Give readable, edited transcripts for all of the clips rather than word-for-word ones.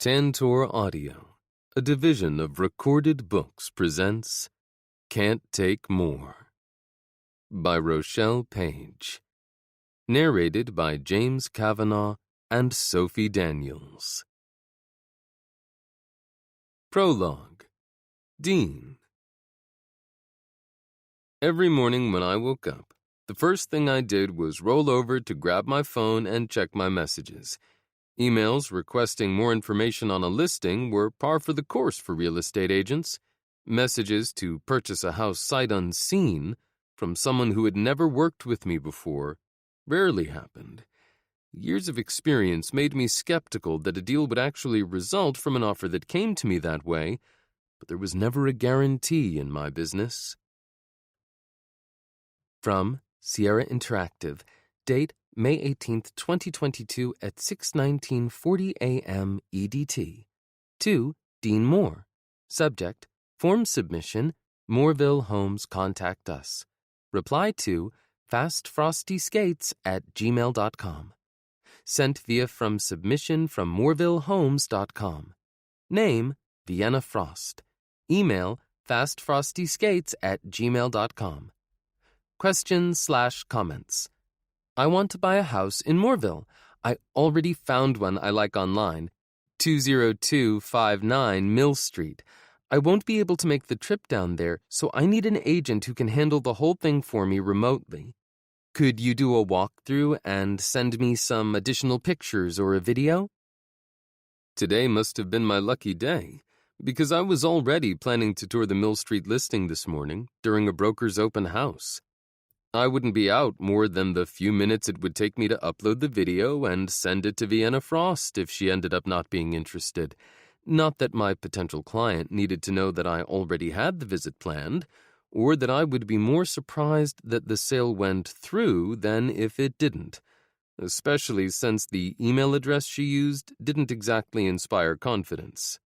Tantor Audio, a division of Recorded Books, presents Can't Take More by Rochelle, Paige. Narrated by James Kavanaugh and Sophie Daniels. Prologue. Dean. Every morning when I woke up, the first thing I did was roll over to grab my phone and check my messages. Emails requesting more information on a listing were par for the course for real estate agents. Messages to purchase a house sight unseen from someone who had never worked with me before rarely happened. Years of experience made me skeptical that a deal would actually result from an offer that came to me that way, but there was never a guarantee in my business. From Sierra Interactive, date May 18th, 2022 at 6:19:40 a.m. EDT. To Dean Moore. Subject, form submission, Mooreville Homes contact us. Reply to fastfrostyskates@gmail.com. Sent via from submission from moorevillehomes.com. Name, Vienna Frost. Email, fastfrostyskates@gmail.com. Questions/comments. I want to buy a house in Mooreville. I already found one I like online, 20259 Mill Street. I won't be able to make the trip down there, so I need an agent who can handle the whole thing for me remotely. Could you do a walkthrough and send me some additional pictures or a video? Today must have been my lucky day, because I was already planning to tour the Mill Street listing this morning during a broker's open house. I wouldn't be out more than the few minutes it would take me to upload the video and send it to Vienna Frost if she ended up not being interested. Not that my potential client needed to know that I already had the visit planned, or that I would be more surprised that the sale went through than if it didn't, especially since the email address she used didn't exactly inspire confidence.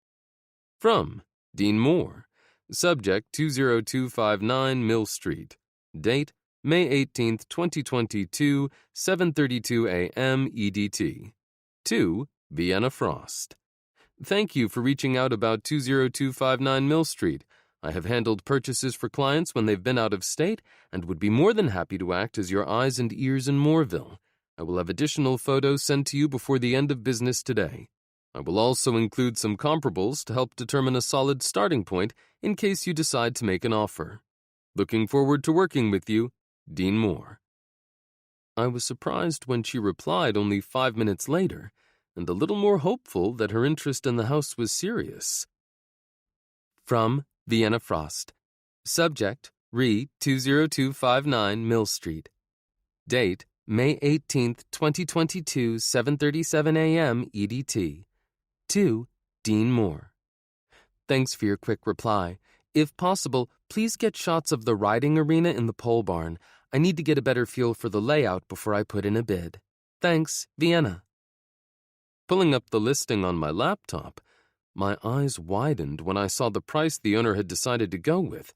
From Dean Moore. Subject 20259 Mill Street. Date May 18th, 2022, 7:32 a.m. EDT. To Vienna Frost. Thank you for reaching out about 20259 Mill Street. I have handled purchases for clients when they've been out of state and would be more than happy to act as your eyes and ears in Mooreville. I will have additional photos sent to you before the end of business today. I will also include some comparables to help determine a solid starting point in case you decide to make an offer. Looking forward to working with you, Dean Moore. I was surprised when she replied only 5 minutes later, and a little more hopeful that her interest in the house was serious. From Vienna Frost. Subject, Re 20259 Mill Street. Date, May 18th, 2022, 7:37 a.m. EDT. To Dean Moore. Thanks for your quick reply. If possible, please get shots of the riding arena in the pole barn. I need to get a better feel for the layout before I put in a bid. Thanks, Vienna. Pulling up the listing on my laptop, my eyes widened when I saw the price the owner had decided to go with.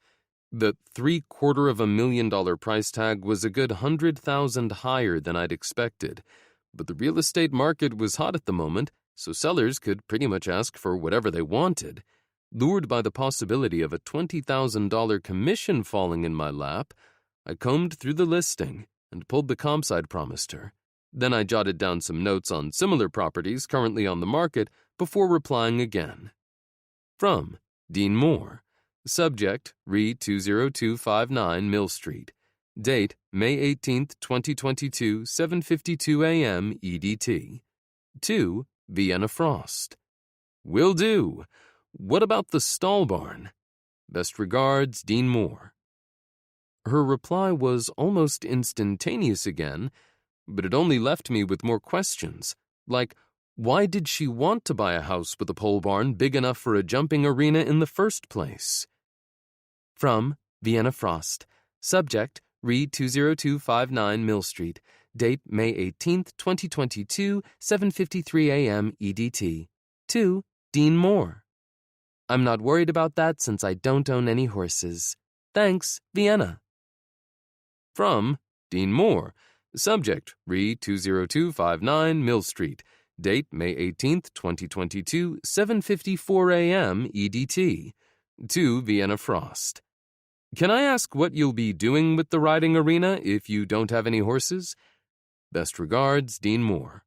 The $750,000 price tag was a good $100,000 higher than I'd expected, but the real estate market was hot at the moment, so sellers could pretty much ask for whatever they wanted. Lured by the possibility of a $20,000 commission falling in my lap, I combed through the listing and pulled the comps I'd promised her. Then I jotted down some notes on similar properties currently on the market before replying again. From Dean Moore. Subject, Re 20259 Mill Street. Date, May 18th, 2022, 7:52 a.m. EDT. To Vienna Frost. Will do. What about the stall barn? Best regards, Dean Moore. Her reply was almost instantaneous again, but it only left me with more questions, like, why did she want to buy a house with a pole barn big enough for a jumping arena in the first place? From Vienna Frost. Subject, Re 20259 Mill Street. Date, May 18th, 2022, 7:53 a.m. EDT. To Dean Moore. I'm not worried about that since I don't own any horses. Thanks, Vienna. From Dean Moore. Subject, Re 20259 Mill Street. Date May 18th, 2022, 7:54 a.m. EDT. To Vienna Frost. Can I ask what you'll be doing with the riding arena if you don't have any horses? Best regards, Dean Moore.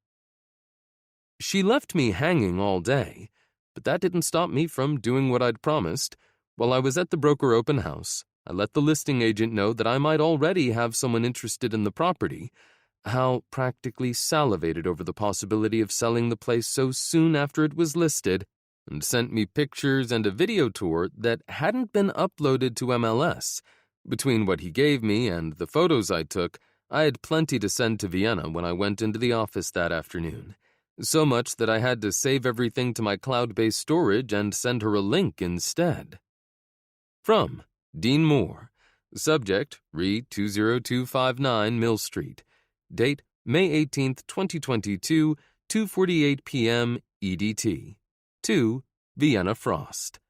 She left me hanging all day, but that didn't stop me from doing what I'd promised. While I was at the broker open house, I let the listing agent know that I might already have someone interested in the property. Hal practically salivated over the possibility of selling the place so soon after it was listed, and sent me pictures and a video tour that hadn't been uploaded to MLS. Between what he gave me and the photos I took, I had plenty to send to Vienna when I went into the office that afternoon. So much that I had to save everything to my cloud-based storage and send her a link instead. From Dean Moore. Subject, Re 20259 Mill Street. Date, May 18th, 2022, 2:48 p.m. EDT. To Vienna Frost.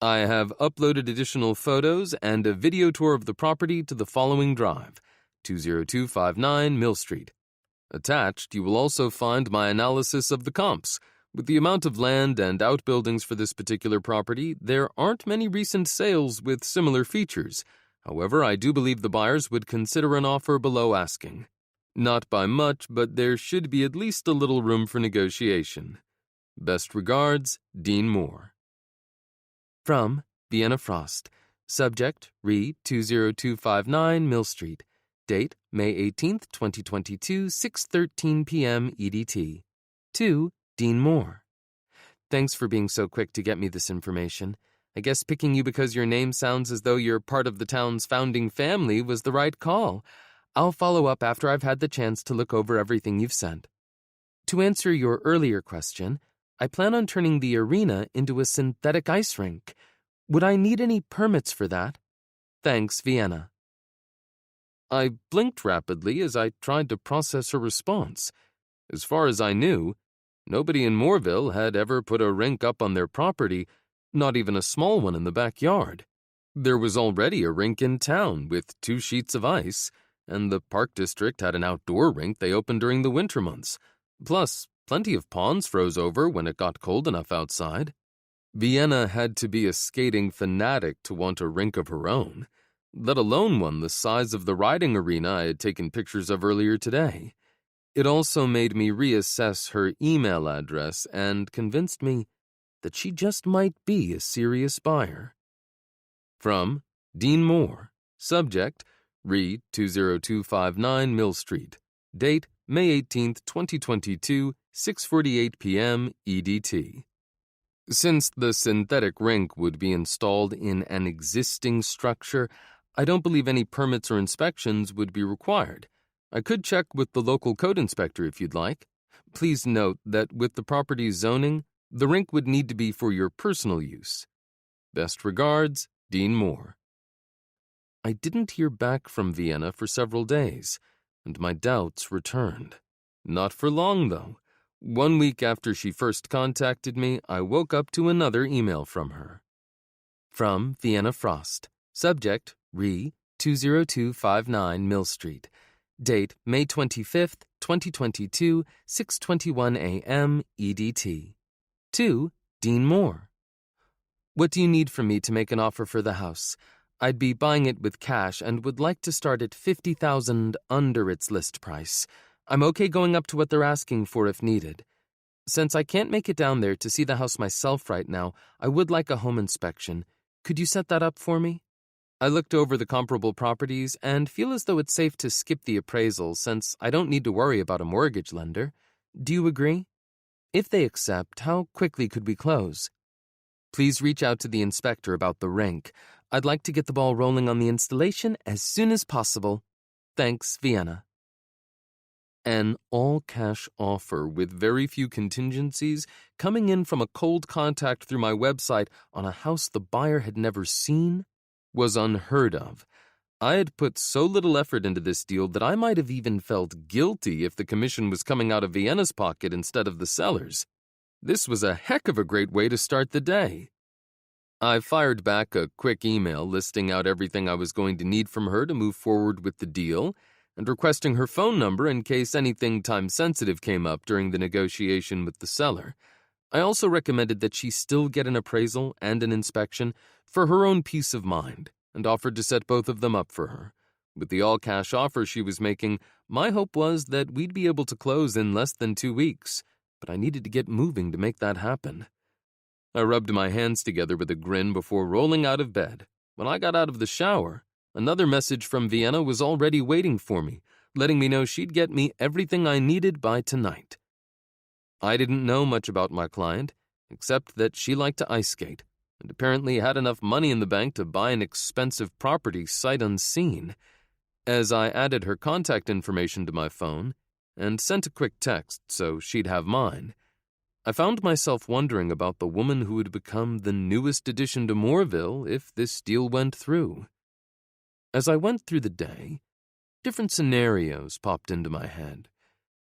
I have uploaded additional photos and a video tour of the property to the following drive, 20259 Mill Street. Attached, you will also find my analysis of the comps. With the amount of land and outbuildings for this particular property, there aren't many recent sales with similar features. However, I do believe the buyers would consider an offer below asking. Not by much, but there should be at least a little room for negotiation. Best regards, Dean Moore. From Vienna Frost. Subject, Re 20259 Mill Street. Date, May 18th, 2022, 6:13 p.m. EDT. To Dean Moore. Thanks for being so quick to get me this information. I guess picking you because your name sounds as though you're part of the town's founding family was the right call. I'll follow up after I've had the chance to look over everything you've sent. To answer your earlier question, I plan on turning the arena into a synthetic ice rink. Would I need any permits for that? Thanks, Vienna. I blinked rapidly as I tried to process her response. As far as I knew, nobody in Mooreville had ever put a rink up on their property, not even a small one in the backyard. There was already a rink in town with 2 sheets of ice, and the park district had an outdoor rink they opened during the winter months. Plus, plenty of ponds froze over when it got cold enough outside. Vienna had to be a skating fanatic to want a rink of her own, let alone one the size of the riding arena I had taken pictures of earlier today. It also made me reassess her email address and convinced me that she just might be a serious buyer. From Dean Moore. Subject, Re 20259 Mill Street. Date, May 18th, 2022, 6:48 p.m. EDT. Since the synthetic rink would be installed in an existing structure, I don't believe any permits or inspections would be required. I could check with the local code inspector if you'd like. Please note that with the property's zoning, the rink would need to be for your personal use. Best regards, Dean Moore. I didn't hear back from Vienna for several days, and my doubts returned. Not for long, though. 1 week after she first contacted me, I woke up to another email from her. From Vienna Frost. Subject, Re 20259 Mill Street. Date, May 25th, 2022, 6:21 a.m. EDT. To Dean Moore. What do you need from me to make an offer for the house? I'd be buying it with cash and would like to start at $50,000 under its list price. I'm okay going up to what they're asking for if needed. Since I can't make it down there to see the house myself right now, I would like a home inspection. Could you set that up for me? I looked over the comparable properties and feel as though it's safe to skip the appraisal since I don't need to worry about a mortgage lender. Do you agree? If they accept, how quickly could we close? Please reach out to the inspector about the rink. I'd like to get the ball rolling on the installation as soon as possible. Thanks, Vienna. An all-cash offer with very few contingencies coming in from a cold contact through my website on a house the buyer had never seen was unheard of. I had put so little effort into this deal that I might have even felt guilty if the commission was coming out of Vienna's pocket instead of the seller's. This was a heck of a great way to start the day. I fired back a quick email listing out everything I was going to need from her to move forward with the deal, and requesting her phone number in case anything time-sensitive came up during the negotiation with the seller. I also recommended that she still get an appraisal and an inspection for her own peace of mind, and offered to set both of them up for her. With the all-cash offer she was making, my hope was that we'd be able to close in less than 2 weeks, but I needed to get moving to make that happen. I rubbed my hands together with a grin before rolling out of bed. When I got out of the shower, another message from Vienna was already waiting for me, letting me know she'd get me everything I needed by tonight. I didn't know much about my client, except that she liked to ice skate, and apparently had enough money in the bank to buy an expensive property sight unseen. As I added her contact information to my phone and sent a quick text so she'd have mine, I found myself wondering about the woman who would become the newest addition to Mooreville if this deal went through. As I went through the day, different scenarios popped into my head.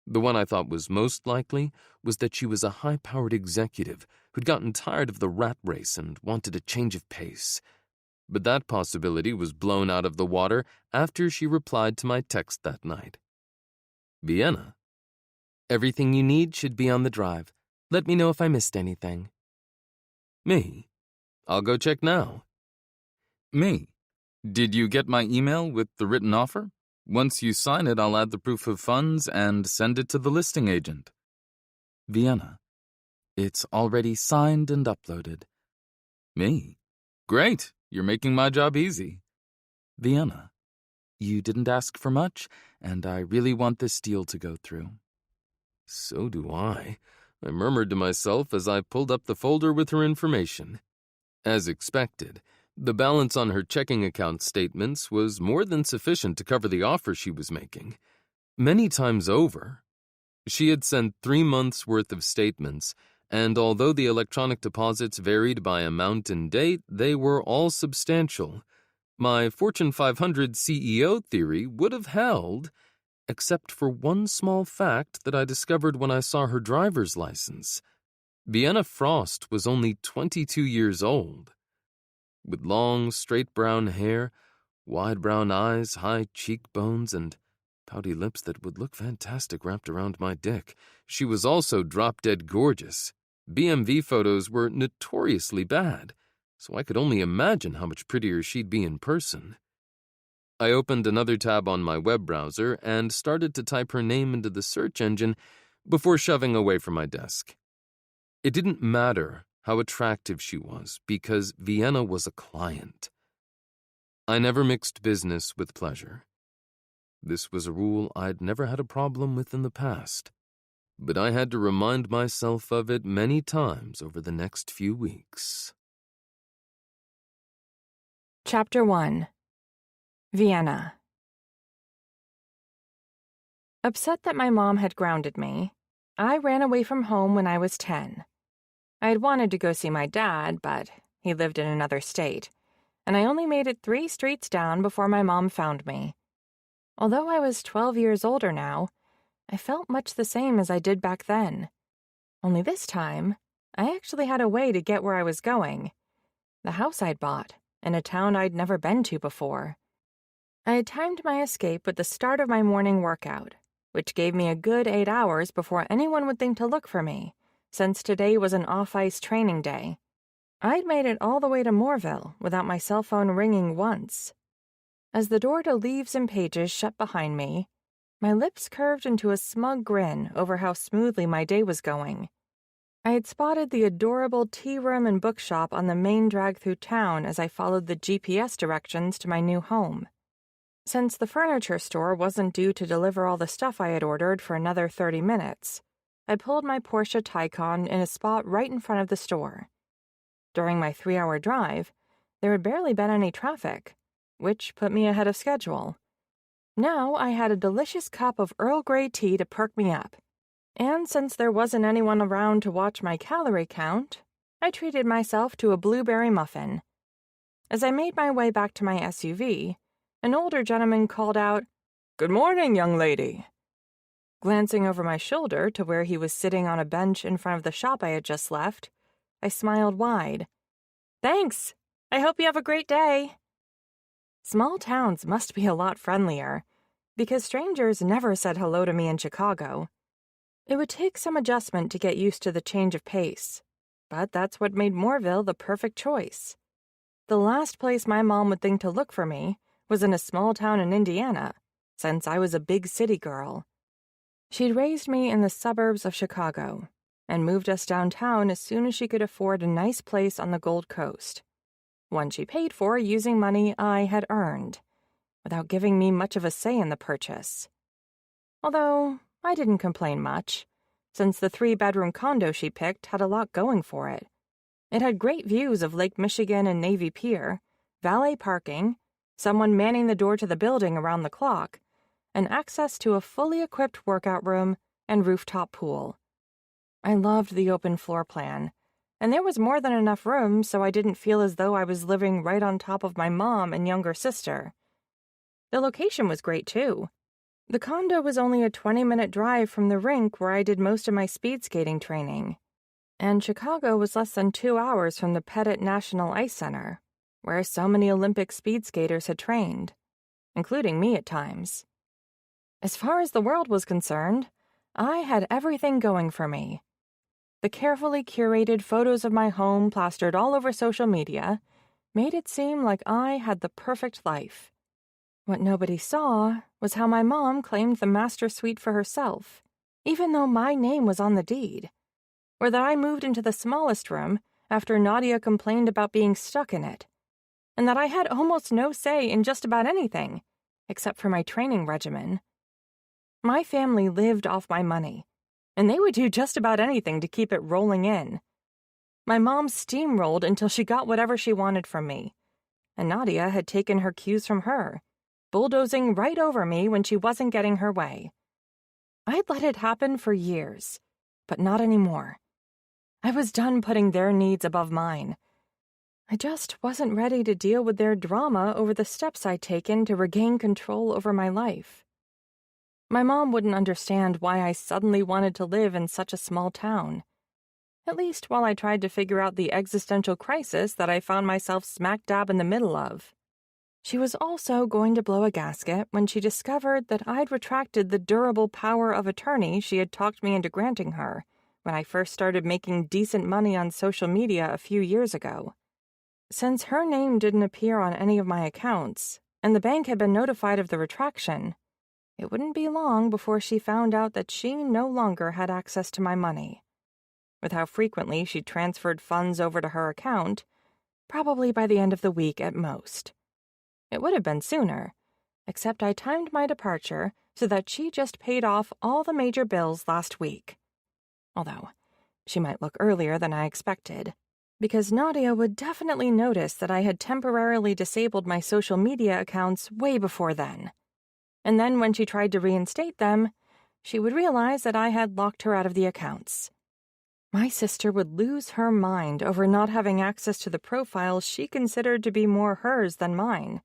The one I thought was most likely was that she was a high-powered executive who'd gotten tired of the rat race and wanted a change of pace. But that possibility was blown out of the water after she replied to my text that night. Vienna. Everything you need should be on the drive. Let me know if I missed anything. Me. I'll go check now. Me. Did you get my email with the written offer? Once you sign it, I'll add the proof of funds and send it to the listing agent. Vienna. It's already signed and uploaded. Me. Great. You're making my job easy. Vienna. You didn't ask for much, and I really want this deal to go through. So do I murmured to myself as I pulled up the folder with her information. As expected, the balance on her checking account statements was more than sufficient to cover the offer she was making. Many times over, she had sent 3 months' worth of statements, and although the electronic deposits varied by amount and date, they were all substantial. My Fortune 500 CEO theory would have held, except for one small fact that I discovered when I saw her driver's license. Vienna Frost was only 22 years old. With long, straight brown hair, wide brown eyes, high cheekbones, and pouty lips that would look fantastic wrapped around my dick, she was also drop-dead gorgeous. BMV photos were notoriously bad, so I could only imagine how much prettier she'd be in person. I opened another tab on my web browser and started to type her name into the search engine before shoving away from my desk. It didn't matter how attractive she was, because Vienna was a client. I never mixed business with pleasure. This was a rule I'd never had a problem with in the past, but I had to remind myself of it many times over the next few weeks. Chapter 1. Vienna. Upset that my mom had grounded me, I ran away from home when I was 10. I had wanted to go see my dad, but he lived in another state, and I only made it 3 streets down before my mom found me. Although I was 12 years older now, I felt much the same as I did back then. Only this time, I actually had a way to get where I was going. The house I'd bought, in a town I'd never been to before. I had timed my escape with the start of my morning workout, which gave me a good 8 hours before anyone would think to look for me, since today was an off-ice training day. I'd made it all the way to Mooreville without my cell phone ringing once. As the door to Leaves and Pages shut behind me, my lips curved into a smug grin over how smoothly my day was going. I had spotted the adorable tea room and bookshop on the main drag through town as I followed the GPS directions to my new home. Since the furniture store wasn't due to deliver all the stuff I had ordered for another 30 minutes, I pulled my Porsche Taycan in a spot right in front of the store. During my 3-hour drive, there had barely been any traffic, which put me ahead of schedule. Now I had a delicious cup of Earl Grey tea to perk me up, and since there wasn't anyone around to watch my calorie count, I treated myself to a blueberry muffin. As I made my way back to my SUV, an older gentleman called out, "Good morning, young lady." Glancing over my shoulder to where he was sitting on a bench in front of the shop I had just left, I smiled wide. "Thanks. I hope you have a great day." Small towns must be a lot friendlier. because strangers never said hello to me in Chicago. It would take some adjustment to get used to the change of pace, but that's what made Mooreville the perfect choice. The last place my mom would think to look for me was in a small town in Indiana, since I was a big city girl. She'd raised me in the suburbs of Chicago and moved us downtown as soon as she could afford a nice place on the Gold Coast, one she paid for using money I had earned, without giving me much of a say in the purchase. Although I didn't complain much, since the 3-bedroom condo she picked had a lot going for it. It had great views of Lake Michigan and Navy Pier, valet parking, someone manning the door to the building around the clock, and access to a fully equipped workout room and rooftop pool. I loved the open floor plan, and there was more than enough room so I didn't feel as though I was living right on top of my mom and younger sister. The location was great, too. The condo was only a 20-minute drive from the rink where I did most of my speed skating training, and Chicago was less than 2 hours from the Pettit National Ice Center, where so many Olympic speed skaters had trained, including me at times. As far as the world was concerned, I had everything going for me. The carefully curated photos of my home plastered all over social media made it seem like I had the perfect life. What nobody saw was how my mom claimed the master suite for herself, even though my name was on the deed, or that I moved into the smallest room after Nadia complained about being stuck in it, and that I had almost no say in just about anything, except for my training regimen. My family lived off my money, and they would do just about anything to keep it rolling in. My mom steamrolled until she got whatever she wanted from me, and Nadia had taken her cues from her, bulldozing right over me when she wasn't getting her way. I'd let it happen for years, but not anymore. I was done putting their needs above mine. I just wasn't ready to deal with their drama over the steps I'd taken to regain control over my life. My mom wouldn't understand why I suddenly wanted to live in such a small town, at least while I tried to figure out the existential crisis that I found myself smack dab in the middle of. She was also going to blow a gasket when she discovered that I'd retracted the durable power of attorney she had talked me into granting her when I first started making decent money on social media a few years ago. Since her name didn't appear on any of my accounts, and the bank had been notified of the retraction, it wouldn't be long before she found out that she no longer had access to my money. With how frequently she transferred funds over to her account, probably by the end of the week at most. It would have been sooner, except I timed my departure so that she just paid off all the major bills last week. Although, she might look earlier than I expected, because Nadia would definitely notice that I had temporarily disabled my social media accounts way before then. And then when she tried to reinstate them, she would realize that I had locked her out of the accounts. My sister would lose her mind over not having access to the profiles she considered to be more hers than mine.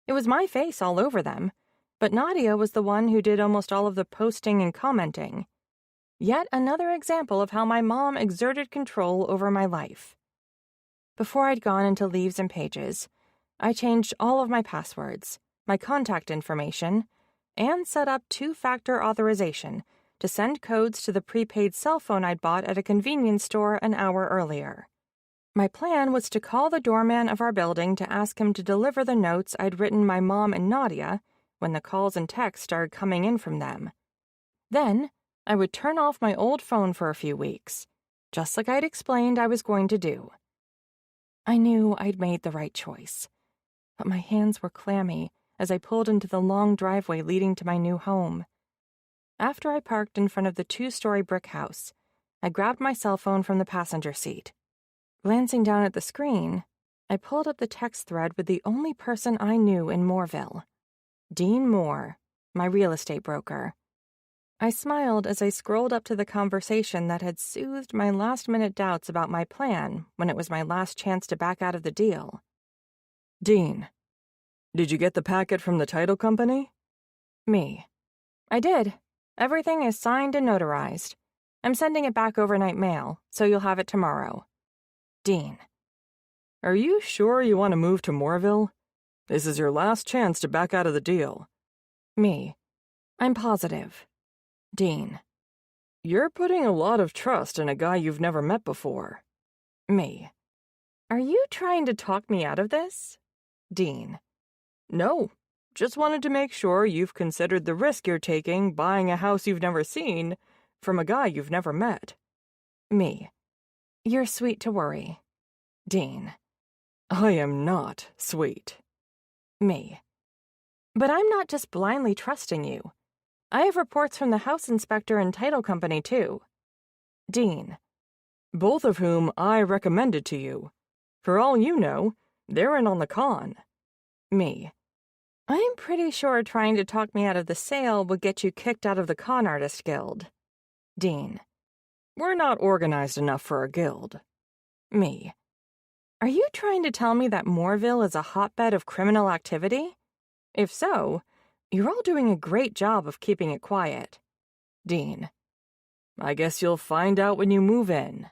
It was my face all over them, but Nadia was the one who did almost all of the posting and commenting. Yet another example of how my mom exerted control over my life. Before I'd gone into Leaves and Pages, I changed all of my passwords, my contact information, and set up 2-factor authorization to send codes to the prepaid cell phone I'd bought at a convenience store an hour earlier. My plan was to call the doorman of our building to ask him to deliver the notes I'd written my mom and Nadia when the calls and texts started coming in from them. Then, I would turn off my old phone for a few weeks, just like I'd explained I was going to do. I knew I'd made the right choice, but my hands were clammy as I pulled into the long driveway leading to my new home. After I parked in front of the 2-story brick house, I grabbed my cell phone from the passenger seat. Glancing down at the screen, I pulled up the text thread with the only person I knew in Mooreville, Dean Moore, my real estate broker. I smiled as I scrolled up to the conversation that had soothed my last-minute doubts about my plan when it was my last chance to back out of the deal. Dean, did you get the packet from the title company? Me. I did. Everything is signed and notarized. I'm sending it back overnight mail, so you'll have it tomorrow. Dean. Are you sure you want to move to Mooreville? This is your last chance to back out of the deal. Me. I'm positive. Dean. You're putting a lot of trust in a guy you've never met before. Me. Are you trying to talk me out of this? Dean. No, just wanted to make sure you've considered the risk you're taking buying a house you've never seen from a guy you've never met. Me. You're sweet to worry. Dean. I am not sweet. Me. But I'm not just blindly trusting you. I have reports from the house inspector and title company, too. Dean. Both of whom I recommended to you. For all you know, they're in on the con. Me. I'm pretty sure trying to talk me out of the sale would get you kicked out of the Con Artist Guild. Dean. We're not organized enough for a guild. Me. Are you trying to tell me that Mooreville is a hotbed of criminal activity? If so, you're all doing a great job of keeping it quiet. Dean. I guess you'll find out when you move in.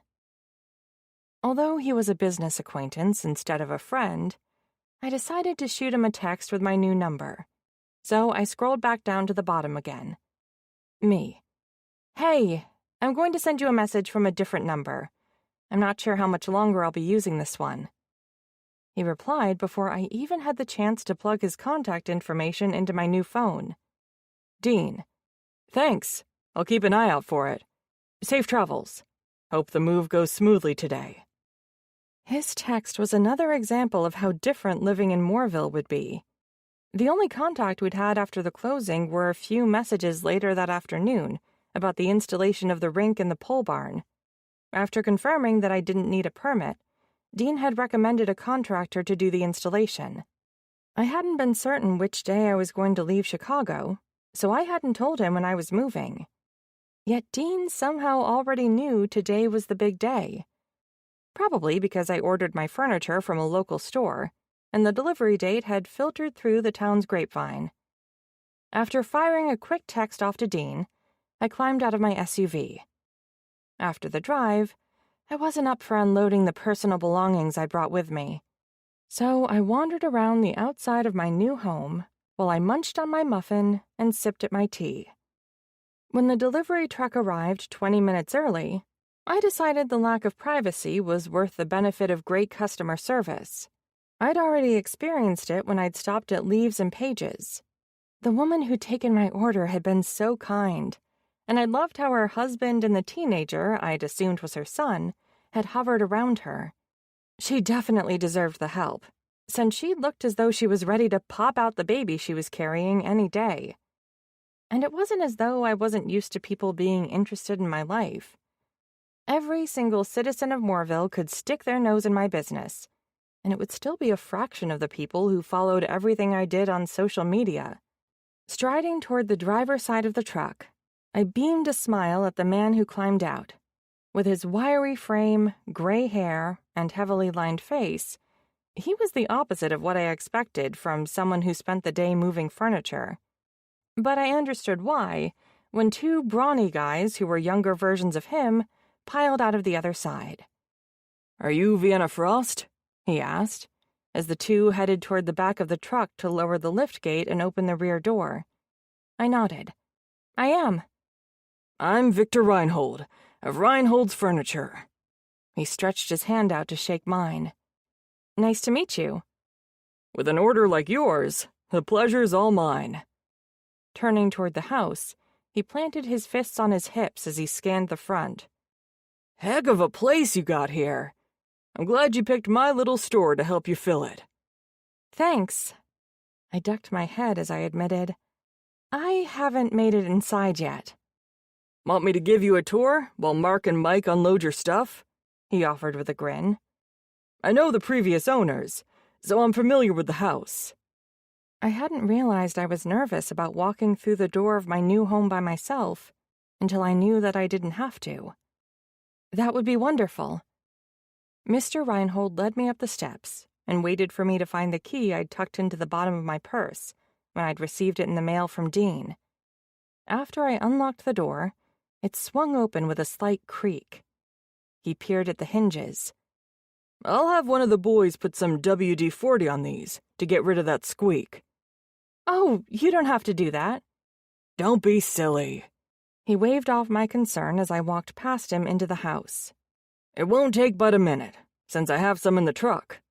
Although he was a business acquaintance instead of a friend, I decided to shoot him a text with my new number. So I scrolled back down to the bottom again. Me. Hey, I'm going to send you a message from a different number. I'm not sure how much longer I'll be using this one. He replied before I even had the chance to plug his contact information into my new phone. Dean. Thanks. I'll keep an eye out for it. Safe travels. Hope the move goes smoothly today. His text was another example of how different living in Mooreville would be. The only contact we'd had after the closing were a few messages later that afternoon about the installation of the rink in the pole barn. After confirming that I didn't need a permit, Dean had recommended a contractor to do the installation. I hadn't been certain which day I was going to leave Chicago, so I hadn't told him when I was moving. Yet Dean somehow already knew today was the big day. Probably because I ordered my furniture from a local store, and the delivery date had filtered through the town's grapevine. After firing a quick text off to Dean, I climbed out of my SUV. After the drive, I wasn't up for unloading the personal belongings I brought with me. So I wandered around the outside of my new home while I munched on my muffin and sipped at my tea. When the delivery truck arrived 20 minutes early, I decided the lack of privacy was worth the benefit of great customer service. I'd already experienced it when I'd stopped at Leaves and Paige's. The woman who'd taken my order had been so kind, and I loved how her husband and the teenager I'd assumed was her son had hovered around her. She definitely deserved the help, since she looked as though she was ready to pop out the baby she was carrying any day. And it wasn't as though I wasn't used to people being interested in my life. Every single citizen of Mooreville could stick their nose in my business, and it would still be a fraction of the people who followed everything I did on social media. Striding toward the driver's side of the truck, I beamed a smile at the man who climbed out. With his wiry frame, gray hair, and heavily lined face, he was the opposite of what I expected from someone who spent the day moving furniture. But I understood why when two brawny guys who were younger versions of him piled out of the other side. Are you Vienna Frost? He asked, as the two headed toward the back of the truck to lower the lift gate and open the rear door. I nodded. I am. I'm Victor Reinhold, of Reinhold's Furniture. He stretched his hand out to shake mine. Nice to meet you. With an order like yours, the pleasure's all mine. Turning toward the house, he planted his fists on his hips as he scanned the front. Heck of a place you got here. I'm glad you picked my little store to help you fill it. Thanks. I ducked my head as I admitted, I haven't made it inside yet. Want me to give you a tour while Mark and Mike unload your stuff? He offered with a grin. I know the previous owners, so I'm familiar with the house. I hadn't realized I was nervous about walking through the door of my new home by myself until I knew that I didn't have to. That would be wonderful. Mr. Reinhold led me up the steps and waited for me to find the key I'd tucked into the bottom of my purse when I'd received it in the mail from Dean. After I unlocked the door, it swung open with a slight creak. He peered at the hinges. I'll have one of the boys put some WD-40 on these to get rid of that squeak. Oh, you don't have to do that. Don't be silly. He waved off my concern as I walked past him into the house. It won't take but a minute, since I have some in the truck.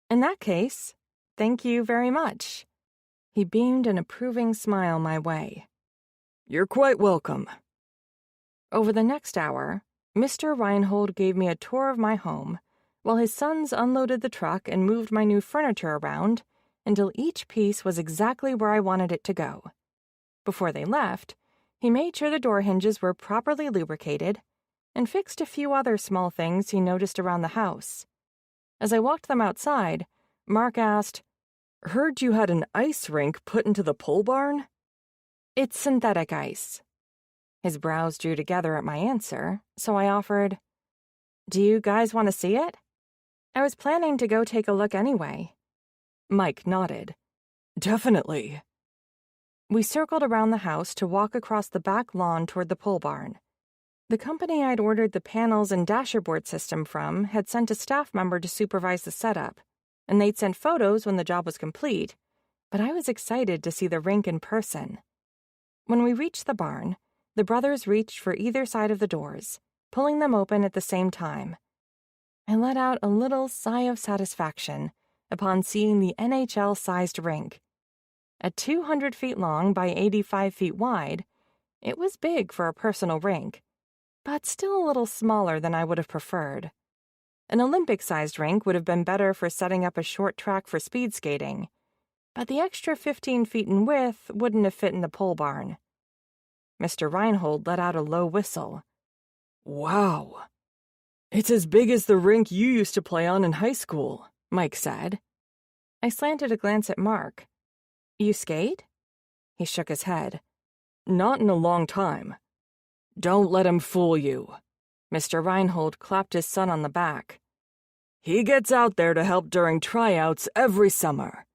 In that case, thank you very much. He beamed an approving smile my way. You're quite welcome. Over the next hour, Mr. Reinhold gave me a tour of my home, while his sons unloaded the truck and moved my new furniture around until each piece was exactly where I wanted it to go. Before they left, he made sure the door hinges were properly lubricated and fixed a few other small things he noticed around the house. As I walked them outside, Mark asked, Heard you had an ice rink put into the pole barn? It's synthetic ice. His brows drew together at my answer, so I offered, Do you guys want to see it? I was planning to go take a look anyway. Mike nodded. Definitely. We circled around the house to walk across the back lawn toward the pole barn. The company I'd ordered the panels and dashboard system from had sent a staff member to supervise the setup, and they'd sent photos when the job was complete, but I was excited to see the rink in person. When we reached the barn, the brothers reached for either side of the doors, pulling them open at the same time. I let out a little sigh of satisfaction upon seeing the NHL-sized rink. At 200 feet long by 85 feet wide, it was big for a personal rink, but still a little smaller than I would have preferred. An Olympic-sized rink would have been better for setting up a short track for speed skating, but the extra 15 feet in width wouldn't have fit in the pole barn. Mr. Reinhold let out a low whistle. Wow. It's as big as the rink you used to play on in high school, Mike said. I slanted a glance at Mark. You skate? He shook his head. Not in a long time. Don't let him fool you. Mr. Reinhold clapped his son on the back. He gets out there to help during tryouts every summer.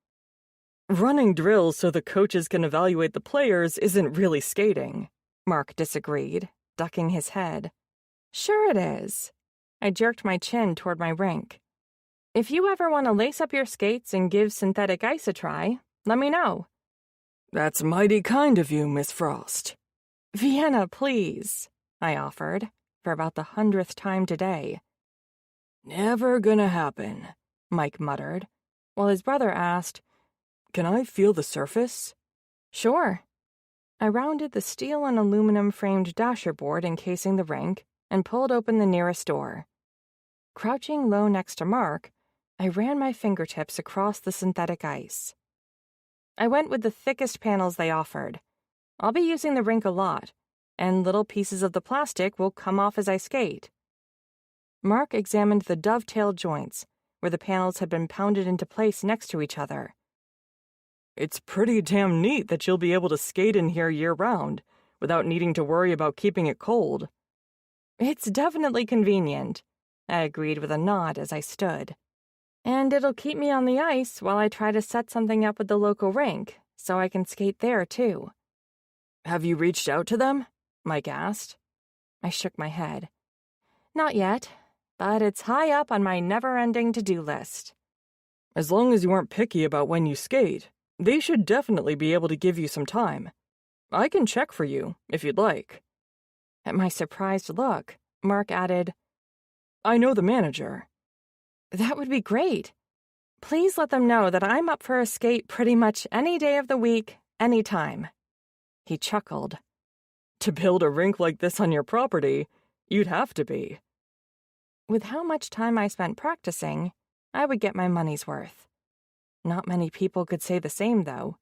Running drills so the coaches can evaluate the players isn't really skating, Mark disagreed, ducking his head. Sure it is. I jerked my chin toward my rink. If you ever want to lace up your skates and give synthetic ice a try, let me know. That's mighty kind of you, Miss Frost. Vienna, please, I offered, for about the 100th time today. Never gonna happen, Mike muttered, while his brother asked, Can I feel the surface? Sure. I rounded the steel and aluminum-framed dashboard encasing the rink and pulled open the nearest door. Crouching low next to Mark, I ran my fingertips across the synthetic ice. I went with the thickest panels they offered. I'll be using the rink a lot, and little pieces of the plastic will come off as I skate. Mark examined the dovetail joints, where the panels had been pounded into place next to each other. It's pretty damn neat that you'll be able to skate in here year-round, without needing to worry about keeping it cold. It's definitely convenient, I agreed with a nod as I stood. And it'll keep me on the ice while I try to set something up with the local rink, so I can skate there, too. Have you reached out to them? Mike asked. I shook my head. Not yet, but it's high up on my never-ending to-do list. As long as you aren't picky about when you skate, they should definitely be able to give you some time. I can check for you, if you'd like. At my surprised look, Mark added, I know the manager. That would be great. Please let them know that I'm up for a skate pretty much any day of the week, any time. He chuckled. To build a rink like this on your property, you'd have to be. With how much time I spent practicing, I would get my money's worth. Not many people could say the same, though,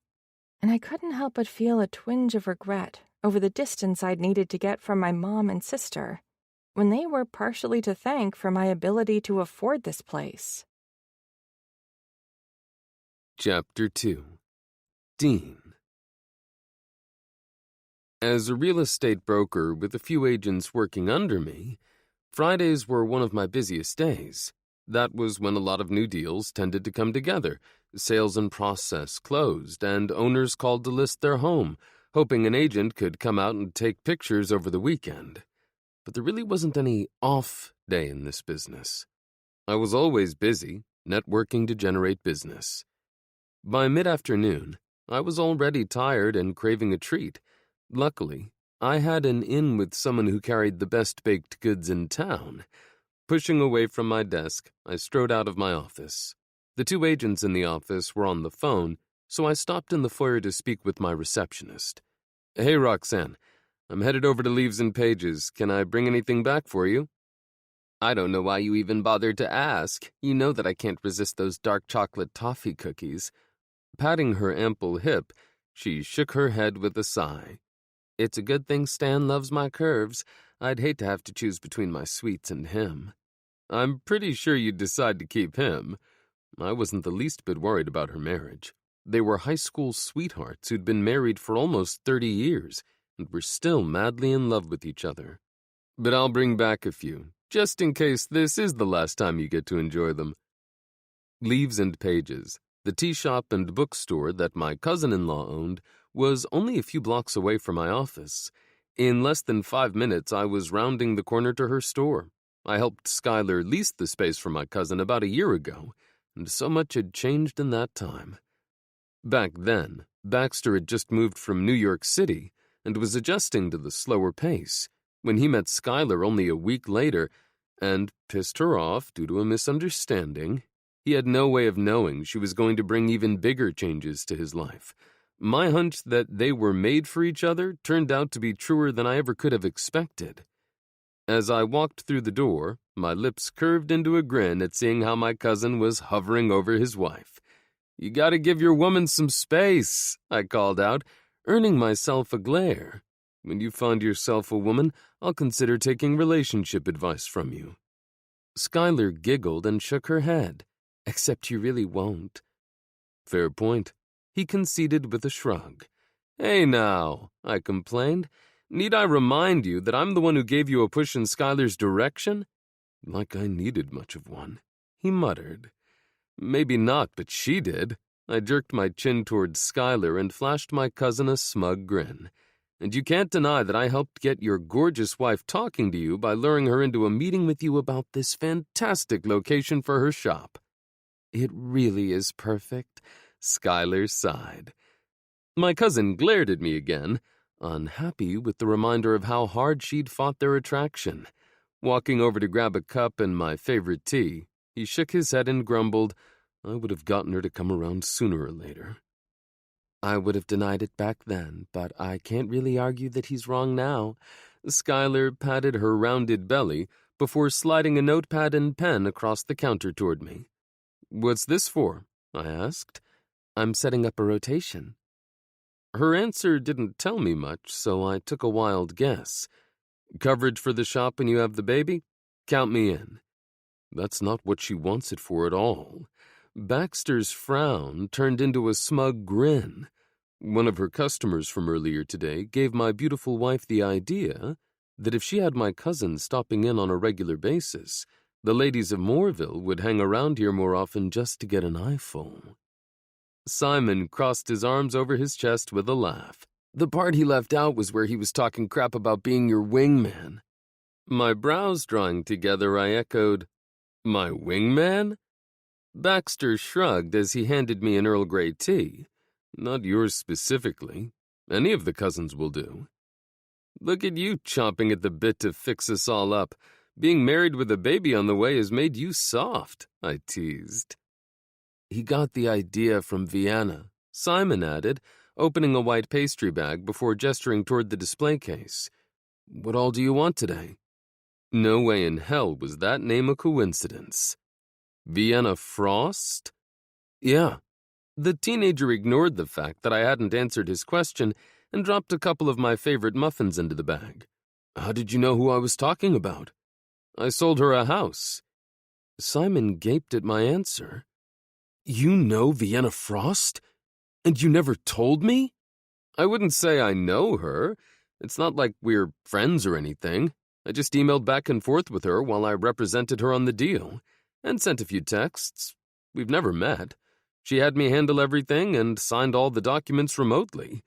and I couldn't help but feel a twinge of regret over the distance I'd needed to get from my mom and sister, when they were partially to thank for my ability to afford this place. Chapter 2. Dean. As a real estate broker with a few agents working under me, Fridays were one of my busiest days. That was when a lot of new deals tended to come together, sales in process closed, and owners called to list their home, hoping an agent could come out and take pictures over the weekend. But there really wasn't any off day in this business. I was always busy, networking to generate business. By mid-afternoon, I was already tired and craving a treat, Luckily, I had an in with someone who carried the best baked goods in town. Pushing away from my desk, I strode out of my office. The two agents in the office were on the phone, so I stopped in the foyer to speak with my receptionist. "Hey, Roxanne, I'm headed over to Leaves and Pages. Can I bring anything back for you?" "I don't know why you even bothered to ask. You know that I can't resist those dark chocolate toffee cookies." Patting her ample hip, she shook her head with a sigh. "It's a good thing Stan loves my curves. I'd hate to have to choose between my sweets and him." "I'm pretty sure you'd decide to keep him." I wasn't the least bit worried about her marriage. They were high school sweethearts who'd been married for almost 30 years and were still madly in love with each other. "But I'll bring back a few, just in case this is the last time you get to enjoy them." Leaves and Pages, the tea shop and bookstore that my cousin-in-law owned, was only a few blocks away from my office. In less than 5 minutes, I was rounding the corner to her store. I helped Skylar lease the space for my cousin about a year ago, and so much had changed in that time. Back then, Baxter had just moved from New York City and was adjusting to the slower pace when he met Skylar only a week later and pissed her off due to a misunderstanding. He had no way of knowing she was going to bring even bigger changes to his life. My hunch that they were made for each other turned out to be truer than I ever could have expected. As I walked through the door, my lips curved into a grin at seeing how my cousin was hovering over his wife. "You gotta give your woman some space," I called out, earning myself a glare. "When you find yourself a woman, I'll consider taking relationship advice from you." Skylar giggled and shook her head. "Except you really won't." "Fair point," he conceded with a shrug. "Hey now," I complained. "Need I remind you that I'm the one who gave you a push in Skylar's direction?" "Like I needed much of one," he muttered. "Maybe not, but she did." I jerked my chin towards Skylar and flashed my cousin a smug grin. "And you can't deny that I helped get your gorgeous wife talking to you by luring her into a meeting with you about this fantastic location for her shop." "It really is perfect," Skylar sighed. My cousin glared at me again, unhappy with the reminder of how hard she'd fought their attraction. Walking over to grab a cup and my favorite tea, he shook his head and grumbled, "I would have gotten her to come around sooner or later." "I would have denied it back then, but I can't really argue that he's wrong now." Skylar patted her rounded belly before sliding a notepad and pen across the counter toward me. "What's this for?" I asked. "I'm setting up a rotation." Her answer didn't tell me much, so I took a wild guess. "Coverage for the shop when you have the baby? Count me in." That's not what she wants it for at all. Baxter's frown turned into a smug grin. One of her customers from earlier today gave my beautiful wife the idea that if she had my cousin stopping in on a regular basis, the ladies of Mooreville would hang around here more often just to get an eyeful. Simon crossed his arms over his chest with a laugh. The part he left out was where he was talking crap about being your wingman. My brows drawing together, I echoed, "My wingman?" Baxter shrugged as he handed me an Earl Grey tea. "Not yours specifically. Any of the cousins will do." "Look at you chomping at the bit to fix us all up. Being married with a baby on the way has made you soft," I teased. "He got the idea from Vienna," Simon added, opening a white pastry bag before gesturing toward the display case. "What all do you want today?" No way in hell was that name a coincidence. Vienna Frost? Yeah. The teenager ignored the fact that I hadn't answered his question and dropped a couple of my favorite muffins into the bag. "How did you know who I was talking about?" "I sold her a house." Simon gaped at my answer. "You know Vienna Frost? And you never told me?" "I wouldn't say I know her. It's not like we're friends or anything. I just emailed back and forth with her while I represented her on the deal, and sent a few texts. We've never met. She had me handle everything and signed all the documents remotely.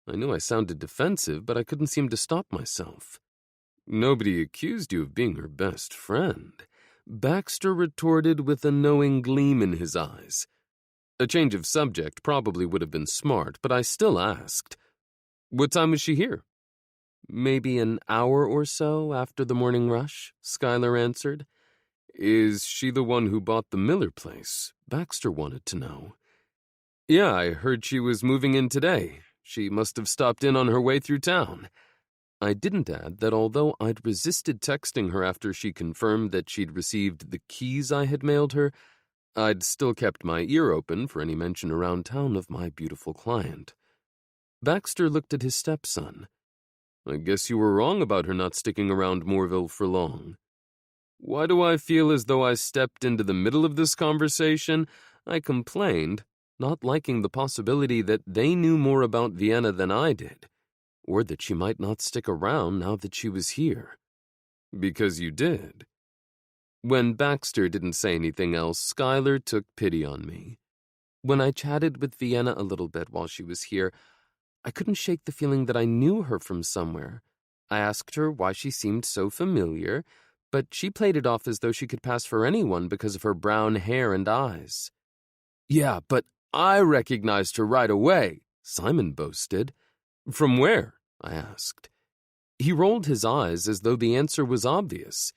I knew I sounded defensive, but I couldn't seem to stop myself." "Nobody accused you of being her best friend," Baxter retorted with a knowing gleam in his eyes. A change of subject probably would have been smart, but I still asked, What time was she here? Maybe an hour or so after the morning rush, Schuyler answered. Is she the one who bought the Miller place? Baxter wanted to know. Yeah, I heard she was moving in today. She must have stopped in on her way through town. I didn't add that although I'd resisted texting her after she confirmed that she'd received the keys I had mailed her, I'd still kept my ear open for any mention around town of my beautiful client. Baxter looked at his stepson. I guess you were wrong about her not sticking around Mooreville for long. Why do I feel as though I stepped into the middle of this conversation? I complained, not liking the possibility that they knew more about Vienna than I did, or that she might not stick around now that she was here. Because you did. When Baxter didn't say anything else, Schuyler took pity on me. When I chatted with Vienna a little bit while she was here, I couldn't shake the feeling that I knew her from somewhere. I asked her why she seemed so familiar, but she played it off as though she could pass for anyone because of her brown hair and eyes. Yeah, but I recognized her right away, Simon boasted. From where? I asked. He rolled his eyes as though the answer was obvious.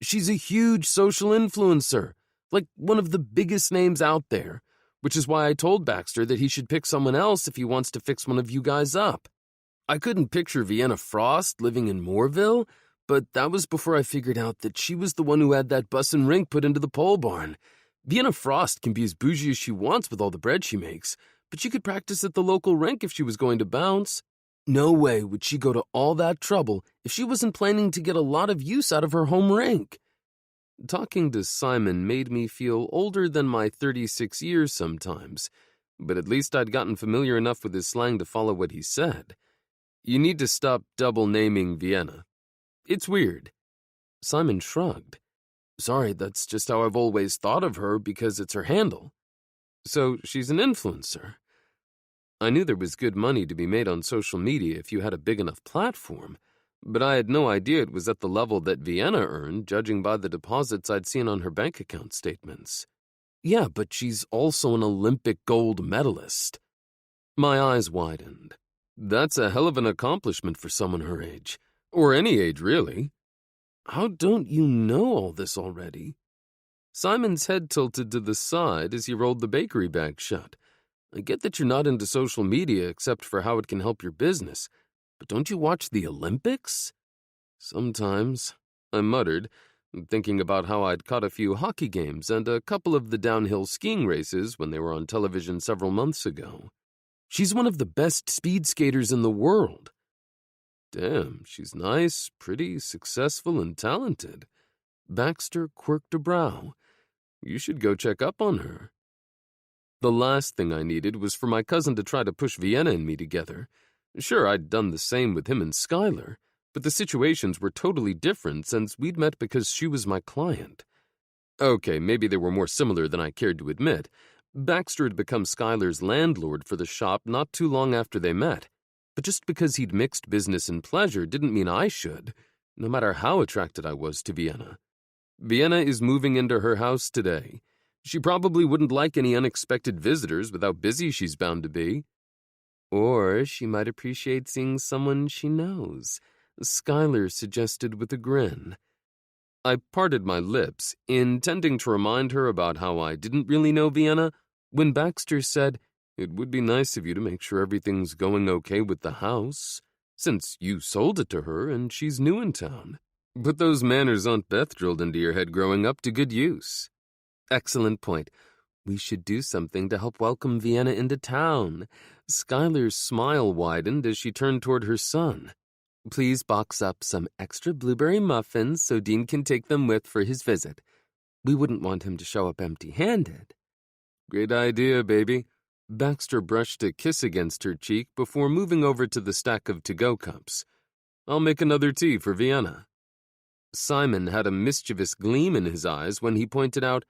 She's a huge social influencer, like one of the biggest names out there, which is why I told Baxter that he should pick someone else if he wants to fix one of you guys up. I couldn't picture Vienna Frost living in Mooreville, but that was before I figured out that she was the one who had that bus and rink put into the pole barn. Vienna Frost can be as bougie as she wants with all the bread she makes, but she could practice at the local rink if she was going to bounce. No way would she go to all that trouble if she wasn't planning to get a lot of use out of her home rink. Talking to Simon made me feel older than my 36 years sometimes, but at least I'd gotten familiar enough with his slang to follow what he said. You need to stop double-naming Vienna. It's weird. Simon shrugged. Sorry, that's just how I've always thought of her because it's her handle. So she's an influencer. I knew there was good money to be made on social media if you had a big enough platform, but I had no idea it was at the level that Vienna earned, judging by the deposits I'd seen on her bank account statements. Yeah, but she's also an Olympic gold medalist. My eyes widened. That's a hell of an accomplishment for someone her age. Or any age, really. How don't you know all this already? Simon's head tilted to the side as he rolled the bakery bag shut. I get that you're not into social media except for how it can help your business, but don't you watch the Olympics? Sometimes, I muttered, thinking about how I'd caught a few hockey games and a couple of the downhill skiing races when they were on television several months ago. She's one of the best speed skaters in the world. Damn, she's nice, pretty, successful, and talented. Baxter quirked a brow. You should go check up on her. The last thing I needed was for my cousin to try to push Vienna and me together. Sure, I'd done the same with him and Schuyler, but the situations were totally different since we'd met because she was my client. Okay, maybe they were more similar than I cared to admit. Baxter had become Schuyler's landlord for the shop not too long after they met, but just because he'd mixed business and pleasure didn't mean I should, no matter how attracted I was to Vienna. Vienna is moving into her house today. She probably wouldn't like any unexpected visitors with how busy she's bound to be. Or she might appreciate seeing someone she knows, Schuyler suggested with a grin. I parted my lips, intending to remind her about how I didn't really know Vienna, when Baxter said, "It would be nice of you to make sure everything's going okay with the house, since you sold it to her and she's new in town. Put those manners Aunt Beth drilled into your head growing up to good use." Excellent point. We should do something to help welcome Vienna into town. Schuyler's smile widened as she turned toward her son. Please box up some extra blueberry muffins so Dean can take them with for his visit. We wouldn't want him to show up empty-handed. Great idea, baby. Baxter brushed a kiss against her cheek before moving over to the stack of to-go cups. I'll make another tea for Vienna. Simon had a mischievous gleam in his eyes when he pointed out,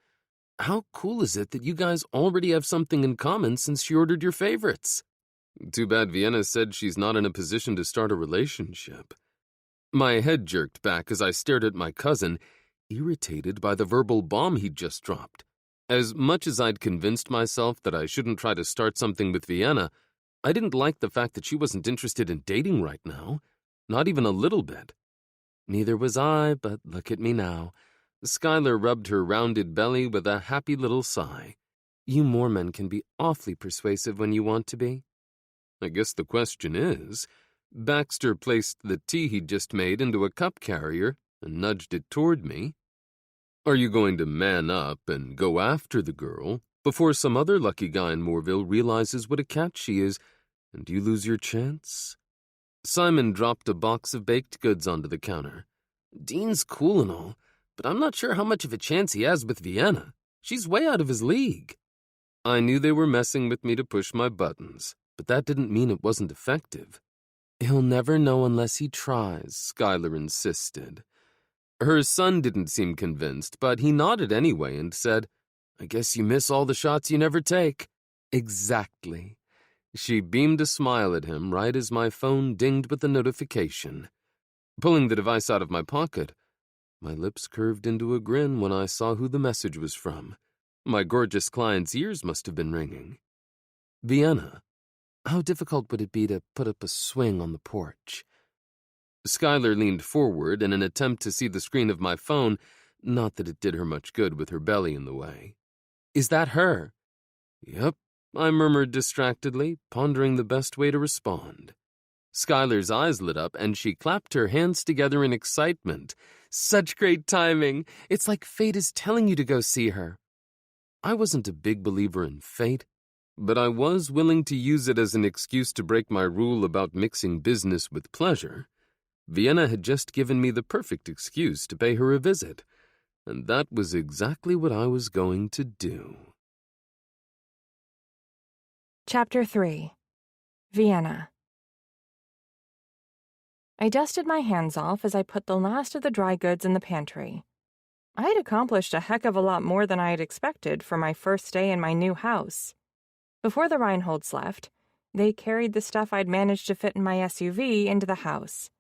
how cool is it that you guys already have something in common since she ordered your favorites? Too bad Vienna said she's not in a position to start a relationship. My head jerked back as I stared at my cousin, irritated by the verbal bomb he'd just dropped. As much as I'd convinced myself that I shouldn't try to start something with Vienna, I didn't like the fact that she wasn't interested in dating right now, not even a little bit. Neither was I, but look at me now. Skylar rubbed her rounded belly with a happy little sigh. You Moormen can be awfully persuasive when you want to be. I guess the question is, Baxter placed the tea he'd just made into a cup carrier and nudged it toward me. Are you going to man up and go after the girl before some other lucky guy in Mooreville realizes what a catch she is and you lose your chance? Simon dropped a box of baked goods onto the counter. Dean's cool and all, but I'm not sure how much of a chance he has with Vienna. She's way out of his league. I knew they were messing with me to push my buttons, but that didn't mean it wasn't effective. He'll never know unless he tries, Skylar insisted. Her son didn't seem convinced, but he nodded anyway and said, I guess you miss all the shots you never take. Exactly. She beamed a smile at him right as my phone dinged with a notification. Pulling the device out of my pocket, my lips curved into a grin when I saw who the message was from. My gorgeous client's ears must have been ringing. Vienna, how difficult would it be to put up a swing on the porch? Skylar leaned forward in an attempt to see the screen of my phone, not that it did her much good with her belly in the way. Is that her? Yep, I murmured distractedly, pondering the best way to respond. Skylar's eyes lit up, and she clapped her hands together in excitement. Such great timing! It's like fate is telling you to go see her. I wasn't a big believer in fate, but I was willing to use it as an excuse to break my rule about mixing business with pleasure. Vienna had just given me the perfect excuse to pay her a visit, and that was exactly what I was going to do. Chapter 3. Vienna. I dusted my hands off as I put the last of the dry goods in the pantry. I had accomplished a heck of a lot more than I had expected for my first day in my new house. Before the Reinholds left, they carried the stuff I'd managed to fit in my SUV into the house.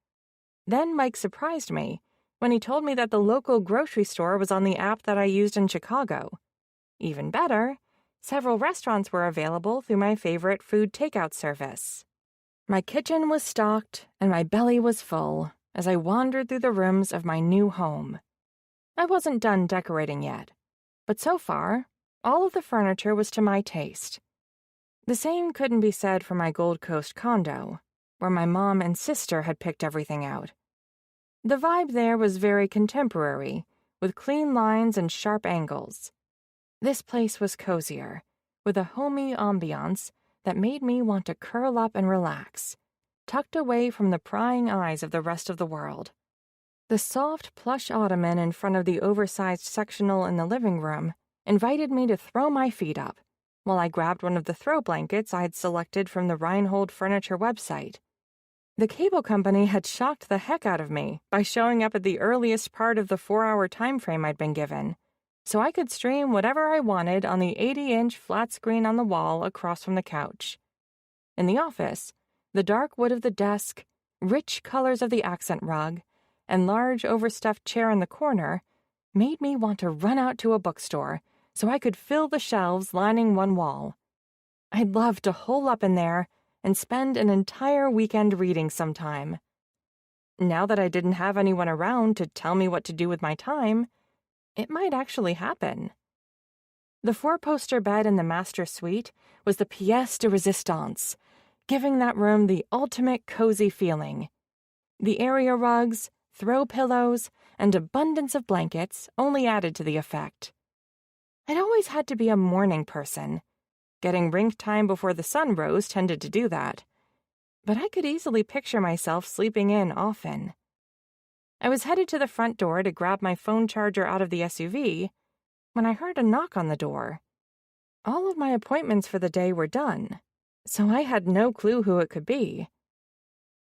Then Mike surprised me when he told me that the local grocery store was on the app that I used in Chicago. Even better, several restaurants were available through my favorite food takeout service. My kitchen was stocked and my belly was full as I wandered through the rooms of my new home. I wasn't done decorating yet, but so far, all of the furniture was to my taste. The same couldn't be said for my Gold Coast condo, where my mom and sister had picked everything out. The vibe there was very contemporary, with clean lines and sharp angles. This place was cozier, with a homey ambiance that made me want to curl up and relax, tucked away from the prying eyes of the rest of the world. The soft, plush ottoman in front of the oversized sectional in the living room invited me to throw my feet up, while I grabbed one of the throw blankets I had selected from the Reinhold Furniture website. The cable company had shocked the heck out of me by showing up at the earliest part of the 4-hour time frame I'd been given, so I could stream whatever I wanted on the 80-inch flat screen on the wall across from the couch. In the office, the dark wood of the desk, rich colors of the accent rug, and large overstuffed chair in the corner made me want to run out to a bookstore so I could fill the shelves lining one wall. I'd love to hole up in there and spend an entire weekend reading sometime. Now that I didn't have anyone around to tell me what to do with my time, it might actually happen. The 4-poster bed in the master suite was the pièce de résistance, giving that room the ultimate cozy feeling. The area rugs, throw pillows, and abundance of blankets only added to the effect. I'd always had to be a morning person. Getting rink time before the sun rose tended to do that. But I could easily picture myself sleeping in often. I was headed to the front door to grab my phone charger out of the SUV when I heard a knock on the door. All of my appointments for the day were done, so I had no clue who it could be.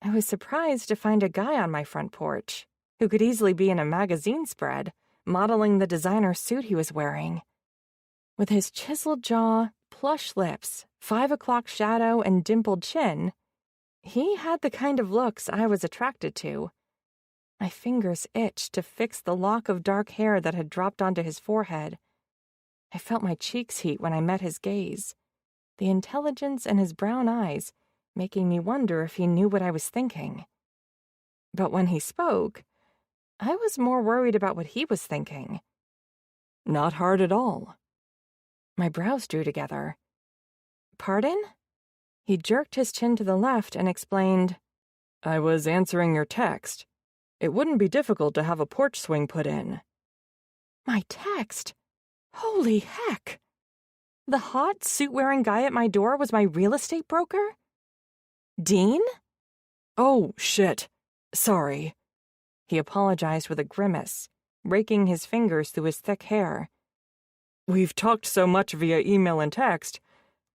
I was surprised to find a guy on my front porch who could easily be in a magazine spread, modeling the designer suit he was wearing. With his chiseled jaw, plush lips, 5 o'clock shadow, and dimpled chin, he had the kind of looks I was attracted to. My fingers itched to fix the lock of dark hair that had dropped onto his forehead. I felt my cheeks heat when I met his gaze. The intelligence in his brown eyes making me wonder if he knew what I was thinking. But when he spoke, I was more worried about what he was thinking. Not hard at all. My brows drew together. Pardon? He jerked his chin to the left and explained, I was answering your text. It wouldn't be difficult to have a porch swing put in. My text? Holy heck! The hot, suit-wearing guy at my door was my real estate broker? Dean? Oh, shit. Sorry. He apologized with a grimace, raking his fingers through his thick hair. We've talked so much via email and text,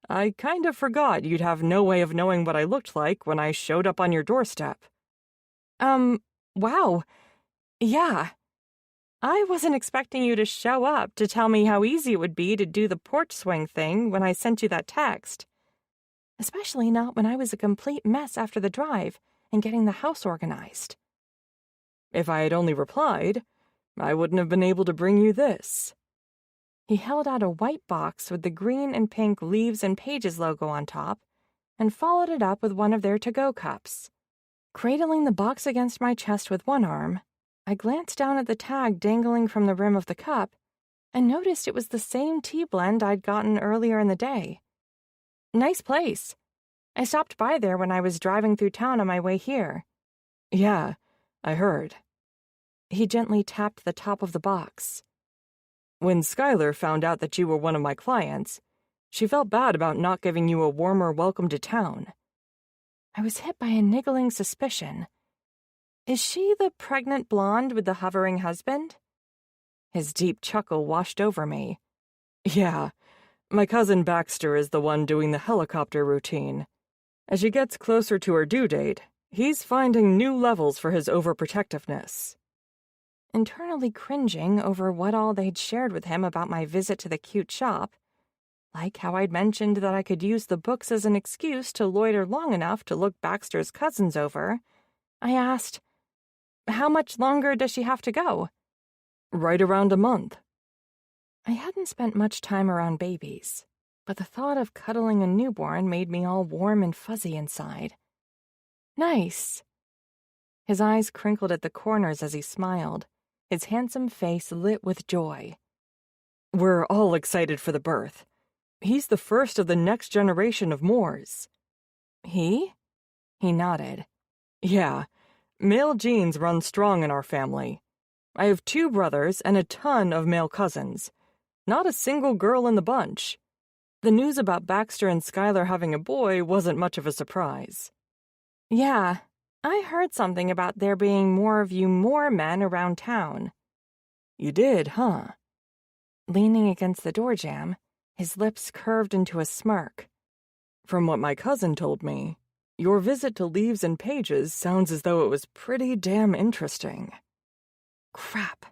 I kind of forgot you'd have no way of knowing what I looked like when I showed up on your doorstep. Wow. Yeah. I wasn't expecting you to show up to tell me how easy it would be to do the porch swing thing when I sent you that text. Especially not when I was a complete mess after the drive and getting the house organized. If I had only replied, I wouldn't have been able to bring you this. He held out a white box with the green and pink Leaves and Pages logo on top and followed it up with one of their to-go cups. Cradling the box against my chest with one arm, I glanced down at the tag dangling from the rim of the cup and noticed it was the same tea blend I'd gotten earlier in the day. Nice place. I stopped by there when I was driving through town on my way here. Yeah, I heard. He gently tapped the top of the box. When Skylar found out that you were one of my clients, she felt bad about not giving you a warmer welcome to town. I was hit by a niggling suspicion. Is she the pregnant blonde with the hovering husband? His deep chuckle washed over me. Yeah, my cousin Baxter is the one doing the helicopter routine. As she gets closer to her due date, he's finding new levels for his overprotectiveness. Internally cringing over what all they'd shared with him about my visit to the cute shop, like how I'd mentioned that I could use the books as an excuse to loiter long enough to look Baxter's cousins over, I asked, how much longer does she have to go? Right around a month. I hadn't spent much time around babies, but the thought of cuddling a newborn made me all warm and fuzzy inside. Nice. His eyes crinkled at the corners as he smiled, his handsome face lit with joy. We're all excited for the birth. He's the first of the next generation of Moors. He? He nodded. Yeah, male genes run strong in our family. I have 2 brothers and a ton of male cousins. Not a single girl in the bunch. The news about Baxter and Skylar having a boy wasn't much of a surprise. Yeah, I heard something about there being more of you Moor men around town. You did, huh? Leaning against the door jamb, his lips curved into a smirk. From what my cousin told me, your visit to Leaves and Pages sounds as though it was pretty damn interesting. Crap.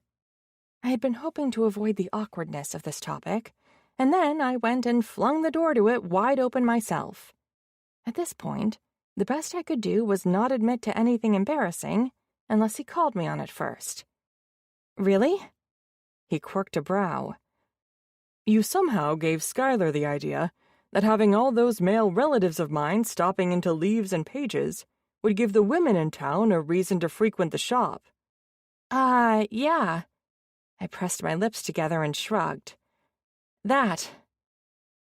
I had been hoping to avoid the awkwardness of this topic, and then I went and flung the door to it wide open myself. At this point, the best I could do was not admit to anything embarrassing unless he called me on it first. Really? He quirked a brow. You somehow gave Skylar the idea that having all those male relatives of mine stopping into Leaves and Pages would give the women in town a reason to frequent the shop. Yeah. I pressed my lips together and shrugged. That.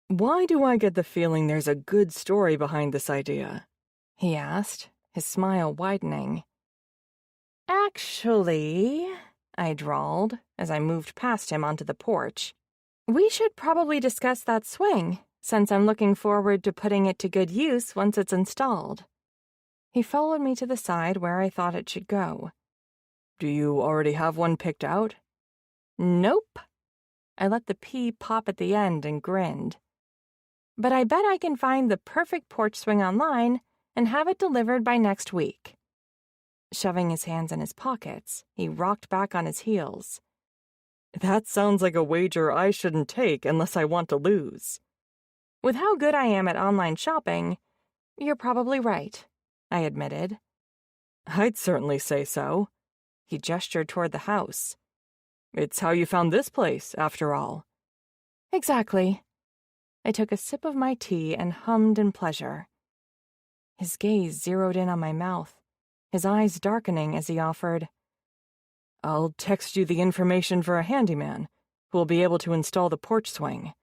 Why do I get the feeling there's a good story behind this idea? He asked, his smile widening. Actually, I drawled as I moved past him onto the porch, we should probably discuss that swing, since I'm looking forward to putting it to good use once it's installed. He followed me to the side where I thought it should go. Do you already have one picked out? Nope. I let the P pop at the end and grinned. But I bet I can find the perfect porch swing online and have it delivered by next week. Shoving his hands in his pockets, he rocked back on his heels. That sounds like a wager I shouldn't take unless I want to lose. With how good I am at online shopping, you're probably right, I admitted. I'd certainly say so. He gestured toward the house. It's how you found this place, after all. Exactly. I took a sip of my tea and hummed in pleasure. His gaze zeroed in on my mouth, his eyes darkening as he offered, "I'll text you the information for a handyman who will be able to install the porch swing."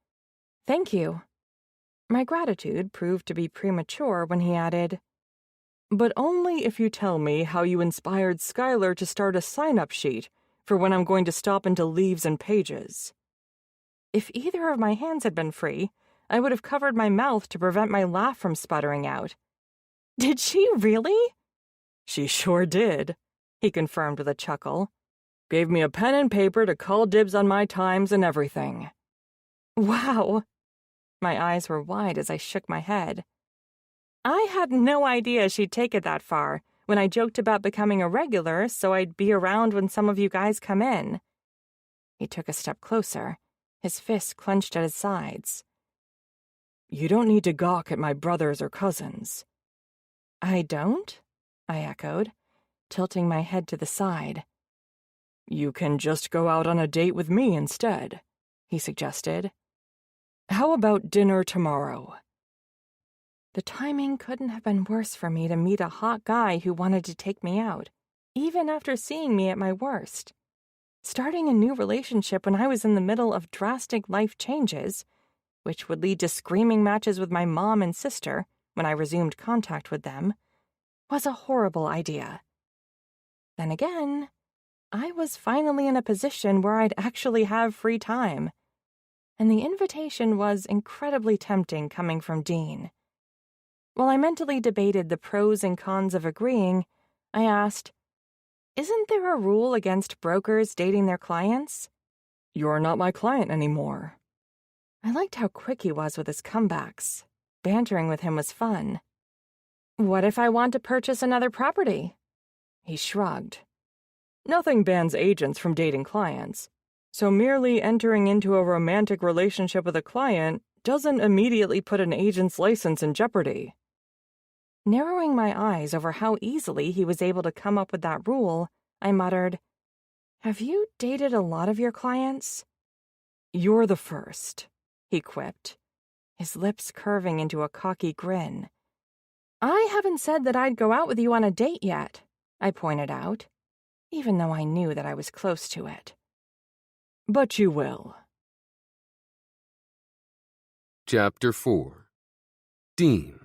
"Thank you." My gratitude proved to be premature when he added, "But only if you tell me how you inspired Skylar to start a sign-up sheet for when I'm going to stop into Leaves and Pages." If either of my hands had been free, I would have covered my mouth to prevent my laugh from sputtering out. "Did she really?" "She sure did," he confirmed with a chuckle. "Gave me a pen and paper to call dibs on my times and everything." "Wow." My eyes were wide as I shook my head. I had no idea she'd take it that far when I joked about becoming a regular so I'd be around when some of you guys come in. He took a step closer, his fists clenched at his sides. "You don't need to gawk at my brothers or cousins." "I don't?" I echoed, tilting my head to the side. "You can just go out on a date with me instead," he suggested. "How about dinner tomorrow?" The timing couldn't have been worse for me to meet a hot guy who wanted to take me out, even after seeing me at my worst. Starting a new relationship when I was in the middle of drastic life changes, which would lead to screaming matches with my mom and sister when I resumed contact with them, was a horrible idea. Then again, I was finally in a position where I'd actually have free time, and the invitation was incredibly tempting coming from Dean. While I mentally debated the pros and cons of agreeing, I asked, "Isn't there a rule against brokers dating their clients?" "You're not my client anymore." I liked how quick he was with his comebacks. Bantering with him was fun. "What if I want to purchase another property?" He shrugged. "Nothing bans agents from dating clients, so merely entering into a romantic relationship with a client doesn't immediately put an agent's license in jeopardy." Narrowing my eyes over how easily he was able to come up with that rule, I muttered, "Have you dated a lot of your clients?" "You're the first," he quipped, his lips curving into a cocky grin. "I haven't said that I'd go out with you on a date yet," I pointed out, even though I knew that I was close to it. "But you will." Chapter 4. Dean.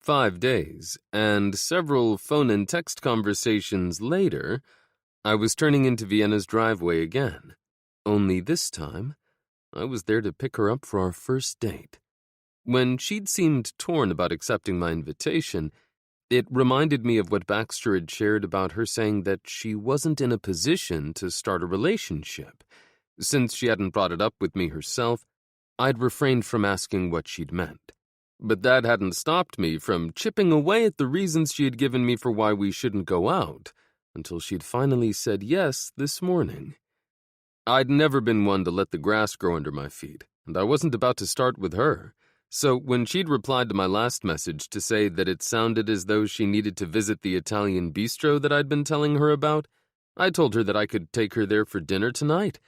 5 days, and several phone and text conversations later, I was turning into Vienna's driveway again. Only this time, I was there to pick her up for our first date. When she'd seemed torn about accepting my invitation, it reminded me of what Baxter had shared about her saying that she wasn't in a position to start a relationship. Since she hadn't brought it up with me herself, I'd refrained from asking what she'd meant. But that hadn't stopped me from chipping away at the reasons she had given me for why we shouldn't go out, until she'd finally said yes this morning. I'd never been one to let the grass grow under my feet, and I wasn't about to start with her. So when she'd replied to my last message to say that it sounded as though she needed to visit the Italian bistro that I'd been telling her about, I told her that I could take her there for dinner tonight.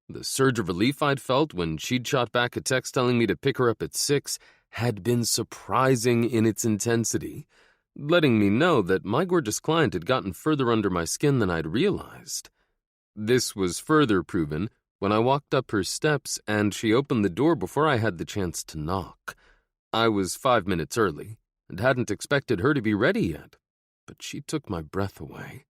The surge of relief I'd felt when she'd shot back a text telling me to pick her up at 6 had been surprising in its intensity, letting me know that my gorgeous client had gotten further under my skin than I'd realized. This was further proven when I walked up her steps and she opened the door before I had the chance to knock. I was 5 minutes early and hadn't expected her to be ready yet, but she took my breath away.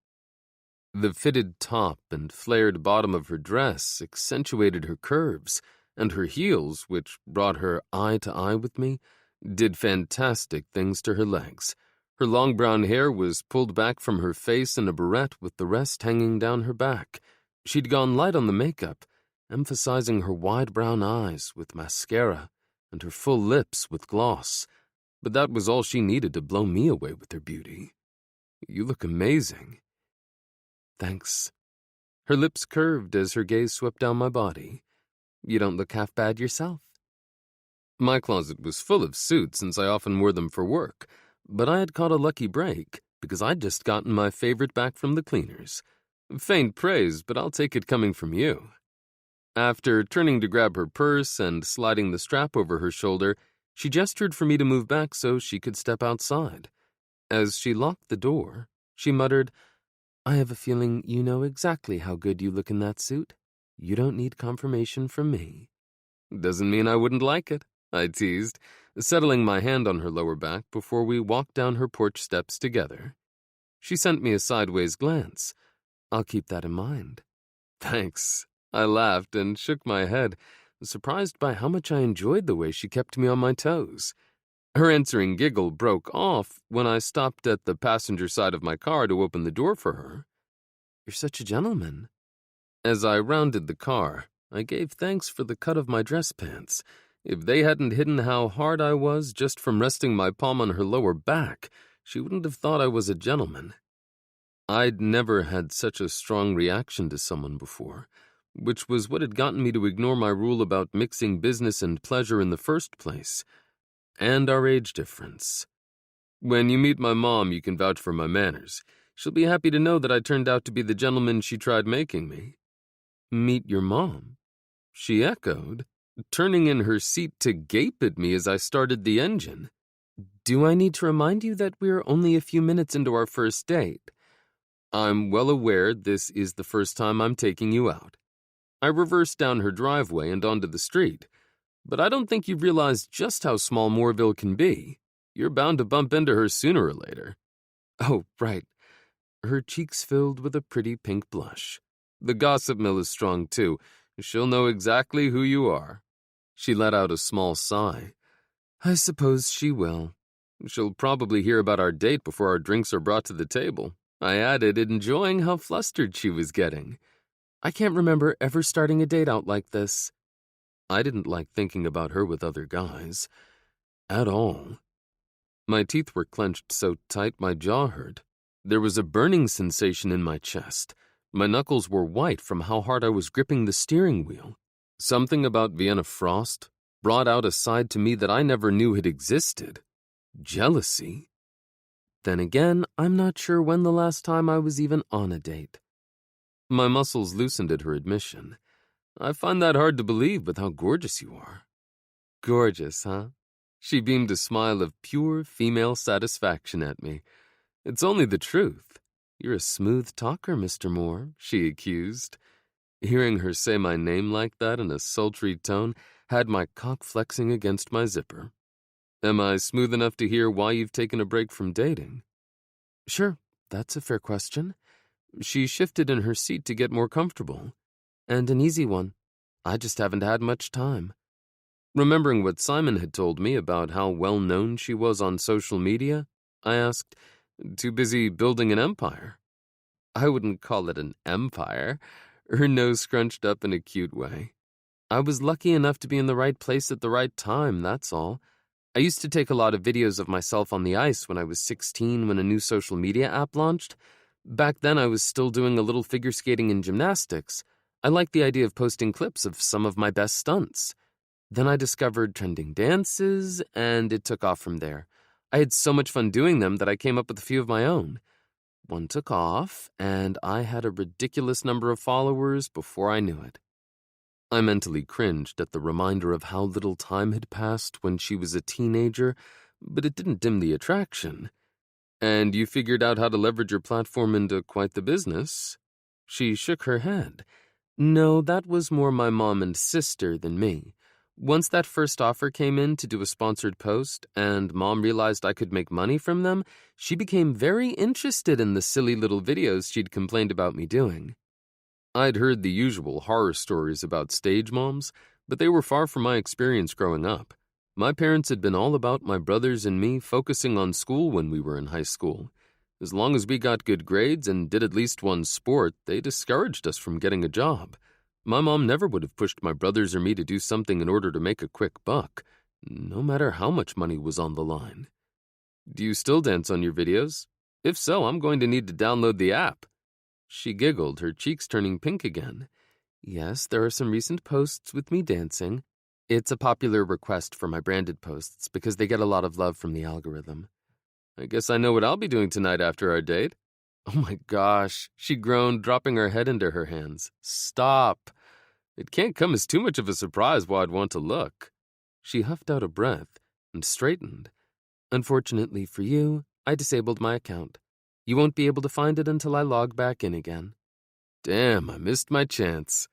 The fitted top and flared bottom of her dress accentuated her curves, and her heels, which brought her eye to eye with me, did fantastic things to her legs. Her long brown hair was pulled back from her face in a barrette with the rest hanging down her back. She'd gone light on the makeup, emphasizing her wide brown eyes with mascara and her full lips with gloss. But that was all she needed to blow me away with her beauty. "You look amazing." "Thanks." Her lips curved as her gaze swept down my body. "You don't look half bad yourself." My closet was full of suits since I often wore them for work, but I had caught a lucky break because I'd just gotten my favorite back from the cleaners. Faint praise, but I'll take it coming from you. After turning to grab her purse and sliding the strap over her shoulder, She gestured for me to move back so she could step outside. As she locked the door, she muttered, "I have a feeling you know exactly how good you look in that suit. You don't need confirmation from me." "Doesn't mean I wouldn't like it," I teased, settling my hand on her lower back before we walked down her porch steps together. She sent me a sideways glance. "I'll keep that in mind." "Thanks." I laughed and shook my head, surprised by how much I enjoyed the way she kept me on my toes. Her answering giggle broke off when I stopped at the passenger side of my car to open the door for her. "You're such a gentleman." As I rounded the car, I gave thanks for the cut of my dress pants. If they hadn't hidden how hard I was just from resting my palm on her lower back, she wouldn't have thought I was a gentleman. I'd never had such a strong reaction to someone before, which was what had gotten me to ignore my rule about mixing business and pleasure in the first place. And our age difference. When you meet my mom, you can vouch for my manners. She'll be happy to know that I turned out to be the gentleman she tried making me. "Meet your mom?" she echoed, turning in her seat to gape at me as I started the engine. "Do I need to remind you that we're only a few minutes into our first date?" "I'm well aware this is the first time I'm taking you out." I reversed down her driveway and onto the street. "But I don't think you've realized just how small Mooreville can be. You're bound to bump into her sooner or later." "Oh, right." Her cheeks filled with a pretty pink blush. "The gossip mill is strong, too. She'll know exactly who you are." She let out a small sigh. "I suppose she will." "She'll probably hear about our date before our drinks are brought to the table," I added, enjoying how flustered she was getting. "I can't remember ever starting a date out like this." I didn't like thinking about her with other guys. At all. My teeth were clenched so tight my jaw hurt. There was a burning sensation in my chest. My knuckles were white from how hard I was gripping the steering wheel. Something about Vienna Frost brought out a side to me that I never knew had existed. Jealousy. Then again, I'm not sure when the last time I was even on a date. My muscles loosened at her admission. "I find that hard to believe with how gorgeous you are." "Gorgeous, huh?" She beamed a smile of pure female satisfaction at me. "It's only the truth. You're a smooth talker, Mr. Moore," she accused. Hearing her say my name like that in a sultry tone had my cock flexing against my zipper. "Am I smooth enough to hear why you've taken a break from dating?" "Sure, that's a fair question." She shifted in her seat to get more comfortable. "And an easy one. I just haven't had much time." Remembering what Simon had told me about how well-known she was on social media, I asked, "Too busy building an empire?" "I wouldn't call it an empire." Her nose scrunched up in a cute way. "I was lucky enough to be in the right place at the right time, that's all. I used to take a lot of videos of myself on the ice when I was 16 when a new social media app launched. Back then I was still doing a little figure skating and gymnastics. I liked the idea of posting clips of some of my best stunts. Then I discovered trending dances, and it took off from there. I had so much fun doing them that I came up with a few of my own. One took off, and I had a ridiculous number of followers before I knew it." I mentally cringed at the reminder of how little time had passed when she was a teenager, but it didn't dim the attraction. "And you figured out how to leverage your platform into quite the business?" She shook her head. "No, that was more my mom and sister than me. Once that first offer came in to do a sponsored post, and Mom realized I could make money from them, she became very interested in the silly little videos she'd complained about me doing." I'd heard the usual horror stories about stage moms, but they were far from my experience growing up. My parents had been all about my brothers and me focusing on school when we were in high school. As long as we got good grades and did at least one sport, they discouraged us from getting a job. My mom never would have pushed my brothers or me to do something in order to make a quick buck, no matter how much money was on the line. "Do you still dance on your videos? If so, I'm going to need to download the app." She giggled, her cheeks turning pink again. "Yes, there are some recent posts with me dancing. It's a popular request for my branded posts because they get a lot of love from the algorithm." "I guess I know what I'll be doing tonight after our date." "Oh my gosh," she groaned, dropping her head into her hands. "Stop. It can't come as too much of a surprise while I'd want to look." She huffed out a breath. and straightened. "Unfortunately for you, I disabled my account. You won't be able to find it until I log back in again." Damn, I missed my chance.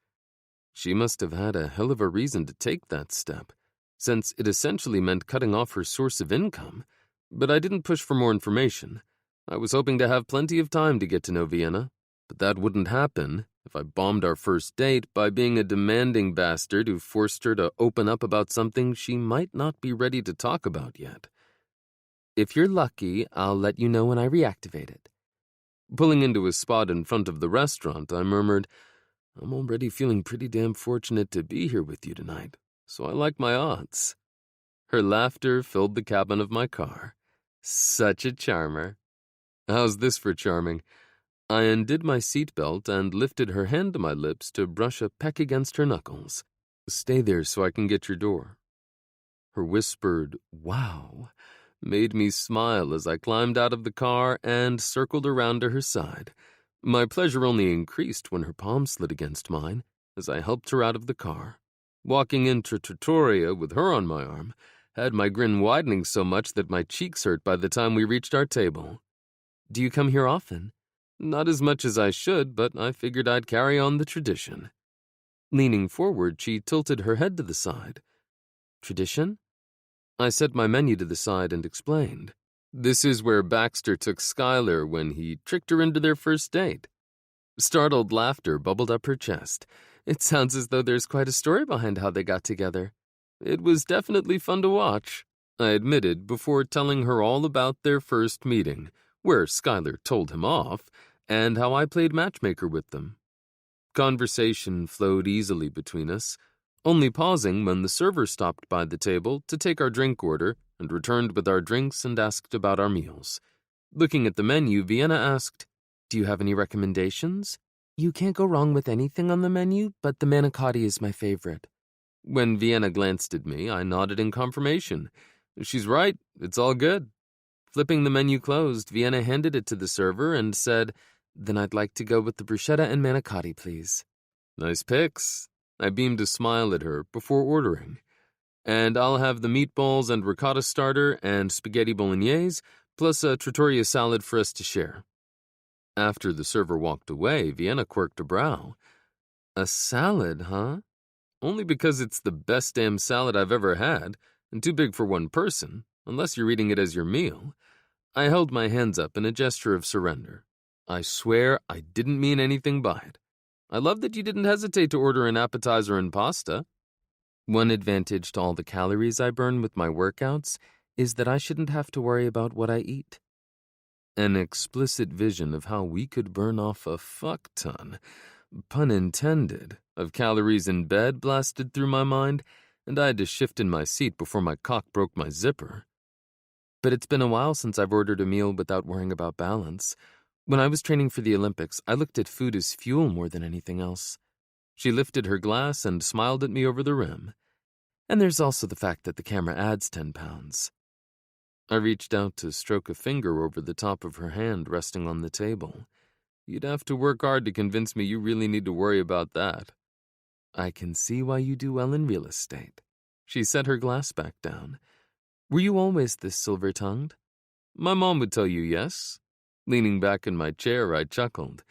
She must have had a hell of a reason to take that step, since it essentially meant cutting off her source of income. But I didn't push for more information. I was hoping to have plenty of time to get to know Vienna, but that wouldn't happen if I bombed our first date by being a demanding bastard who forced her to open up about something she might not be ready to talk about yet. "If you're lucky, I'll let you know when I reactivate it." Pulling into a spot in front of the restaurant, I murmured, "I'm already feeling pretty damn fortunate to be here with you tonight, so I like my odds." Her laughter filled the cabin of my car. Such a charmer. How's this for charming? I undid my seatbelt and lifted her hand to my lips to brush a peck against her knuckles. "Stay there so I can get your door." Her whispered, "Wow," made me smile as I climbed out of the car and circled around to her side. My pleasure only increased when her palm slid against mine as I helped her out of the car. Walking into Trattoria with her on my arm had my grin widening so much that my cheeks hurt by the time we reached our table. "Do you come here often?" "Not as much as I should, but I figured I'd carry on the tradition." Leaning forward, she tilted her head to the side. "Tradition?" I set my menu to the side and explained. "This is where Baxter took Skylar when he tricked her into their first date." Startled laughter bubbled up her chest. "It sounds as though there's quite a story behind how they got together." "It was definitely fun to watch," I admitted before telling her all about their first meeting, where Skylar told him off, and how I played matchmaker with them. Conversation flowed easily between us, only pausing when the server stopped by the table to take our drink order and returned with our drinks and asked about our meals. Looking at the menu, Vienna asked, "Do you have any recommendations?" "You can't go wrong with anything on the menu, but the manicotti is my favorite." When Vienna glanced at me, I nodded in confirmation. "She's right, it's all good." Flipping the menu closed, Vienna handed it to the server and said, "Then I'd like to go with the bruschetta and manicotti, please." "Nice picks." I beamed a smile at her before ordering. "And I'll have the meatballs and ricotta starter and spaghetti bolognese, plus a trattoria salad for us to share." After the server walked away, Vienna quirked a brow. "A salad, huh? Only because it's the best damn salad I've ever had, and too big for one person, unless you're eating it as your meal." I held my hands up in a gesture of surrender. I swear I didn't mean anything by it. I love that you didn't hesitate to order an appetizer and pasta. One advantage to all the calories I burn with my workouts is that I shouldn't have to worry about what I eat. An explicit vision of how we could burn off a fuck ton, pun intended, of calories in bed blasted through my mind, and I had to shift in my seat before my cock broke my zipper. But it's been a while since I've ordered a meal without worrying about balance. When I was training for the Olympics, I looked at food as fuel more than anything else. She lifted her glass and smiled at me over the rim. And there's also the fact that the camera adds 10 pounds. I reached out to stroke a finger over the top of her hand resting on the table. "You'd have to work hard to convince me you really need to worry about that." "I can see why you do well in real estate." She set her glass back down. "Were you always this silver-tongued?" "My mom would tell you yes." Leaning back in my chair, I chuckled.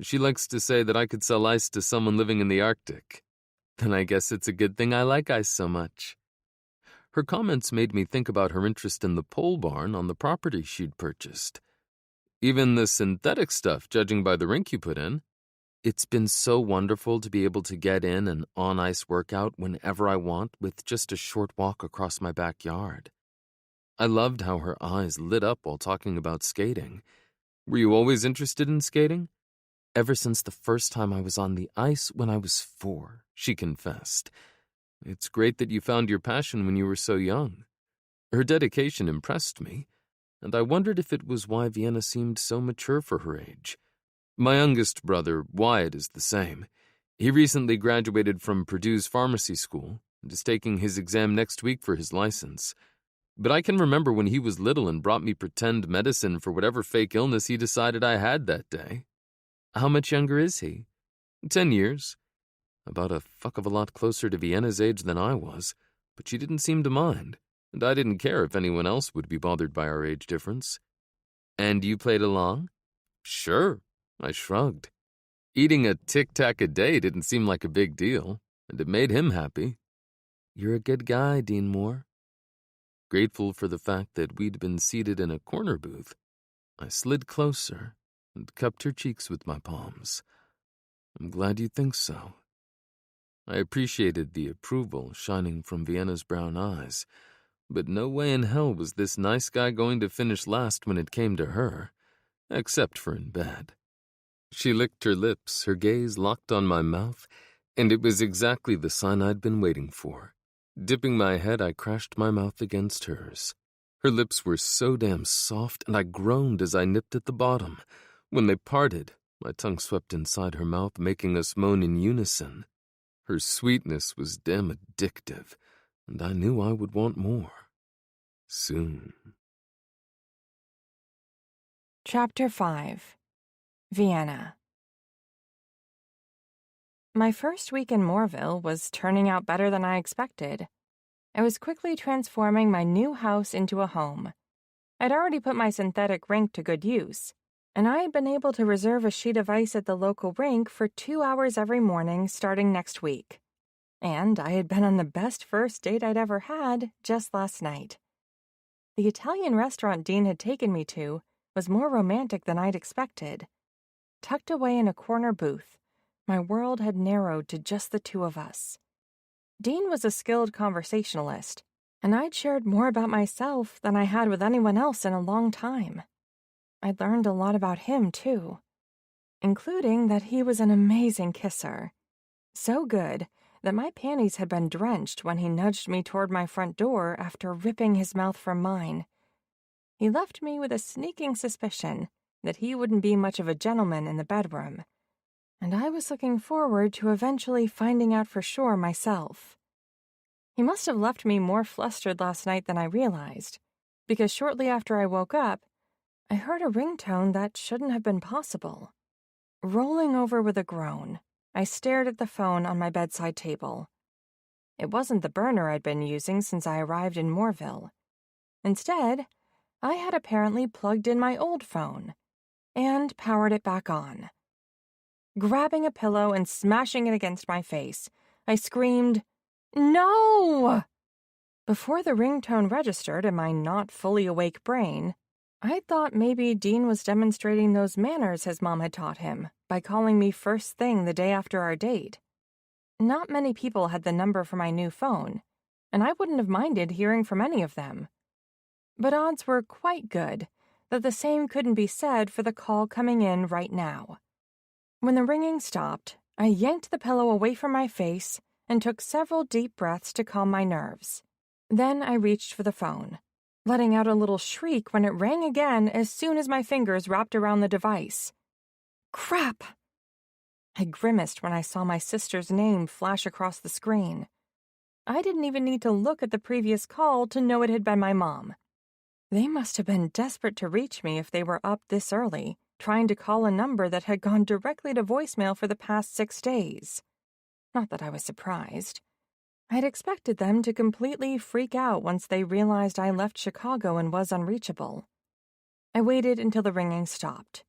"She likes to say that I could sell ice to someone living in the Arctic." "Then I guess it's a good thing I like ice so much." Her comments made me think about her interest in the pole barn on the property she'd purchased. "Even the synthetic stuff, judging by the rink you put in." "It's been so wonderful to be able to get in an on-ice workout whenever I want with just a short walk across my backyard." I loved how her eyes lit up while talking about skating. "Were you always interested in skating?" "Ever since the first time I was on the ice when I was 4, she confessed. "It's great that you found your passion when you were so young." Her dedication impressed me, and I wondered if it was why Vienna seemed so mature for her age. My youngest brother, Wyatt, is the same. He recently graduated from Purdue's pharmacy school and is taking his exam next week for his license. But I can remember when he was little and brought me pretend medicine for whatever fake illness he decided I had that day. "How much younger is he?" 10 years. About a fuck of a lot closer to Vienna's age than I was, but she didn't seem to mind. and I didn't care if anyone else would be bothered by our age difference. And you played along? Sure, I shrugged. Eating a tic-tac a day didn't seem like a big deal, and it made him happy. You're a good guy, Dean Moore. Grateful for the fact that we'd been seated in a corner booth, I slid closer and cupped her cheeks with my palms. I'm glad you think so. I appreciated the approval shining from Vienna's brown eyes, but no way in hell was this nice guy going to finish last when it came to her, except for in bed. She licked her lips, her gaze locked on my mouth, and it was exactly the sign I'd been waiting for. Dipping my head, I crashed my mouth against hers. Her lips were so damn soft, and I groaned as I nipped at the bottom. When they parted, my tongue swept inside her mouth, making us moan in unison. Her sweetness was damn addictive, and I knew I would want more. Soon. Chapter 5. Vienna. My first week in Mooreville was turning out better than I expected. I was quickly transforming my new house into a home. I'd already put my synthetic rink to good use, and I had been able to reserve a sheet of ice at the local rink for 2 hours every morning starting next week. And I had been on the best first date I'd ever had just last night. The Italian restaurant Dean had taken me to was more romantic than I'd expected. Tucked away in a corner booth, my world had narrowed to just the two of us. Dean was a skilled conversationalist, and I'd shared more about myself than I had with anyone else in a long time. I'd learned a lot about him, too, including that he was an amazing kisser. So good that my panties had been drenched when he nudged me toward my front door after ripping his mouth from mine. He left me with a sneaking suspicion that he wouldn't be much of a gentleman in the bedroom, and I was looking forward to eventually finding out for sure myself. He must have left me more flustered last night than I realized, because shortly after I woke up, I heard a ringtone that shouldn't have been possible. Rolling over with a groan, I stared at the phone on my bedside table. It wasn't the burner I'd been using since I arrived in Mooreville. Instead, I had apparently plugged in my old phone and powered it back on. Grabbing a pillow and smashing it against my face, I screamed, "No!" Before the ringtone registered in my not fully awake brain, I thought maybe Dean was demonstrating those manners his mom had taught him by calling me first thing the day after our date. Not many people had the number for my new phone, and I wouldn't have minded hearing from any of them. But odds were quite good that the same couldn't be said for the call coming in right now. When the ringing stopped, I yanked the pillow away from my face and took several deep breaths to calm my nerves. Then I reached for the phone, letting out a little shriek when it rang again as soon as my fingers wrapped around the device. Crap! I grimaced when I saw my sister's name flash across the screen. I didn't even need to look at the previous call to know it had been my mom. They must have been desperate to reach me if they were up this early, trying to call a number that had gone directly to voicemail for the past 6 days. Not that I was surprised. I'd expected them to completely freak out once they realized I left Chicago and was unreachable. I waited until the ringing stopped.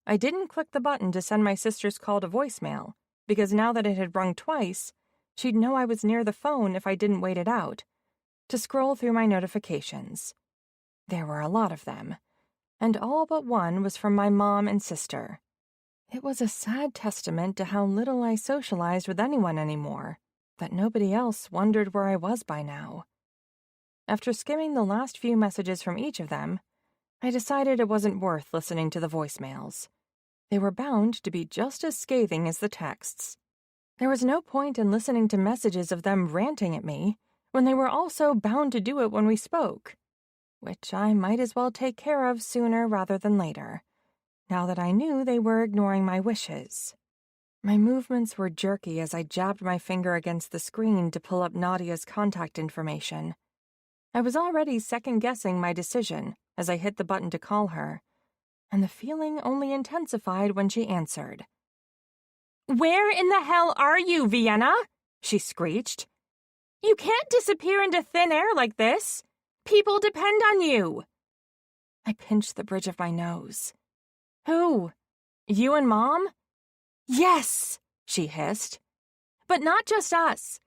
I didn't click the button to send my sister's call to voicemail, because now that it had rung twice, she'd know I was near the phone if I didn't wait it out, to scroll through my notifications. There were a lot of them, and all but one was from my mom and sister. It was a sad testament to how little I socialized with anyone anymore, that nobody else wondered where I was by now. After skimming the last few messages from each of them, I decided it wasn't worth listening to the voicemails. They were bound to be just as scathing as the texts. There was no point in listening to messages of them ranting at me when they were also bound to do it when we spoke, which I might as well take care of sooner rather than later, now that I knew they were ignoring my wishes. My movements were jerky as I jabbed my finger against the screen to pull up Nadia's contact information. I was already second-guessing my decision as I hit the button to call her, and the feeling only intensified when she answered. "Where in the hell are you, Vienna?" she screeched. "You can't disappear into thin air like this. People depend on you. I pinched the bridge of my nose. Who? You and Mom? Yes, she hissed. But not just us.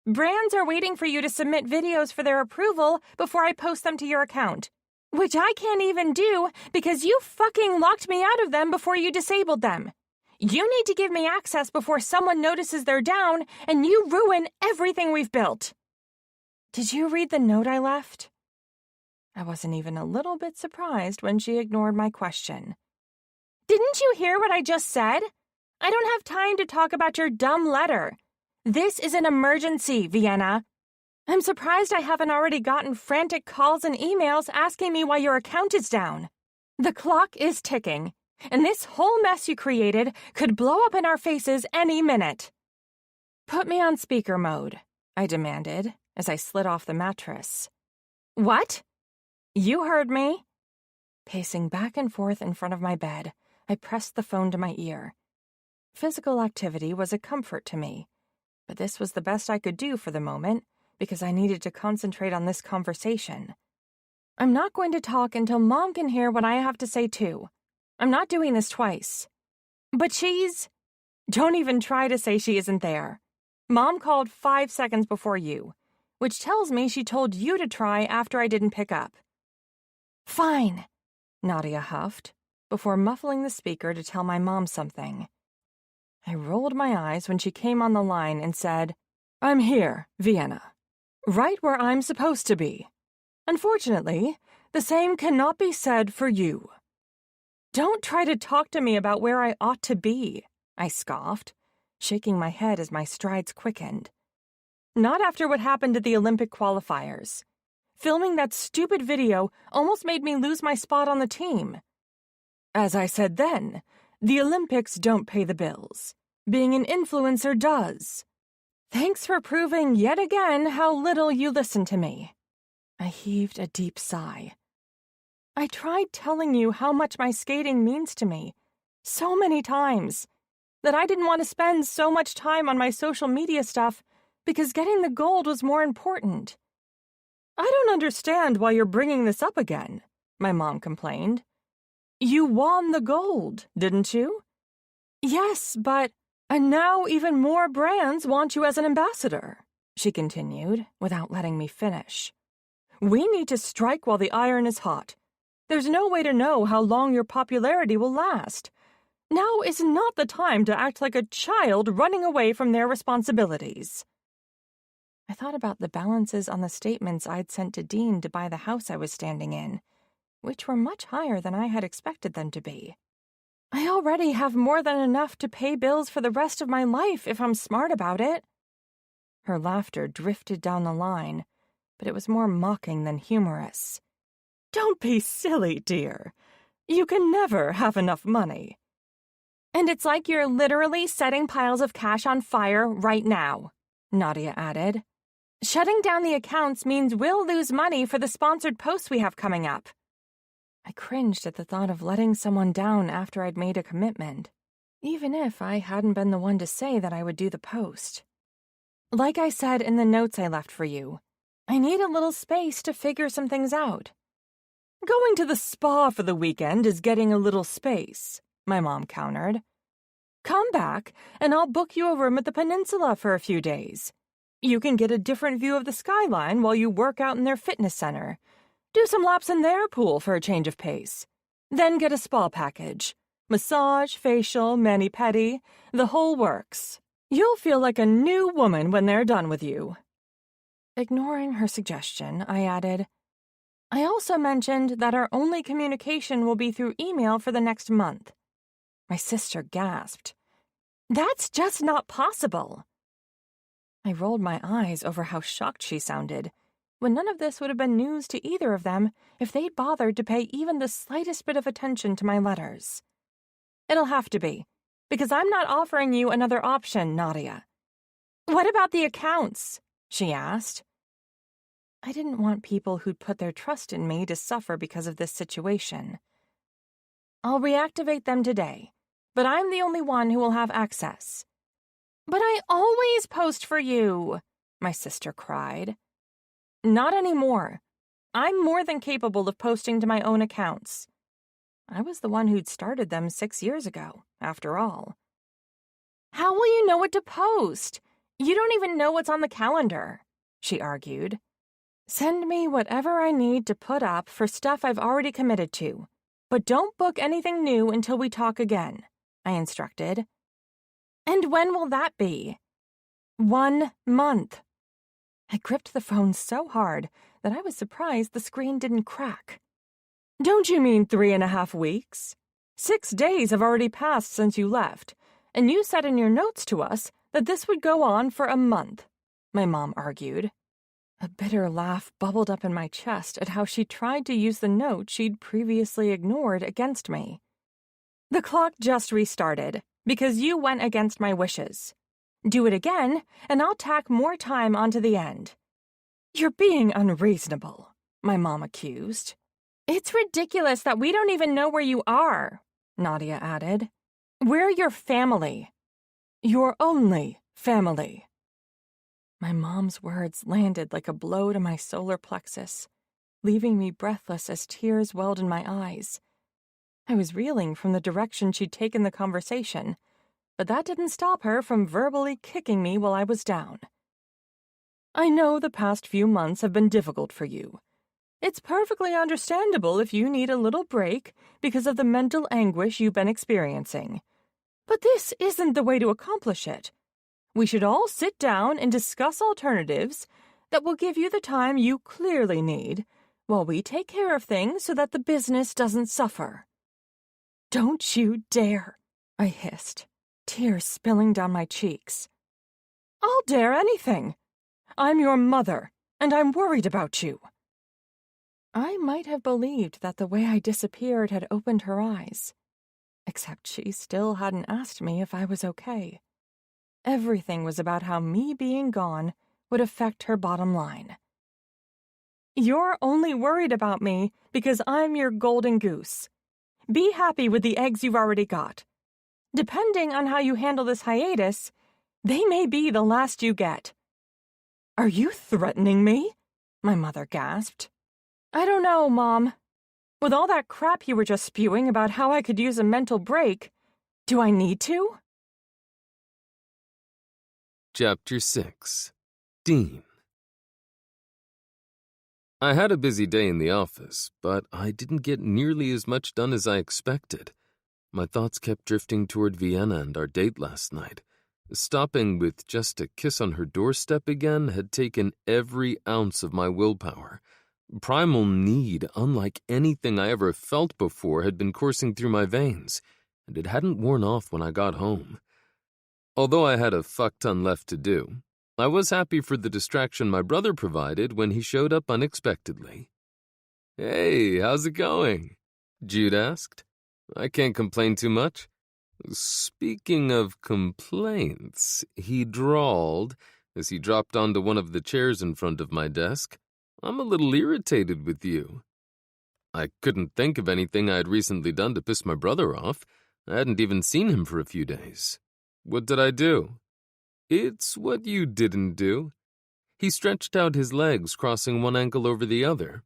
Brands are waiting for you to submit videos for their approval before I post them to your account, which I can't even do because you fucking locked me out of them before you disabled them. You need to give me access before someone notices they're down and you ruin everything we've built. Did you read the note I left? I wasn't even a little bit surprised when she ignored my question. Didn't you hear what I just said? I don't have time to talk about your dumb letter. This is an emergency, Vienna. I'm surprised I haven't already gotten frantic calls and emails asking me why your account is down. The clock is ticking, and this whole mess you created could blow up in our faces any minute. Put me on speaker mode, I demanded as I slid off the mattress. What? You heard me. Pacing back and forth in front of my bed, I pressed the phone to my ear. Physical activity was a comfort to me, but this was the best I could do for the moment because I needed to concentrate on this conversation. I'm not going to talk until Mom can hear what I have to say too. I'm not doing this twice. But she's... Don't even try to say she isn't there. Mom called 5 seconds before you, which tells me she told you to try after I didn't pick up. Fine, Nadia huffed, before muffling the speaker to tell my mom something. I rolled my eyes when she came on the line and said, I'm here, Vienna. Right where I'm supposed to be. Unfortunately, the same cannot be said for you. Don't try to talk to me about where I ought to be, I scoffed, shaking my head as my strides quickened. Not after what happened at the Olympic qualifiers. Filming that stupid video almost made me lose my spot on the team. As I said then, the Olympics don't pay the bills. Being an influencer does. Thanks for proving yet again how little you listen to me. I heaved a deep sigh. I tried telling you how much my skating means to me, so many times, that I didn't want to spend so much time on my social media stuff because getting the gold was more important. I don't understand why you're bringing this up again, my mom complained. You won the gold, didn't you? Yes, but... And now even more brands want you as an ambassador, she continued, without letting me finish. We need to strike while the iron is hot. There's no way to know how long your popularity will last. Now is not the time to act like a child running away from their responsibilities. I thought about the balances on the statements I'd sent to Dean to buy the house I was standing in, which were much higher than I had expected them to be. I already have more than enough to pay bills for the rest of my life if I'm smart about it. Her laughter drifted down the line, but it was more mocking than humorous. Don't be silly, dear. You can never have enough money. And it's like you're literally setting piles of cash on fire right now, Nadia added. Shutting down the accounts means we'll lose money for the sponsored posts we have coming up. I cringed at the thought of letting someone down after I'd made a commitment, even if I hadn't been the one to say that I would do the post. Like I said in the notes I left for you, I need a little space to figure some things out. Going to the spa for the weekend is getting a little space, my mom countered. Come back, and I'll book you a room at the peninsula for a few days. You can get a different view of the skyline while you work out in their fitness center. Do some laps in their pool for a change of pace. Then get a spa package. Massage, facial, mani-pedi, the whole works. You'll feel like a new woman when they're done with you. Ignoring her suggestion, I added, I also mentioned that our only communication will be through email for the next month. My sister gasped. That's just not possible. I rolled my eyes over how shocked she sounded, when none of this would have been news to either of them if they'd bothered to pay even the slightest bit of attention to my letters. It'll have to be, because I'm not offering you another option, Nadia. What about the accounts? She asked. I didn't want people who'd put their trust in me to suffer because of this situation. I'll reactivate them today, but I'm the only one who will have access. But I always post for you, my sister cried. Not anymore. I'm more than capable of posting to my own accounts. I was the one who'd started them 6 years ago, after all. How will you know what to post? You don't even know what's on the calendar, she argued. Send me whatever I need to put up for stuff I've already committed to, but don't book anything new until we talk again, I instructed. And when will that be? 1 month. I gripped the phone so hard that I was surprised the screen didn't crack. Don't you mean 3.5 weeks? 6 days have already passed since you left, and you said in your notes to us that this would go on for a month, my mom argued. A bitter laugh bubbled up in my chest at how she tried to use the note she'd previously ignored against me. The clock just restarted, because you went against my wishes. Do it again, and I'll tack more time onto the end. You're being unreasonable, my mom accused. It's ridiculous that we don't even know where you are, Nadia added. We're your family. Your only family. My mom's words landed like a blow to my solar plexus, leaving me breathless as tears welled in my eyes. I was reeling from the direction she'd taken the conversation, but that didn't stop her from verbally kicking me while I was down. I know the past few months have been difficult for you. It's perfectly understandable if you need a little break because of the mental anguish you've been experiencing. But this isn't the way to accomplish it. We should all sit down and discuss alternatives that will give you the time you clearly need while we take care of things so that the business doesn't suffer. Don't you dare, I hissed, tears spilling down my cheeks. I'll dare anything. I'm your mother, and I'm worried about you. I might have believed that the way I disappeared had opened her eyes, except she still hadn't asked me if I was okay. Everything was about how me being gone would affect her bottom line. You're only worried about me because I'm your golden goose. Be happy with the eggs you've already got. Depending on how you handle this hiatus, they may be the last you get. Are you threatening me? My mother gasped. I don't know, Mom. With all that crap you were just spewing about how I could use a mental break, do I need to? Chapter 6. Dean. I had a busy day in the office, but I didn't get nearly as much done as I expected. My thoughts kept drifting toward Vienna and our date last night. Stopping with just a kiss on her doorstep again had taken every ounce of my willpower. Primal need, unlike anything I ever felt before, had been coursing through my veins, and it hadn't worn off when I got home. Although I had a fuck-ton left to do, I was happy for the distraction my brother provided when he showed up unexpectedly. Hey, how's it going? Jude asked. I can't complain too much. Speaking of complaints, he drawled as he dropped onto one of the chairs in front of my desk. I'm a little irritated with you. I couldn't think of anything I had recently done to piss my brother off. I hadn't even seen him for a few days. What did I do? It's what you didn't do. He stretched out his legs, crossing one ankle over the other.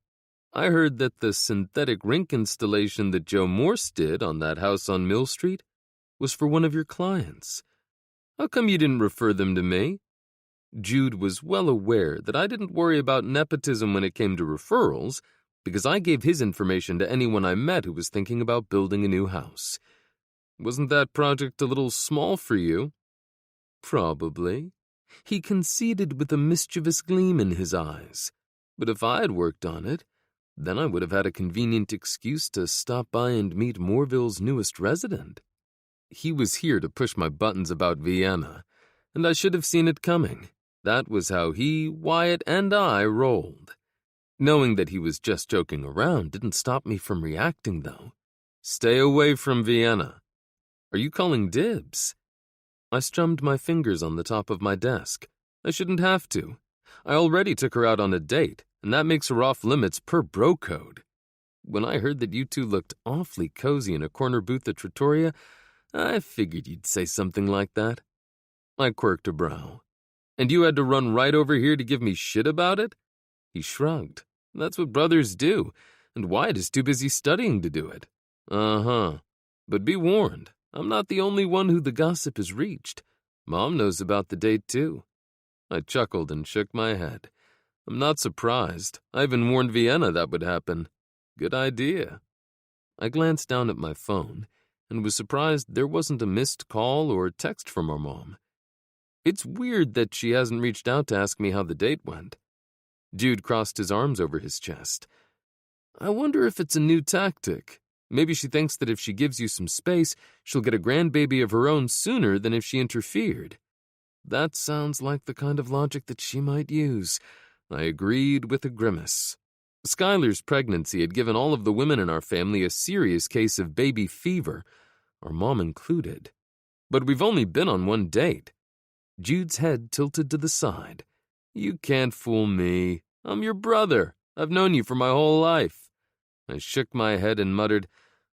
I heard that the synthetic rink installation that Joe Morse did on that house on Mill Street was for one of your clients. How come you didn't refer them to me? Jude was well aware that I didn't worry about nepotism when it came to referrals, because I gave his information to anyone I met who was thinking about building a new house. Wasn't that project a little small for you? Probably. He conceded with a mischievous gleam in his eyes. But if I had worked on it, then I would have had a convenient excuse to stop by and meet Mooreville's newest resident. He was here to push my buttons about Vienna, and I should have seen it coming. That was how he, Wyatt, and I rolled. Knowing that he was just joking around didn't stop me from reacting, though. Stay away from Vienna. Are you calling dibs? I strummed my fingers on the top of my desk. I shouldn't have to. I already took her out on a date, and that makes her off limits per bro code. When I heard that you two looked awfully cozy in a corner booth at Trattoria, I figured you'd say something like that. I quirked a brow. And you had to run right over here to give me shit about it? He shrugged. That's what brothers do, and Wyatt is too busy studying to do it. Uh-huh. But be warned, I'm not the only one who the gossip has reached. Mom knows about the date, too. I chuckled and shook my head. I'm not surprised. I even warned Vienna that would happen. Good idea. I glanced down at my phone and was surprised there wasn't a missed call or text from our mom. It's weird that she hasn't reached out to ask me how the date went. Jude crossed his arms over his chest. I wonder if it's a new tactic. Maybe she thinks that if she gives you some space, she'll get a grandbaby of her own sooner than if she interfered. That sounds like the kind of logic that she might use. I agreed with a grimace. Skylar's pregnancy had given all of the women in our family a serious case of baby fever, our mom included. But we've only been on one date. Jude's head tilted to the side. You can't fool me. I'm your brother. I've known you for my whole life. I shook my head and muttered,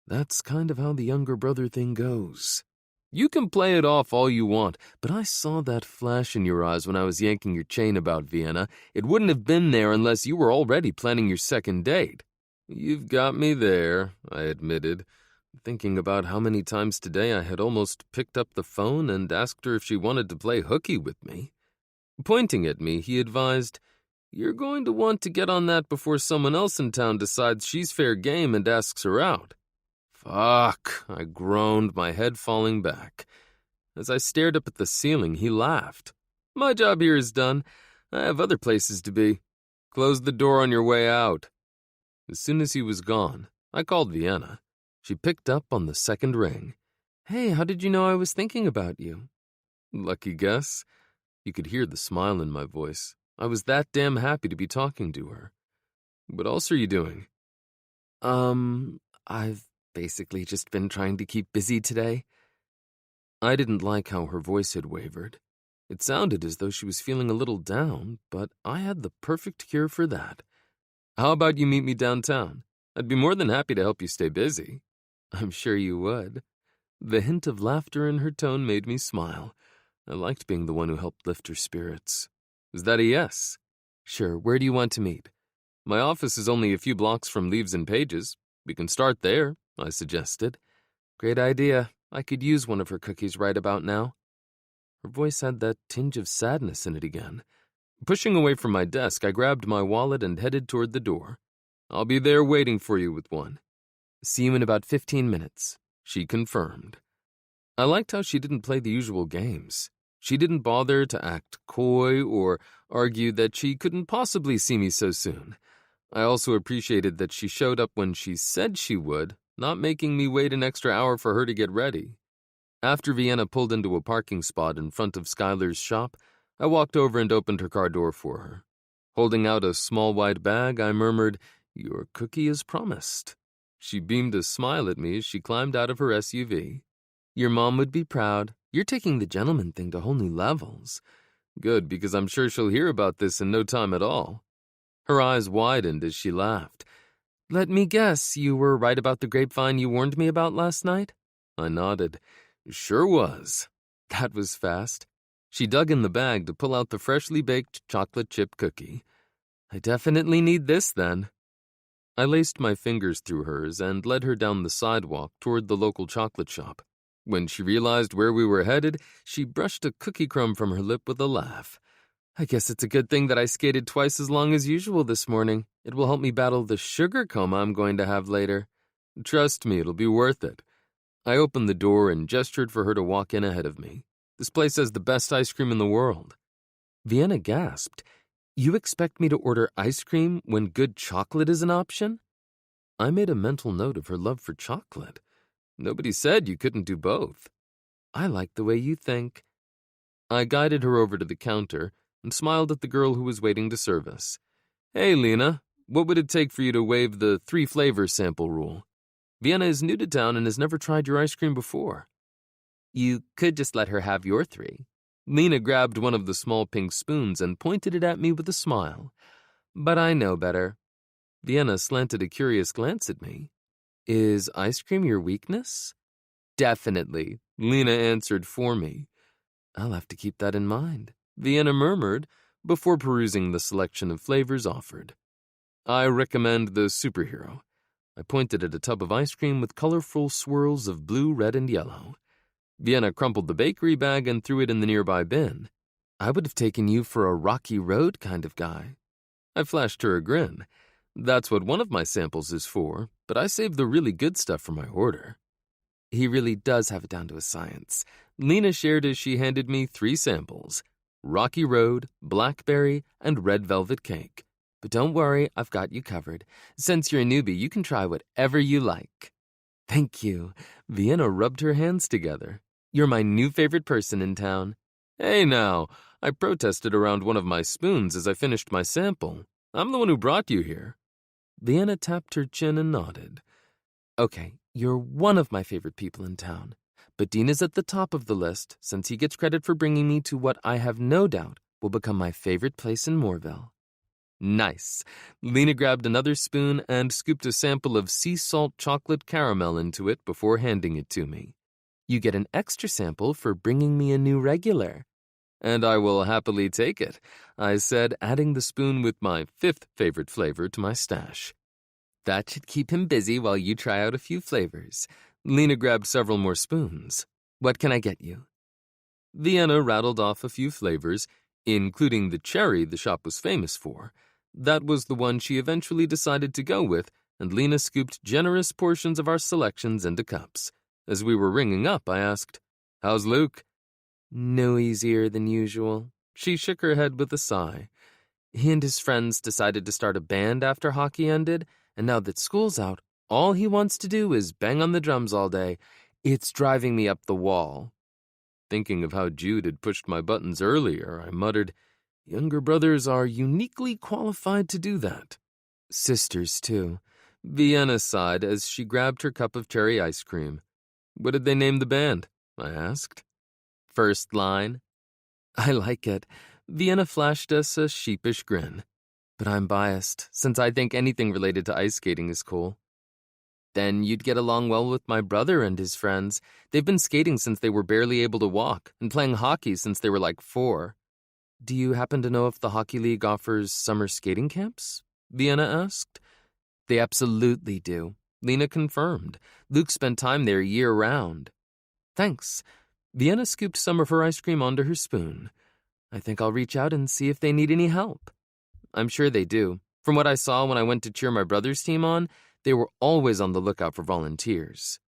that's kind of how the younger brother thing goes. You can play it off all you want, but I saw that flash in your eyes when I was yanking your chain about Vienna. It wouldn't have been there unless you were already planning your second date. You've got me there, I admitted, thinking about how many times today I had almost picked up the phone and asked her if she wanted to play hooky with me. Pointing at me, he advised, you're going to want to get on that before someone else in town decides she's fair game and asks her out. Fuck, I groaned, my head falling back. As I stared up at the ceiling, he laughed. My job here is done. I have other places to be. Close the door on your way out. As soon as he was gone, I called Vienna. She picked up on the second ring. Hey, how did you know I was thinking about you? Lucky guess. You could hear the smile in my voice. I was that damn happy to be talking to her. What else are you doing? I've basically just been trying to keep busy today. I didn't like how her voice had wavered. It sounded as though she was feeling a little down, but I had the perfect cure for that. How about you meet me downtown? I'd be more than happy to help you stay busy. I'm sure you would. The hint of laughter in her tone made me smile. I liked being the one who helped lift her spirits. Is that a yes? Sure, where do you want to meet? My office is only a few blocks from Leaves and Paige's. We can start there, I suggested. Great idea. I could use one of her cookies right about now. Her voice had that tinge of sadness in it again. Pushing away from my desk, I grabbed my wallet and headed toward the door. I'll be there waiting for you with one. See you in about 15 minutes, she confirmed. I liked how she didn't play the usual games. She didn't bother to act coy or argue that she couldn't possibly see me so soon. I also appreciated that she showed up when she said she would, not making me wait an extra hour for her to get ready. After Vienna pulled into a parking spot in front of Skylar's shop, I walked over and opened her car door for her. Holding out a small white bag, I murmured, "Your cookie is promised." She beamed a smile at me as she climbed out of her SUV. Your mom would be proud. You're taking the gentleman thing to whole new levels. Good, because I'm sure she'll hear about this in no time at all. Her eyes widened as she laughed. Let me guess, you were right about the grapevine you warned me about last night? I nodded. Sure was. That was fast. She dug in the bag to pull out the freshly baked chocolate chip cookie. I definitely need this then. I laced my fingers through hers and led her down the sidewalk toward the local chocolate shop. When she realized where we were headed, she brushed a cookie crumb from her lip with a laugh. I guess it's a good thing that I skated twice as long as usual this morning. It will help me battle the sugar coma I'm going to have later. Trust me, it'll be worth it. I opened the door and gestured for her to walk in ahead of me. This place has the best ice cream in the world. Vienna gasped. You expect me to order ice cream when good chocolate is an option? I made a mental note of her love for chocolate. Nobody said you couldn't do both. I like the way you think. I guided her over to the counter and smiled at the girl who was waiting to serve us. Hey, Lena, what would it take for you to waive the 3-flavor sample rule? Vienna is new to town and has never tried your ice cream before. You could just let her have your 3. Lena grabbed one of the small pink spoons and pointed it at me with a smile. But I know better. Vienna slanted a curious glance at me. Is ice cream your weakness? Definitely, Lena answered for me. I'll have to keep that in mind, Vienna murmured before perusing the selection of flavors offered. I recommend the superhero. I pointed at a tub of ice cream with colorful swirls of blue, red, and yellow. Vienna crumpled the bakery bag and threw it in the nearby bin. I would have taken you for a Rocky Road kind of guy. I flashed her a grin. That's what one of my samples is for, but I saved the really good stuff for my order. He really does have it down to a science. Lena shared as she handed me 3 samples: Rocky Road, Blackberry, and Red Velvet Cake. But don't worry, I've got you covered. Since you're a newbie, you can try whatever you like. Thank you. Vienna rubbed her hands together. You're my new favorite person in town. Hey now, I protested around one of my spoons as I finished my sample. I'm the one who brought you here. Vienna tapped her chin and nodded. Okay, you're one of my favorite people in town. But Dean is at the top of the list, since he gets credit for bringing me to what I have no doubt will become my favorite place in Mooreville. Nice. Lena grabbed another spoon and scooped a sample of sea salt chocolate caramel into it before handing it to me. You get an extra sample for bringing me a new regular. And I will happily take it, I said, adding the spoon with my 5th favorite flavor to my stash. That should keep him busy while you try out a few flavors. Lena grabbed several more spoons. What can I get you? Vienna rattled off a few flavors, including the cherry the shop was famous for. That was the one she eventually decided to go with, and Lena scooped generous portions of our selections into cups. As we were ringing up, I asked, "How's Luke?" No easier than usual. She shook her head with a sigh. He and his friends decided to start a band after hockey ended, and now that school's out, all he wants to do is bang on the drums all day. It's driving me up the wall. Thinking of how Jude had pushed my buttons earlier, I muttered, "Younger brothers are uniquely qualified to do that." Sisters, too. Vienna sighed as she grabbed her cup of cherry ice cream. "What did they name the band?" I asked. "First Line." I like it. Vienna flashed us a sheepish grin. But I'm biased, since I think anything related to ice skating is cool. Then you'd get along well with my brother and his friends. They've been skating since they were barely able to walk, and playing hockey since they were like 4. Do you happen to know if the Hockey League offers summer skating camps? Vienna asked. They absolutely do. Lena confirmed. Luke spent time there year-round. Thanks. Vienna scooped some of her ice cream onto her spoon. I think I'll reach out and see if they need any help. I'm sure they do. From what I saw when I went to cheer my brother's team on, they were always on the lookout for volunteers.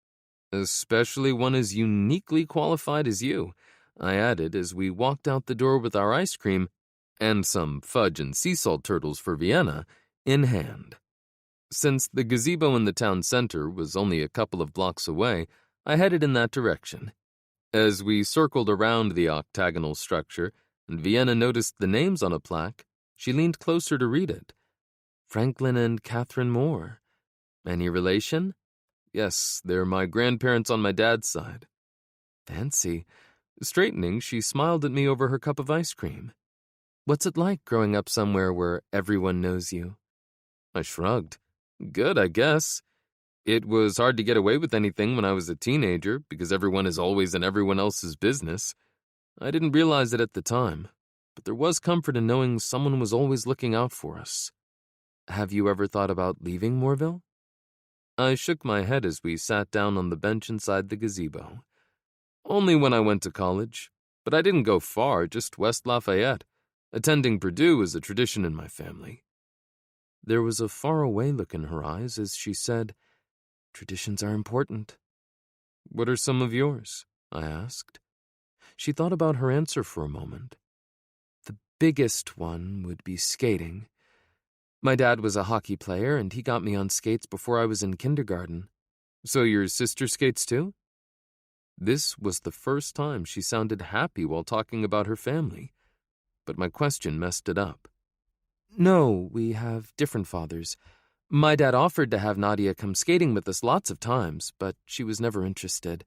Especially one as uniquely qualified as you, I added as we walked out the door with our ice cream and some fudge and sea salt turtles for Vienna in hand. Since the gazebo in the town center was only a couple of blocks away, I headed in that direction. As we circled around the octagonal structure and Vienna noticed the names on a plaque, she leaned closer to read it. Franklin and Catherine Moore. Any relation? Yes, they're my grandparents on my dad's side. Fancy. Straightening, she smiled at me over her cup of ice cream. What's it like growing up somewhere where everyone knows you? I shrugged. Good, I guess. It was hard to get away with anything when I was a teenager because everyone is always in everyone else's business. I didn't realize it at the time, but there was comfort in knowing someone was always looking out for us. Have you ever thought about leaving Mooreville? I shook my head as we sat down on the bench inside the gazebo. Only when I went to college, but I didn't go far, just West Lafayette. Attending Purdue is a tradition in my family. There was a faraway look in her eyes as she said, Traditions are important. What are some of yours? I asked. She thought about her answer for a moment. The biggest one would be skating. My dad was a hockey player, and he got me on skates before I was in kindergarten. So your sister skates too? This was the first time she sounded happy while talking about her family, but my question messed it up. No, we have different fathers. My dad offered to have Nadia come skating with us lots of times, but she was never interested.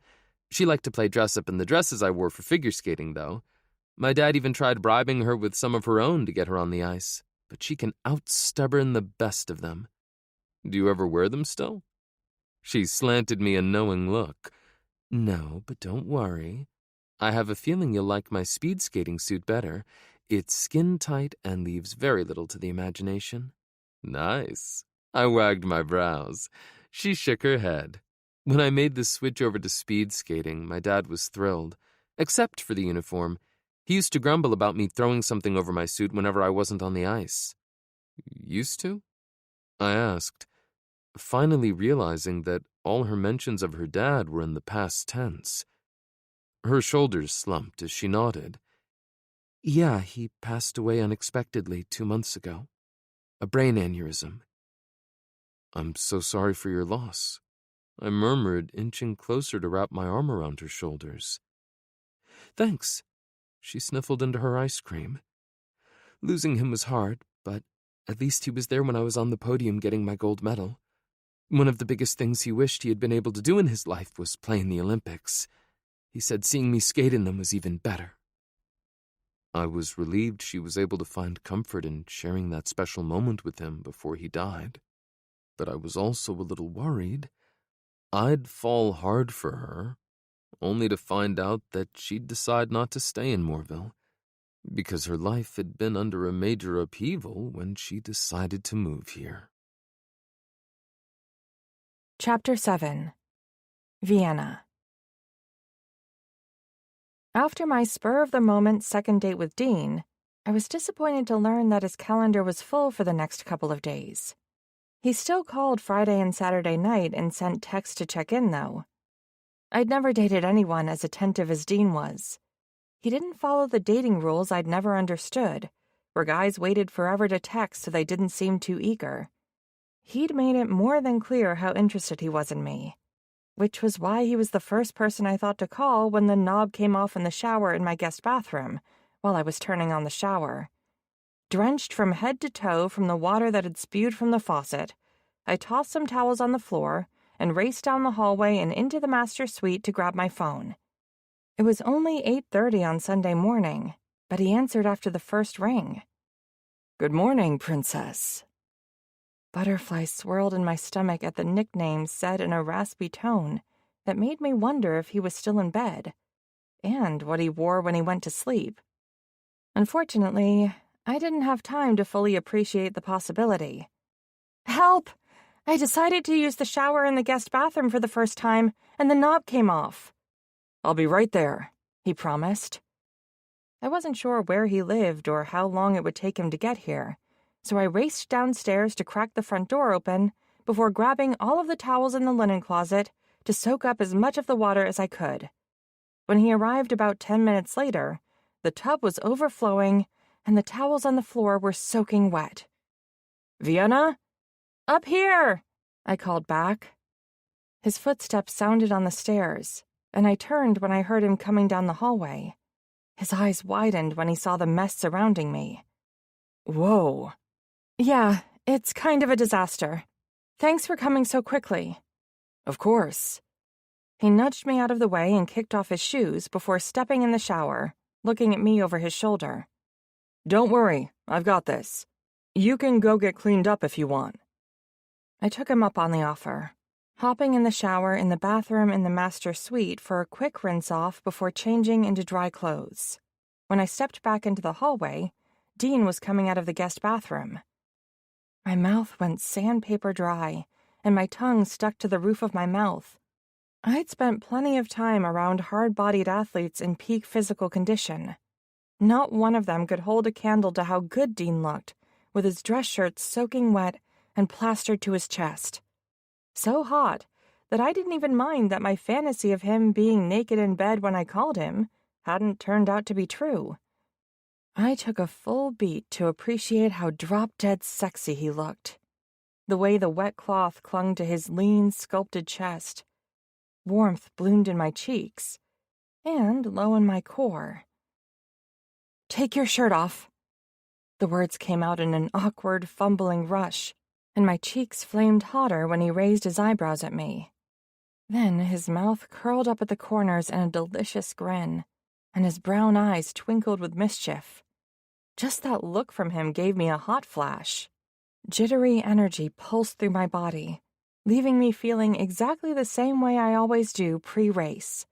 She liked to play dress-up in the dresses I wore for figure skating, though. My dad even tried bribing her with some of her own to get her on the ice, but she can out-stubborn the best of them. Do you ever wear them still? She slanted me a knowing look. No, but don't worry. I have a feeling you'll like my speed skating suit better. It's skin-tight and leaves very little to the imagination. Nice. I wagged my brows. She shook her head. When I made the switch over to speed skating, my dad was thrilled. Except for the uniform. He used to grumble about me throwing something over my suit whenever I wasn't on the ice. Used to? I asked, finally realizing that all her mentions of her dad were in the past tense. Her shoulders slumped as she nodded. Yeah, he passed away unexpectedly 2 months ago. A brain aneurysm. I'm so sorry for your loss, I murmured, inching closer to wrap my arm around her shoulders. Thanks. She sniffled into her ice cream. Losing him was hard, but at least he was there when I was on the podium getting my gold medal. One of the biggest things he wished he had been able to do in his life was play in the Olympics. He said seeing me skate in them was even better. I was relieved she was able to find comfort in sharing that special moment with him before he died. But I was also a little worried. I'd fall hard for her, only to find out that she'd decide not to stay in Mooreville, because her life had been under a major upheaval when she decided to move here. Chapter 7. Vienna. After my spur-of-the-moment second date with Dean, I was disappointed to learn that his calendar was full for the next couple of days. He still called Friday and Saturday night and sent texts to check in, though. I'd never dated anyone as attentive as Dean was. He didn't follow the dating rules I'd never understood, where guys waited forever to text so they didn't seem too eager. He'd made it more than clear how interested he was in me, which was why he was the first person I thought to call when the knob came off in the shower in my guest bathroom while I was turning on the shower. Drenched from head to toe from the water that had spewed from the faucet, I tossed some towels on the floor and raced down the hallway and into the master suite to grab my phone. It was only 8:30 on Sunday morning, but he answered after the first ring. Good morning, Princess. Butterflies swirled in my stomach at the nickname said in a raspy tone that made me wonder if he was still in bed, and what he wore when he went to sleep. Unfortunately, I didn't have time to fully appreciate the possibility. Help! I decided to use the shower in the guest bathroom for the first time, and the knob came off. I'll be right there, he promised. I wasn't sure where he lived or how long it would take him to get here, so I raced downstairs to crack the front door open before grabbing all of the towels in the linen closet to soak up as much of the water as I could. When he arrived about 10 minutes later, the tub was overflowing and the towels on the floor were soaking wet. Vienna? Up here, I called back. His footsteps sounded on the stairs, and I turned when I heard him coming down the hallway. His eyes widened when he saw the mess surrounding me. Whoa. Yeah, it's kind of a disaster. Thanks for coming so quickly. Of course. He nudged me out of the way and kicked off his shoes before stepping in the shower, looking at me over his shoulder. Don't worry, I've got this. You can go get cleaned up if you want. I took him up on the offer, hopping in the shower in the bathroom in the master suite for a quick rinse-off before changing into dry clothes. When I stepped back into the hallway, Dean was coming out of the guest bathroom. My mouth went sandpaper dry, and my tongue stuck to the roof of my mouth. I'd spent plenty of time around hard-bodied athletes in peak physical condition. Not one of them could hold a candle to how good Dean looked, with his dress shirt soaking wet and plastered to his chest. So hot that I didn't even mind that my fantasy of him being naked in bed when I called him hadn't turned out to be true. I took a full beat to appreciate how drop-dead sexy he looked. The way the wet cloth clung to his lean, sculpted chest. Warmth bloomed in my cheeks, and low in my core. Take your shirt off. The words came out in an awkward, fumbling rush, and my cheeks flamed hotter when he raised his eyebrows at me. Then his mouth curled up at the corners in a delicious grin, and his brown eyes twinkled with mischief. Just that look from him gave me a hot flash. Jittery energy pulsed through my body, leaving me feeling exactly the same way I always do pre-race.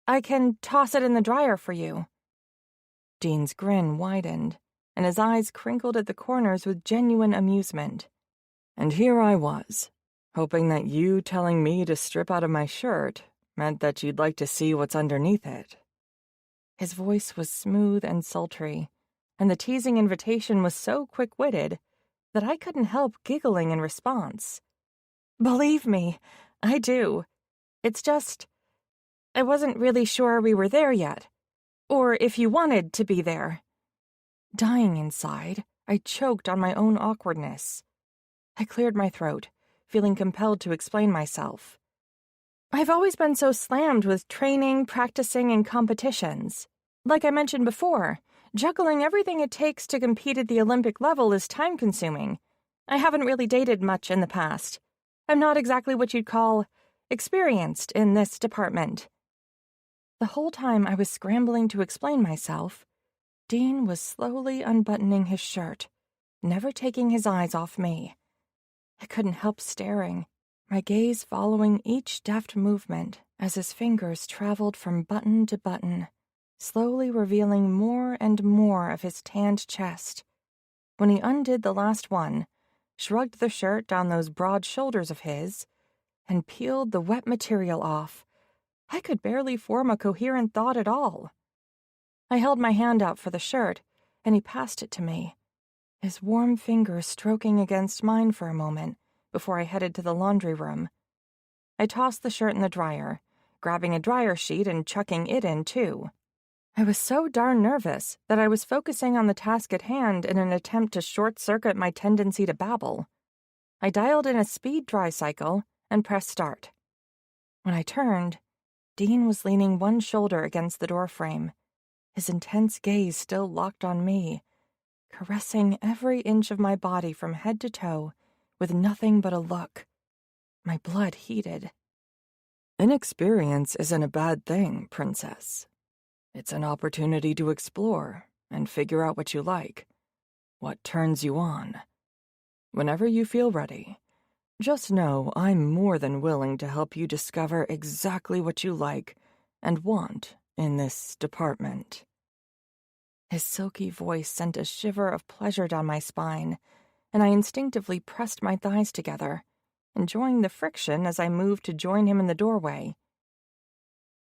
I can toss it in the dryer for you. Dean's grin widened, and his eyes crinkled at the corners with genuine amusement. And here I was, hoping that you telling me to strip out of my shirt meant that you'd like to see what's underneath it. His voice was smooth and sultry, and the teasing invitation was so quick-witted that I couldn't help giggling in response. Believe me, I do. It's just, I wasn't really sure we were there yet, or if you wanted to be there. Dying inside, I choked on my own awkwardness. I cleared my throat, feeling compelled to explain myself. I've always been so slammed with training, practicing, and competitions. Like I mentioned before, juggling everything it takes to compete at the Olympic level is time-consuming. I haven't really dated much in the past. I'm not exactly what you'd call experienced in this department. The whole time I was scrambling to explain myself, Dean was slowly unbuttoning his shirt, never taking his eyes off me. I couldn't help staring, my gaze following each deft movement as his fingers traveled from button to button, slowly revealing more and more of his tanned chest. When he undid the last one, shrugged the shirt down those broad shoulders of his, and peeled the wet material off, I could barely form a coherent thought at all. I held my hand out for the shirt, and he passed it to me, his warm fingers stroking against mine for a moment before I headed to the laundry room. I tossed the shirt in the dryer, grabbing a dryer sheet and chucking it in, too. I was so darn nervous that I was focusing on the task at hand in an attempt to short-circuit my tendency to babble. I dialed in a speed dry cycle and pressed start. When I turned, Dean was leaning one shoulder against the doorframe, his intense gaze still locked on me, caressing every inch of my body from head to toe with nothing but a look. My blood heated. Inexperience isn't a bad thing, Princess. It's an opportunity to explore and figure out what you like, what turns you on. Whenever you feel ready, just know I'm more than willing to help you discover exactly what you like and want in this department. His silky voice sent a shiver of pleasure down my spine, and I instinctively pressed my thighs together, enjoying the friction as I moved to join him in the doorway.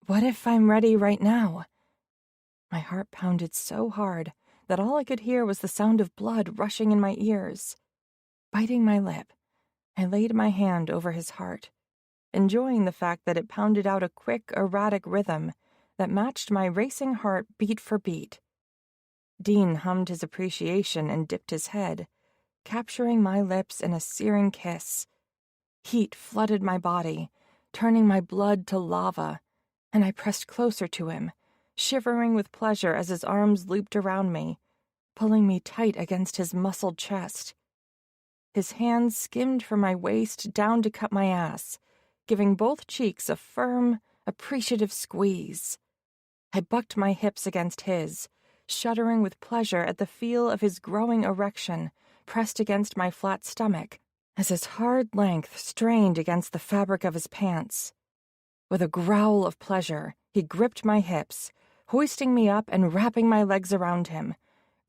What if I'm ready right now? My heart pounded so hard that all I could hear was the sound of blood rushing in my ears. Biting my lip, I laid my hand over his heart, enjoying the fact that it pounded out a quick, erratic rhythm that matched my racing heart beat for beat. Dean hummed his appreciation and dipped his head, capturing my lips in a searing kiss. Heat flooded my body, turning my blood to lava, and I pressed closer to him, shivering with pleasure as his arms looped around me, pulling me tight against his muscled chest. His hands skimmed from my waist down to cup my ass, giving both cheeks a firm, appreciative squeeze. I bucked my hips against his, shuddering with pleasure at the feel of his growing erection pressed against my flat stomach as his hard length strained against the fabric of his pants. With a growl of pleasure, he gripped my hips, hoisting me up and wrapping my legs around him,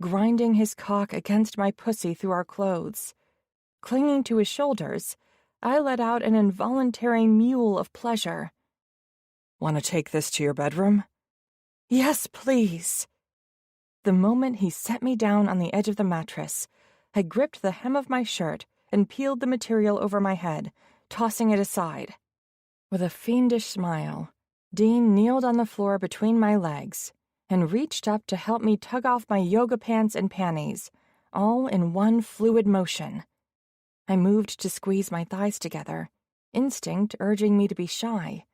grinding his cock against my pussy through our clothes. Clinging to his shoulders, I let out an involuntary mewl of pleasure. Want to take this to your bedroom? Yes, please. The moment he set me down on the edge of the mattress, I gripped the hem of my shirt and peeled the material over my head, tossing it aside. With a fiendish smile, Dean kneeled on the floor between my legs and reached up to help me tug off my yoga pants and panties, all in one fluid motion. I moved to squeeze my thighs together, instinct urging me to be shy,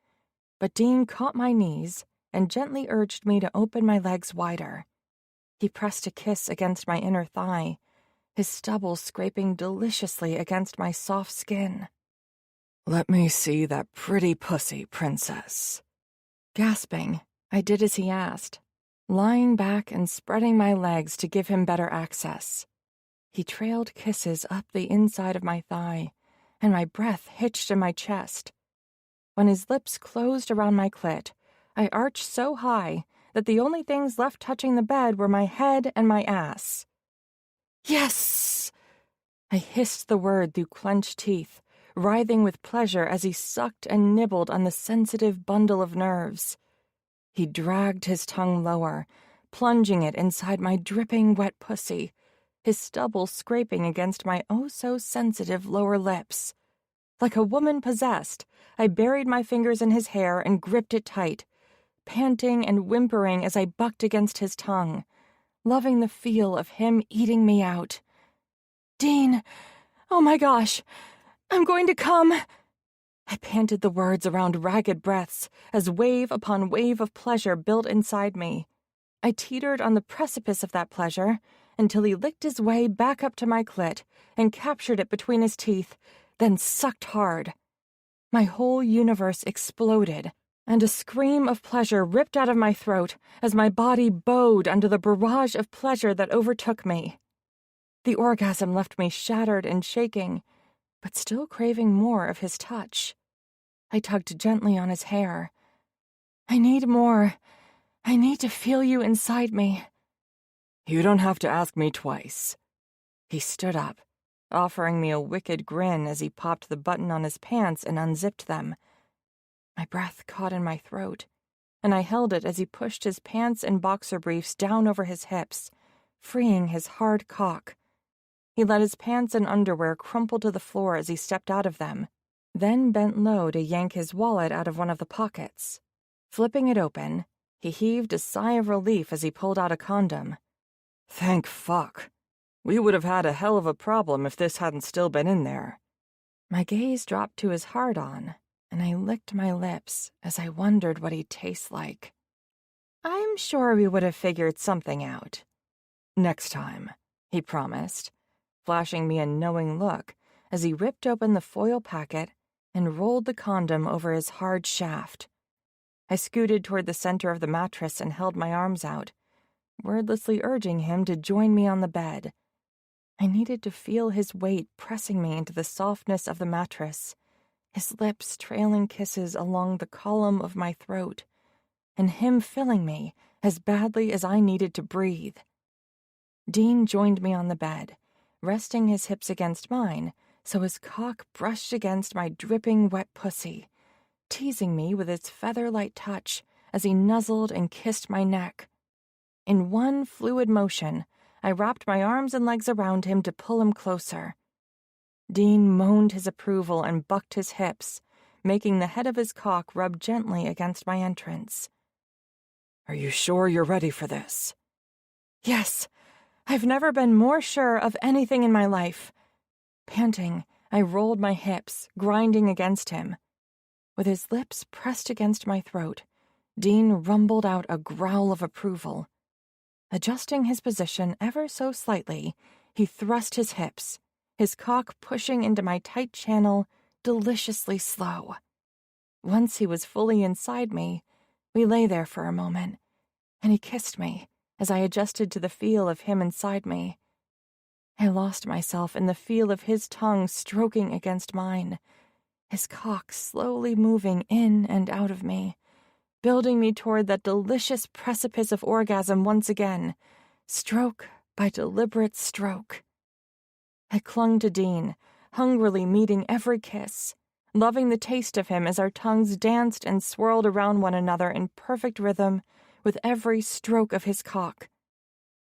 but Dean caught my knees and gently urged me to open my legs wider. He pressed a kiss against my inner thigh, his stubble scraping deliciously against my soft skin. Let me see that pretty pussy, Princess. Gasping, I did as he asked, lying back and spreading my legs to give him better access. He trailed kisses up the inside of my thigh, and my breath hitched in my chest. When his lips closed around my clit, I arched so high that the only things left touching the bed were my head and my ass. Yes! I hissed the word through clenched teeth, writhing with pleasure as he sucked and nibbled on the sensitive bundle of nerves. He dragged his tongue lower, plunging it inside my dripping wet pussy, his stubble scraping against my oh-so-sensitive lower lips. Like a woman possessed, I buried my fingers in his hair and gripped it tight, panting and whimpering as I bucked against his tongue, loving the feel of him eating me out. "Dean, oh my gosh, I'm going to come." I panted the words around ragged breaths as wave upon wave of pleasure built inside me. I teetered on the precipice of that pleasure until he licked his way back up to my clit and captured it between his teeth, then sucked hard. My whole universe exploded, and a scream of pleasure ripped out of my throat as my body bowed under the barrage of pleasure that overtook me. The orgasm left me shattered and shaking, but still craving more of his touch. I tugged gently on his hair. "I need more. I need to feel you inside me." "You don't have to ask me twice." He stood up, offering me a wicked grin as he popped the button on his pants and unzipped them. My breath caught in my throat, and I held it as he pushed his pants and boxer briefs down over his hips, freeing his hard cock. He let his pants and underwear crumple to the floor as he stepped out of them, then bent low to yank his wallet out of one of the pockets. Flipping it open, he heaved a sigh of relief as he pulled out a condom. "Thank fuck. We would have had a hell of a problem if this hadn't still been in there." My gaze dropped to his hard-on, and I licked my lips as I wondered what he'd taste like. "I'm sure we would have figured something out." "Next time," he promised, flashing me a knowing look as he ripped open the foil packet and rolled the condom over his hard shaft. I scooted toward the center of the mattress and held my arms out, wordlessly urging him to join me on the bed. I needed to feel his weight pressing me into the softness of the mattress, his lips trailing kisses along the column of my throat, and him filling me as badly as I needed to breathe. Dean joined me on the bed, resting his hips against mine so his cock brushed against my dripping wet pussy, teasing me with its feather-light touch as he nuzzled and kissed my neck. In one fluid motion, I wrapped my arms and legs around him to pull him closer. Dean moaned his approval and bucked his hips, making the head of his cock rub gently against my entrance. "Are you sure you're ready for this?" "Yes, I've never been more sure of anything in my life." Panting, I rolled my hips, grinding against him. With his lips pressed against my throat, Dean rumbled out a growl of approval. Adjusting his position ever so slightly, he thrust his hips, his cock pushing into my tight channel deliciously slow. Once he was fully inside me, we lay there for a moment, and he kissed me as I adjusted to the feel of him inside me. I lost myself in the feel of his tongue stroking against mine, his cock slowly moving in and out of me, building me toward that delicious precipice of orgasm once again, stroke by deliberate stroke. I clung to Dean, hungrily meeting every kiss, loving the taste of him as our tongues danced and swirled around one another in perfect rhythm with every stroke of his cock.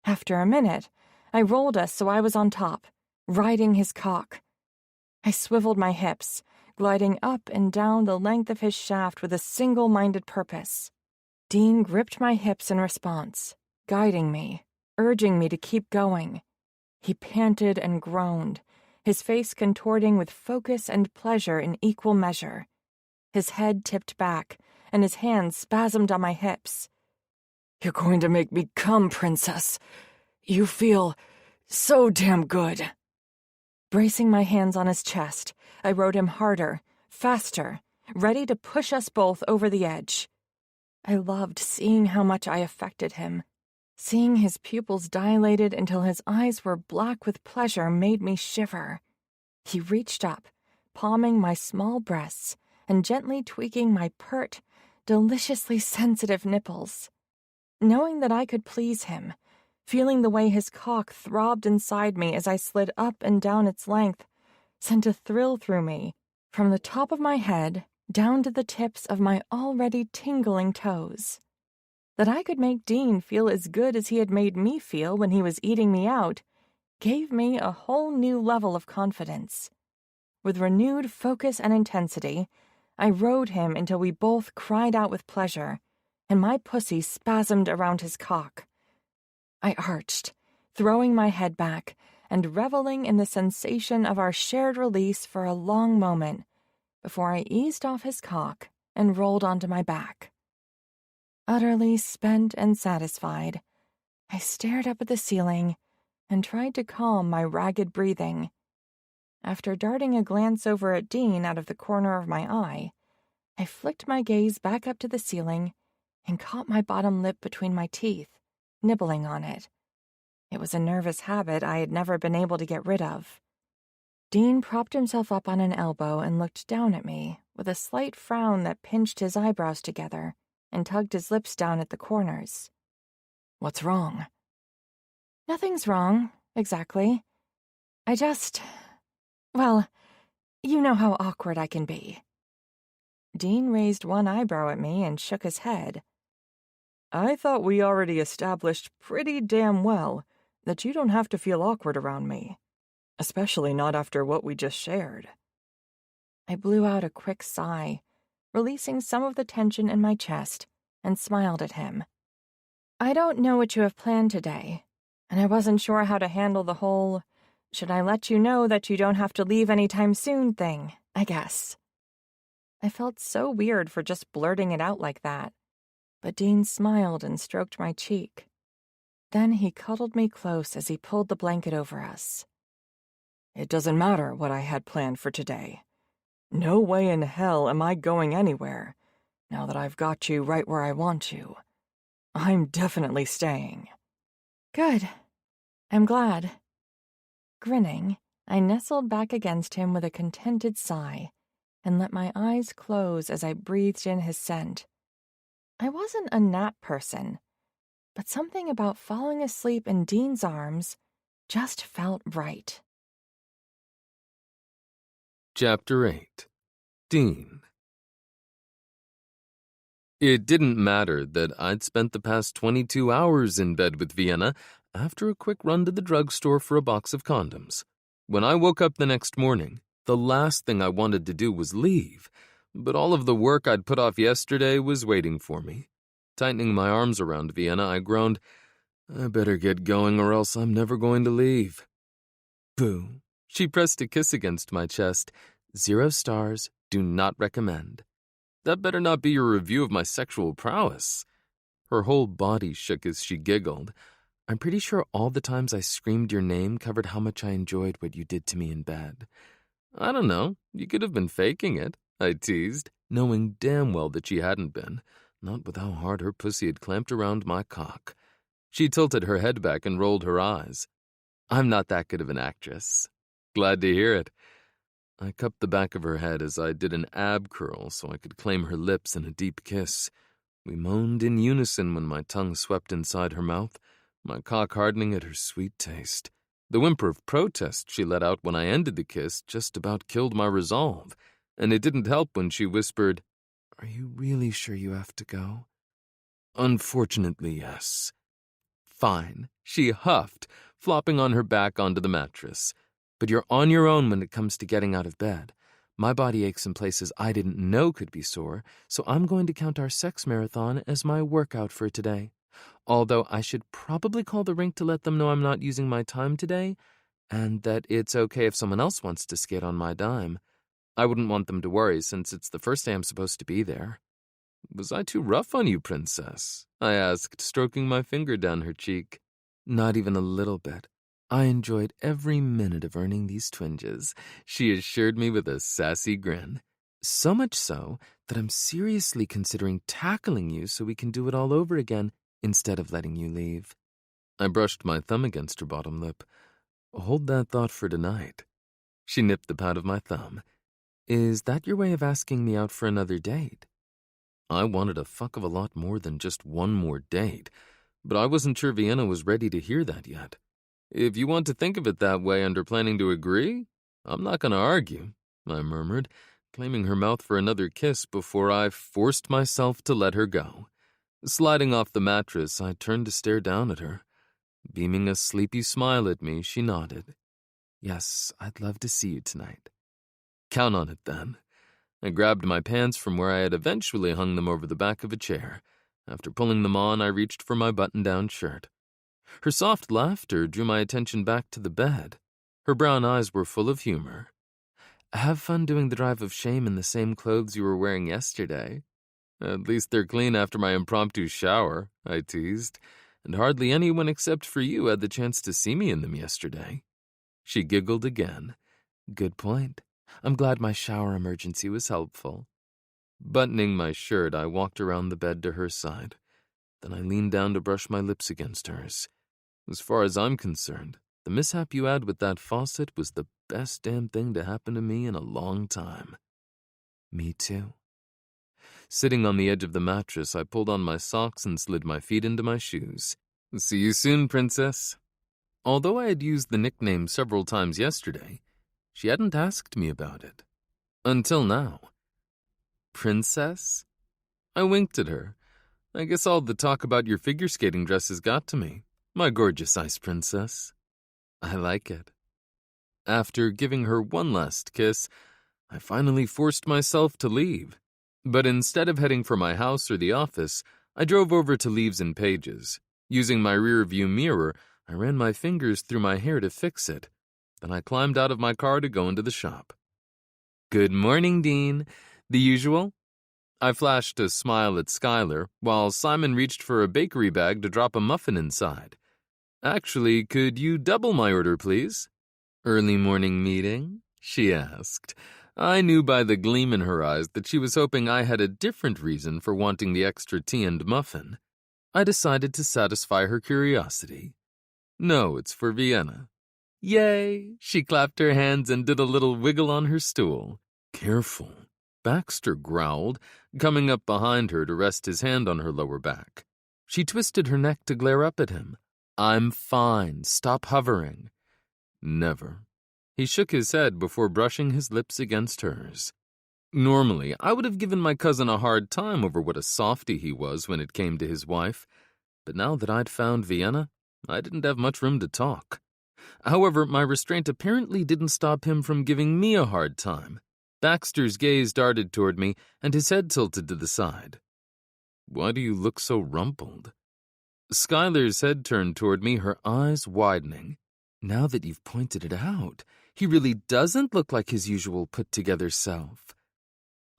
After a minute, I rolled us so I was on top, riding his cock. I swiveled my hips, gliding up and down the length of his shaft with a single-minded purpose. Dean gripped my hips in response, guiding me, urging me to keep going. He panted and groaned, his face contorting with focus and pleasure in equal measure. His head tipped back, and his hands spasmed on my hips. "You're going to make me come, princess. You feel so damn good." Bracing my hands on his chest, I rode him harder, faster, ready to push us both over the edge. I loved seeing how much I affected him. Seeing his pupils dilated until his eyes were black with pleasure made me shiver. He reached up, palming my small breasts and gently tweaking my pert, deliciously sensitive nipples. Knowing that I could please him, feeling the way his cock throbbed inside me as I slid up and down its length, sent a thrill through me, from the top of my head down to the tips of my already tingling toes. That I could make Dean feel as good as he had made me feel when he was eating me out gave me a whole new level of confidence. With renewed focus and intensity, I rode him until we both cried out with pleasure, and my pussy spasmed around his cock. I arched, throwing my head back and reveling in the sensation of our shared release for a long moment before I eased off his cock and rolled onto my back. Utterly spent and satisfied, I stared up at the ceiling and tried to calm my ragged breathing. After darting a glance over at Dean out of the corner of my eye, I flicked my gaze back up to the ceiling and caught my bottom lip between my teeth, nibbling on it. It was a nervous habit I had never been able to get rid of. Dean propped himself up on an elbow and looked down at me, with a slight frown that pinched his eyebrows together and tugged his lips down at the corners. "What's wrong?" "Nothing's wrong, exactly. Well, you know how awkward I can be." Dean raised one eyebrow at me and shook his head. "I thought we already established pretty damn well that you don't have to feel awkward around me. Especially not after what we just shared." I blew out a quick sigh, releasing some of the tension in my chest, and smiled at him. "I don't know what you have planned today, and I wasn't sure how to handle the whole, should I let you know that you don't have to leave anytime soon thing, I guess." I felt so weird for just blurting it out like that, but Dean smiled and stroked my cheek. Then he cuddled me close as he pulled the blanket over us. "It doesn't matter what I had planned for today. No way in hell am I going anywhere, now that I've got you right where I want you. I'm definitely staying." "Good. I'm glad." Grinning, I nestled back against him with a contented sigh and let my eyes close as I breathed in his scent. I wasn't a nap person, but something about falling asleep in Dean's arms just felt right. Chapter 8. Dean. It didn't matter that I'd spent the past 22 hours in bed with Vienna after a quick run to the drugstore for a box of condoms. When I woke up the next morning, the last thing I wanted to do was leave, but all of the work I'd put off yesterday was waiting for me. Tightening my arms around Vienna, I groaned, "I better get going or else I'm never going to leave." Boo. She pressed a kiss against my chest. 0 stars, do not recommend. That better not be your review of my sexual prowess. Her whole body shook as she giggled. "I'm pretty sure all the times I screamed your name covered how much I enjoyed what you did to me in bed." "I don't know, you could have been faking it," I teased, knowing damn well that she hadn't been, not with how hard her pussy had clamped around my cock. She tilted her head back and rolled her eyes. "I'm not that good of an actress." "Glad to hear it." I cupped the back of her head as I did an ab curl so I could claim her lips in a deep kiss. We moaned in unison when my tongue swept inside her mouth, my cock hardening at her sweet taste. The whimper of protest she let out when I ended the kiss just about killed my resolve, and it didn't help when she whispered, "Are you really sure you have to go?" "Unfortunately, yes." "Fine," she huffed, flopping on her back onto the mattress. "But you're on your own when it comes to getting out of bed. My body aches in places I didn't know could be sore, so I'm going to count our sex marathon as my workout for today. Although I should probably call the rink to let them know I'm not using my time today, and that it's okay if someone else wants to skate on my dime. I wouldn't want them to worry since it's the first day I'm supposed to be there." "Was I too rough on you, princess?" I asked, stroking my finger down her cheek. "Not even a little bit. I enjoyed every minute of earning these twinges," she assured me with a sassy grin. "So much so that I'm seriously considering tackling you so we can do it all over again instead of letting you leave." I brushed my thumb against her bottom lip. "Hold that thought for tonight." She nipped the pad of my thumb. "Is that your way of asking me out for another date?" I wanted a fuck of a lot more than just one more date, but I wasn't sure Vienna was ready to hear that yet. If you want to think of it that way and are planning to agree, I'm not going to argue, I murmured, claiming her mouth for another kiss before I forced myself to let her go. Sliding off the mattress, I turned to stare down at her. Beaming a sleepy smile at me, she nodded. Yes, I'd love to see you tonight. Count on it, then. I grabbed my pants from where I had eventually hung them over the back of a chair. After pulling them on, I reached for my button-down shirt. Her soft laughter drew my attention back to the bed. Her brown eyes were full of humor. Have fun doing the drive of shame in the same clothes you were wearing yesterday. At least they're clean after my impromptu shower, I teased, and hardly anyone except for you had the chance to see me in them yesterday. She giggled again. Good point. I'm glad my shower emergency was helpful. Buttoning my shirt, I walked around the bed to her side. Then I leaned down to brush my lips against hers. As far as I'm concerned, the mishap you had with that faucet was the best damn thing to happen to me in a long time. Me too. Sitting on the edge of the mattress, I pulled on my socks and slid my feet into my shoes. See you soon, princess. Although I had used the nickname several times yesterday, she hadn't asked me about it. Until now. Princess? I winked at her. I guess all the talk about your figure skating dresses got to me. My gorgeous ice princess. I like it. After giving her one last kiss, I finally forced myself to leave. But instead of heading for my house or the office, I drove over to Leaves and Paige's. Using my rear-view mirror, I ran my fingers through my hair to fix it. Then I climbed out of my car to go into the shop. Good morning, Dean. The usual? I flashed a smile at Skylar, while Simon reached for a bakery bag to drop a muffin inside. Actually, could you double my order, please? Early morning meeting? She asked. I knew by the gleam in her eyes that she was hoping I had a different reason for wanting the extra tea and muffin. I decided to satisfy her curiosity. No, it's for Vienna. Yay! She clapped her hands and did a little wiggle on her stool. Careful, Baxter growled, coming up behind her to rest his hand on her lower back. She twisted her neck to glare up at him. I'm fine. Stop hovering. Never. He shook his head before brushing his lips against hers. Normally, I would have given my cousin a hard time over what a softy he was when it came to his wife, but now that I'd found Vienna, I didn't have much room to talk. However, my restraint apparently didn't stop him from giving me a hard time. Baxter's gaze darted toward me, and his head tilted to the side. Why do you look so rumpled? Skylar's head turned toward me, her eyes widening. Now that you've pointed it out, he really doesn't look like his usual put-together self.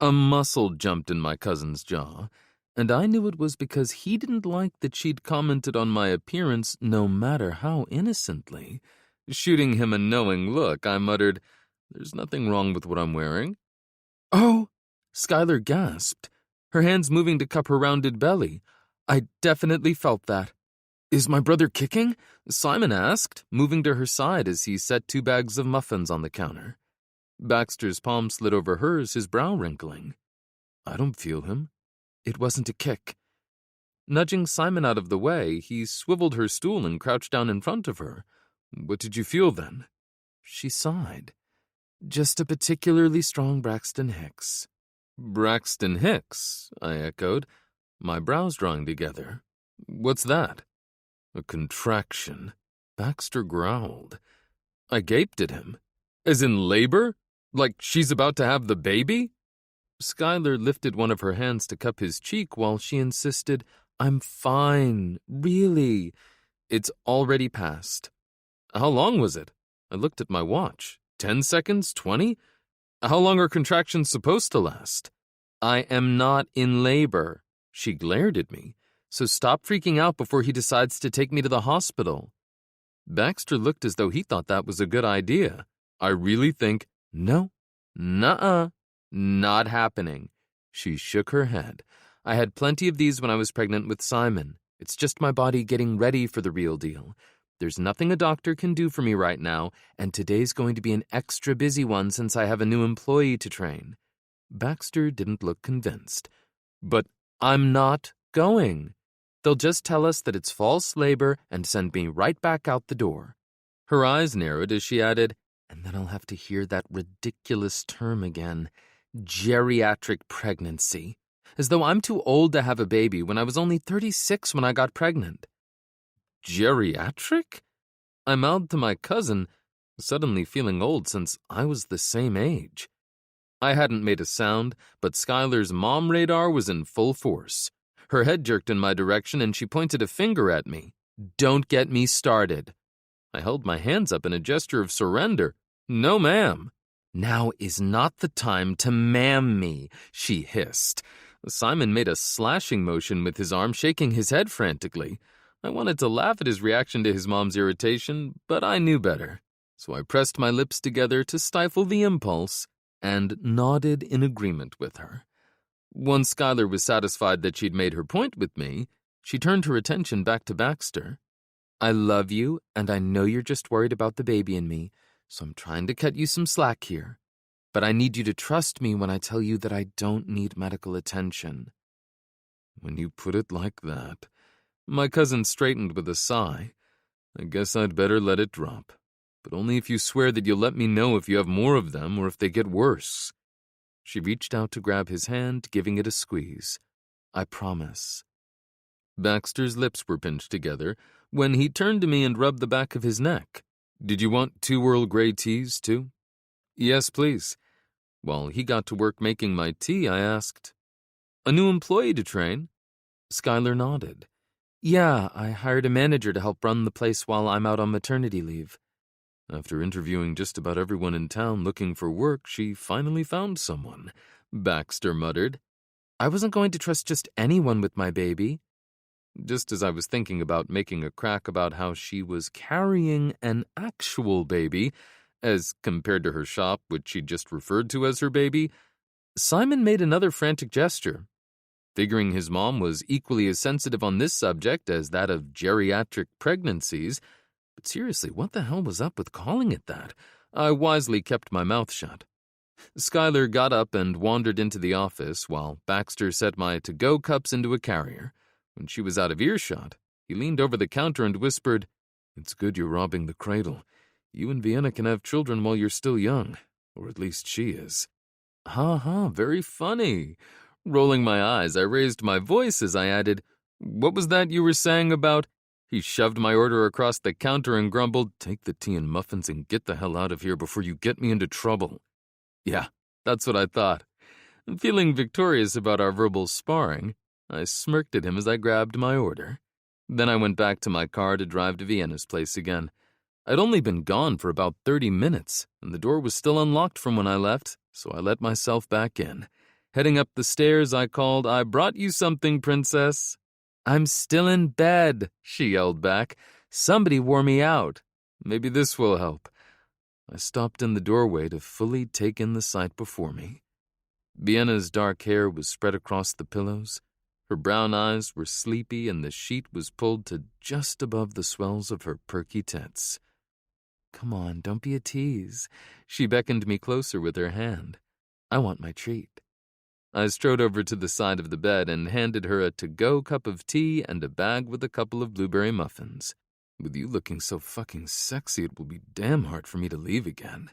A muscle jumped in my cousin's jaw, and I knew it was because he didn't like that she'd commented on my appearance no matter how innocently. Shooting him a knowing look, I muttered, There's nothing wrong with what I'm wearing. Oh! Skylar gasped, her hands moving to cup her rounded belly. I definitely felt that. Is my brother kicking? Simon asked, moving to her side as he set 2 bags of muffins on the counter. Baxter's palm slid over hers, his brow wrinkling. I don't feel him. It wasn't a kick. Nudging Simon out of the way, he swiveled her stool and crouched down in front of her. What did you feel then? She sighed. Just a particularly strong Braxton Hicks. Braxton Hicks, I echoed, my brows drawing together. What's that? A contraction. Baxter growled. I gaped at him. As in labor? Like she's about to have the baby? Skylar lifted one of her hands to cup his cheek while she insisted, I'm fine, really. It's already passed. How long was it? I looked at my watch. 10 seconds? 20? How long are contractions supposed to last? I am not in labor. She glared at me. So stop freaking out before he decides to take me to the hospital. Baxter looked as though he thought that was a good idea. I really think, no, nuh-uh, not happening. She shook her head. I had plenty of these when I was pregnant with Simon. It's just my body getting ready for the real deal. There's nothing a doctor can do for me right now, and today's going to be an extra busy one since I have a new employee to train. Baxter didn't look convinced. But I'm not going. They'll just tell us that it's false labor and send me right back out the door." Her eyes narrowed as she added, "And then I'll have to hear that ridiculous term again, geriatric pregnancy, as though I'm too old to have a baby when I was only 36 when I got pregnant." Geriatric? I mouthed to my cousin, suddenly feeling old since I was the same age. I hadn't made a sound, but Skylar's mom radar was in full force. Her head jerked in my direction and she pointed a finger at me. "Don't get me started." I held my hands up in a gesture of surrender. "No, ma'am." "Now is not the time to ma'am me," she hissed. Simon made a slashing motion with his arm, shaking his head frantically. I wanted to laugh at his reaction to his mom's irritation, but I knew better. So I pressed my lips together to stifle the impulse and nodded in agreement with her. Once Skylar was satisfied that she'd made her point with me, she turned her attention back to Baxter. "I love you, and I know you're just worried about the baby and me, so I'm trying to cut you some slack here. But I need you to trust me when I tell you that I don't need medical attention." When you put it like that, my cousin straightened with a sigh. "I guess I'd better let it drop. But only if you swear that you'll let me know if you have more of them or if they get worse." She reached out to grab his hand, giving it a squeeze. "I promise." Baxter's lips were pinched together when he turned to me and rubbed the back of his neck. "Did you want 2 Earl Grey teas, too?" "Yes, please." While he got to work making my tea, I asked, "A new employee to train?" Skylar nodded. "Yeah, I hired a manager to help run the place while I'm out on maternity leave." After interviewing just about everyone in town looking for work, she finally found someone, Baxter muttered. "I wasn't going to trust just anyone with my baby." Just as I was thinking about making a crack about how she was carrying an actual baby, as compared to her shop, which she just referred to as her baby, Simon made another frantic gesture. Figuring his mom was equally as sensitive on this subject as that of geriatric pregnancies, but seriously, what the hell was up with calling it that? I wisely kept my mouth shut. Skylar got up and wandered into the office while Baxter set my to-go cups into a carrier. When she was out of earshot, he leaned over the counter and whispered, "It's good you're robbing the cradle. You and Vienna can have children while you're still young, or at least she is." "Ha, very funny." Rolling my eyes, I raised my voice as I added, "What was that you were saying about—" He shoved my order across the counter and grumbled, "Take the tea and muffins and get the hell out of here before you get me into trouble." Yeah, that's what I thought. Feeling victorious about our verbal sparring, I smirked at him as I grabbed my order. Then I went back to my car to drive to Vienna's place again. I'd only been gone for about 30 minutes, and the door was still unlocked from when I left, so I let myself back in. Heading up the stairs, I called, "I brought you something, princess." "I'm still in bed," she yelled back. "Somebody wore me out. Maybe this will help." I stopped in the doorway to fully take in the sight before me. Vienna's dark hair was spread across the pillows. Her brown eyes were sleepy, and the sheet was pulled to just above the swells of her perky tits. "Come on, don't be a tease." She beckoned me closer with her hand. "I want my treat." I strode over to the side of the bed and handed her a to-go cup of tea and a bag with a couple of blueberry muffins. "With you looking so fucking sexy, it will be damn hard for me to leave again."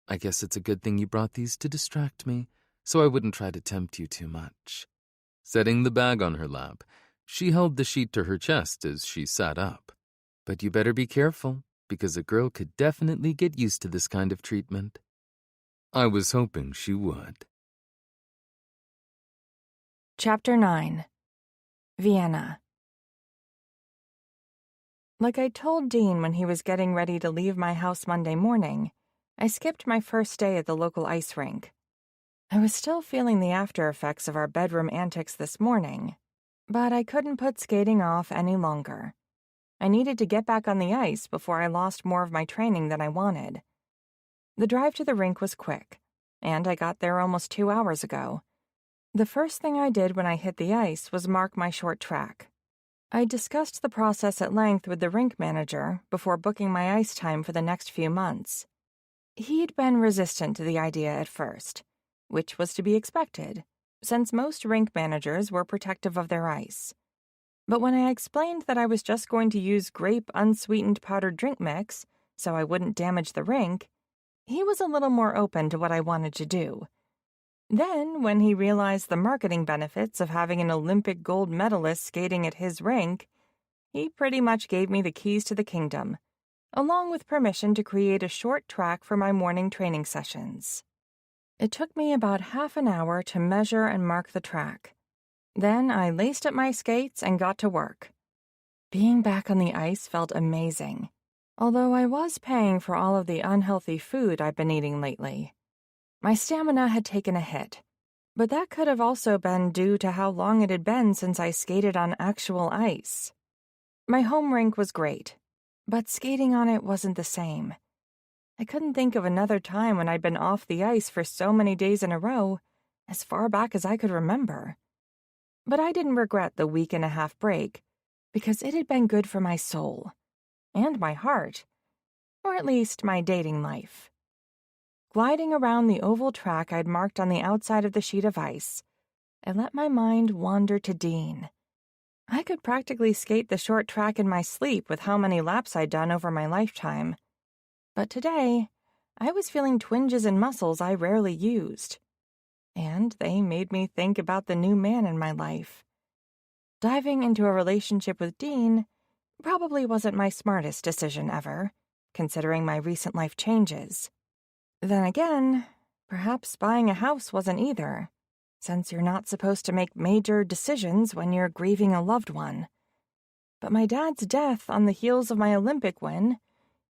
"I guess it's a good thing you brought these to distract me, so I wouldn't try to tempt you too much." Setting the bag on her lap, she held the sheet to her chest as she sat up. "But you better be careful, because a girl could definitely get used to this kind of treatment." I was hoping she would. Chapter 9. Vienna. Like I told Dean when he was getting ready to leave my house Monday morning, I skipped my first day at the local ice rink. I was still feeling the after effects of our bedroom antics this morning, but I couldn't put skating off any longer. I needed to get back on the ice before I lost more of my training than I wanted. The drive to the rink was quick, and I got there almost 2 hours ago. The first thing I did when I hit the ice was mark my short track. I discussed the process at length with the rink manager before booking my ice time for the next few months. He'd been resistant to the idea at first, which was to be expected, since most rink managers were protective of their ice. But when I explained that I was just going to use grape unsweetened powdered drink mix so I wouldn't damage the rink, he was a little more open to what I wanted to do. Then, when he realized the marketing benefits of having an Olympic gold medalist skating at his rink, he pretty much gave me the keys to the kingdom, along with permission to create a short track for my morning training sessions. It took me about half an hour to measure and mark the track. Then I laced up my skates and got to work. Being back on the ice felt amazing, although I was paying for all of the unhealthy food I've been eating lately. My stamina had taken a hit, but that could have also been due to how long it had been since I skated on actual ice. My home rink was great, but skating on it wasn't the same. I couldn't think of another time when I'd been off the ice for so many days in a row, as far back as I could remember. But I didn't regret the week-and-a-half break, because it had been good for my soul, and my heart, or at least my dating life. Gliding around the oval track I'd marked on the outside of the sheet of ice, I let my mind wander to Dean. I could practically skate the short track in my sleep with how many laps I'd done over my lifetime. But today, I was feeling twinges in muscles I rarely used. And they made me think about the new man in my life. Diving into a relationship with Dean probably wasn't my smartest decision ever, considering my recent life changes. Then again, perhaps buying a house wasn't either, since you're not supposed to make major decisions when you're grieving a loved one. But my dad's death on the heels of my Olympic win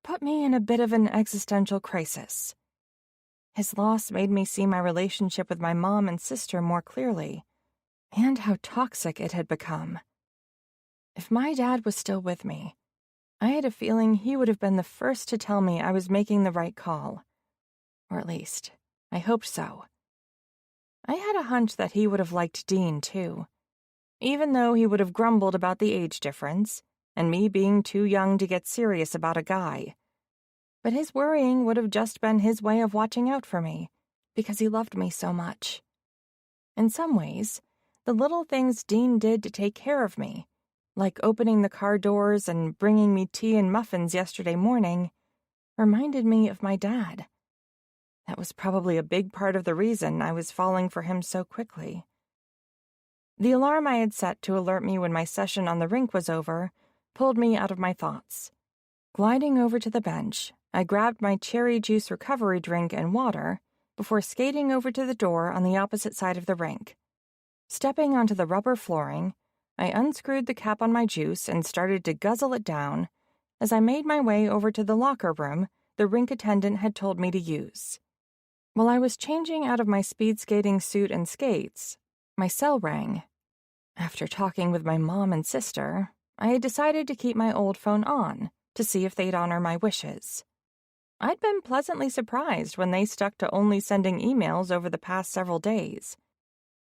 put me in a bit of an existential crisis. His loss made me see my relationship with my mom and sister more clearly, and how toxic it had become. If my dad was still with me, I had a feeling he would have been the first to tell me I was making the right call. Or at least, I hoped so. I had a hunch that he would have liked Dean, too, even though he would have grumbled about the age difference and me being too young to get serious about a guy. But his worrying would have just been his way of watching out for me, because he loved me so much. In some ways, the little things Dean did to take care of me, like opening the car doors and bringing me tea and muffins yesterday morning, reminded me of my dad. That was probably a big part of the reason I was falling for him so quickly. The alarm I had set to alert me when my session on the rink was over pulled me out of my thoughts. Gliding over to the bench, I grabbed my cherry juice recovery drink and water before skating over to the door on the opposite side of the rink. Stepping onto the rubber flooring, I unscrewed the cap on my juice and started to guzzle it down as I made my way over to the locker room the rink attendant had told me to use. While I was changing out of my speed skating suit and skates, my cell rang. After talking with my mom and sister, I had decided to keep my old phone on to see if they'd honor my wishes. I'd been pleasantly surprised when they stuck to only sending emails over the past several days.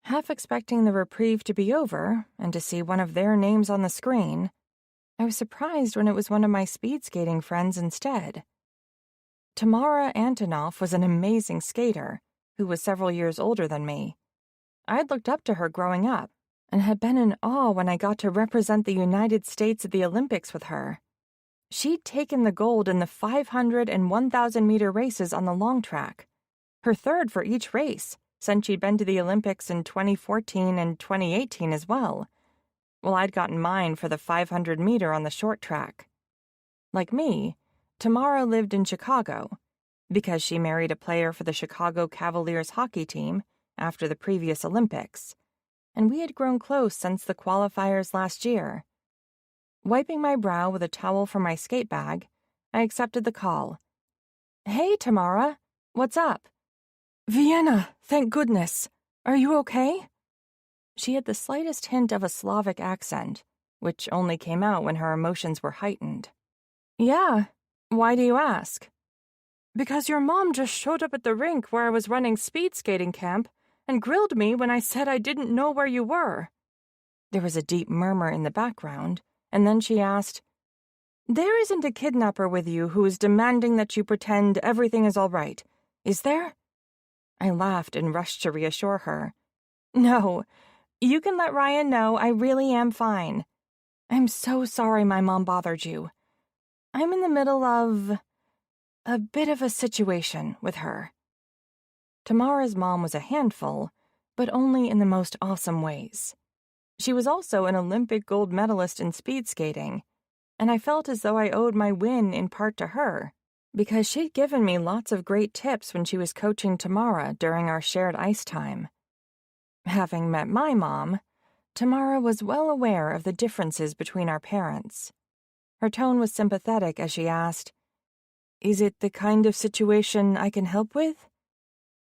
Half expecting the reprieve to be over and to see one of their names on the screen, I was surprised when it was one of my speed skating friends instead. Tamara Antonoff was an amazing skater who was several years older than me. I'd looked up to her growing up and had been in awe when I got to represent the United States at the Olympics with her. She'd taken the gold in the 500 and 1,000-meter races on the long track, her third for each race since she'd been to the Olympics in 2014 and 2018 as well, while I'd gotten mine for the 500-meter on the short track. Like me, Tamara lived in Chicago because she married a player for the Chicago Cavaliers hockey team after the previous Olympics, and we had grown close since the qualifiers last year. Wiping my brow with a towel from my skate bag, I accepted the call. "Hey, Tamara, what's up?" "Vienna, thank goodness. Are you okay?" She had the slightest hint of a Slavic accent, which only came out when her emotions were heightened. "Yeah. Why do you ask?" "Because your mom just showed up at the rink where I was running speed skating camp and grilled me when I said I didn't know where you were." There was a deep murmur in the background, and then she asked, "There isn't a kidnapper with you who is demanding that you pretend everything is all right, is there?" I laughed and rushed to reassure her. "No, you can let Ryan know I really am fine. I'm so sorry my mom bothered you. I'm in the middle of a bit of a situation with her." Tamara's mom was a handful, but only in the most awesome ways. She was also an Olympic gold medalist in speed skating, and I felt as though I owed my win in part to her, because she'd given me lots of great tips when she was coaching Tamara during our shared ice time. Having met my mom, Tamara was well aware of the differences between our parents. Her tone was sympathetic as she asked, "Is it the kind of situation I can help with?"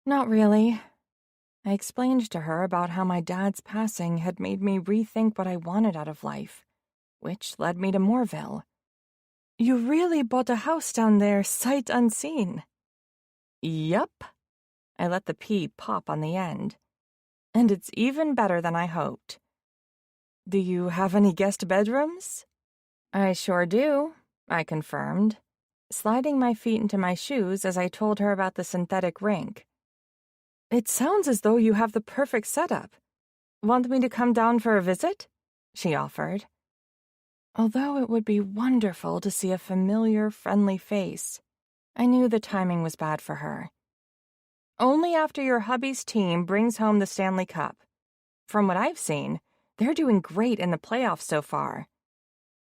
"Not really." I explained to her about how my dad's passing had made me rethink what I wanted out of life, which led me to Mooreville. "You really bought a house down there sight unseen." "Yup." I let the P pop on the end. "And it's even better than I hoped." "Do you have any guest bedrooms?" "I sure do," I confirmed, sliding my feet into my shoes as I told her about the synthetic rink. "It sounds as though you have the perfect setup. Want me to come down for a visit?" she offered. Although it would be wonderful to see a familiar, friendly face, I knew the timing was bad for her. "Only after your hubby's team brings home the Stanley Cup. From what I've seen, they're doing great in the playoffs so far."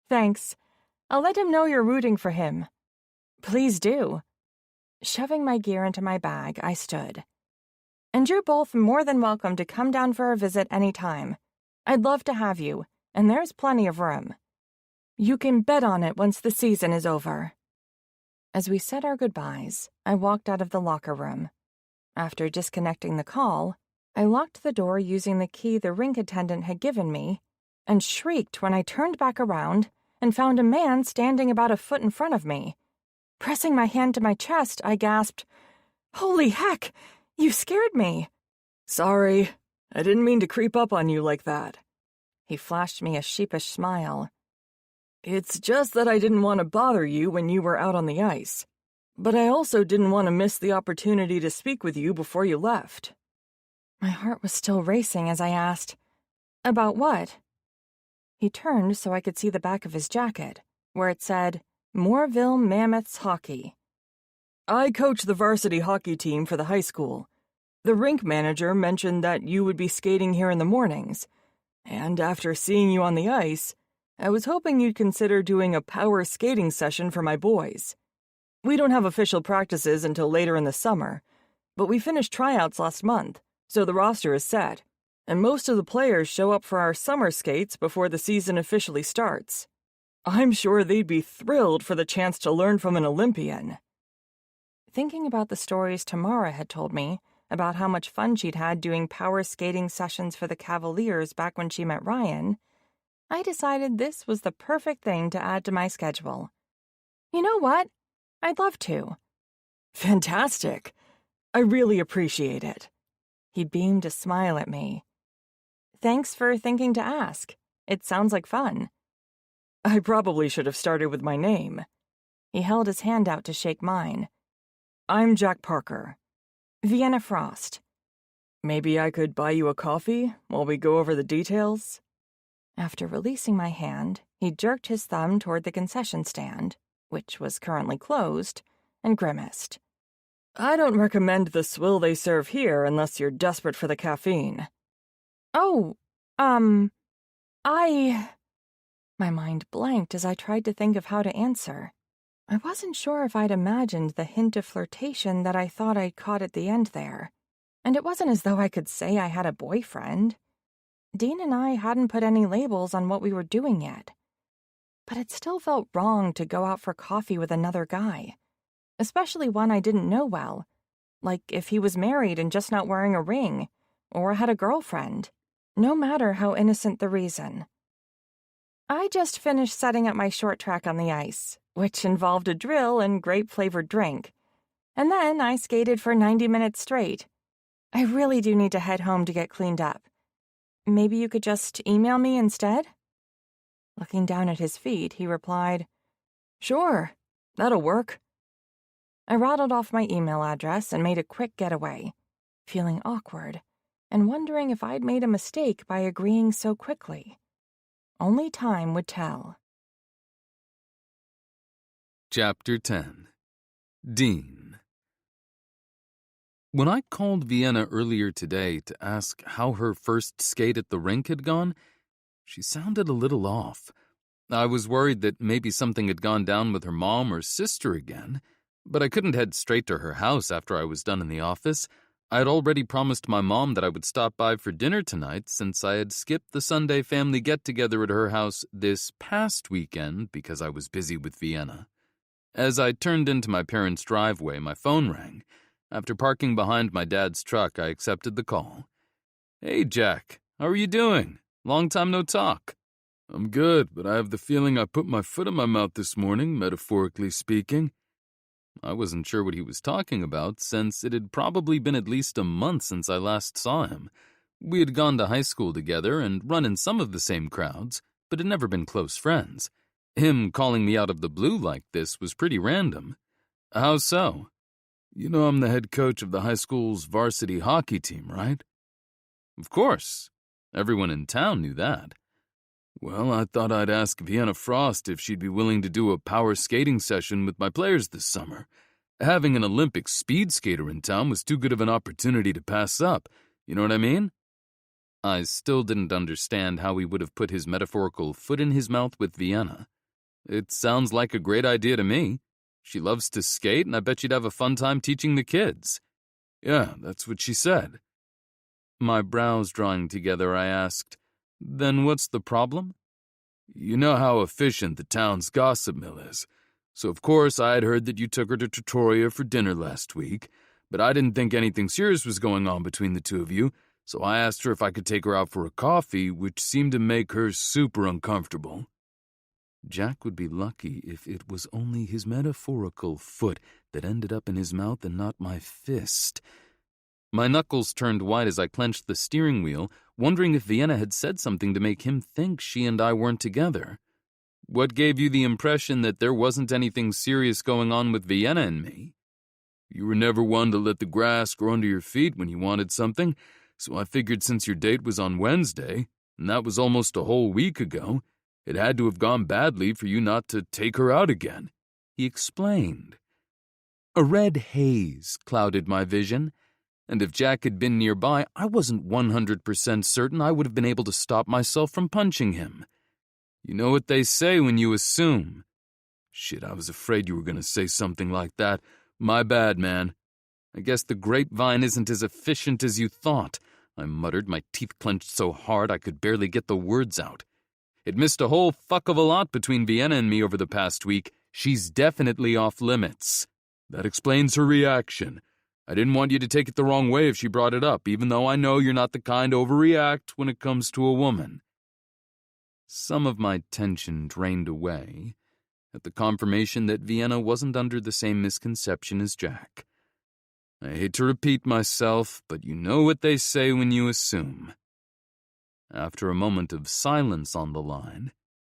"Thanks. I'll let him know you're rooting for him." "Please do." Shoving my gear into my bag, I stood. "And you're both more than welcome to come down for a visit any time. I'd love to have you, and there's plenty of room. You can bet on it once the season is over." As we said our goodbyes, I walked out of the locker room. After disconnecting the call, I locked the door using the key the rink attendant had given me, and shrieked when I turned back around and found a man standing about a foot in front of me. Pressing my hand to my chest, I gasped, "Holy heck, you scared me." "Sorry, I didn't mean to creep up on you like that." He flashed me a sheepish smile. "It's just that I didn't want to bother you when you were out on the ice. But I also didn't want to miss the opportunity to speak with you before you left." My heart was still racing as I asked, "About what?" He turned so I could see the back of his jacket, where it said, "Mooreville Mammoths Hockey." "I coach the varsity hockey team for the high school. The rink manager mentioned that you would be skating here in the mornings, and after seeing you on the ice, I was hoping you'd consider doing a power skating session for my boys. We don't have official practices until later in the summer, but we finished tryouts last month, so the roster is set, and most of the players show up for our summer skates before the season officially starts. I'm sure they'd be thrilled for the chance to learn from an Olympian." Thinking about the stories Tamara had told me about how much fun she'd had doing power skating sessions for the Cavaliers back when she met Ryan, I decided this was the perfect thing to add to my schedule. "You know what? I'd love to." "Fantastic. I really appreciate it." He beamed a smile at me. "Thanks for thinking to ask. It sounds like fun." "I probably should have started with my name." He held his hand out to shake mine. "I'm Jack Parker." "Vienna Frost." "Maybe I could buy you a coffee while we go over the details?" After releasing my hand, he jerked his thumb toward the concession stand, which was currently closed, and grimaced. "I don't recommend the swill they serve here unless you're desperate for the caffeine." "Oh, My mind blanked as I tried to think of how to answer. I wasn't sure if I'd imagined the hint of flirtation that I thought I'd caught at the end there, and it wasn't as though I could say I had a boyfriend. Dean and I hadn't put any labels on what we were doing yet. But it still felt wrong to go out for coffee with another guy, especially one I didn't know well, like if he was married and just not wearing a ring, or had a girlfriend, no matter how innocent the reason. I just finished setting up my short track on the ice, which involved a drill and grape-flavored drink, and then I skated for 90 minutes straight. I really do need to head home to get cleaned up. Maybe you could just email me instead?" Looking down at his feet, he replied, "Sure, that'll work." I rattled off my email address and made a quick getaway, feeling awkward and wondering if I'd made a mistake by agreeing so quickly. Only time would tell. Chapter 10. Dean. When I called Vienna earlier today to ask how her first skate at the rink had gone, she sounded a little off. I was worried that maybe something had gone down with her mom or sister again, but I couldn't head straight to her house after I was done in the office. I had already promised my mom that I would stop by for dinner tonight since I had skipped the Sunday family get-together at her house this past weekend because I was busy with Vienna. As I turned into my parents' driveway, my phone rang. After parking behind my dad's truck, I accepted the call. "Hey, Jack. How are you doing? Long time no talk." "I'm good, but I have the feeling I put my foot in my mouth this morning, metaphorically speaking." I wasn't sure what he was talking about, since it had probably been at least a month since I last saw him. We had gone to high school together and run in some of the same crowds, but had never been close friends. Him calling me out of the blue like this was pretty random. "How so?" "You know I'm the head coach of the high school's varsity hockey team, right?" "Of course. Everyone in town knew that." "Well, I thought I'd ask Vienna Frost if she'd be willing to do a power skating session with my players this summer. Having an Olympic speed skater in town was too good of an opportunity to pass up. You know what I mean?" I still didn't understand how he would have put his metaphorical foot in his mouth with Vienna. "It sounds like a great idea to me. She loves to skate, and I bet you'd have a fun time teaching the kids." "Yeah, that's what she said." My brows drawing together, I asked, "Then what's the problem?" "You know how efficient the town's gossip mill is. So of course I had heard that you took her to Trattoria for dinner last week, but I didn't think anything serious was going on between the two of you, so I asked her if I could take her out for a coffee, which seemed to make her super uncomfortable." Jack would be lucky if it was only his metaphorical foot that ended up in his mouth and not my fist. My knuckles turned white as I clenched the steering wheel, wondering if Vienna had said something to make him think she and I weren't together. "What gave you the impression that there wasn't anything serious going on with Vienna and me?" "You were never one to let the grass grow under your feet when you wanted something, so I figured since your date was on Wednesday, and that was almost a whole week ago, it had to have gone badly for you not to take her out again," he explained. A red haze clouded my vision, and if Jack had been nearby, I wasn't 100% certain I would have been able to stop myself from punching him. "You know what they say when you assume." "Shit, I was afraid you were going to say something like that. My bad, man." "I guess the grapevine isn't as efficient as you thought," I muttered, my teeth clenched so hard I could barely get the words out. "It missed a whole fuck of a lot between Vienna and me over the past week. She's definitely off limits." "That explains her reaction. I didn't want you to take it the wrong way if she brought it up, even though I know you're not the kind to overreact when it comes to a woman." Some of my tension drained away at the confirmation that Vienna wasn't under the same misconception as Jack. I hate to repeat myself, but you know what they say when you assume. After a moment of silence on the line,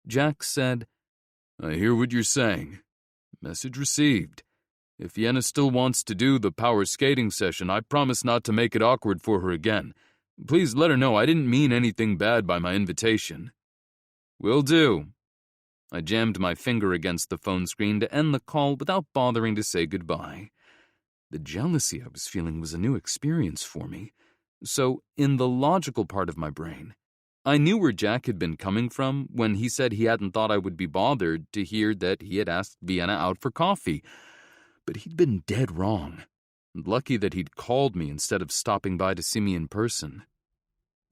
Jack said, "I hear what you're saying. Message received. If Vienna still wants to do the power skating session, I promise not to make it awkward for her again. Please let her know I didn't mean anything bad by my invitation." "Will do." I jammed my finger against the phone screen to end the call without bothering to say goodbye. The jealousy I was feeling was a new experience for me. So, in the logical part of my brain, I knew where Jack had been coming from when he said he hadn't thought I would be bothered to hear that he had asked Vienna out for coffee. But he'd been dead wrong. Lucky that he'd called me instead of stopping by to see me in person.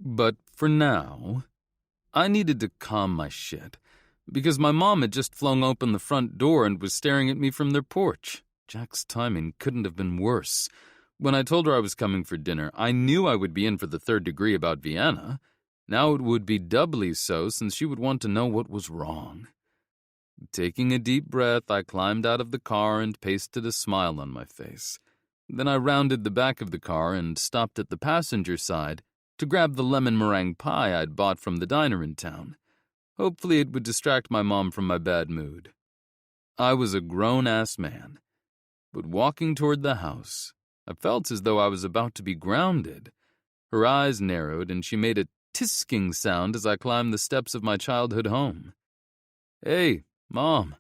But for now, I needed to calm my shit, because my mom had just flung open the front door and was staring at me from their porch. Jack's timing couldn't have been worse. When I told her I was coming for dinner, I knew I would be in for the third degree about Vienna. Now it would be doubly so since she would want to know what was wrong. Taking a deep breath, I climbed out of the car and pasted a smile on my face. Then I rounded the back of the car and stopped at the passenger side to grab the lemon meringue pie I'd bought from the diner in town. Hopefully it would distract my mom from my bad mood. I was a grown-ass man, but walking toward the house, I felt as though I was about to be grounded. Her eyes narrowed and she made a tisking sound as I climbed the steps of my childhood home. "Hey, Mom."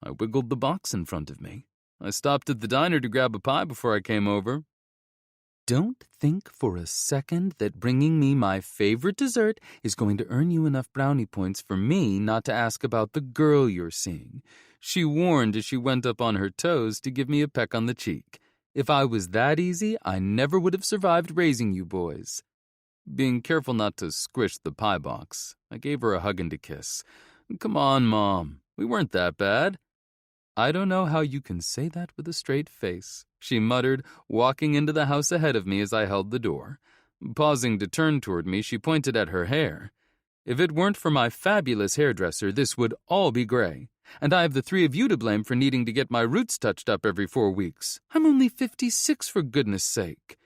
I wiggled the box in front of me. I stopped at the diner to grab a pie before I came over. Don't think for a second that bringing me my favorite dessert is going to earn you enough brownie points for me not to ask about the girl you're seeing, she warned as she went up on her toes to give me a peck on the cheek. If I was that easy, I never would have survived raising you boys. Being careful not to squish the pie box, I gave her a hug and a kiss. "Come on, Mom. We weren't that bad." "I don't know how you can say that with a straight face," she muttered, walking into the house ahead of me as I held the door. Pausing to turn toward me, she pointed at her hair. "If it weren't for my fabulous hairdresser, this would all be gray. And I have the three of you to blame for needing to get my roots touched up every 4 weeks. I'm only 56, for goodness sake."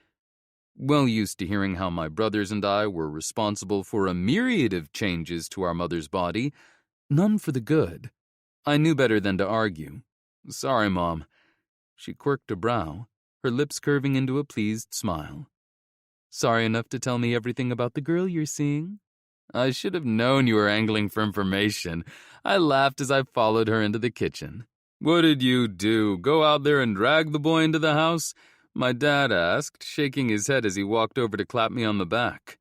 Well used to hearing how my brothers and I were responsible for a myriad of changes to our mother's body, none for the good, I knew better than to argue. "Sorry, Mom." She quirked a brow, her lips curving into a pleased smile. "Sorry enough to tell me everything about the girl you're seeing?" I should have known you were angling for information. I laughed as I followed her into the kitchen. "What did you do? Go out there and drag the boy into the house?" my dad asked, shaking his head as he walked over to clap me on the back.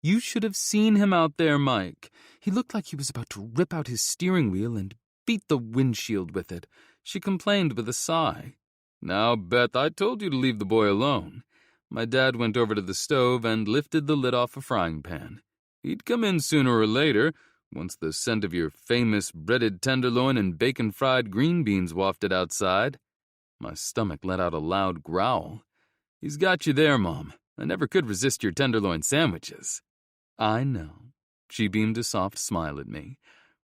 "You should have seen him out there, Mike. He looked like he was about to rip out his steering wheel and beat the windshield with it," she complained with a sigh. "Now, Beth, I told you to leave the boy alone." My dad went over to the stove and lifted the lid off a frying pan. "He'd come in sooner or later, once the scent of your famous breaded tenderloin and bacon-fried green beans wafted outside." My stomach let out a loud growl. "He's got you there, Mom. I never could resist your tenderloin sandwiches." "I know." She beamed a soft smile at me.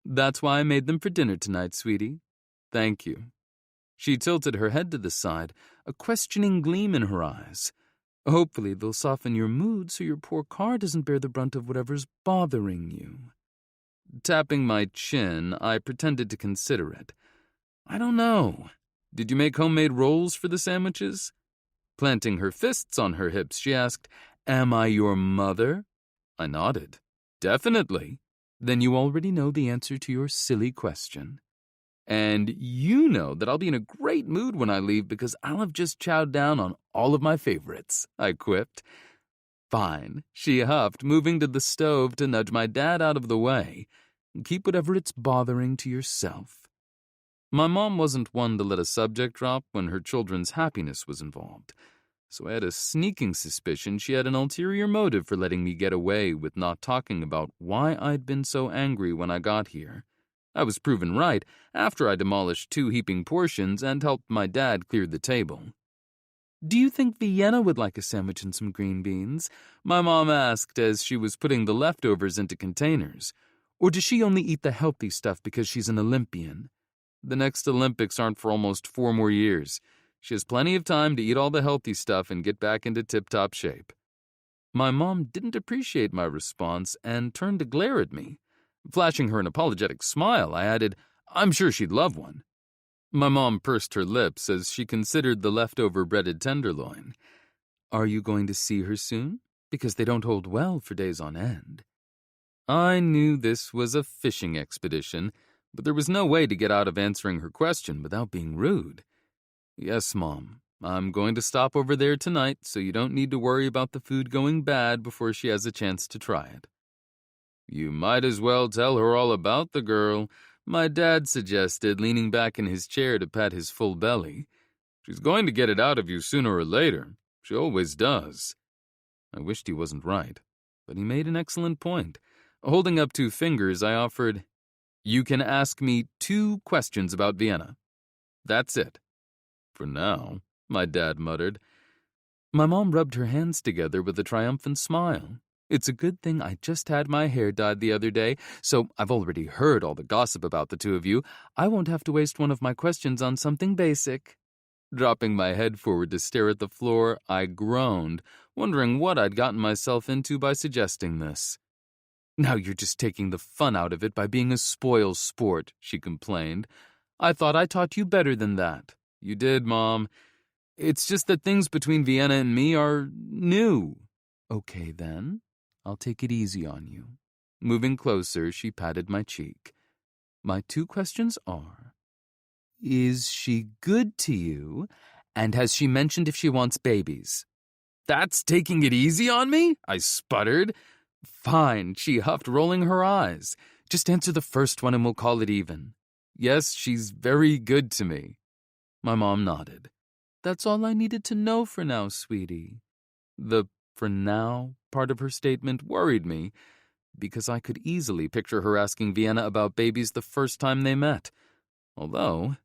"That's why I made them for dinner tonight, sweetie." "Thank you." She tilted her head to the side, a questioning gleam in her eyes. "Hopefully they'll soften your mood so your poor car doesn't bear the brunt of whatever's bothering you." Tapping my chin, I pretended to consider it. "I don't know. Did you make homemade rolls for the sandwiches?" Planting her fists on her hips, she asked, "Am I your mother?" I nodded. "Definitely." "Then you already know the answer to your silly question." "And you know that I'll be in a great mood when I leave because I'll have just chowed down on all of my favorites," I quipped. "Fine," she huffed, moving to the stove to nudge my dad out of the way. "Keep whatever it's bothering to yourself." My mom wasn't one to let a subject drop when her children's happiness was involved, so I had a sneaking suspicion she had an ulterior motive for letting me get away with not talking about why I'd been so angry when I got here. I was proven right after I demolished 2 heaping portions and helped my dad clear the table. "Do you think Vienna would like a sandwich and some green beans?" my mom asked as she was putting the leftovers into containers. "Or does she only eat the healthy stuff because she's an Olympian?" "The next Olympics aren't for almost 4 more years. She has plenty of time to eat all the healthy stuff and get back into tip-top shape." My mom didn't appreciate my response and turned to glare at me. Flashing her an apologetic smile, I added, "I'm sure she'd love one." My mom pursed her lips as she considered the leftover breaded tenderloin. "Are you going to see her soon? Because they don't hold well for days on end." I knew this was a fishing expedition, but there was no way to get out of answering her question without being rude. "Yes, Mom. I'm going to stop over there tonight, so you don't need to worry about the food going bad before she has a chance to try it." "You might as well tell her all about the girl," my dad suggested, leaning back in his chair to pat his full belly. "She's going to get it out of you sooner or later. She always does." I wished he wasn't right, but he made an excellent point. Holding up 2 fingers, I offered, "You can ask me 2 questions about Vienna. That's it." "For now," my dad muttered. My mom rubbed her hands together with a triumphant smile. "It's a good thing I just had my hair dyed the other day, so I've already heard all the gossip about the 2 of you. I won't have to waste one of my questions on something basic." Dropping my head forward to stare at the floor, I groaned, wondering what I'd gotten myself into by suggesting this. "Now you're just taking the fun out of it by being a spoil sport," she complained. "I thought I taught you better than that." "You did, Mom. It's just that things between Vienna and me are new." "Okay, then." I'll take it easy on you." Moving closer, she patted my cheek. "My 2 questions are, is she good to you, and has she mentioned if she wants babies?" "That's taking it easy on me?" I sputtered. "Fine," she huffed, rolling her eyes. "Just answer the first one and we'll call it even." "Yes, she's very good to me." My mom nodded. "That's all I needed to know for now, sweetie." The "for now" part of her statement worried me, because I could easily picture her asking Vienna about babies the first time they met. Although,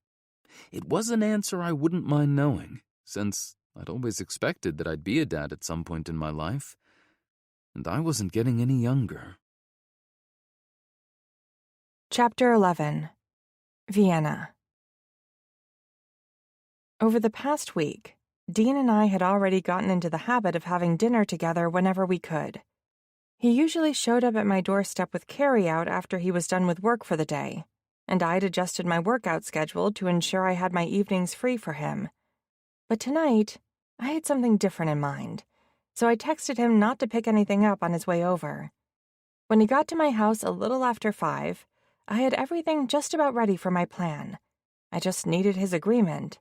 it was an answer I wouldn't mind knowing, since I'd always expected that I'd be a dad at some point in my life, and I wasn't getting any younger. Chapter 11. Vienna. Over the past week, Dean and I had already gotten into the habit of having dinner together whenever we could. He usually showed up at my doorstep with carry-out after he was done with work for the day, and I'd adjusted my workout schedule to ensure I had my evenings free for him. But tonight, I had something different in mind, so I texted him not to pick anything up on his way over. When he got to my house a little after 5, I had everything just about ready for my plan. I just needed his agreement.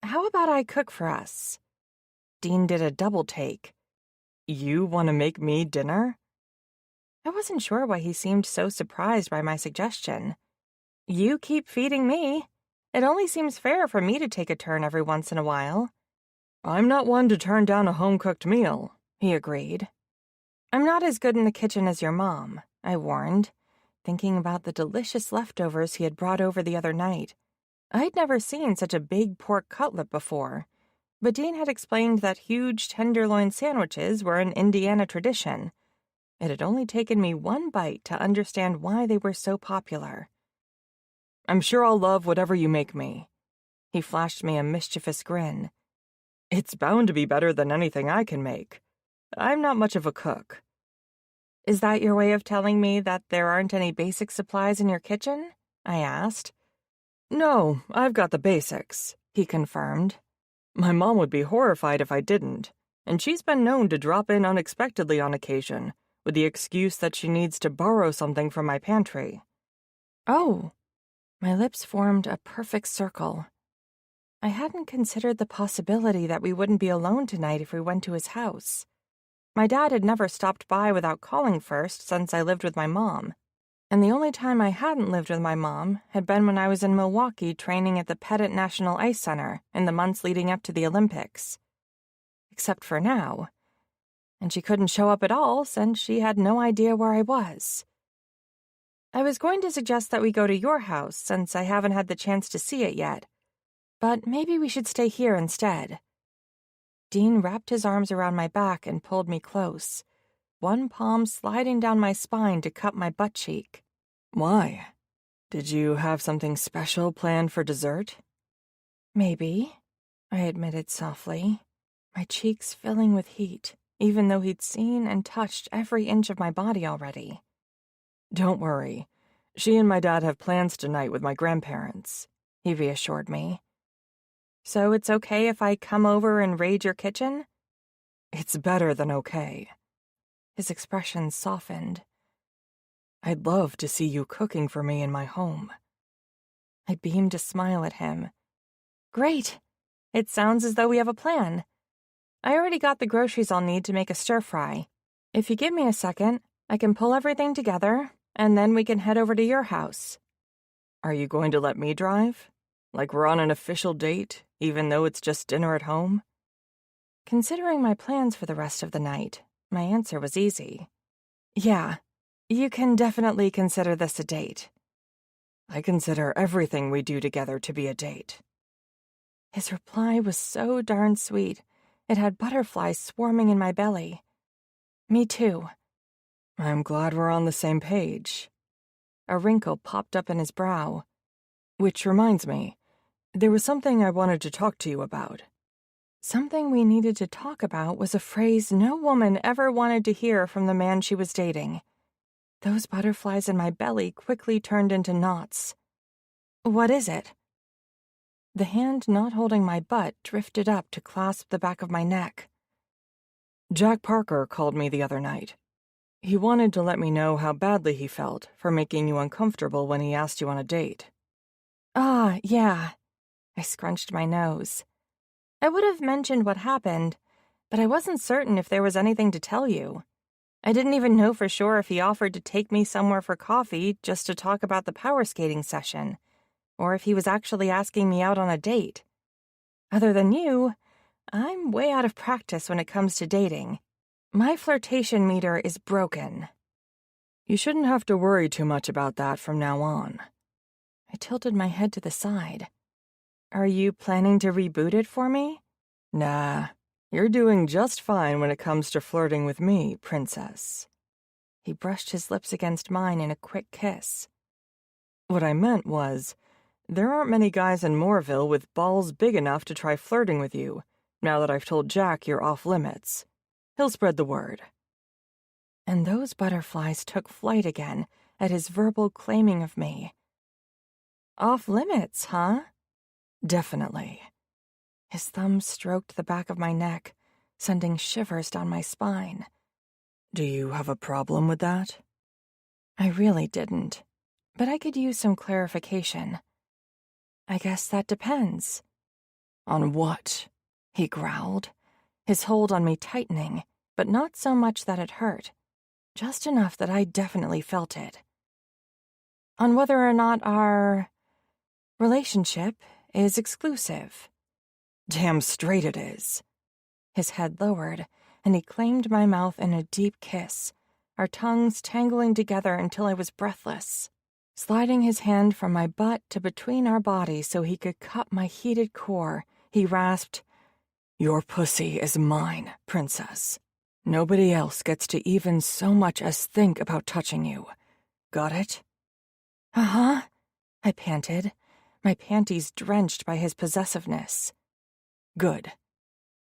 "How about I cook for us?" Dean did a double take. "You want to make me dinner?" I wasn't sure why he seemed so surprised by my suggestion. "You keep feeding me. It only seems fair for me to take a turn every once in a while." "I'm not one to turn down a home-cooked meal," he agreed. "I'm not as good in the kitchen as your mom," I warned, thinking about the delicious leftovers he had brought over the other night. I'd never seen such a big pork cutlet before, but Dean had explained that huge tenderloin sandwiches were an Indiana tradition. It had only taken me one bite to understand why they were so popular. "I'm sure I'll love whatever you make me." He flashed me a mischievous grin. "It's bound to be better than anything I can make. I'm not much of a cook." "Is that your way of telling me that there aren't any basic supplies in your kitchen?" I asked. "No, I've got the basics," he confirmed. "My mom would be horrified if I didn't, and she's been known to drop in unexpectedly on occasion, with the excuse that she needs to borrow something from my pantry." "Oh." My lips formed a perfect circle. I hadn't considered the possibility that we wouldn't be alone tonight if we went to his house. My dad had never stopped by without calling first since I lived with my mom, and the only time I hadn't lived with my mom had been when I was in Milwaukee training at the Pettit National Ice Center in the months leading up to the Olympics. Except for now. And she couldn't show up at all since she had no idea where I was. I was going to suggest that we go to your house since I haven't had the chance to see it yet, but maybe we should stay here instead. Dean wrapped his arms around my back and pulled me close, one palm sliding down my spine to cup my butt cheek. "Why? Did you have something special planned for dessert?" "Maybe," I admitted softly, my cheeks filling with heat, even though he'd seen and touched every inch of my body already. "Don't worry. She and my dad have plans tonight with my grandparents," he reassured me. "So it's okay if I come over and raid your kitchen?" "It's better than okay." His expression softened. "I'd love to see you cooking for me in my home." I beamed a smile at him. "Great! It sounds as though we have a plan. I already got the groceries I'll need to make a stir-fry. If you give me a second, I can pull everything together, and then we can head over to your house." "Are you going to let me drive? Like we're on an official date, even though it's just dinner at home?" Considering my plans for the rest of the night, my answer was easy. "Yeah, you can definitely consider this a date." "I consider everything we do together to be a date." His reply was so darn sweet, it had butterflies swarming in my belly. "Me too." "I'm glad we're on the same page." A wrinkle popped up in his brow. "Which reminds me, there was something I wanted to talk to you about." Something we needed to talk about was a phrase no woman ever wanted to hear from the man she was dating. Those butterflies in my belly quickly turned into knots. "What is it?" The hand not holding my butt drifted up to clasp the back of my neck. "Jack Parker called me the other night. He wanted to let me know how badly he felt for making you uncomfortable when he asked you on a date. Ah, yeah. I scrunched my nose. I would have mentioned what happened, but I wasn't certain if there was anything to tell you. I didn't even know for sure if he offered to take me somewhere for coffee just to talk about the power skating session, or if he was actually asking me out on a date. Other than you, I'm way out of practice when it comes to dating. My flirtation meter is broken. You shouldn't have to worry too much about that from now on. I tilted my head to the side. Are you planning to reboot it for me? Nah, you're doing just fine when it comes to flirting with me, princess. He brushed his lips against mine in a quick kiss. What I meant was, there aren't many guys in Mooreville with balls big enough to try flirting with you, now that I've told Jack you're off limits. He'll spread the word. And those butterflies took flight again at his verbal claiming of me. Off limits, huh? Definitely. His thumb stroked the back of my neck, sending shivers down my spine. Do you have a problem with that? I really didn't, but I could use some clarification. I guess that depends. On what? He growled, his hold on me tightening, but not so much that it hurt, just enough that I definitely felt it. On whether or not our relationship is exclusive. Damn straight it is. His head lowered, and he claimed my mouth in a deep kiss, our tongues tangling together until I was breathless. Sliding his hand from my butt to between our bodies so he could cup my heated core, he rasped, "Your pussy is mine, princess. Nobody else gets to even so much as think about touching you. Got it?" "Uh-huh," I panted, my panties drenched by his possessiveness. Good.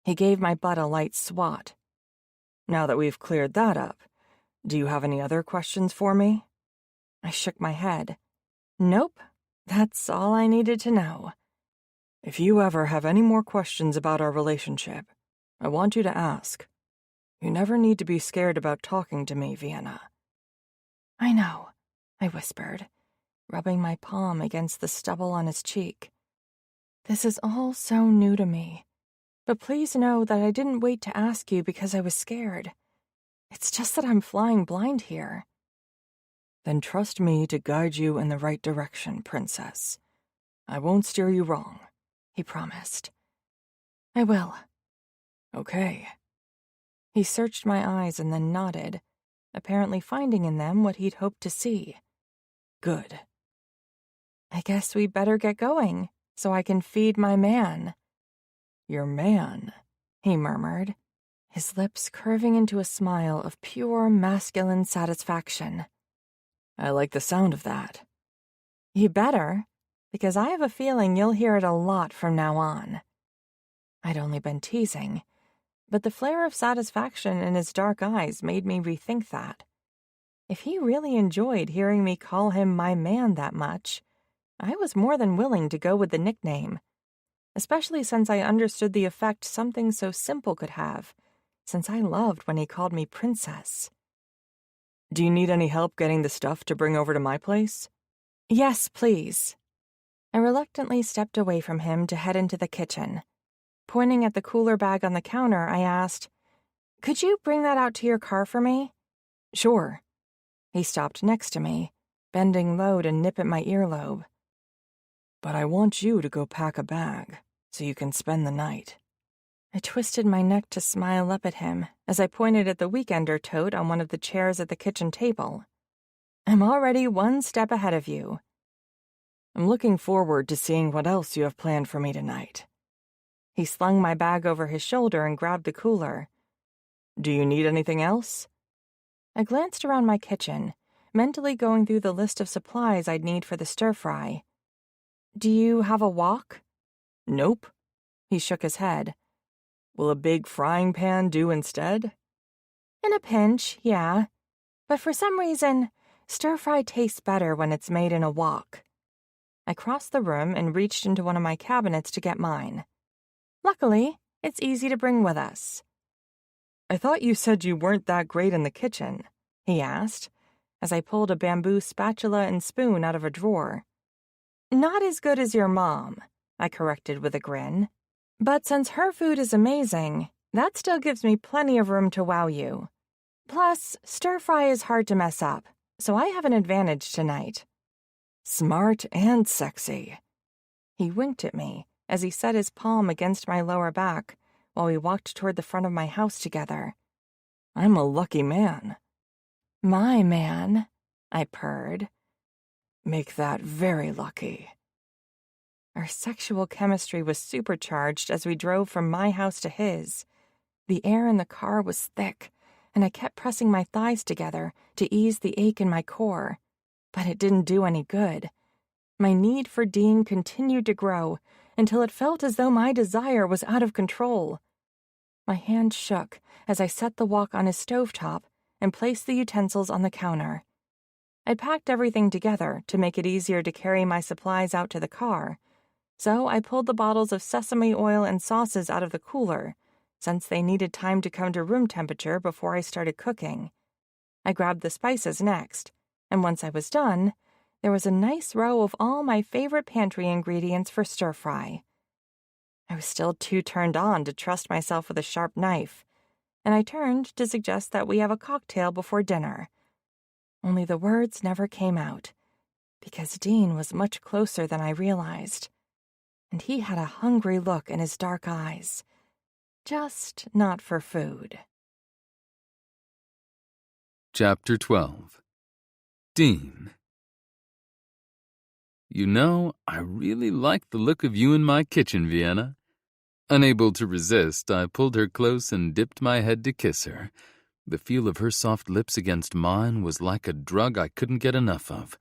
He gave my butt a light swat. Now that we've cleared that up, do you have any other questions for me? I shook my head. Nope, that's all I needed to know. If you ever have any more questions about our relationship, I want you to ask. You never need to be scared about talking to me, Vienna. I know, I whispered, rubbing my palm against the stubble on his cheek. This is all so new to me, but please know that I didn't wait to ask you because I was scared. It's just that I'm flying blind here. Then trust me to guide you in the right direction, princess. I won't steer you wrong, he promised. I will. Okay. He searched my eyes and then nodded, apparently finding in them what he'd hoped to see. Good. I guess we better get going, so I can feed my man. Your man, he murmured, his lips curving into a smile of pure masculine satisfaction. I like the sound of that. You better, because I have a feeling you'll hear it a lot from now on. I'd only been teasing, but the flare of satisfaction in his dark eyes made me rethink that. If he really enjoyed hearing me call him my man that much, I was more than willing to go with the nickname, especially since I understood the effect something so simple could have, since I loved when he called me princess. Do you need any help getting the stuff to bring over to my place? Yes, please. I reluctantly stepped away from him to head into the kitchen. Pointing at the cooler bag on the counter, I asked, "Could you bring that out to your car for me?" Sure. He stopped next to me, bending low to nip at my earlobe. But I want you to go pack a bag so you can spend the night. I twisted my neck to smile up at him as I pointed at the weekender tote on one of the chairs at the kitchen table. I'm already one step ahead of you. I'm looking forward to seeing what else you have planned for me tonight. He slung my bag over his shoulder and grabbed the cooler. Do you need anything else? I glanced around my kitchen, mentally going through the list of supplies I'd need for the stir-fry. Do you have a wok? Nope. He shook his head. Will a big frying pan do instead? In a pinch, yeah. But for some reason, stir-fry tastes better when it's made in a wok. I crossed the room and reached into one of my cabinets to get mine. Luckily, it's easy to bring with us. I thought you said you weren't that great in the kitchen. he asked, as I pulled a bamboo spatula and spoon out of a drawer. Not as good as your mom, I corrected with a grin. But since her food is amazing, that still gives me plenty of room to wow you. Plus, stir-fry is hard to mess up, so I have an advantage tonight. Smart and sexy. He winked at me as he set his palm against my lower back while we walked toward the front of my house together. I'm a lucky man. My man, I purred. Make that very lucky. Our sexual chemistry was supercharged as we drove from my house to his. The air in the car was thick, and I kept pressing my thighs together to ease the ache in my core. But it didn't do any good. My need for Dean continued to grow until it felt as though my desire was out of control. My hand shook as I set the wok on his stovetop and placed the utensils on the counter. I'd packed everything together to make it easier to carry my supplies out to the car, so I pulled the bottles of sesame oil and sauces out of the cooler, since they needed time to come to room temperature before I started cooking. I grabbed the spices next, and once I was done, there was a nice row of all my favorite pantry ingredients for stir-fry. I was still too turned on to trust myself with a sharp knife, and I turned to suggest that we have a cocktail before dinner. Only the words never came out, because Dean was much closer than I realized, and he had a hungry look in his dark eyes, just not for food. Chapter 12. Dean. You know, I really like the look of you in my kitchen, Vienna. Unable to resist, I pulled her close and dipped my head to kiss her. The feel of her soft lips against mine was like a drug I couldn't get enough of.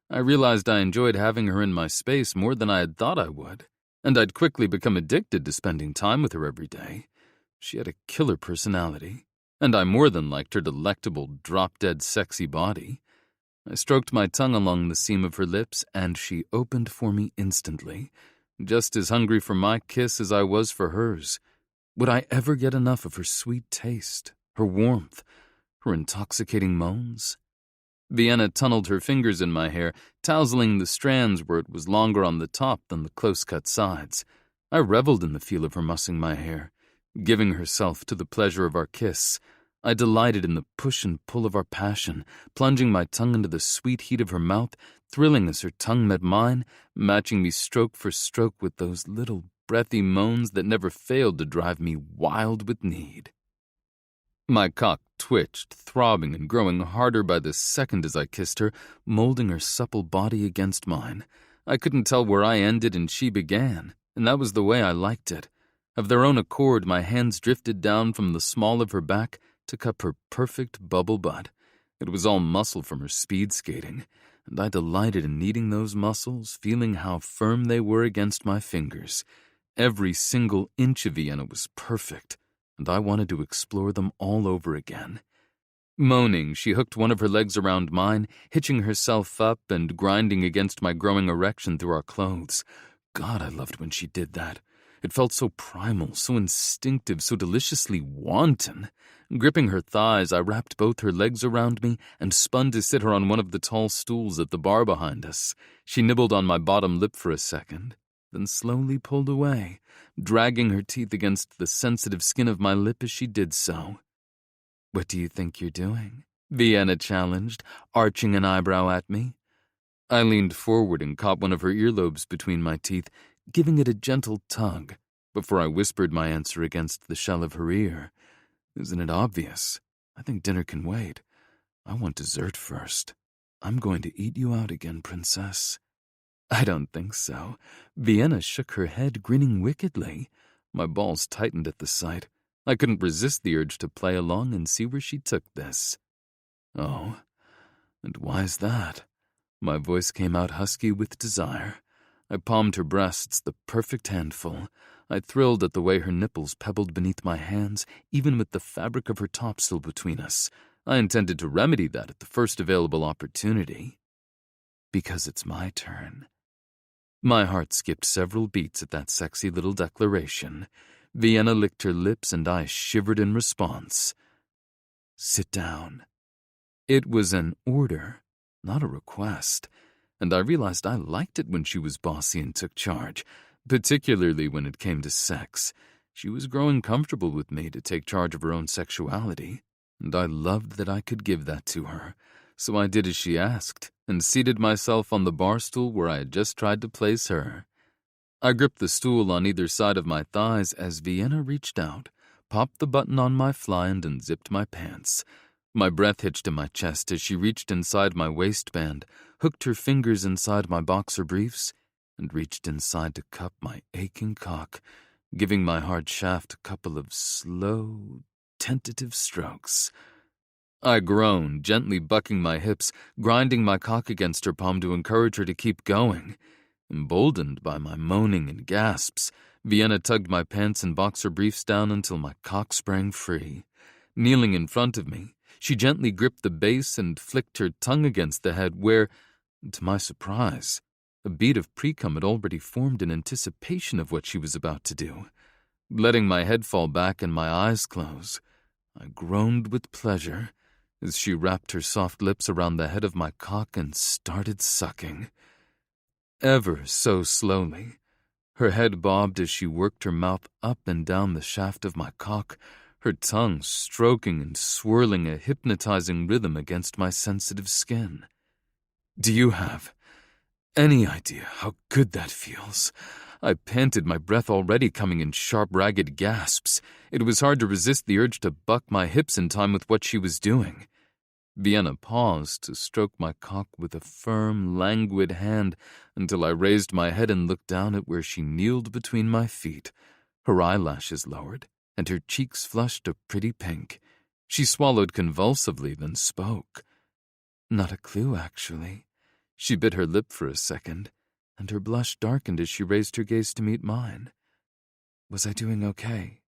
I realized I enjoyed having her in my space more than I had thought I would, and I'd quickly become addicted to spending time with her every day. She had a killer personality, and I more than liked her delectable, drop-dead sexy body. I stroked my tongue along the seam of her lips, and she opened for me instantly, just as hungry for my kiss as I was for hers. Would I ever get enough of her sweet taste, her warmth, her intoxicating moans? Vienna tunneled her fingers in my hair, tousling the strands where it was longer on the top than the close-cut sides. I reveled in the feel of her mussing my hair, giving herself to the pleasure of our kiss. I delighted in the push and pull of our passion, plunging my tongue into the sweet heat of her mouth, thrilling as her tongue met mine, matching me stroke for stroke with those little breathy moans that never failed to drive me wild with need. My cock twitched, throbbing and growing harder by the second as I kissed her, molding her supple body against mine. I couldn't tell where I ended and she began, and that was the way I liked it. Of their own accord, my hands drifted down from the small of her back to cup her perfect bubble butt. It was all muscle from her speed skating, and I delighted in kneading those muscles, feeling how firm they were against my fingers. Every single inch of Vienna was perfect, and I wanted to explore them all over again. Moaning, she hooked one of her legs around mine, hitching herself up and grinding against my growing erection through our clothes. God, I loved when she did that. It felt so primal, so instinctive, so deliciously wanton. Gripping her thighs, I wrapped both her legs around me and spun to sit her on one of the tall stools at the bar behind us. She nibbled on my bottom lip for a second, then slowly pulled away, dragging her teeth against the sensitive skin of my lip as she did so. "What do you think you're doing?" Vienna challenged, arching an eyebrow at me. I leaned forward and caught one of her earlobes between my teeth, giving it a gentle tug, before I whispered my answer against the shell of her ear. "Isn't it obvious? I think dinner can wait. I want dessert first. I'm going to eat you out again, princess." "I don't think so." Vienna shook her head, grinning wickedly. My balls tightened at the sight. I couldn't resist the urge to play along and see where she took this. "Oh, and why's that?" My voice came out husky with desire. I palmed her breasts, the perfect handful. I thrilled at the way her nipples pebbled beneath my hands, even with the fabric of her top still between us. I intended to remedy that at the first available opportunity. "Because it's my turn." My heart skipped several beats at that sexy little declaration. Vienna licked her lips and I shivered in response. "Sit down." It was an order, not a request, and I realized I liked it when she was bossy and took charge, particularly when it came to sex. She was growing comfortable with me to take charge of her own sexuality, and I loved that I could give that to her. So I did as she asked, and seated myself on the bar stool where I had just tried to place her. I gripped the stool on either side of my thighs as Vienna reached out, popped the button on my fly and unzipped my pants. My breath hitched in my chest as she reached inside my waistband, hooked her fingers inside my boxer briefs, and reached inside to cup my aching cock, giving my hard shaft a couple of slow, tentative strokes. I groaned, gently bucking my hips, grinding my cock against her palm to encourage her to keep going. Emboldened by my moaning and gasps, Vienna tugged my pants and boxer briefs down until my cock sprang free. Kneeling in front of me, she gently gripped the base and flicked her tongue against the head where, to my surprise, a bead of pre-cum had already formed in anticipation of what she was about to do. Letting my head fall back and my eyes close, I groaned with pleasure as she wrapped her soft lips around the head of my cock and started sucking. Ever so slowly, her head bobbed as she worked her mouth up and down the shaft of my cock, her tongue stroking and swirling a hypnotizing rhythm against my sensitive skin. Do you have any idea how good that feels? I panted, my breath already coming in sharp, ragged gasps. It was hard to resist the urge to buck my hips in time with what she was doing. Vienna paused to stroke my cock with a firm, languid hand until I raised my head and looked down at where she kneeled between my feet, her eyelashes lowered and her cheeks flushed a pretty pink. She swallowed convulsively, then spoke. Not a clue, actually. She bit her lip for a second, and her blush darkened as she raised her gaze to meet mine. Was I doing okay?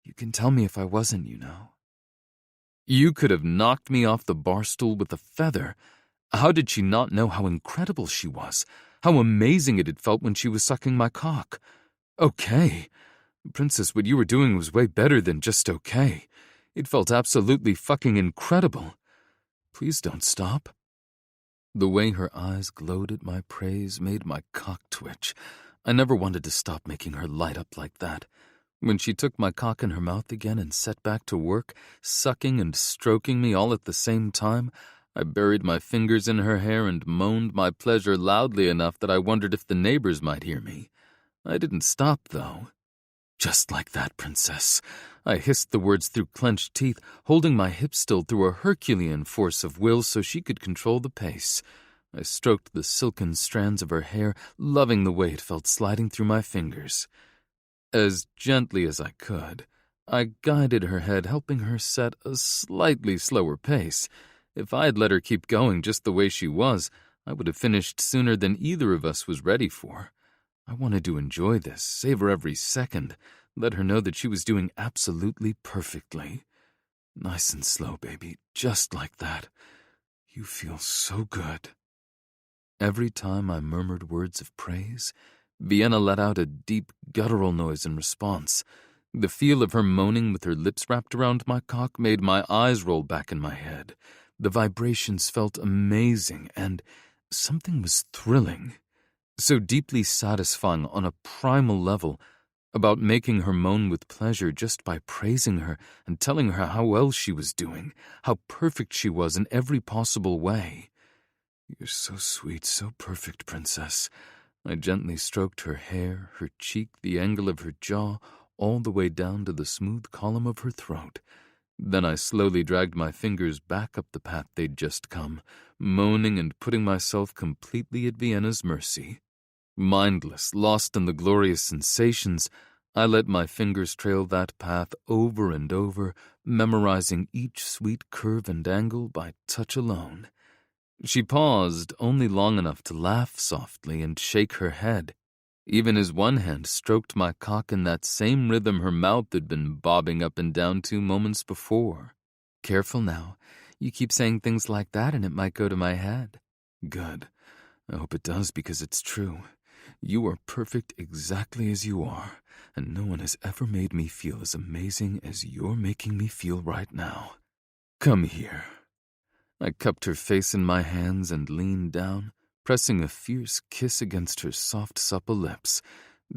You can tell me if I wasn't, you know. You could have knocked me off the bar stool with a feather. How did she not know how incredible she was? How amazing it had felt when she was sucking my cock? Okay. Princess, what you were doing was way better than just okay. It felt absolutely fucking incredible. Please don't stop. The way her eyes glowed at my praise made my cock twitch. I never wanted to stop making her light up like that. When she took my cock in her mouth again and set back to work, sucking and stroking me all at the same time, I buried my fingers in her hair and moaned my pleasure loudly enough that I wondered if the neighbors might hear me. I didn't stop, though. Just like that, princess. I hissed the words through clenched teeth, holding my hips still through a Herculean force of will so she could control the pace. I stroked the silken strands of her hair, loving the way it felt sliding through my fingers. As gently as I could, I guided her head, helping her set a slightly slower pace. If I had let her keep going just the way she was, I would have finished sooner than either of us was ready for. I wanted to enjoy this, savor every second, let her know that she was doing absolutely perfectly. Nice and slow, baby, just like that. You feel so good. Every time I murmured words of praise, Vienna let out a deep, guttural noise in response. The feel of her moaning with her lips wrapped around my cock made my eyes roll back in my head. The vibrations felt amazing, and something was thrilling, so deeply satisfying on a primal level, about making her moan with pleasure just by praising her and telling her how well she was doing, how perfect she was in every possible way. You're so sweet, so perfect, princess. I gently stroked her hair, her cheek, the angle of her jaw, all the way down to the smooth column of her throat. Then I slowly dragged my fingers back up the path they'd just come, moaning and putting myself completely at Vienna's mercy. Mindless, lost in the glorious sensations, I let my fingers trail that path over and over, memorizing each sweet curve and angle by touch alone. She paused only long enough to laugh softly and shake her head, even as one hand stroked my cock in that same rhythm her mouth had been bobbing up and down 2 moments before. Careful now. You keep saying things like that and it might go to my head. Good. I hope it does because it's true. You are perfect exactly as you are, and no one has ever made me feel as amazing as you're making me feel right now. Come here. I cupped her face in my hands and leaned down, pressing a fierce kiss against her soft, supple lips,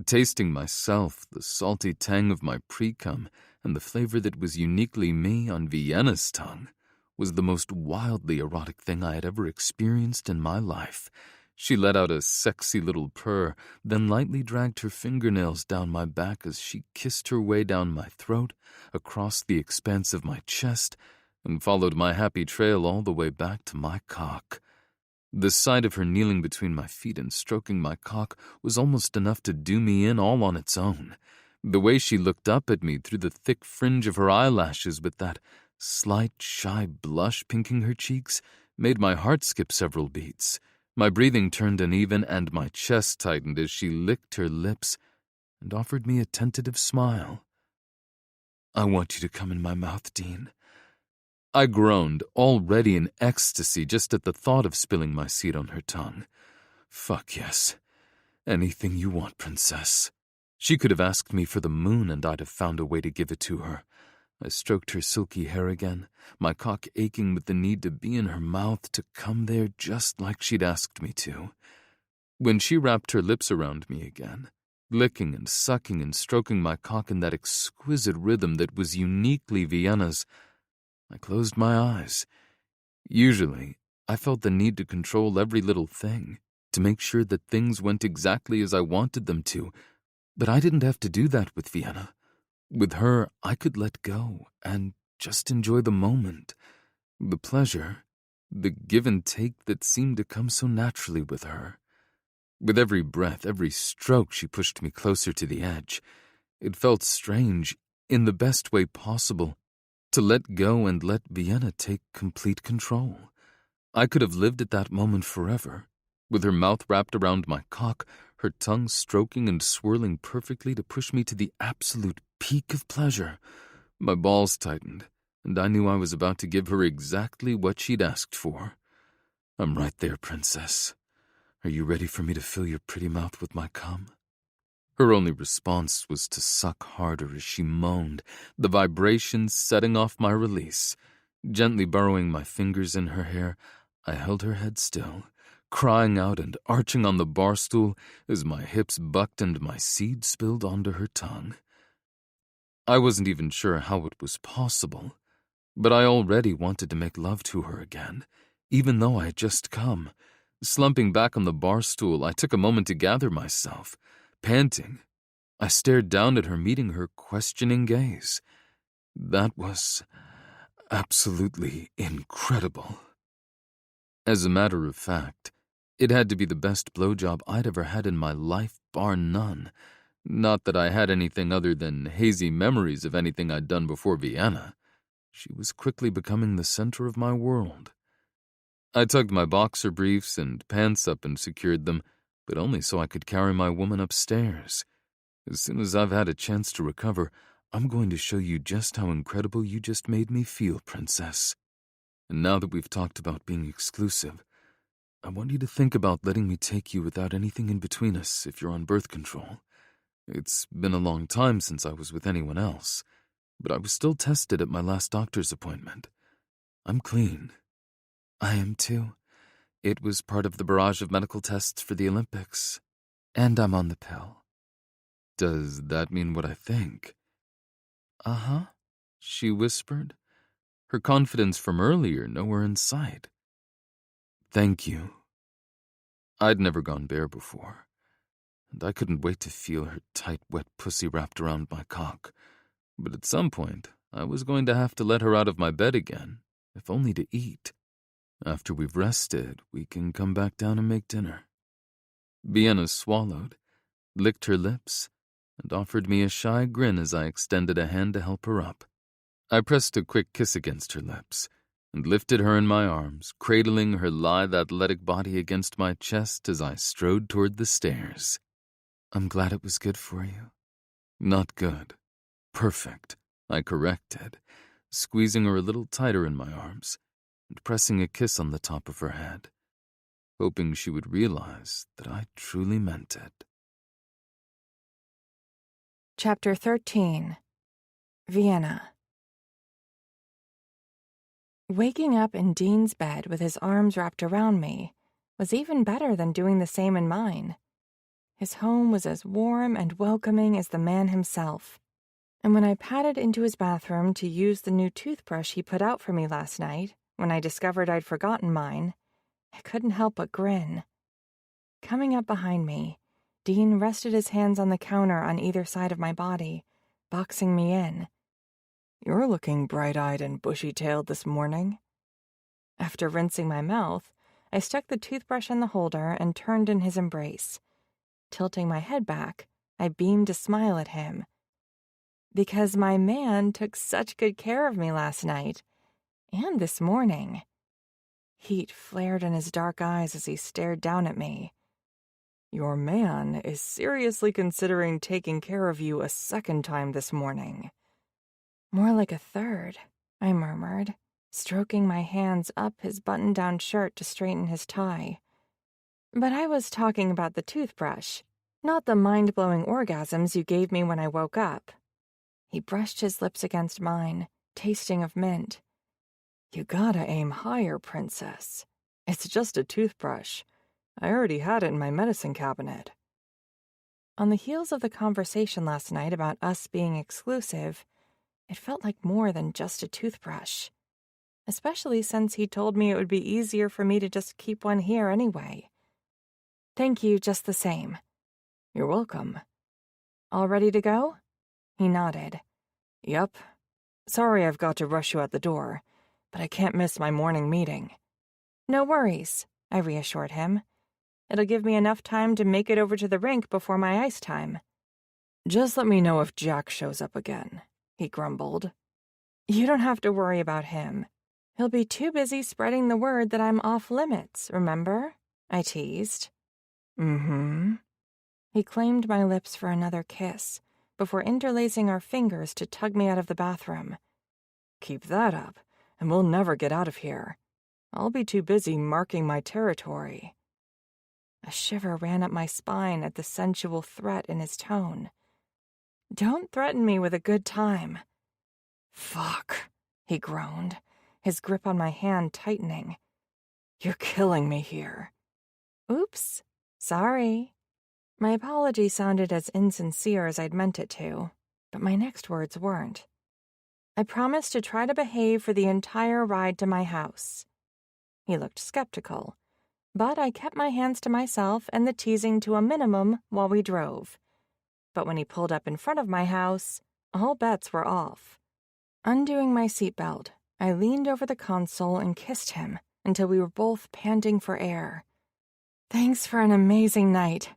tasting myself, the salty tang of my pre-cum, and the flavor that was uniquely me on Vienna's tongue, was the most wildly erotic thing I had ever experienced in my life. She let out a sexy little purr, then lightly dragged her fingernails down my back as she kissed her way down my throat, across the expanse of my chest, and followed my happy trail all the way back to my cock. The sight of her kneeling between my feet and stroking my cock was almost enough to do me in all on its own. The way she looked up at me through the thick fringe of her eyelashes with that slight, shy blush pinking her cheeks made my heart skip several beats. My breathing turned uneven and my chest tightened as she licked her lips and offered me a tentative smile. "I want you to come in my mouth, Dean." I groaned, already in ecstasy just at the thought of spilling my seed on her tongue. "Fuck yes. Anything you want, princess." She could have asked me for the moon and I'd have found a way to give it to her. I stroked her silky hair again, my cock aching with the need to be in her mouth, to come there just like she'd asked me to. When she wrapped her lips around me again, licking and sucking and stroking my cock in that exquisite rhythm that was uniquely Vienna's, I closed my eyes. Usually, I felt the need to control every little thing, to make sure that things went exactly as I wanted them to, but I didn't have to do that with Vienna. With her, I could let go and just enjoy the moment, the pleasure, the give and take that seemed to come so naturally with her. With every breath, every stroke, she pushed me closer to the edge. It felt strange, in the best way possible, to let go and let Vienna take complete control. I could have lived at that moment forever, with her mouth wrapped around my cock, her tongue stroking and swirling perfectly to push me to the absolute peak of pleasure. My balls tightened, and I knew I was about to give her exactly what she'd asked for. "I'm right there, princess. Are you ready for me to fill your pretty mouth with my cum?" Her only response was to suck harder as she moaned, the vibrations setting off my release. Gently burrowing my fingers in her hair, I held her head still, crying out and arching on the bar stool as my hips bucked and my seed spilled onto her tongue. I wasn't even sure how it was possible, but I already wanted to make love to her again, even though I had just come. Slumping back on the bar stool, I took a moment to gather myself. Panting, I stared down at her, meeting her questioning gaze. That was absolutely incredible. As a matter of fact, it had to be the best blowjob I'd ever had in my life, bar none. Not that I had anything other than hazy memories of anything I'd done before Vienna. She was quickly becoming the center of my world. I tugged my boxer briefs and pants up and secured them, but only so I could carry my woman upstairs. As soon as I've had a chance to recover, I'm going to show you just how incredible you just made me feel, princess. And now that we've talked about being exclusive, I want you to think about letting me take you without anything in between us if you're on birth control. It's been a long time since I was with anyone else, but I was still tested at my last doctor's appointment. I'm clean. I am too. It was part of the barrage of medical tests for the Olympics. And I'm on the pill. Does that mean what I think? Uh-huh, she whispered, her confidence from earlier nowhere in sight. Thank you. I'd never gone bare before, and I couldn't wait to feel her tight, wet pussy wrapped around my cock. But at some point, I was going to have to let her out of my bed again, if only to eat. After we've rested, we can come back down and make dinner. Vienna swallowed, licked her lips, and offered me a shy grin as I extended a hand to help her up. I pressed a quick kiss against her lips and lifted her in my arms, cradling her lithe, athletic body against my chest as I strode toward the stairs. I'm glad it was good for you. Not good. Perfect, I corrected, squeezing her a little tighter in my arms and pressing a kiss on the top of her head, hoping she would realize that I truly meant it. Chapter 13. Vienna. Waking up in Dean's bed with his arms wrapped around me was even better than doing the same in mine. His home was as warm and welcoming as the man himself. And when I padded into his bathroom to use the new toothbrush he put out for me last night, when I discovered I'd forgotten mine, I couldn't help but grin. Coming up behind me, Dean rested his hands on the counter on either side of my body, boxing me in. "You're looking bright-eyed and bushy-tailed this morning." After rinsing my mouth, I stuck the toothbrush in the holder and turned in his embrace. Tilting my head back, I beamed a smile at him. Because my man took such good care of me last night, and this morning. Heat flared in his dark eyes as he stared down at me. "Your man is seriously considering taking care of you a second time this morning." "More like a third," I murmured, stroking my hands up his button-down shirt to straighten his tie. But I was talking about the toothbrush, not the mind-blowing orgasms you gave me when I woke up. He brushed his lips against mine, tasting of mint. "You gotta aim higher, princess. It's just a toothbrush. I already had it in my medicine cabinet." On the heels of the conversation last night about us being exclusive, it felt like more than just a toothbrush. Especially since he told me it would be easier for me to just keep one here anyway. "Thank you just the same." "You're welcome." "All ready to go?" He nodded. "Yep. Sorry I've got to rush you out the door, but I can't miss my morning meeting." "No worries," I reassured him. "It'll give me enough time to make it over to the rink before my ice time." "Just let me know if Jack shows up again," he grumbled. "You don't have to worry about him. He'll be too busy spreading the word that I'm off limits, remember?" I teased. "Mm-hmm." He claimed my lips for another kiss, before interlacing our fingers to tug me out of the bathroom. "Keep that up, and we'll never get out of here. I'll be too busy marking my territory." A shiver ran up my spine at the sensual threat in his tone. "Don't threaten me with a good time." "Fuck," he groaned, his grip on my hand tightening. "You're killing me here." "Oops, sorry." My apology sounded as insincere as I'd meant it to, but my next words weren't. "I promised to try to behave for the entire ride to my house." He looked skeptical, but I kept my hands to myself and the teasing to a minimum while we drove. But when he pulled up in front of my house, all bets were off. Undoing my seatbelt, I leaned over the console and kissed him until we were both panting for air. "Thanks for an amazing night."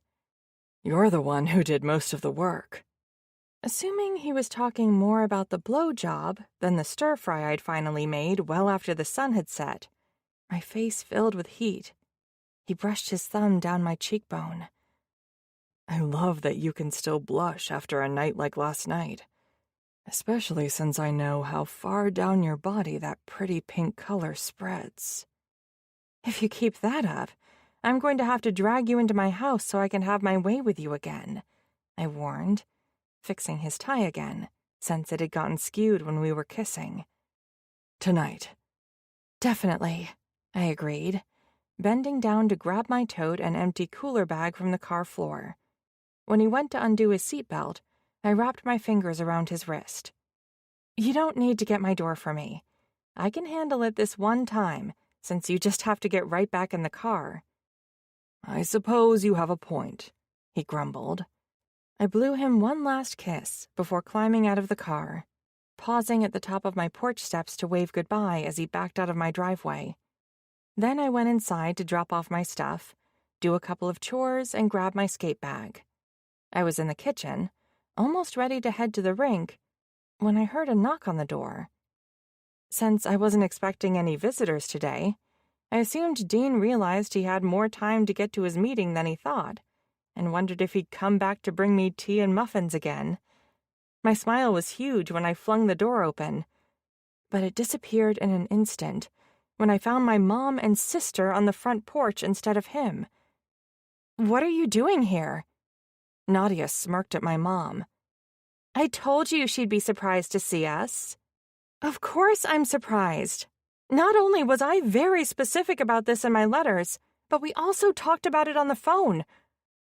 "You're the one who did most of the work." Assuming he was talking more about the blowjob than the stir-fry I'd finally made well after the sun had set, my face filled with heat. He brushed his thumb down my cheekbone. "I love that you can still blush after a night like last night, especially since I know how far down your body that pretty pink color spreads." "If you keep that up, I'm going to have to drag you into my house so I can have my way with you again," I warned, fixing his tie again, since it had gotten skewed when we were kissing. "Tonight." "Definitely," I agreed, bending down to grab my tote and empty cooler bag from the car floor. When he went to undo his seatbelt, I wrapped my fingers around his wrist. "You don't need to get my door for me. I can handle it this one time, since you just have to get right back in the car." "I suppose you have a point," he grumbled. I blew him one last kiss before climbing out of the car, pausing at the top of my porch steps to wave goodbye as he backed out of my driveway. Then I went inside to drop off my stuff, do a couple of chores, and grab my skate bag. I was in the kitchen, almost ready to head to the rink, when I heard a knock on the door. Since I wasn't expecting any visitors today, I assumed Dean realized he had more time to get to his meeting than he thought, and wondered if he'd come back to bring me tea and muffins again. My smile was huge when I flung the door open, but it disappeared in an instant when I found my mom and sister on the front porch instead of him. "What are you doing here?" Nadia smirked at my mom. "I told you she'd be surprised to see us." "Of course I'm surprised," Not only was I very specific about this in my letters, but we also talked about it on the phone.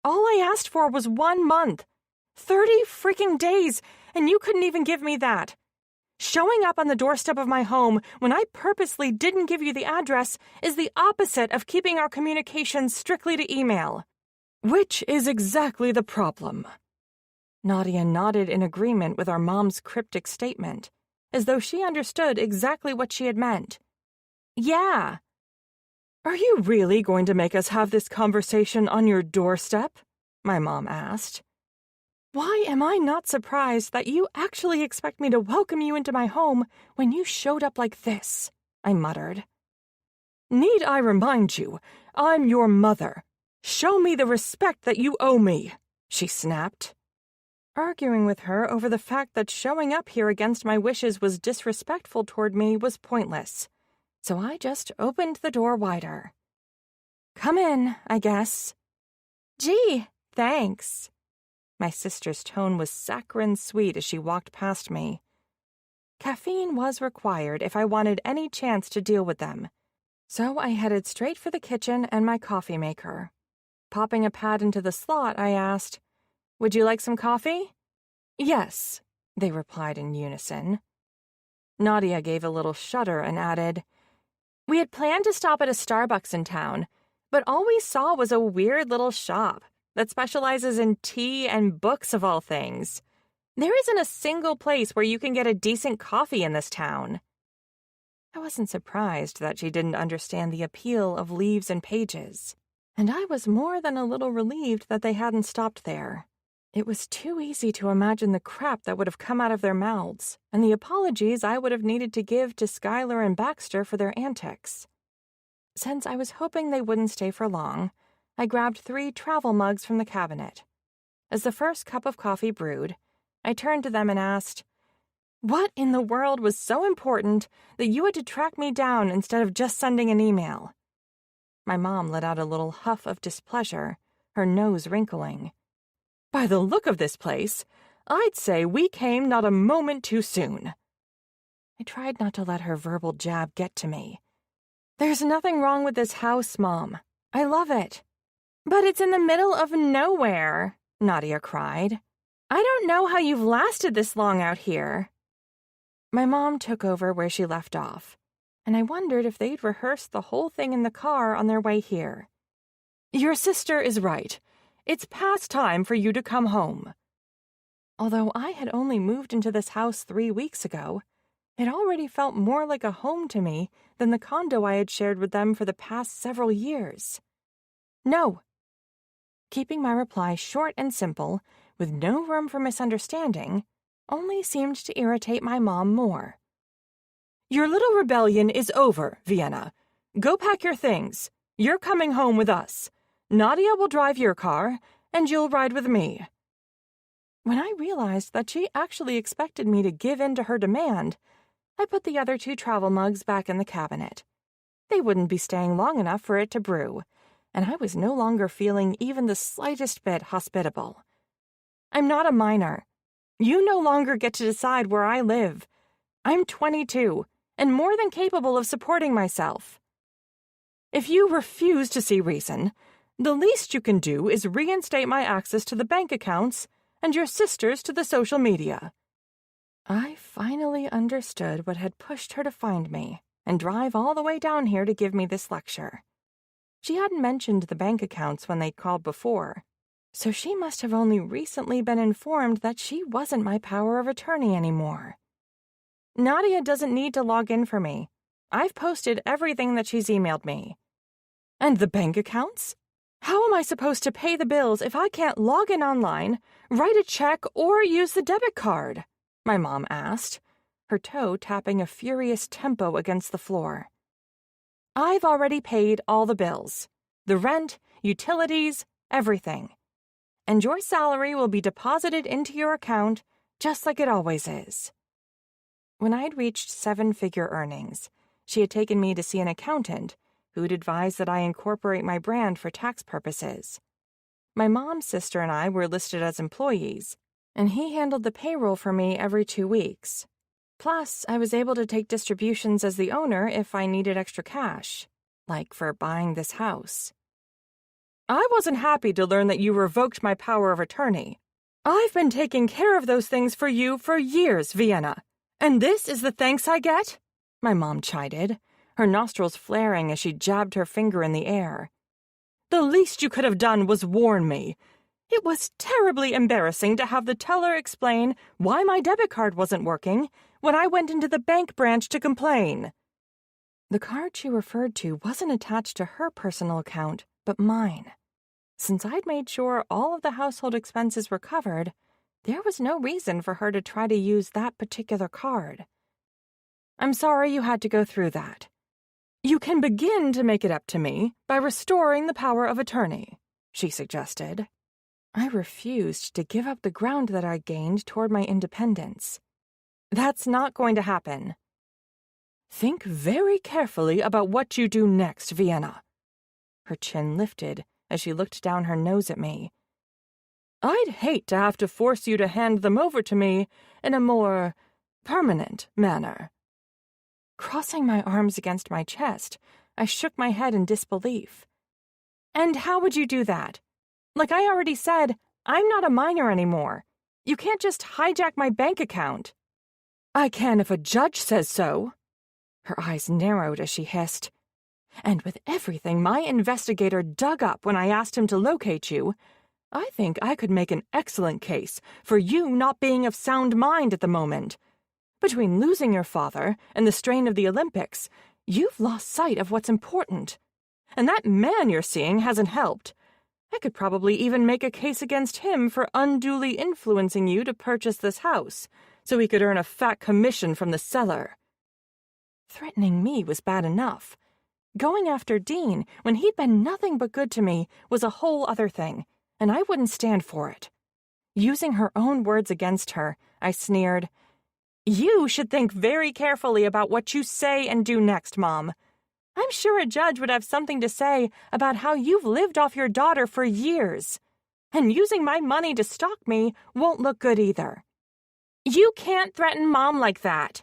All I asked for was 1 month. 30 freaking days, and you couldn't even give me that. Showing up on the doorstep of my home when I purposely didn't give you the address is the opposite of keeping our communications strictly to email. Which is exactly the problem. Nadia nodded in agreement with our mom's cryptic statement, as though she understood exactly what she had meant. Yeah. Are you really going to make us have this conversation on your doorstep? My mom asked. Why am I not surprised that you actually expect me to welcome you into my home when you showed up like this? I muttered. Need I remind you, I'm your mother. Show me the respect that you owe me, she snapped. Arguing with her over the fact that showing up here against my wishes was disrespectful toward me was pointless, so I just opened the door wider. Come in, I guess. Gee, thanks. My sister's tone was saccharine sweet as she walked past me. Caffeine was required if I wanted any chance to deal with them, so I headed straight for the kitchen and my coffee maker. Popping a pad into the slot, I asked, "Would you like some coffee?" "Yes," they replied in unison. Nadia gave a little shudder and added, "We had planned to stop at a Starbucks in town, but all we saw was a weird little shop that specializes in tea and books of all things. There isn't a single place where you can get a decent coffee in this town." I wasn't surprised that she didn't understand the appeal of leaves and pages, and I was more than a little relieved that they hadn't stopped there. It was too easy to imagine the crap that would have come out of their mouths and the apologies I would have needed to give to Skylar and Baxter for their antics. Since I was hoping they wouldn't stay for long, I grabbed 3 travel mugs from the cabinet. As the first cup of coffee brewed, I turned to them and asked, "What in the world was so important that you had to track me down instead of just sending an email?" My mom let out a little huff of displeasure, her nose wrinkling. "By the look of this place, I'd say we came not a moment too soon." I tried not to let her verbal jab get to me. "There's nothing wrong with this house, Mom. I love it." "But it's in the middle of nowhere," Nadia cried. "I don't know how you've lasted this long out here." My mom took over where she left off, and I wondered if they'd rehearsed the whole thing in the car on their way here. "Your sister is right. It's past time for you to come home." Although I had only moved into this house 3 weeks ago, it already felt more like a home to me than the condo I had shared with them for the past several years. "No." Keeping my reply short and simple, with no room for misunderstanding, only seemed to irritate my mom more. "Your little rebellion is over, Vienna. Go pack your things. You're coming home with us. Nadia will drive your car, and you'll ride with me." When I realized that she actually expected me to give in to her demand, I put the other 2 travel mugs back in the cabinet. They wouldn't be staying long enough for it to brew, and I was no longer feeling even the slightest bit hospitable. "I'm not a minor. You no longer get to decide where I live. I'm 22, and more than capable of supporting myself." "If you refuse to see reason, the least you can do is reinstate my access to the bank accounts and your sister's to the social media." I finally understood what had pushed her to find me and drive all the way down here to give me this lecture. She hadn't mentioned the bank accounts when they'd called before, so she must have only recently been informed that she wasn't my power of attorney anymore. "Nadia doesn't need to log in for me. I've posted everything that she's emailed me." "And the bank accounts? How am I supposed to pay the bills if I can't log in online, write a check, or use the debit card?" my mom asked, her toe tapping a furious tempo against the floor. "I've already paid all the bills. The rent, utilities, everything. And your salary will be deposited into your account just like it always is." When I'd reached 7-figure earnings, she had taken me to see an accountant who'd advised that I incorporate my brand for tax purposes. My mom's sister and I were listed as employees, and he handled the payroll for me every 2 weeks. Plus, I was able to take distributions as the owner if I needed extra cash, like for buying this house. I wasn't happy to learn that you revoked my power of attorney. I've been taking care of those things for you for years, Vienna. And this is the thanks I get? My mom chided, her nostrils flaring as she jabbed her finger in the air. The least you could have done was warn me. It was terribly embarrassing to have the teller explain why my debit card wasn't working when I went into the bank branch to complain. The card she referred to wasn't attached to her personal account, but mine. Since I'd made sure all of the household expenses were covered, there was no reason for her to try to use that particular card. I'm sorry you had to go through that. You can begin to make it up to me by restoring the power of attorney, she suggested. I refused to give up the ground that I gained toward my independence. That's not going to happen. Think very carefully about what you do next, Vienna. Her chin lifted as she looked down her nose at me. I'd hate to have to force you to hand them over to me in a more permanent manner. Crossing my arms against my chest, I shook my head in disbelief. And how would you do that? Like I already said, I'm not a minor anymore. You can't just hijack my bank account. I can if a judge says so. Her eyes narrowed as she hissed. And with everything my investigator dug up when I asked him to locate you, I think I could make an excellent case for you not being of sound mind at the moment. Between losing your father and the strain of the Olympics, you've lost sight of what's important. And that man you're seeing hasn't helped. I could probably even make a case against him for unduly influencing you to purchase this house, so he could earn a fat commission from the seller. Threatening me was bad enough. Going after Dean when he'd been nothing but good to me was a whole other thing, and I wouldn't stand for it. Using her own words against her, I sneered, You should think very carefully about what you say and do next, Mom. I'm sure a judge would have something to say about how you've lived off your daughter for years. And using my money to stalk me won't look good either. You can't threaten Mom like that,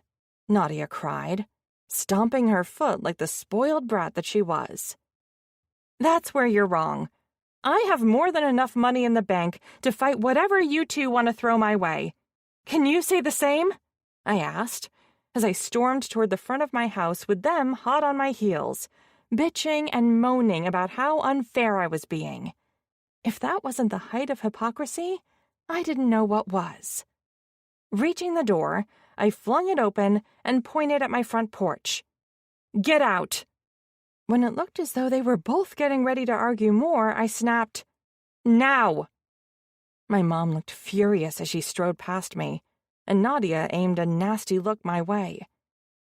Nadia cried, stomping her foot like the spoiled brat that she was. That's where you're wrong. I have more than enough money in the bank to fight whatever you two want to throw my way. Can you say the same? I asked, as I stormed toward the front of my house with them hot on my heels, bitching and moaning about how unfair I was being. If that wasn't the height of hypocrisy, I didn't know what was. Reaching the door, I flung it open and pointed at my front porch. Get out! When it looked as though they were both getting ready to argue more, I snapped, Now! My mom looked furious as she strode past me, and Nadia aimed a nasty look my way.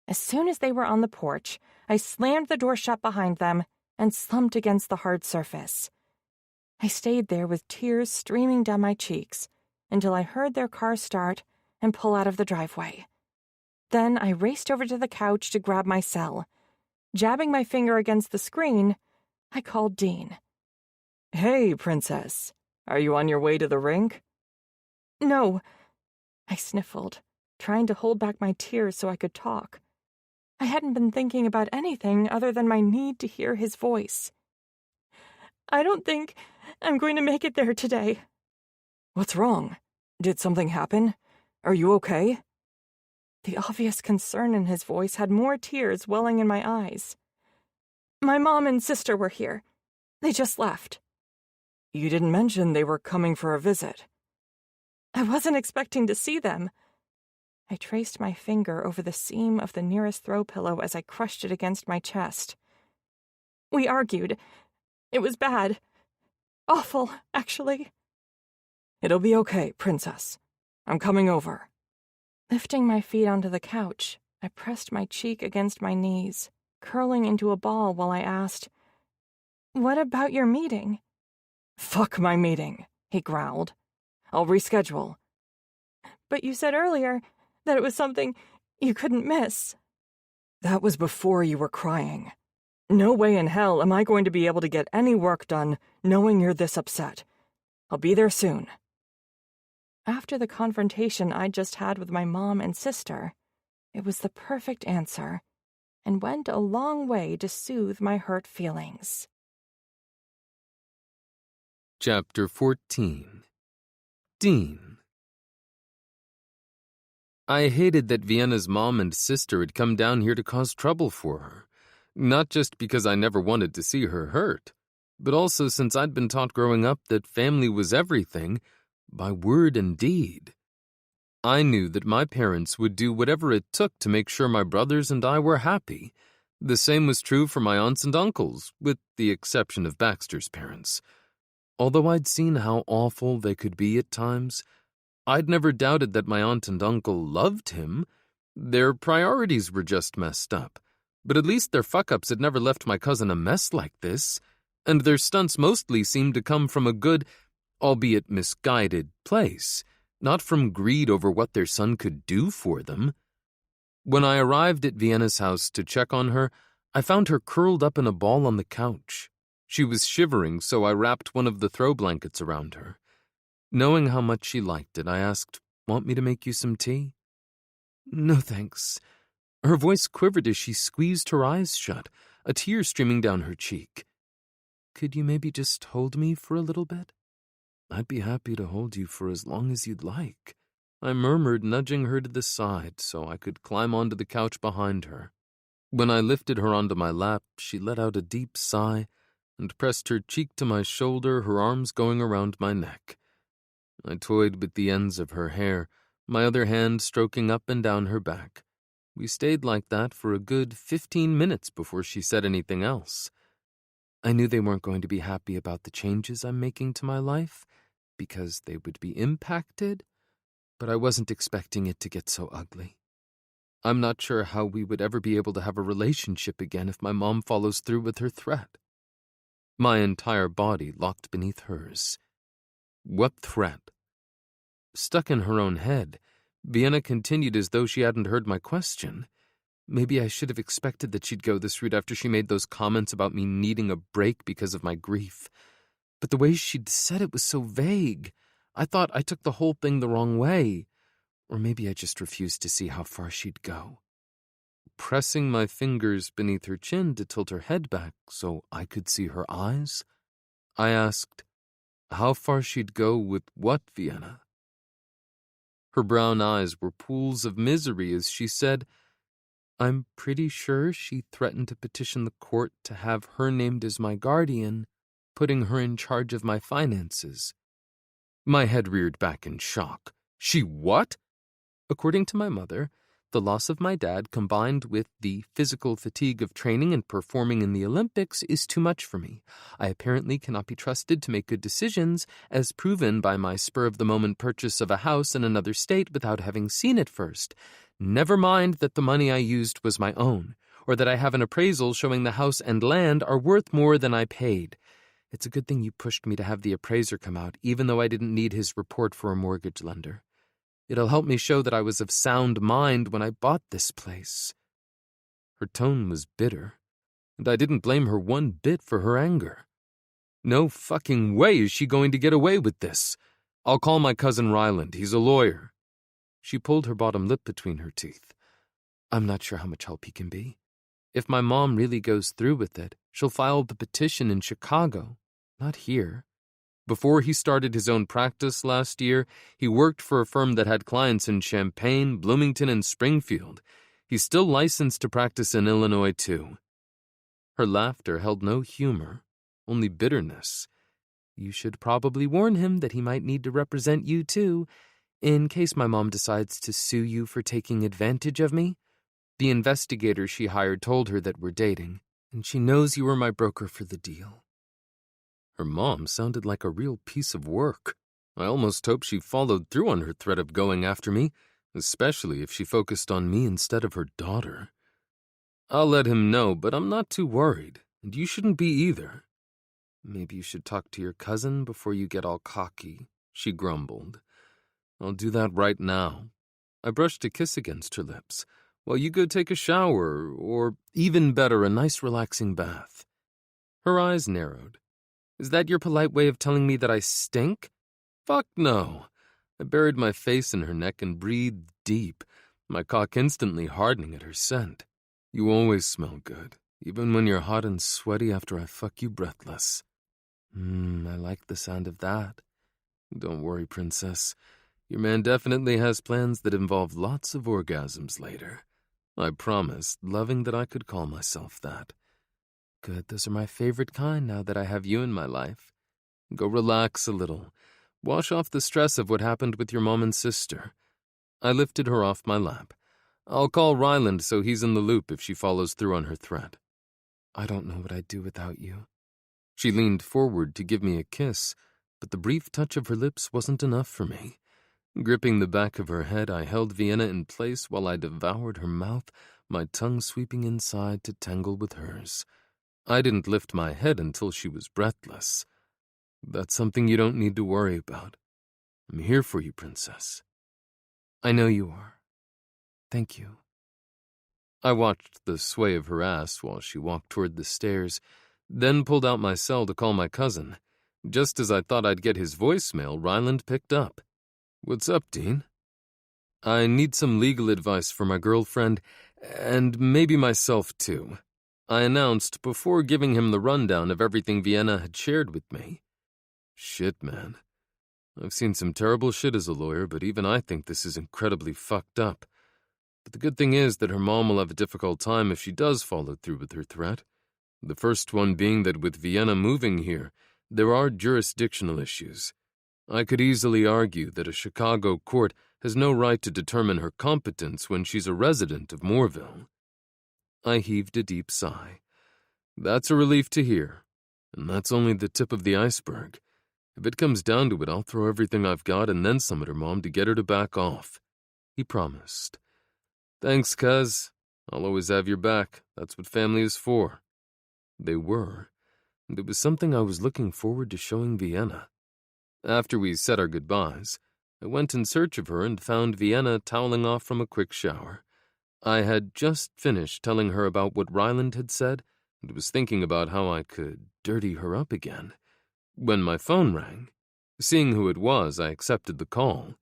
As soon as they were on the porch, I slammed the door shut behind them and slumped against the hard surface. I stayed there with tears streaming down my cheeks until I heard their car start and pull out of the driveway. Then I raced over to the couch to grab my cell. Jabbing my finger against the screen, I called Dean. Hey, Princess. Are you on your way to the rink? No, I sniffled, trying to hold back my tears so I could talk. I hadn't been thinking about anything other than my need to hear his voice. I don't think I'm going to make it there today. What's wrong? Did something happen? Are you okay? The obvious concern in his voice had more tears welling in my eyes. My mom and sister were here. They just left. You didn't mention they were coming for a visit. I wasn't expecting to see them. I traced my finger over the seam of the nearest throw pillow as I crushed it against my chest. We argued. It was bad. Awful, actually. It'll be okay, Princess. I'm coming over. Lifting my feet onto the couch, I pressed my cheek against my knees, curling into a ball while I asked, What about your meeting? Fuck my meeting, he growled. I'll reschedule. But you said earlier that it was something you couldn't miss. That was before you were crying. No way in hell am I going to be able to get any work done knowing you're this upset. I'll be there soon. After the confrontation I'd just had with my mom and sister, It was the perfect answer, and went a long way to soothe my hurt feelings. Chapter 14. Dean. I hated that Vienna's mom and sister had come down here to cause trouble for her, not just because I never wanted to see her hurt, but also since I'd been taught growing up that family was everything, by word and deed. I knew that my parents would do whatever it took to make sure my brothers and I were happy. The same was true for my aunts and uncles, with the exception of Baxter's parents. Although I'd seen how awful they could be at times, I'd never doubted that my aunt and uncle loved him. Their priorities were just messed up, but at least their fuck-ups had never left my cousin a mess like this, and their stunts mostly seemed to come from a good, albeit misguided, place, not from greed over what their son could do for them. When I arrived at Vienna's house to check on her, I found her curled up in a ball on the couch. She was shivering, so I wrapped one of the throw blankets around her. Knowing how much she liked it, I asked, "Want me to make you some tea?" "No, thanks." Her voice quivered as she squeezed her eyes shut, a tear streaming down her cheek. "Could you maybe just hold me for a little bit?" "I'd be happy to hold you for as long as you'd like," I murmured, nudging her to the side so I could climb onto the couch behind her. When I lifted her onto my lap, she let out a deep sigh and pressed her cheek to my shoulder, her arms going around my neck. I toyed with the ends of her hair, my other hand stroking up and down her back. We stayed like that for a good 15 minutes before she said anything else. I knew they weren't going to be happy about the changes I'm making to my life, because they would be impacted, but I wasn't expecting it to get so ugly. I'm not sure how we would ever be able to have a relationship again if my mom follows through with her threat. My entire body locked beneath hers. What threat? Stuck in her own head, Vienna continued as though she hadn't heard my question. Maybe I should have expected that she'd go this route after she made those comments about me needing a break because of my grief. But the way she'd said it was so vague. I thought I took the whole thing the wrong way. Or maybe I just refused to see how far she'd go. Pressing my fingers beneath her chin to tilt her head back so I could see her eyes, I asked how far she'd go with what, Vienna? Her brown eyes were pools of misery as she said, "I'm pretty sure she threatened to petition the court to have her named as my guardian, putting her in charge of my finances." My head reared back in shock. She what? According to my mother, the loss of my dad combined with the physical fatigue of training and performing in the Olympics is too much for me. I apparently cannot be trusted to make good decisions, as proven by my spur-of-the-moment purchase of a house in another state without having seen it first. Never mind that the money I used was my own, or that I have an appraisal showing the house and land are worth more than I paid. It's a good thing you pushed me to have the appraiser come out, even though I didn't need his report for a mortgage lender. It'll help me show that I was of sound mind when I bought this place. Her tone was bitter, and I didn't blame her one bit for her anger. No fucking way is she going to get away with this. I'll call my cousin Ryland. He's a lawyer. She pulled her bottom lip between her teeth. I'm not sure how much help he can be. If my mom really goes through with it, she'll file the petition in Chicago, not here. Before he started his own practice last year, he worked for a firm that had clients in Champaign, Bloomington, and Springfield. He's still licensed to practice in Illinois, too. Her laughter held no humor, only bitterness. You should probably warn him that he might need to represent you, too, in case my mom decides to sue you for taking advantage of me. The investigator she hired told her that we're dating, and she knows you were my broker for the deal. Her mom sounded like a real piece of work. I almost hoped she followed through on her threat of going after me, especially if she focused on me instead of her daughter. I'll let him know, but I'm not too worried, and you shouldn't be either. Maybe you should talk to your cousin before you get all cocky, she grumbled. I'll do that right now. I brushed a kiss against her lips, while you go take a shower, or, even better, a nice relaxing bath. Her eyes narrowed. Is that your polite way of telling me that I stink? Fuck no. I buried my face in her neck and breathed deep, my cock instantly hardening at her scent. You always smell good, even when you're hot and sweaty after I fuck you breathless. I like the sound of that. Don't worry, princess. Your man definitely has plans that involve lots of orgasms later. I promised, loving that I could call myself that. Good, those are my favorite kind now that I have you in my life. Go relax a little. Wash off the stress of what happened with your mom and sister. I lifted her off my lap. I'll call Ryland so he's in the loop if she follows through on her threat. I don't know what I'd do without you. She leaned forward to give me a kiss, but the brief touch of her lips wasn't enough for me. Gripping the back of her head, I held Vienna in place while I devoured her mouth, my tongue sweeping inside to tangle with hers. I didn't lift my head until she was breathless. That's something you don't need to worry about. I'm here for you, princess. I know you are. Thank you. I watched the sway of her ass while she walked toward the stairs, then pulled out my cell to call my cousin. Just as I thought I'd get his voicemail, Ryland picked up. What's up, Dean? I need some legal advice for my girlfriend, and maybe myself too, I announced before giving him the rundown of everything Vienna had shared with me. Shit, man. I've seen some terrible shit as a lawyer, but even I think this is incredibly fucked up. But the good thing is that her mom will have a difficult time if she does follow through with her threat. The first one being that with Vienna moving here, there are jurisdictional issues. I could easily argue that a Chicago court has no right to determine her competence when she's a resident of Mooreville. I heaved a deep sigh. That's a relief to hear, and that's only the tip of the iceberg. If it comes down to it, I'll throw everything I've got and then some at her mom to get her to back off. He promised. Thanks, cuz. I'll always have your back. That's what family is for. They were, and it was something I was looking forward to showing Vienna. After we said our goodbyes, I went in search of her and found Vienna toweling off from a quick shower. I had just finished telling her about what Ryland had said and was thinking about how I could dirty her up again, when my phone rang. Seeing who it was, I accepted the call.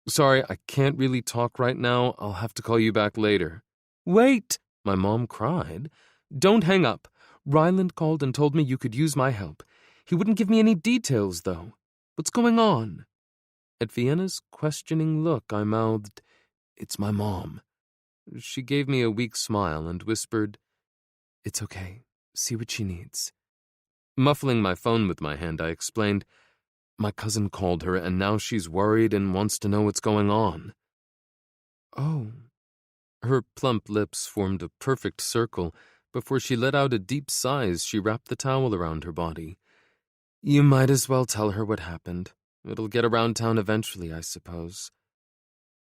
Sorry, I can't really talk right now. I'll have to call you back later. Wait, my mom cried. Don't hang up. Ryland called and told me you could use my help. He wouldn't give me any details, though. What's going on? At Vienna's questioning look, I mouthed, It's my mom. She gave me a weak smile and whispered, It's okay. See what she needs. Muffling my phone with my hand, I explained, My cousin called her, and now she's worried and wants to know what's going on. Oh. Her plump lips formed a perfect circle before she let out a deep sigh as she wrapped the towel around her body. You might as well tell her what happened. It'll get around town eventually, I suppose.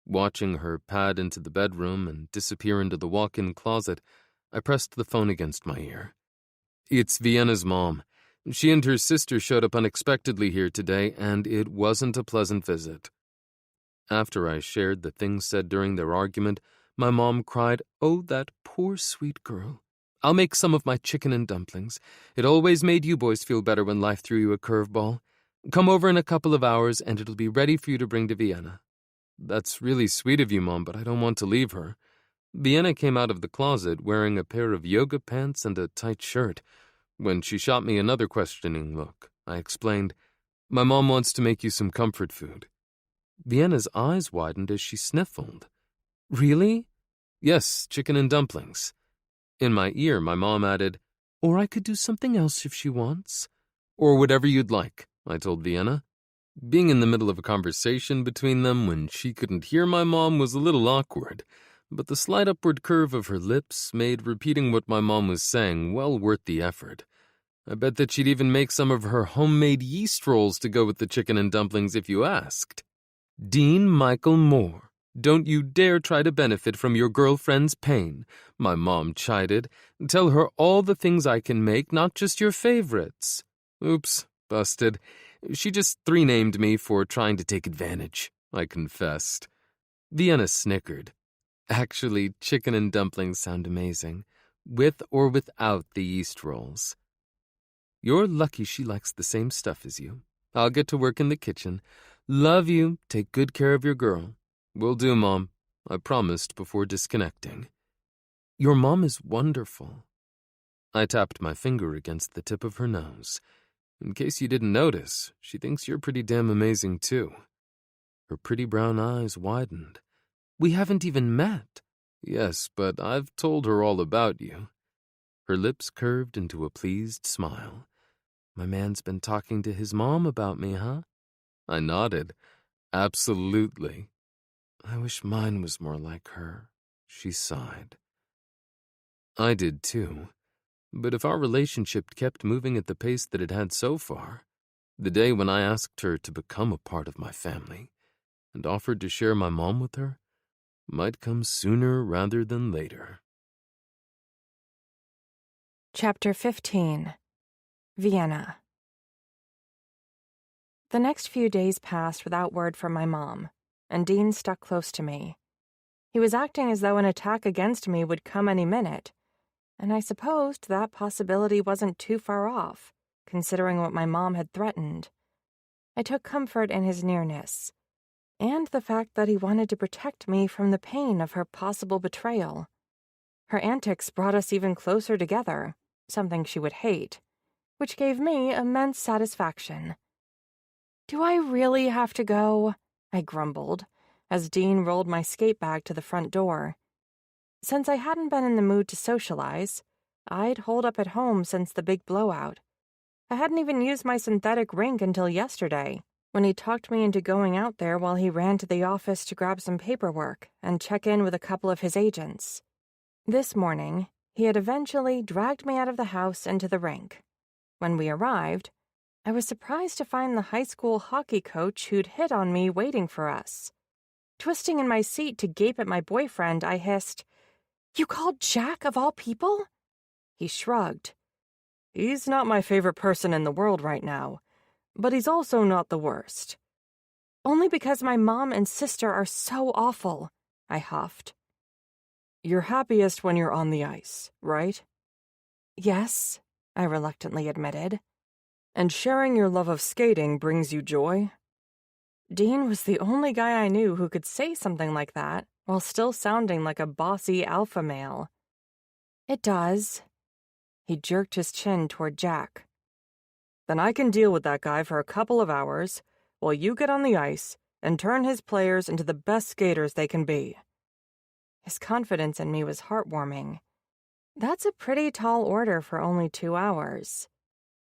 Watching her pad into the bedroom and disappear into the walk-in closet, I pressed the phone against my ear. It's Vienna's mom. She and her sister showed up unexpectedly here today, and it wasn't a pleasant visit. After I shared the things said during their argument, my mom cried, Oh, that poor sweet girl. I'll make some of my chicken and dumplings. It always made you boys feel better when life threw you a curveball. Come over in a couple of hours, and it'll be ready for you to bring to Vienna. That's really sweet of you, Mom, but I don't want to leave her. Vienna came out of the closet wearing a pair of yoga pants and a tight shirt. When she shot me another questioning look, I explained, My mom wants to make you some comfort food. Vienna's eyes widened as she sniffled. Really? Yes, chicken and dumplings. In my ear, my mom added, Or I could do something else if she wants. Or whatever you'd like, I told Vienna. Being in the middle of a conversation between them when she couldn't hear my mom was a little awkward, but the slight upward curve of her lips made repeating what my mom was saying well worth the effort. I bet that she'd even make some of her homemade yeast rolls to go with the chicken and dumplings if you asked. Dean Michael Moore, don't you dare try to benefit from your girlfriend's pain, my mom chided. Tell her all the things I can make, not just your favorites. Oops, busted. She just three-named me for trying to take advantage, I confessed. Vienna snickered. Actually, chicken and dumplings sound amazing, with or without the yeast rolls. You're lucky she likes the same stuff as you. I'll get to work in the kitchen. Love you. Take good care of your girl. Will do, Mom. I promised before disconnecting. Your mom is wonderful. I tapped my finger against the tip of her nose. In case you didn't notice, she thinks you're pretty damn amazing too. Her pretty brown eyes widened. We haven't even met. Yes, but I've told her all about you. Her lips curved into a pleased smile. My man's been talking to his mom about me, huh? I nodded. Absolutely. I wish mine was more like her, she sighed. I did too. But if our relationship kept moving at the pace that it had so far, the day when I asked her to become a part of my family and offered to share my mom with her might come sooner rather than later. Chapter 15. Vienna. The next few days passed without word from my mom, and Dean stuck close to me. He was acting as though an attack against me would come any minute, and I supposed that possibility wasn't too far off, considering what my mom had threatened. I took comfort in his nearness, and the fact that he wanted to protect me from the pain of her possible betrayal. Her antics brought us even closer together, something she would hate, which gave me immense satisfaction. "Do I really have to go?" I grumbled, as Dean rolled my skate bag to the front door. Since I hadn't been in the mood to socialize, I'd holed up at home since the big blowout. I hadn't even used my synthetic rink until yesterday, when he talked me into going out there while he ran to the office to grab some paperwork and check in with a couple of his agents. This morning, he had eventually dragged me out of the house into the rink. When we arrived, I was surprised to find the high school hockey coach who'd hit on me waiting for us. Twisting in my seat to gape at my boyfriend, I hissed, "You called Jack of all people?" He shrugged. He's not my favorite person in the world right now, but he's also not the worst. "Only because my mom and sister are so awful," I huffed. You're happiest when you're on the ice, right? "Yes," I reluctantly admitted. And sharing your love of skating brings you joy? Dean was the only guy I knew who could say something like that while still sounding like a bossy alpha male. "It does." He jerked his chin toward Jack. Then I can deal with that guy for a couple of hours while you get on the ice and turn his players into the best skaters they can be. His confidence in me was heartwarming. That's a pretty tall order for only 2 hours.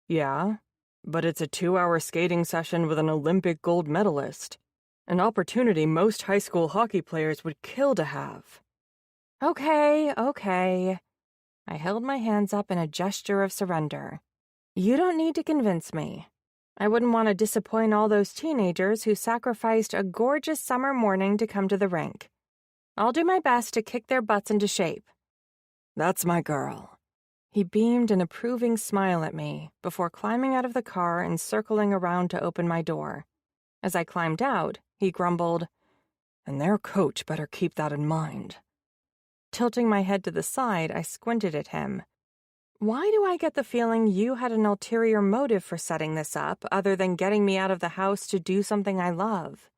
Yeah, but it's a 2-hour skating session with an Olympic gold medalist. An opportunity most high school hockey players would kill to have. Okay. I held my hands up in a gesture of surrender. You don't need to convince me. I wouldn't want to disappoint all those teenagers who sacrificed a gorgeous summer morning to come to the rink. I'll do my best to kick their butts into shape. That's my girl. He beamed an approving smile at me before climbing out of the car and circling around to open my door. As I climbed out, he grumbled, "And their coach better keep that in mind." Tilting my head to the side, I squinted at him. "Why do I get the feeling you had an ulterior motive for setting this up other than getting me out of the house to do something I love?"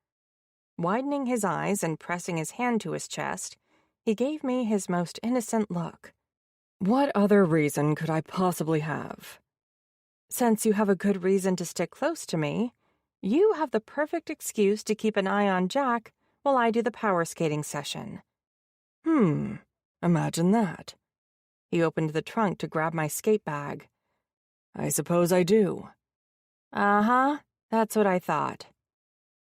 Widening his eyes and pressing his hand to his chest, he gave me his most innocent look. What other reason could I possibly have? Since you have a good reason to stick close to me, you have the perfect excuse to keep an eye on Jack while I do the power skating session. Imagine that. He opened the trunk to grab my skate bag. I suppose I do. Uh-huh, that's what I thought.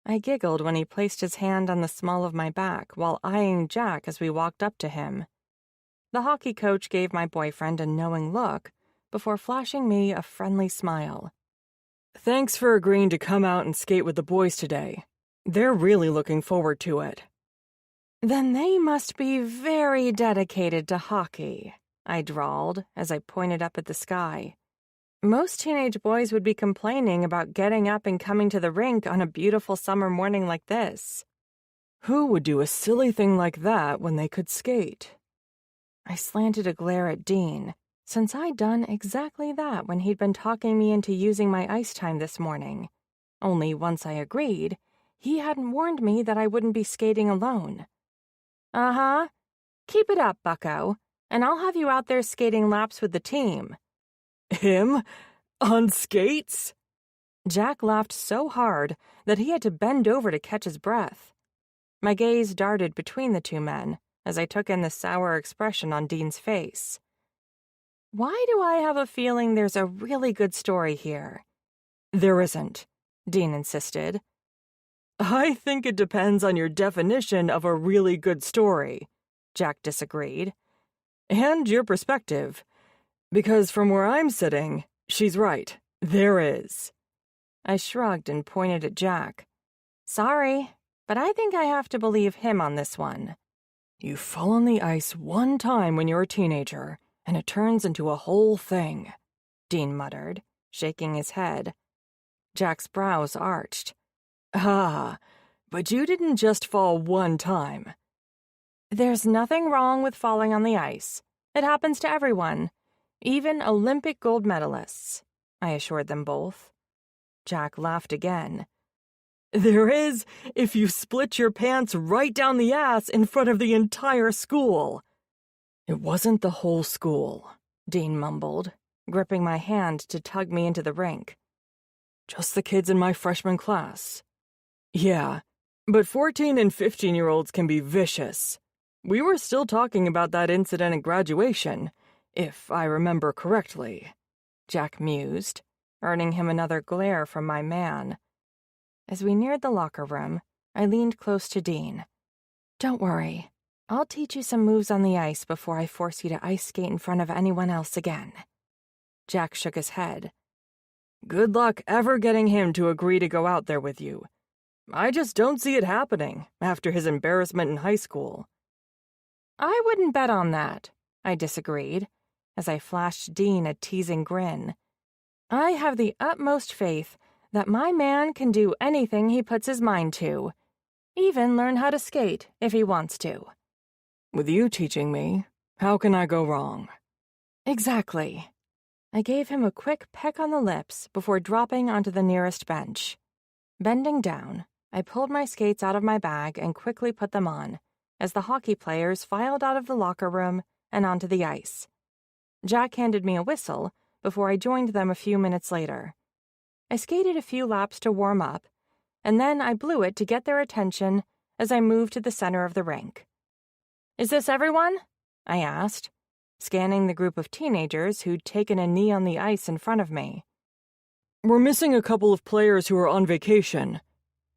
I giggled when he placed his hand on the small of my back while eyeing Jack as we walked up to him. The hockey coach gave my boyfriend a knowing look before flashing me a friendly smile. Thanks for agreeing to come out and skate with the boys today. They're really looking forward to it. Then they must be very dedicated to hockey, I drawled as I pointed up at the sky. Most teenage boys would be complaining about getting up and coming to the rink on a beautiful summer morning like this. Who would do a silly thing like that when they could skate? I slanted a glare at Dean, since I'd done exactly that when he'd been talking me into using my ice time this morning. Only once I agreed, he hadn't warned me that I wouldn't be skating alone. Uh-huh. Keep it up, bucko, and I'll have you out there skating laps with the team. Him? On skates? Jack laughed so hard that he had to bend over to catch his breath. My gaze darted between the two men as I took in the sour expression on Dean's face. Why do I have a feeling there's a really good story here? There isn't, Dean insisted. I think it depends on your definition of a really good story, Jack disagreed. And your perspective. Because from where I'm sitting, she's right. There is. I shrugged and pointed at Jack. Sorry, but I think I have to believe him on this one. You fall on the ice one time when you're a teenager, and it turns into a whole thing, Dean muttered, shaking his head. Jack's brows arched. Ah, but you didn't just fall one time. There's nothing wrong with falling on the ice. It happens to everyone, even Olympic gold medalists, I assured them both. Jack laughed again. There is if you split your pants right down the ass in front of the entire school. It wasn't the whole school, Dean mumbled, gripping my hand to tug me into the rink. Just the kids in my freshman class. Yeah, but 14 and 15-year-olds can be vicious. We were still talking about that incident at graduation, if I remember correctly, Jack mused, earning him another glare from my man. As we neared the locker room, I leaned close to Dean. Don't worry, I'll teach you some moves on the ice before I force you to ice skate in front of anyone else again. Jack shook his head. Good luck ever getting him to agree to go out there with you. I just don't see it happening after his embarrassment in high school. I wouldn't bet on that, I disagreed, as I flashed Dean a teasing grin. I have the utmost faith that my man can do anything he puts his mind to, even learn how to skate if he wants to. With you teaching me, how can I go wrong? Exactly. I gave him a quick peck on the lips before dropping onto the nearest bench. Bending down, I pulled my skates out of my bag and quickly put them on, as the hockey players filed out of the locker room and onto the ice. Jack handed me a whistle before I joined them a few minutes later. I skated a few laps to warm up, and then I blew it to get their attention as I moved to the center of the rink. Is this everyone? I asked, scanning the group of teenagers who'd taken a knee on the ice in front of me. We're missing a couple of players who are on vacation,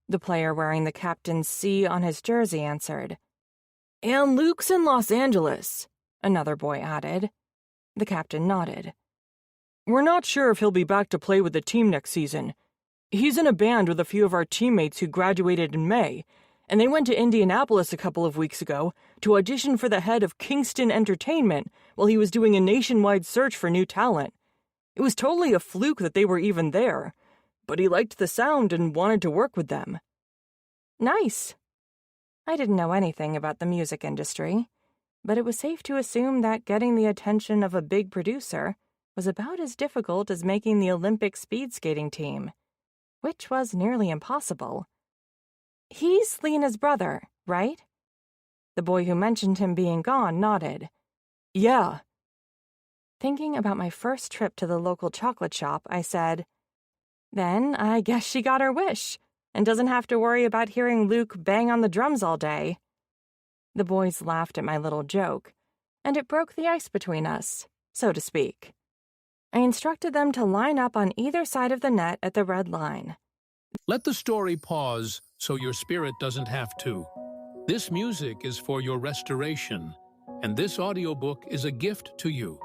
the player wearing the captain's C on his jersey answered. And Luke's in Los Angeles, another boy added. The captain nodded. We're not sure if he'll be back to play with the team next season. He's in a band with a few of our teammates who graduated in May, and they went to Indianapolis a couple of weeks ago to audition for the head of Kingston Entertainment while he was doing a nationwide search for new talent. It was totally a fluke that they were even there, but he liked the sound and wanted to work with them. Nice. I didn't know anything about the music industry, but it was safe to assume that getting the attention of a big producer was about as difficult as making the Olympic speed skating team, which was nearly impossible. He's Lena's brother, right? The boy who mentioned him being gone nodded. Yeah. Thinking about my first trip to the local chocolate shop, I said, Then I guess she got her wish and doesn't have to worry about hearing Luke bang on the drums all day. The boys laughed at my little joke, and it broke the ice between us, so to speak. I instructed them to line up on either side of the net at the red line. Let the story pause so your spirit doesn't have to. This music is for your restoration, and this audiobook is a gift to you.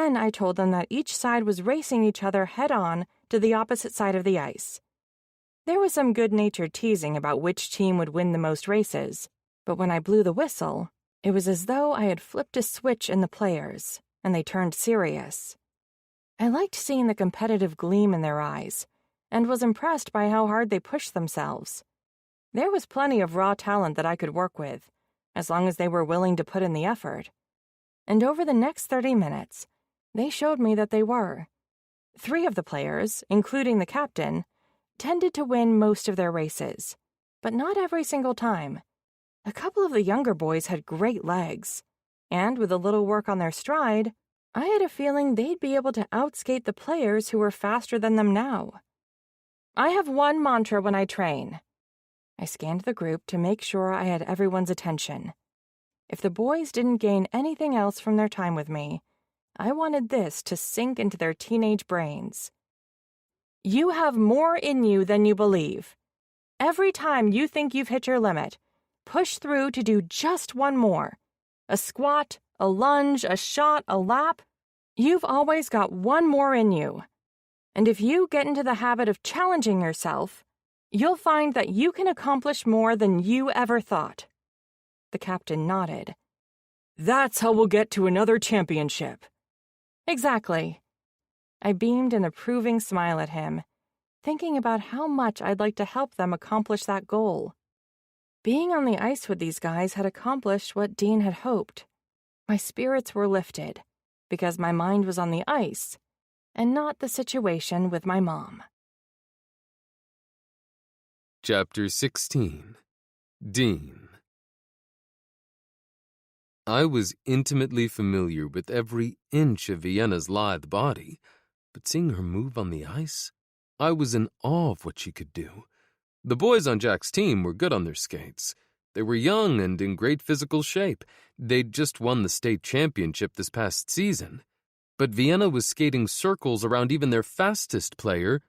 Then I told them that each side was racing each other head-on to the opposite side of the ice. There was some good-natured teasing about which team would win the most races, but when I blew the whistle, it was as though I had flipped a switch in the players, and they turned serious. I liked seeing the competitive gleam in their eyes, and was impressed by how hard they pushed themselves. There was plenty of raw talent that I could work with, as long as they were willing to put in the effort. And over the next 30 minutes, they showed me that they were. 3 of the players, including the captain, tended to win most of their races, but not every single time. A couple of the younger boys had great legs, and with a little work on their stride, I had a feeling they'd be able to outskate the players who were faster than them now. I have one mantra when I train. I scanned the group to make sure I had everyone's attention. If the boys didn't gain anything else from their time with me, I wanted this to sink into their teenage brains. You have more in you than you believe. Every time you think you've hit your limit, push through to do just one more. A squat, a lunge, a shot, a lap. You've always got one more in you. And if you get into the habit of challenging yourself, you'll find that you can accomplish more than you ever thought. The captain nodded. That's how we'll get to another championship. Exactly. I beamed an approving smile at him, thinking about how much I'd like to help them accomplish that goal. Being on the ice with these guys had accomplished what Dean had hoped. My spirits were lifted, because my mind was on the ice, and not the situation with my mom. Chapter 16. Dean. I was intimately familiar with every inch of Vienna's lithe body, but seeing her move on the ice, I was in awe of what she could do. The boys on Jack's team were good on their skates. They were young and in great physical shape. They'd just won the state championship this past season. But Vienna was skating circles around even their fastest player,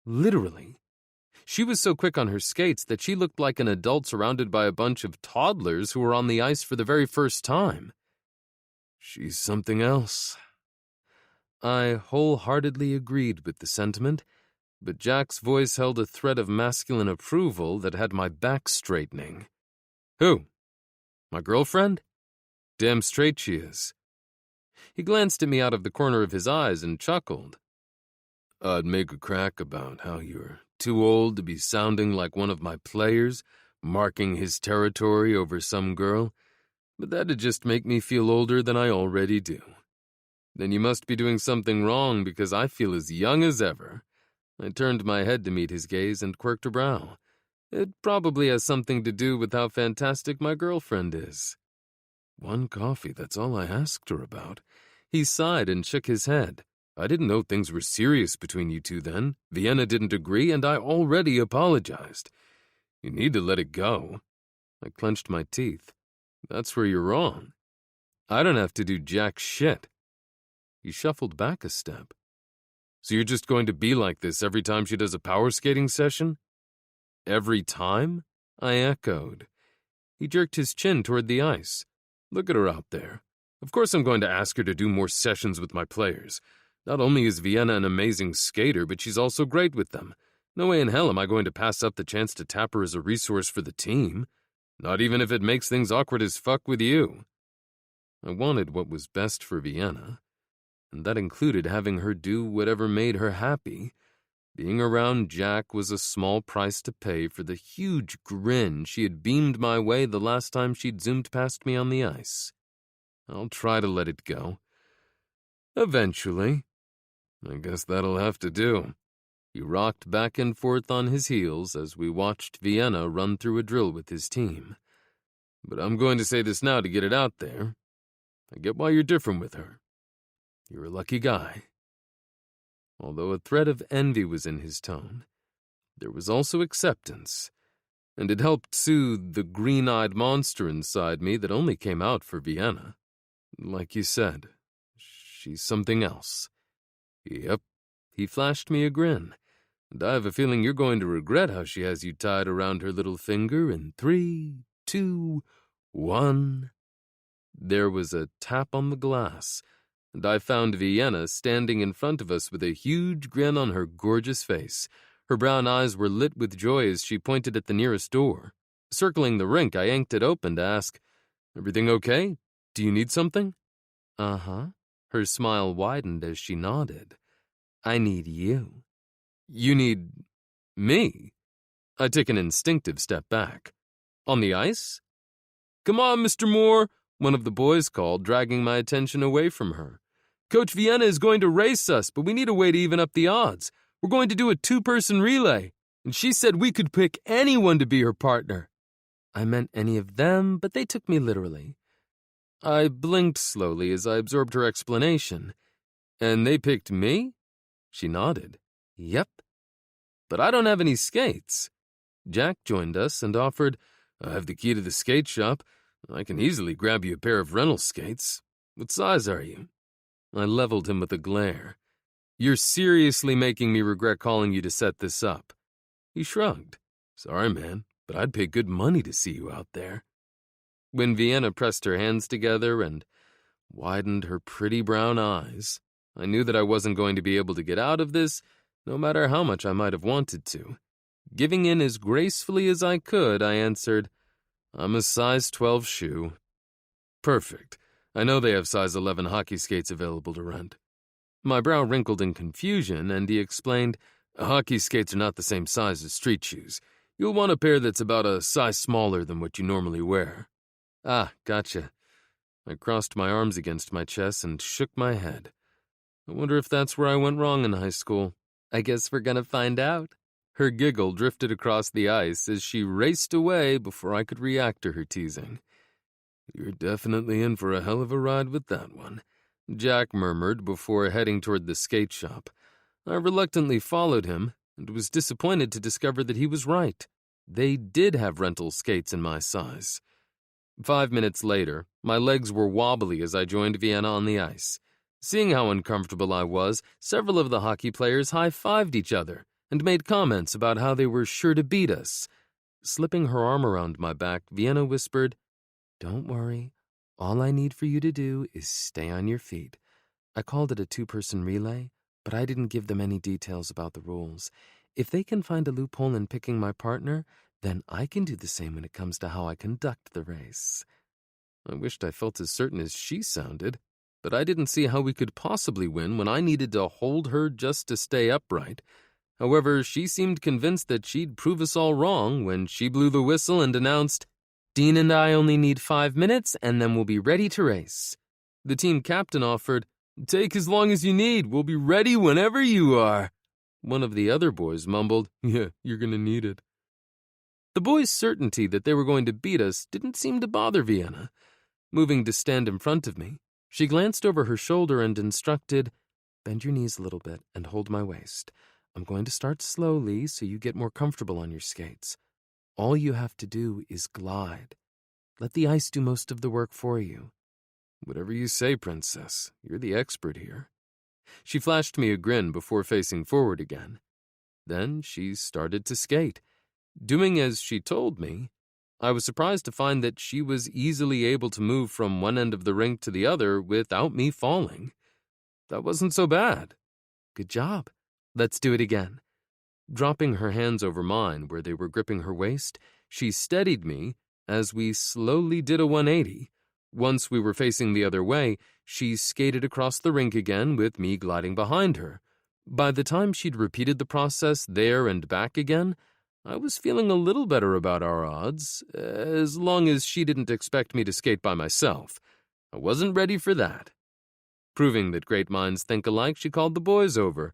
literally. She was so quick on her skates that she looked like an adult surrounded by a bunch of toddlers who were on the ice for the very first time. She's something else. I wholeheartedly agreed with the sentiment, but Jack's voice held a thread of masculine approval that had my back straightening. Who? My girlfriend? Damn straight she is. He glanced at me out of the corner of his eyes and chuckled. I'd make a crack about how you're too old to be sounding like one of my players, marking his territory over some girl, but that'd just make me feel older than I already do. Then you must be doing something wrong because I feel as young as ever. I turned my head to meet his gaze and quirked a brow. It probably has something to do with how fantastic my girlfriend is. One coffee, that's all I asked her about. He sighed and shook his head. I didn't know things were serious between you two then. Vienna didn't agree, and I already apologized. You need to let it go. I clenched my teeth. That's where you're wrong. I don't have to do jack shit. He shuffled back a step. So you're just going to be like this every time she does a power skating session? Every time? I echoed. He jerked his chin toward the ice. Look at her out there. Of course I'm going to ask her to do more sessions with my players. Not only is Vienna an amazing skater, but she's also great with them. No way in hell am I going to pass up the chance to tap her as a resource for the team. Not even if it makes things awkward as fuck with you. I wanted what was best for Vienna, and that included having her do whatever made her happy. Being around Jack was a small price to pay for the huge grin she had beamed my way the last time she'd zoomed past me on the ice. I'll try to let it go. Eventually. I guess that'll have to do. He rocked back and forth on his heels as we watched Vienna run through a drill with his team. But I'm going to say this now to get it out there. I get why you're different with her. You're a lucky guy. Although a thread of envy was in his tone, there was also acceptance, and it helped soothe the green-eyed monster inside me that only came out for Vienna. Like you said, she's something else. Yep, he flashed me a grin, and I have a feeling you're going to regret how she has you tied around her little finger in 3, 2, 1. There was a tap on the glass, and I found Vienna standing in front of us with a huge grin on her gorgeous face. Her brown eyes were lit with joy as she pointed at the nearest door. Circling the rink, I yanked it open to ask, "Everything okay? Do you need something?" "Uh-huh." Her smile widened as she nodded. "I need you." "You need me?" I took an instinctive step back. "On the ice?" "Come on, Mr. Moore," one of the boys called, dragging my attention away from her. "Coach Vienna is going to race us, but we need a way to even up the odds. We're going to do a 2-person relay, and she said we could pick anyone to be her partner." I meant any of them, but they took me literally. I blinked slowly as I absorbed her explanation. "And they picked me?" She nodded. "Yep. But I don't have any skates." Jack joined us and offered, "I have the key to the skate shop. I can easily grab you a pair of rental skates. What size are you?" I leveled him with a glare. "You're seriously making me regret calling you to set this up." He shrugged. "Sorry, man, but I'd pay good money to see you out there." When Vienna pressed her hands together and widened her pretty brown eyes, I knew that I wasn't going to be able to get out of this, no matter how much I might have wanted to. Giving in as gracefully as I could, I answered, "I'm a size 12 shoe." "Perfect. I know they have size 11 hockey skates available to rent." My brow wrinkled in confusion, and he explained, "Hockey skates are not the same size as street shoes. You'll want a pair that's about a size smaller than what you normally wear." "Ah, gotcha." I crossed my arms against my chest and shook my head. I wonder if that's where I went wrong in high school. I guess we're gonna find out. Her giggle drifted across the ice as she raced away before I could react to her teasing. "You're definitely in for a hell of a ride with that one," Jack murmured before heading toward the skate shop. I reluctantly followed him and was disappointed to discover that he was right. They did have rental skates in my size. 5 minutes later, my legs were wobbly as I joined Vienna on the ice. Seeing how uncomfortable I was, several of the hockey players high-fived each other and made comments about how they were sure to beat us. Slipping her arm around my back, Vienna whispered, "Don't worry. All I need for you to do is stay on your feet." I called it a 2-person relay, but I didn't give them any details about the rules. If they can find a loophole in picking my partner, then I can do the same when it comes to how I conduct the race. I wished I felt as certain as she sounded, but I didn't see how we could possibly win when I needed to hold her just to stay upright. However, she seemed convinced that she'd prove us all wrong when she blew the whistle and announced, "Dean and I only need 5 minutes, and then we'll be ready to race." The team captain offered, "Take as long as you need. We'll be ready whenever you are." One of the other boys mumbled, "Yeah, you're gonna need it." The boys' certainty that they were going to beat us didn't seem to bother Vienna. Moving to stand in front of me, she glanced over her shoulder and instructed, "Bend your knees a little bit and hold my waist. I'm going to start slowly so you get more comfortable on your skates. All you have to do is glide. Let the ice do most of the work for you." "Whatever you say, Princess. You're the expert here." She flashed me a grin before facing forward again. Then she started to skate. Doing as she told me, I was surprised to find that she was easily able to move from one end of the rink to the other without me falling. That wasn't so bad. "Good job. Let's do it again." Dropping her hands over mine where they were gripping her waist, she steadied me as we slowly did a 180. Once we were facing the other way, she skated across the rink again with me gliding behind her. By the time she'd repeated the process there and back again, I was feeling a little better about our odds, as long as she didn't expect me to skate by myself. I wasn't ready for that. Proving that great minds think alike, she called the boys over.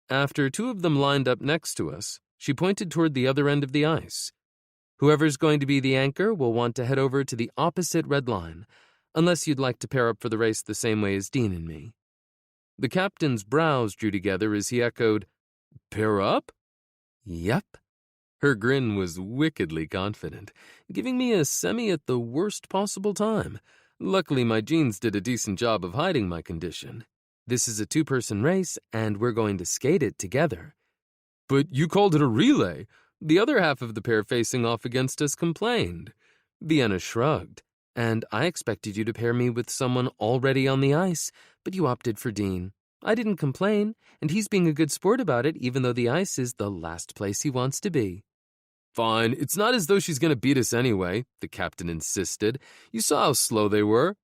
After 2 of them lined up next to us, she pointed toward the other end of the ice. "Whoever's going to be the anchor will want to head over to the opposite red line, unless you'd like to pair up for the race the same way as Dean and me." The captain's brows drew together as he echoed, "Pair up?" "Yep." Her grin was wickedly confident, giving me a semi at the worst possible time. Luckily, my jeans did a decent job of hiding my condition. "This is a 2-person race, and we're going to skate it together." "But you called it a relay." The other half of the pair facing off against us complained. Vienna shrugged, and I expected you to pair me with someone already on the ice, but you opted for Dean. I didn't complain, and he's being a good sport about it, even though the ice is the last place he wants to be. Fine, it's not as though she's going to beat us anyway, the captain insisted. You saw how slow they were.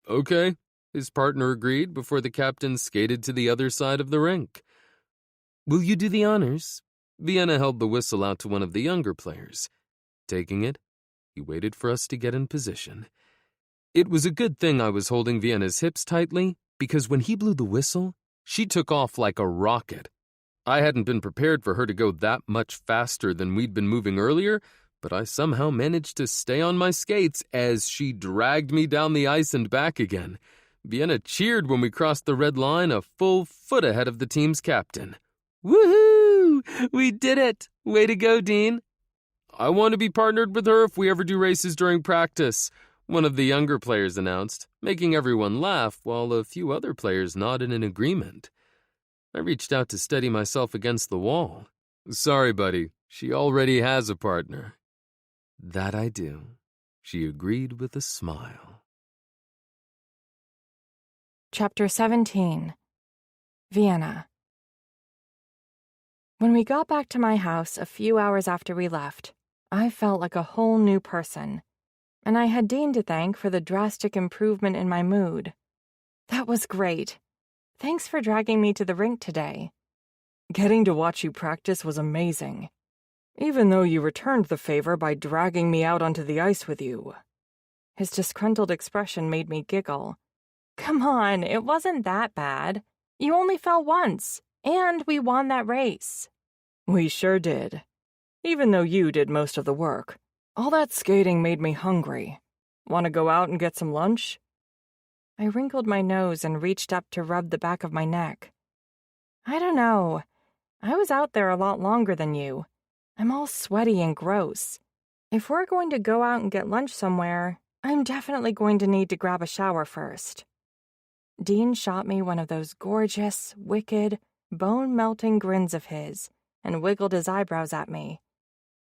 Okay, his partner agreed before the captain skated to the other side of the rink. Will you do the honors? Vienna held the whistle out to one of the younger players. Taking it, he waited for us to get in position. It was a good thing I was holding Vienna's hips tightly, because when he blew the whistle, she took off like a rocket. I hadn't been prepared for her to go that much faster than we'd been moving earlier, but I somehow managed to stay on my skates as she dragged me down the ice and back again. Vienna cheered when we crossed the red line a full foot ahead of the team's captain. Woohoo! We did it! Way to go, Dean. I want to be partnered with her if we ever do races during practice, one of the younger players announced, making everyone laugh while a few other players nodded in agreement. I reached out to steady myself against the wall. Sorry, buddy, she already has a partner. That I do, she agreed with a smile. Chapter 17. Vienna. When we got back to my house a few hours after we left, I felt like a whole new person, and I had Dean to thank for the drastic improvement in my mood. That was great. Thanks for dragging me to the rink today. Getting to watch you practice was amazing, even though you returned the favor by dragging me out onto the ice with you. His disgruntled expression made me giggle. Come on, it wasn't that bad. You only fell once, and we won that race. We sure did. Even though you did most of the work. All that skating made me hungry. Want to go out and get some lunch? I wrinkled my nose and reached up to rub the back of my neck. I don't know. I was out there a lot longer than you. I'm all sweaty and gross. If we're going to go out and get lunch somewhere, I'm definitely going to need to grab a shower first. Dean shot me one of those gorgeous, wicked, bone-melting grins of his and wiggled his eyebrows at me.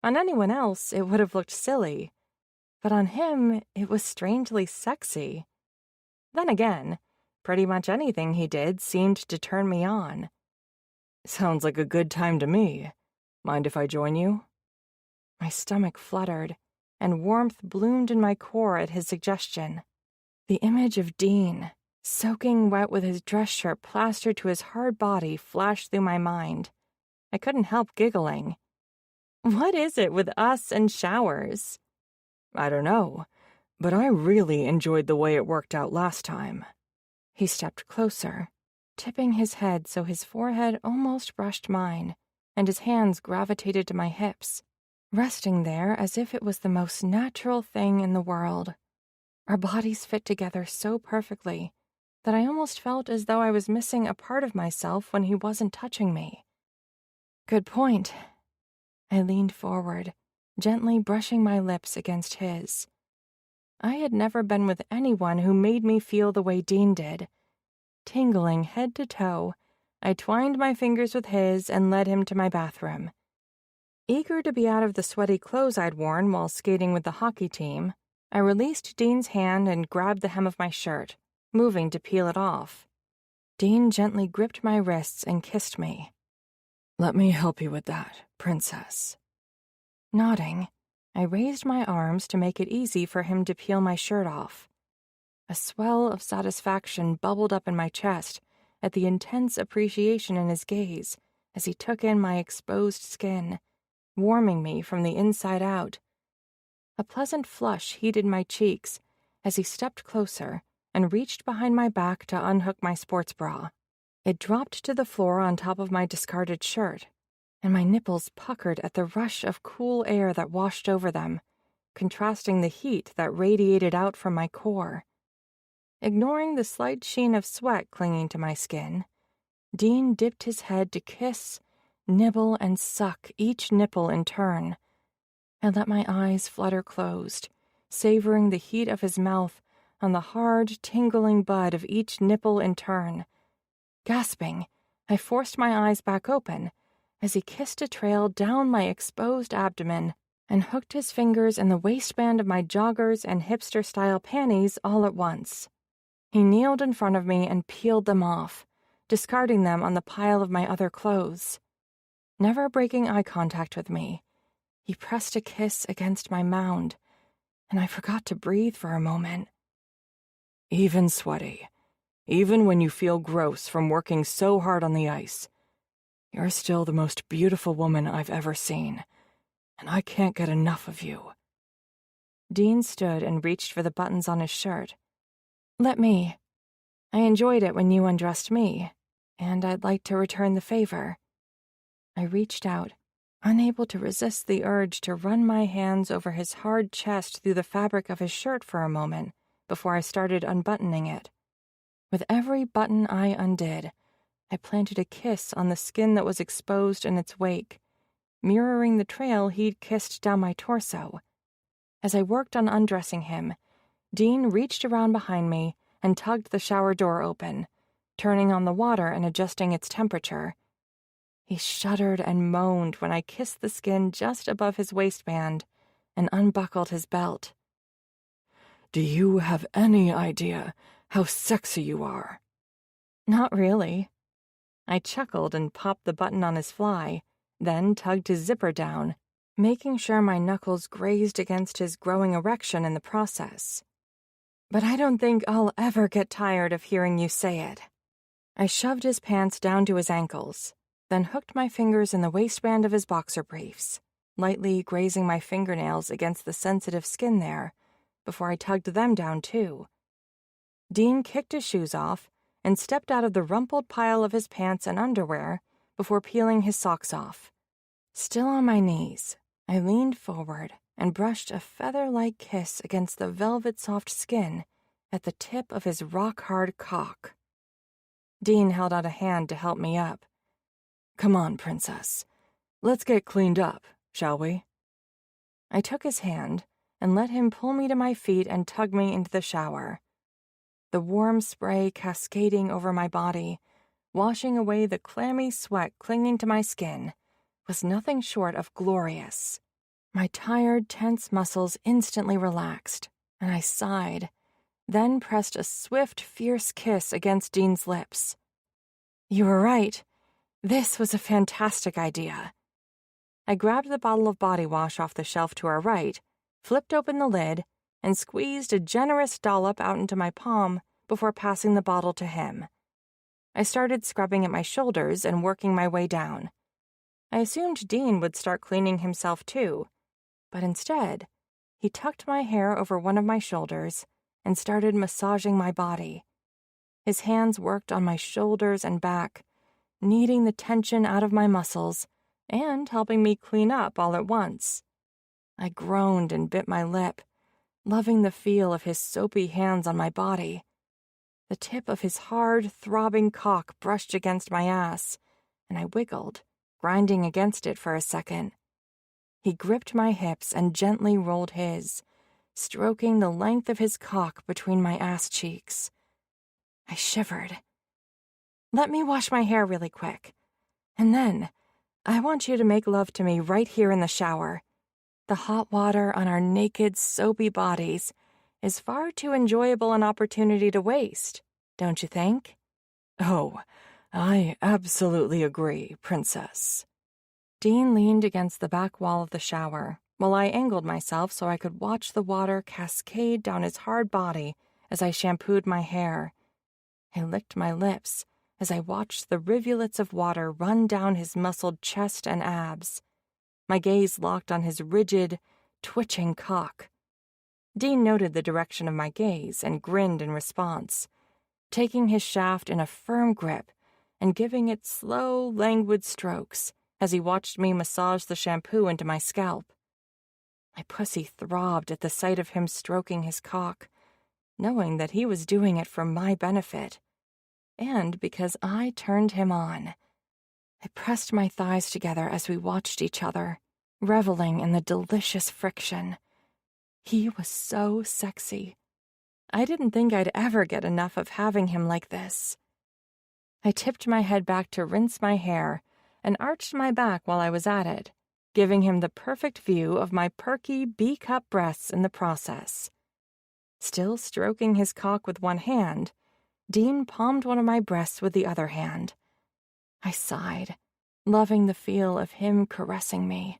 On anyone else, it would have looked silly, but on him, it was strangely sexy. Then again, pretty much anything he did seemed to turn me on. Sounds like a good time to me. Mind if I join you? My stomach fluttered, and warmth bloomed in my core at his suggestion. The image of Dean, soaking wet with his dress shirt plastered to his hard body, flashed through my mind. I couldn't help giggling. What is it with us and showers? I don't know, but I really enjoyed the way it worked out last time. He stepped closer, tipping his head so his forehead almost brushed mine, and his hands gravitated to my hips, resting there as if it was the most natural thing in the world. Our bodies fit together so perfectly that I almost felt as though I was missing a part of myself when he wasn't touching me. Good point. I leaned forward, gently brushing my lips against his. I had never been with anyone who made me feel the way Dean did. Tingling head to toe, I twined my fingers with his and led him to my bathroom. Eager to be out of the sweaty clothes I'd worn while skating with the hockey team, I released Dean's hand and grabbed the hem of my shirt, moving to peel it off. Dean gently gripped my wrists and kissed me. Let me help you with that, princess. Nodding, I raised my arms to make it easy for him to peel my shirt off. A swell of satisfaction bubbled up in my chest at the intense appreciation in his gaze as he took in my exposed skin, warming me from the inside out. A pleasant flush heated my cheeks as he stepped closer and reached behind my back to unhook my sports bra. It dropped to the floor on top of my discarded shirt, and my nipples puckered at the rush of cool air that washed over them, contrasting the heat that radiated out from my core. Ignoring the slight sheen of sweat clinging to my skin, Dean dipped his head to kiss, nibble, and suck each nipple in turn. I let my eyes flutter closed, savoring the heat of his mouth on the hard, tingling bud of each nipple in turn. Gasping, I forced my eyes back open as he kissed a trail down my exposed abdomen, and hooked his fingers in the waistband of my joggers and hipster-style panties all at once. He kneeled in front of me and peeled them off, discarding them on the pile of my other clothes. Never breaking eye contact with me, he pressed a kiss against my mound, and I forgot to breathe for a moment. Even sweaty, even when you feel gross from working so hard on the ice, you're still the most beautiful woman I've ever seen, and I can't get enough of you. Dean stood and reached for the buttons on his shirt. Let me. I enjoyed it when you undressed me, and I'd like to return the favor. I reached out, unable to resist the urge to run my hands over his hard chest through the fabric of his shirt for a moment before I started unbuttoning it. With every button I undid, I planted a kiss on the skin that was exposed in its wake, mirroring the trail he'd kissed down my torso. As I worked on undressing him, Dean reached around behind me and tugged the shower door open, turning on the water and adjusting its temperature. He shuddered and moaned when I kissed the skin just above his waistband and unbuckled his belt. Do you have any idea how sexy you are? Not really. I chuckled and popped the button on his fly, then tugged his zipper down, making sure my knuckles grazed against his growing erection in the process. But I don't think I'll ever get tired of hearing you say it. I shoved his pants down to his ankles, then hooked my fingers in the waistband of his boxer briefs, lightly grazing my fingernails against the sensitive skin there, before I tugged them down too. Dean kicked his shoes off and stepped out of the rumpled pile of his pants and underwear before peeling his socks off. Still on my knees, I leaned forward and brushed a feather-like kiss against the velvet-soft skin at the tip of his rock-hard cock. Dean held out a hand to help me up. Come on, princess. Let's get cleaned up, shall we? I took his hand and let him pull me to my feet and tug me into the shower. The warm spray cascading over my body, washing away the clammy sweat clinging to my skin, was nothing short of glorious. My tired, tense muscles instantly relaxed, and I sighed, then pressed a swift, fierce kiss against Dean's lips. You were right. This was a fantastic idea. I grabbed the bottle of body wash off the shelf to our right, flipped open the lid, and squeezed a generous dollop out into my palm before passing the bottle to him. I started scrubbing at my shoulders and working my way down. I assumed Dean would start cleaning himself too, but instead, he tucked my hair over one of my shoulders and started massaging my body. His hands worked on my shoulders and back, kneading the tension out of my muscles and helping me clean up all at once. I groaned and bit my lip, loving the feel of his soapy hands on my body. The tip of his hard, throbbing cock brushed against my ass, and I wiggled, grinding against it for a second. He gripped my hips and gently rolled his, stroking the length of his cock between my ass cheeks. I shivered. Let me wash my hair really quick, and then I want you to make love to me right here in the shower. The hot water on our naked, soapy bodies is far too enjoyable an opportunity to waste, don't you think? Oh, I absolutely agree, princess. Dean leaned against the back wall of the shower, while I angled myself so I could watch the water cascade down his hard body as I shampooed my hair. I licked my lips as I watched the rivulets of water run down his muscled chest and abs. My gaze locked on his rigid, twitching cock. Dean noted the direction of my gaze and grinned in response, taking his shaft in a firm grip and giving it slow, languid strokes as he watched me massage the shampoo into my scalp. My pussy throbbed at the sight of him stroking his cock, knowing that he was doing it for my benefit, and because I turned him on. I pressed my thighs together as we watched each other, reveling in the delicious friction. He was so sexy. I didn't think I'd ever get enough of having him like this. I tipped my head back to rinse my hair and arched my back while I was at it, giving him the perfect view of my perky B-cup breasts in the process. Still stroking his cock with one hand, Dean palmed one of my breasts with the other hand. I sighed, loving the feel of him caressing me.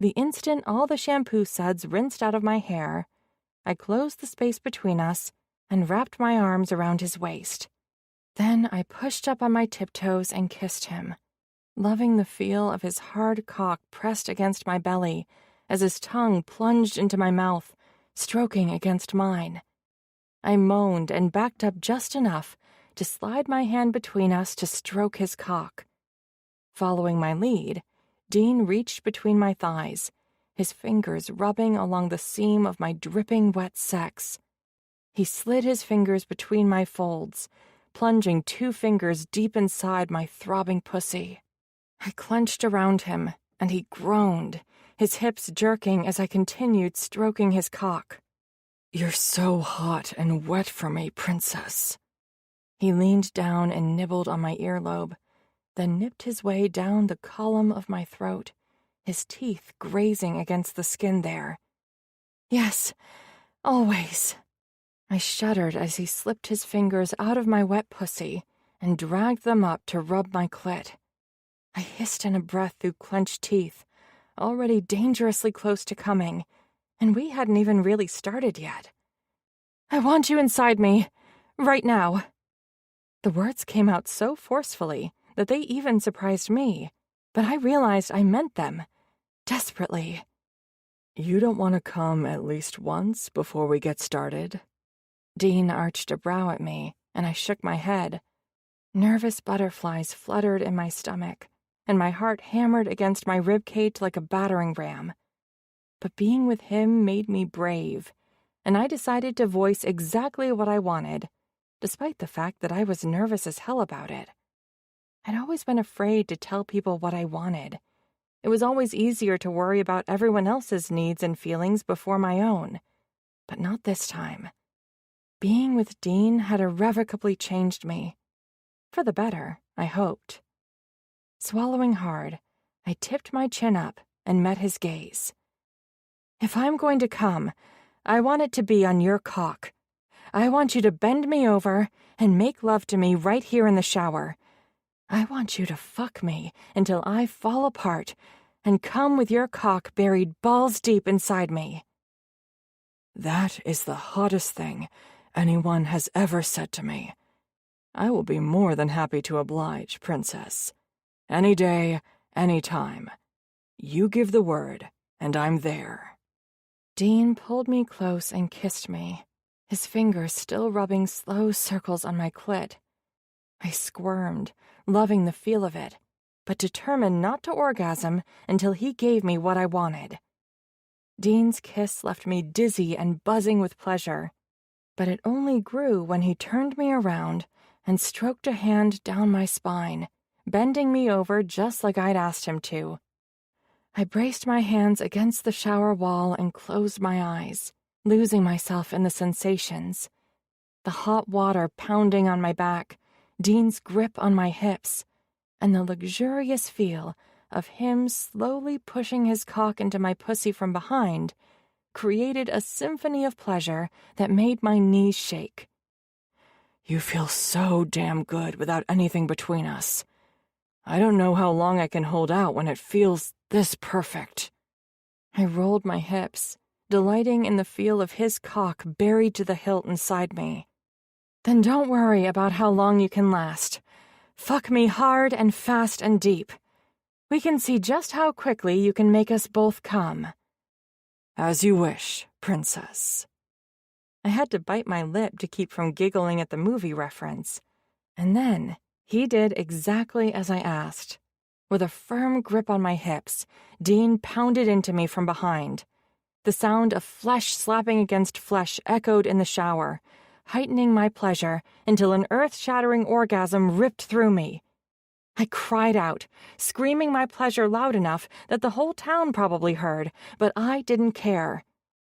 The instant all the shampoo suds rinsed out of my hair, I closed the space between us and wrapped my arms around his waist. Then I pushed up on my tiptoes and kissed him, loving the feel of his hard cock pressed against my belly as his tongue plunged into my mouth, stroking against mine. I moaned and backed up just enough to slide my hand between us to stroke his cock. Following my lead, Dean reached between my thighs, his fingers rubbing along the seam of my dripping wet sex. He slid his fingers between my folds, plunging 2 fingers deep inside my throbbing pussy. I clenched around him, and he groaned, his hips jerking as I continued stroking his cock. "You're so hot and wet for me, princess." He leaned down and nibbled on my earlobe, then nipped his way down the column of my throat, his teeth grazing against the skin there. "Yes, always." I shuddered as he slipped his fingers out of my wet pussy and dragged them up to rub my clit. I hissed in a breath through clenched teeth, already dangerously close to coming, and we hadn't even really started yet. "I want you inside me, right now." The words came out so forcefully that they even surprised me, but I realized I meant them, desperately. "You don't want to come at least once before we get started?" Dean arched a brow at me, and I shook my head. Nervous butterflies fluttered in my stomach, and my heart hammered against my ribcage like a battering ram. But being with him made me brave, and I decided to voice exactly what I wanted, despite the fact that I was nervous as hell about it. I'd always been afraid to tell people what I wanted. It was always easier to worry about everyone else's needs and feelings before my own, but not this time. Being with Dean had irrevocably changed me. For the better, I hoped. Swallowing hard, I tipped my chin up and met his gaze. "If I'm going to come, I want it to be on your cock. I want you to bend me over and make love to me right here in the shower. I want you to fuck me until I fall apart and come with your cock buried balls deep inside me." "That is the hottest thing anyone has ever said to me. I will be more than happy to oblige, princess. Any day, any time. You give the word, and I'm there." Dean pulled me close and kissed me, his fingers still rubbing slow circles on my clit. I squirmed, loving the feel of it, but determined not to orgasm until he gave me what I wanted. Dean's kiss left me dizzy and buzzing with pleasure, but it only grew when he turned me around and stroked a hand down my spine, bending me over just like I'd asked him to. I braced my hands against the shower wall and closed my eyes, losing myself in the sensations. The hot water pounding on my back, Dean's grip on my hips, and the luxurious feel of him slowly pushing his cock into my pussy from behind created a symphony of pleasure that made my knees shake. "You feel so damn good without anything between us. I don't know how long I can hold out when it feels this perfect." I rolled my hips, delighting in the feel of his cock buried to the hilt inside me. "Then don't worry about how long you can last. Fuck me hard and fast and deep. We can see just how quickly you can make us both come." "As you wish, princess." I had to bite my lip to keep from giggling at the movie reference. And then he did exactly as I asked. With a firm grip on my hips, Dean pounded into me from behind. The sound of flesh slapping against flesh echoed in the shower, heightening my pleasure until an earth-shattering orgasm ripped through me. I cried out, screaming my pleasure loud enough that the whole town probably heard, but I didn't care.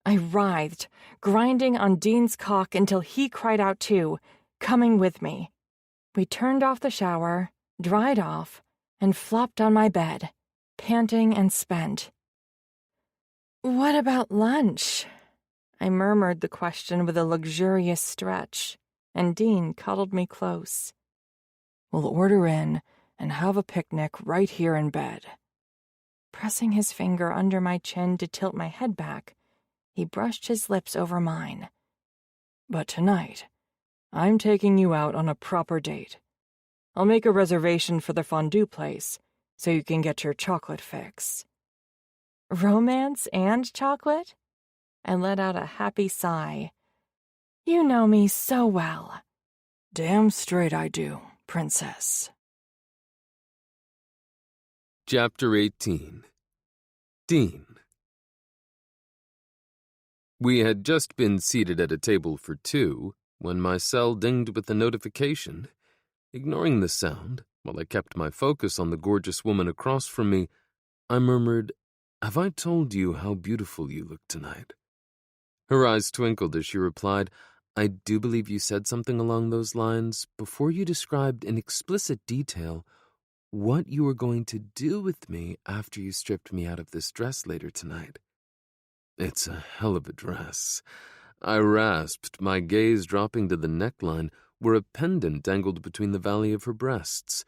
I writhed, grinding on Dean's cock until he cried out too, coming with me. We turned off the shower, dried off, and flopped on my bed, panting and spent. "What about lunch?" I murmured the question with a luxurious stretch, and Dean cuddled me close. "We'll order in and have a picnic right here in bed." Pressing his finger under my chin to tilt my head back, he brushed his lips over mine. "But tonight, I'm taking you out on a proper date. I'll make a reservation for the fondue place so you can get your chocolate fix." "Romance and chocolate?" I let out a happy sigh. "You know me so well." "Damn straight I do, princess." Chapter 18. Dean. We had just been seated at a table for two when my cell dinged with a notification. Ignoring the sound, while I kept my focus on the gorgeous woman across from me, I murmured, "Have I told you how beautiful you look tonight?" Her eyes twinkled as she replied, "I do believe you said something along those lines before you described in explicit detail what you were going to do with me after you stripped me out of this dress later tonight." "It's a hell of a dress," I rasped, my gaze dropping to the neckline where a pendant dangled between the valley of her breasts.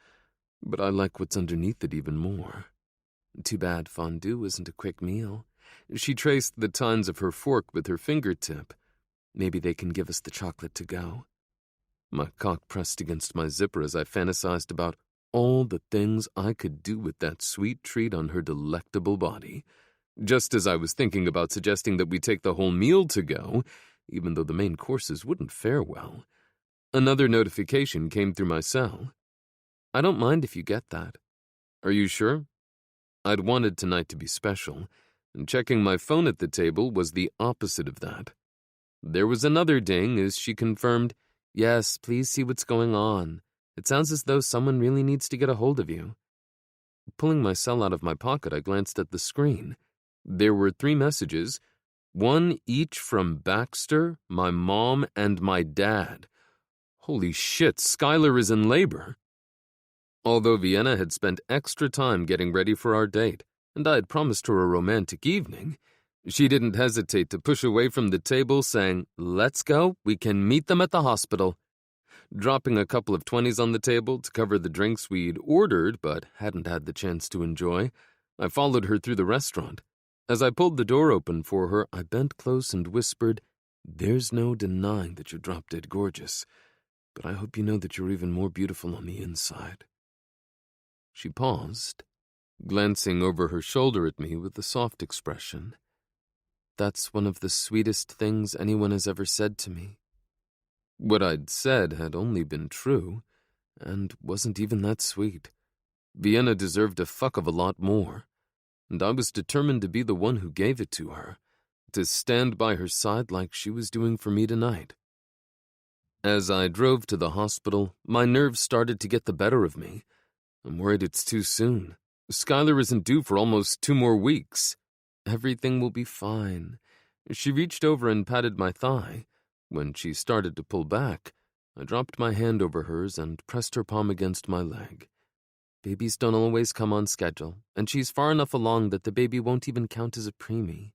"But I like what's underneath it even more. Too bad fondue isn't a quick meal." She traced the tines of her fork with her fingertip. "Maybe they can give us the chocolate to go." My cock pressed against my zipper as I fantasized about all the things I could do with that sweet treat on her delectable body. Just as I was thinking about suggesting that we take the whole meal to go, even though the main courses wouldn't fare well, another notification came through my cell. "I don't mind if you get that." "Are you sure?" I'd wanted tonight to be special, and checking my phone at the table was the opposite of that. There was another ding as she confirmed, "Yes, please see what's going on. It sounds as though someone really needs to get a hold of you." Pulling my cell out of my pocket, I glanced at the screen. There were 3 messages, one each from Baxter, my mom, and my dad. Holy shit, Skylar is in labor. Although Vienna had spent extra time getting ready for our date, and I had promised her a romantic evening, she didn't hesitate to push away from the table, saying, "Let's go, we can meet them at the hospital." Dropping a couple of 20s on the table to cover the drinks we'd ordered but hadn't had the chance to enjoy, I followed her through the restaurant. As I pulled the door open for her, I bent close and whispered, "There's no denying that you're drop-dead gorgeous, but I hope you know that you're even more beautiful on the inside." She paused, glancing over her shoulder at me with a soft expression. "That's one of the sweetest things anyone has ever said to me." What I'd said had only been true, and wasn't even that sweet. Vienna deserved a fuck of a lot more, and I was determined to be the one who gave it to her, to stand by her side like she was doing for me tonight. As I drove to the hospital, my nerves started to get the better of me. I'm worried it's too soon. Skylar isn't due for almost 2 more weeks. Everything will be fine. She reached over and patted my thigh. When she started to pull back, I dropped my hand over hers and pressed her palm against my leg. Babies don't always come on schedule, and she's far enough along that the baby won't even count as a preemie.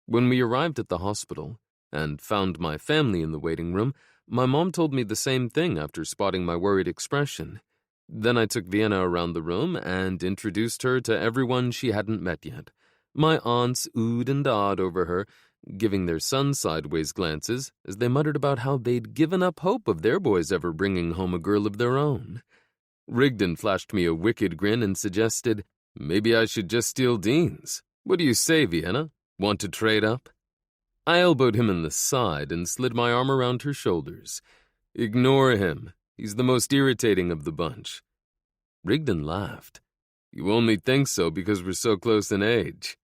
When we arrived at the hospital and found my family in the waiting room, my mom told me the same thing after spotting my worried expression. Then I took Vienna around the room and introduced her to everyone she hadn't met yet. My aunts oohed and awed over her, giving their sons sideways glances as they muttered about how they'd given up hope of their boys ever bringing home a girl of their own. Rigdon flashed me a wicked grin and suggested, "Maybe I should just steal Dean's. What do you say, Vienna? Want to trade up?" I elbowed him in the side and slid my arm around her shoulders. "Ignore him. He's the most irritating of the bunch." Rigdon laughed. "You only think so because we're so close in age."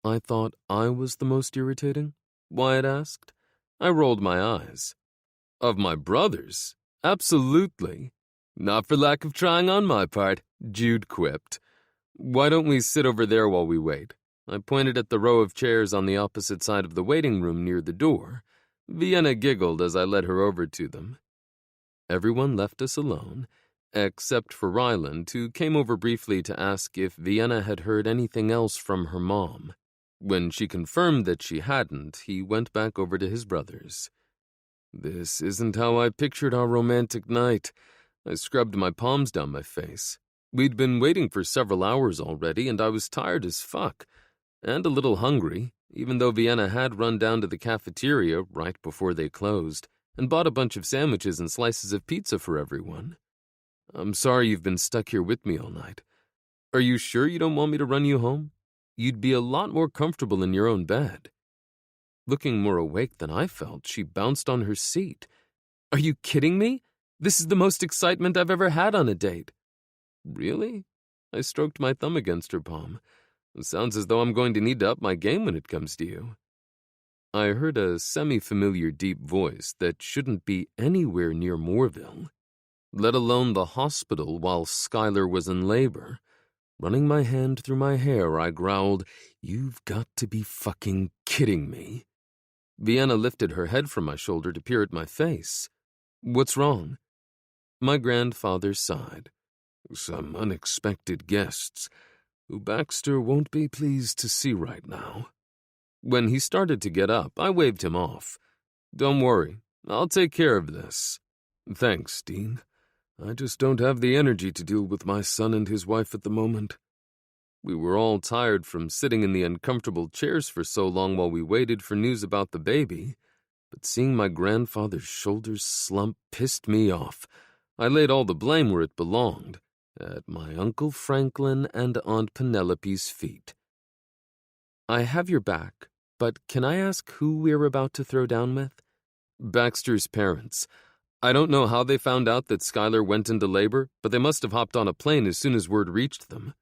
I thought I was the most irritating? Wyatt asked. I rolled my eyes. "Of my brothers? Absolutely. Not for lack of trying on my part," Jude quipped. "Why don't we sit over there while we wait?" I pointed at the row of chairs on the opposite side of the waiting room near the door. Vienna giggled as I led her over to them. Everyone left us alone, except for Ryland, who came over briefly to ask if Vienna had heard anything else from her mom. When she confirmed that she hadn't, he went back over to his brothers. This isn't how I pictured our romantic night. I scrubbed my palms down my face. We'd been waiting for several hours already, and I was tired as fuck. And a little hungry, even though Vienna had run down to the cafeteria right before they closed and bought a bunch of sandwiches and slices of pizza for everyone. I'm sorry you've been stuck here with me all night. Are you sure you don't want me to run you home? You'd be a lot more comfortable in your own bed. Looking more awake than I felt, she bounced on her seat. Are you kidding me? This is the most excitement I've ever had on a date. Really? I stroked my thumb against her palm. It sounds as though I'm going to need to up my game when it comes to you. I heard a semi-familiar deep voice that shouldn't be anywhere near Mooreville, let alone the hospital while Skylar was in labor. Running my hand through my hair, I growled, "You've got to be fucking kidding me." Vienna lifted her head from my shoulder to peer at my face. What's wrong? My grandfather sighed. Some unexpected guests, who Baxter won't be pleased to see right now. When he started to get up, I waved him off. Don't worry, I'll take care of this. Thanks, Dean. I just don't have the energy to deal with my son and his wife at the moment. We were all tired from sitting in the uncomfortable chairs for so long while we waited for news about the baby, but seeing my grandfather's shoulders slump pissed me off. I laid all the blame where it belonged, at my Uncle Franklin and Aunt Penelope's feet. I have your back, but can I ask who we're about to throw down with? Baxter's parents. I don't know how they found out that Skylar went into labor, but they must have hopped on a plane as soon as word reached them.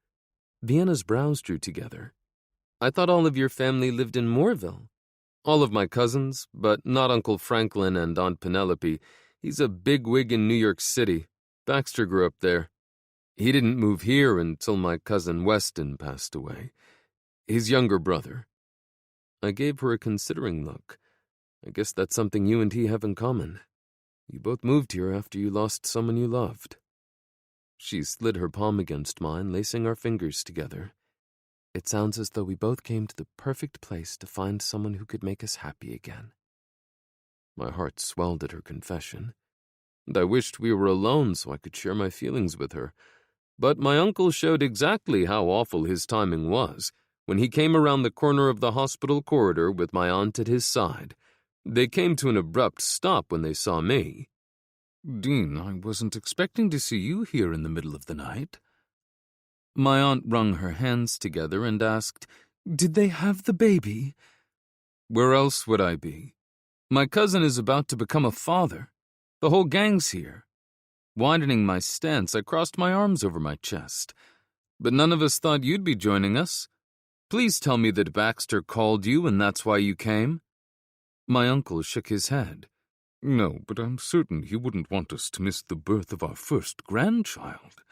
Vienna's brows drew together. I thought all of your family lived in Mooreville. All of my cousins, but not Uncle Franklin and Aunt Penelope. He's a bigwig in New York City. Baxter grew up there. He didn't move here until my cousin Weston passed away. His younger brother. I gave her a considering look. I guess that's something you and he have in common. You both moved here after you lost someone you loved. She slid her palm against mine, lacing our fingers together. It sounds as though we both came to the perfect place to find someone who could make us happy again. My heart swelled at her confession, and I wished we were alone so I could share my feelings with her. But my uncle showed exactly how awful his timing was when he came around the corner of the hospital corridor with my aunt at his side. They came to an abrupt stop when they saw me. Dean, I wasn't expecting to see you here in the middle of the night. My aunt wrung her hands together and asked, Did they have the baby? Where else would I be? My cousin is about to become a father. The whole gang's here. Widening my stance, I crossed my arms over my chest. But none of us thought you'd be joining us. Please tell me that Baxter called you and that's why you came. My uncle shook his head. No, but I'm certain he wouldn't want us to miss the birth of our first grandchild.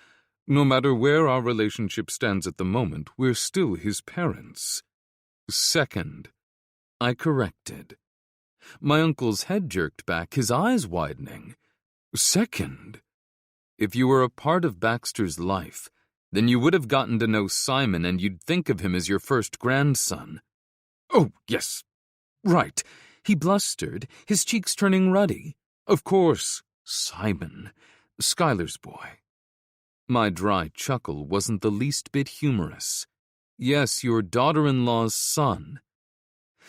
No matter where our relationship stands at the moment, we're still his parents. Second, I corrected. My uncle's head jerked back, his eyes widening. Second, if you were a part of Baxter's life, then you would have gotten to know Simon and you'd think of him as your first grandson. Oh, yes, right. He blustered, his cheeks turning ruddy. Of course, Simon, Skylar's boy. My dry chuckle wasn't the least bit humorous. Yes, your daughter-in-law's son.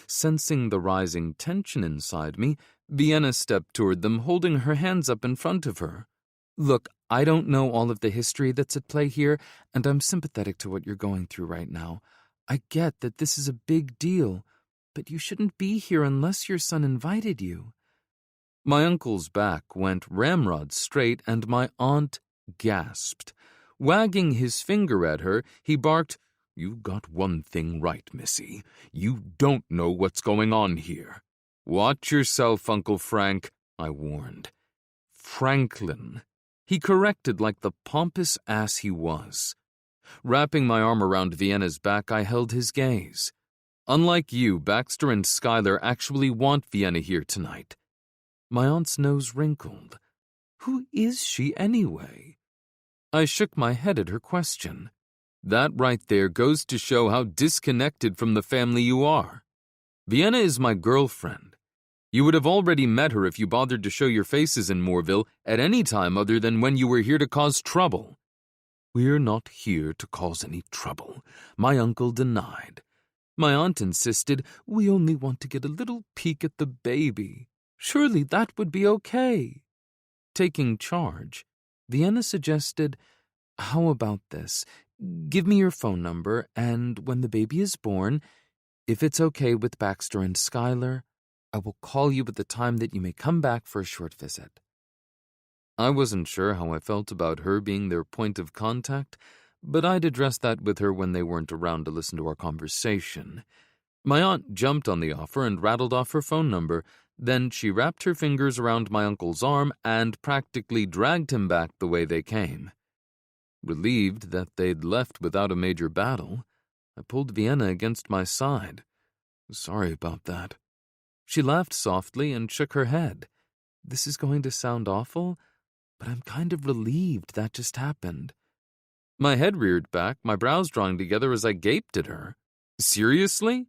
Sensing the rising tension inside me, Vienna stepped toward them, holding her hands up in front of her. Look, I don't know all of the history that's at play here, and I'm sympathetic to what you're going through right now. I get that this is a big deal, but you shouldn't be here unless your son invited you. My uncle's back went ramrod straight, and my aunt gasped. Wagging his finger at her, he barked, You got one thing right, Missy. You don't know what's going on here. Watch yourself, Uncle Frank, I warned. Franklin. He corrected like the pompous ass he was. Wrapping my arm around Vienna's back, I held his gaze. Unlike you, Baxter and Skylar actually want Vienna here tonight. My aunt's nose wrinkled. Who is she anyway? I shook my head at her question. That right there goes to show how disconnected from the family you are. Vienna is my girlfriend. You would have already met her if you bothered to show your faces in Mooreville at any time other than when you were here to cause trouble. We're not here to cause any trouble, my uncle denied. My aunt insisted we only want to get a little peek at the baby. Surely that would be okay. Taking charge, Vienna suggested, how about this? Give me your phone number, and when the baby is born, if it's okay with Baxter and Schuyler, I will call you at the time that you may come back for a short visit. I wasn't sure how I felt about her being their point of contact, but I'd addressed that with her when they weren't around to listen to our conversation. My aunt jumped on the offer and rattled off her phone number. Then she wrapped her fingers around my uncle's arm and practically dragged him back the way they came. Relieved that they'd left without a major battle, I pulled Vienna against my side. Sorry about that. She laughed softly and shook her head. This is going to sound awful, but I'm kind of relieved that just happened. My head reared back, my brows drawing together as I gaped at her. Seriously?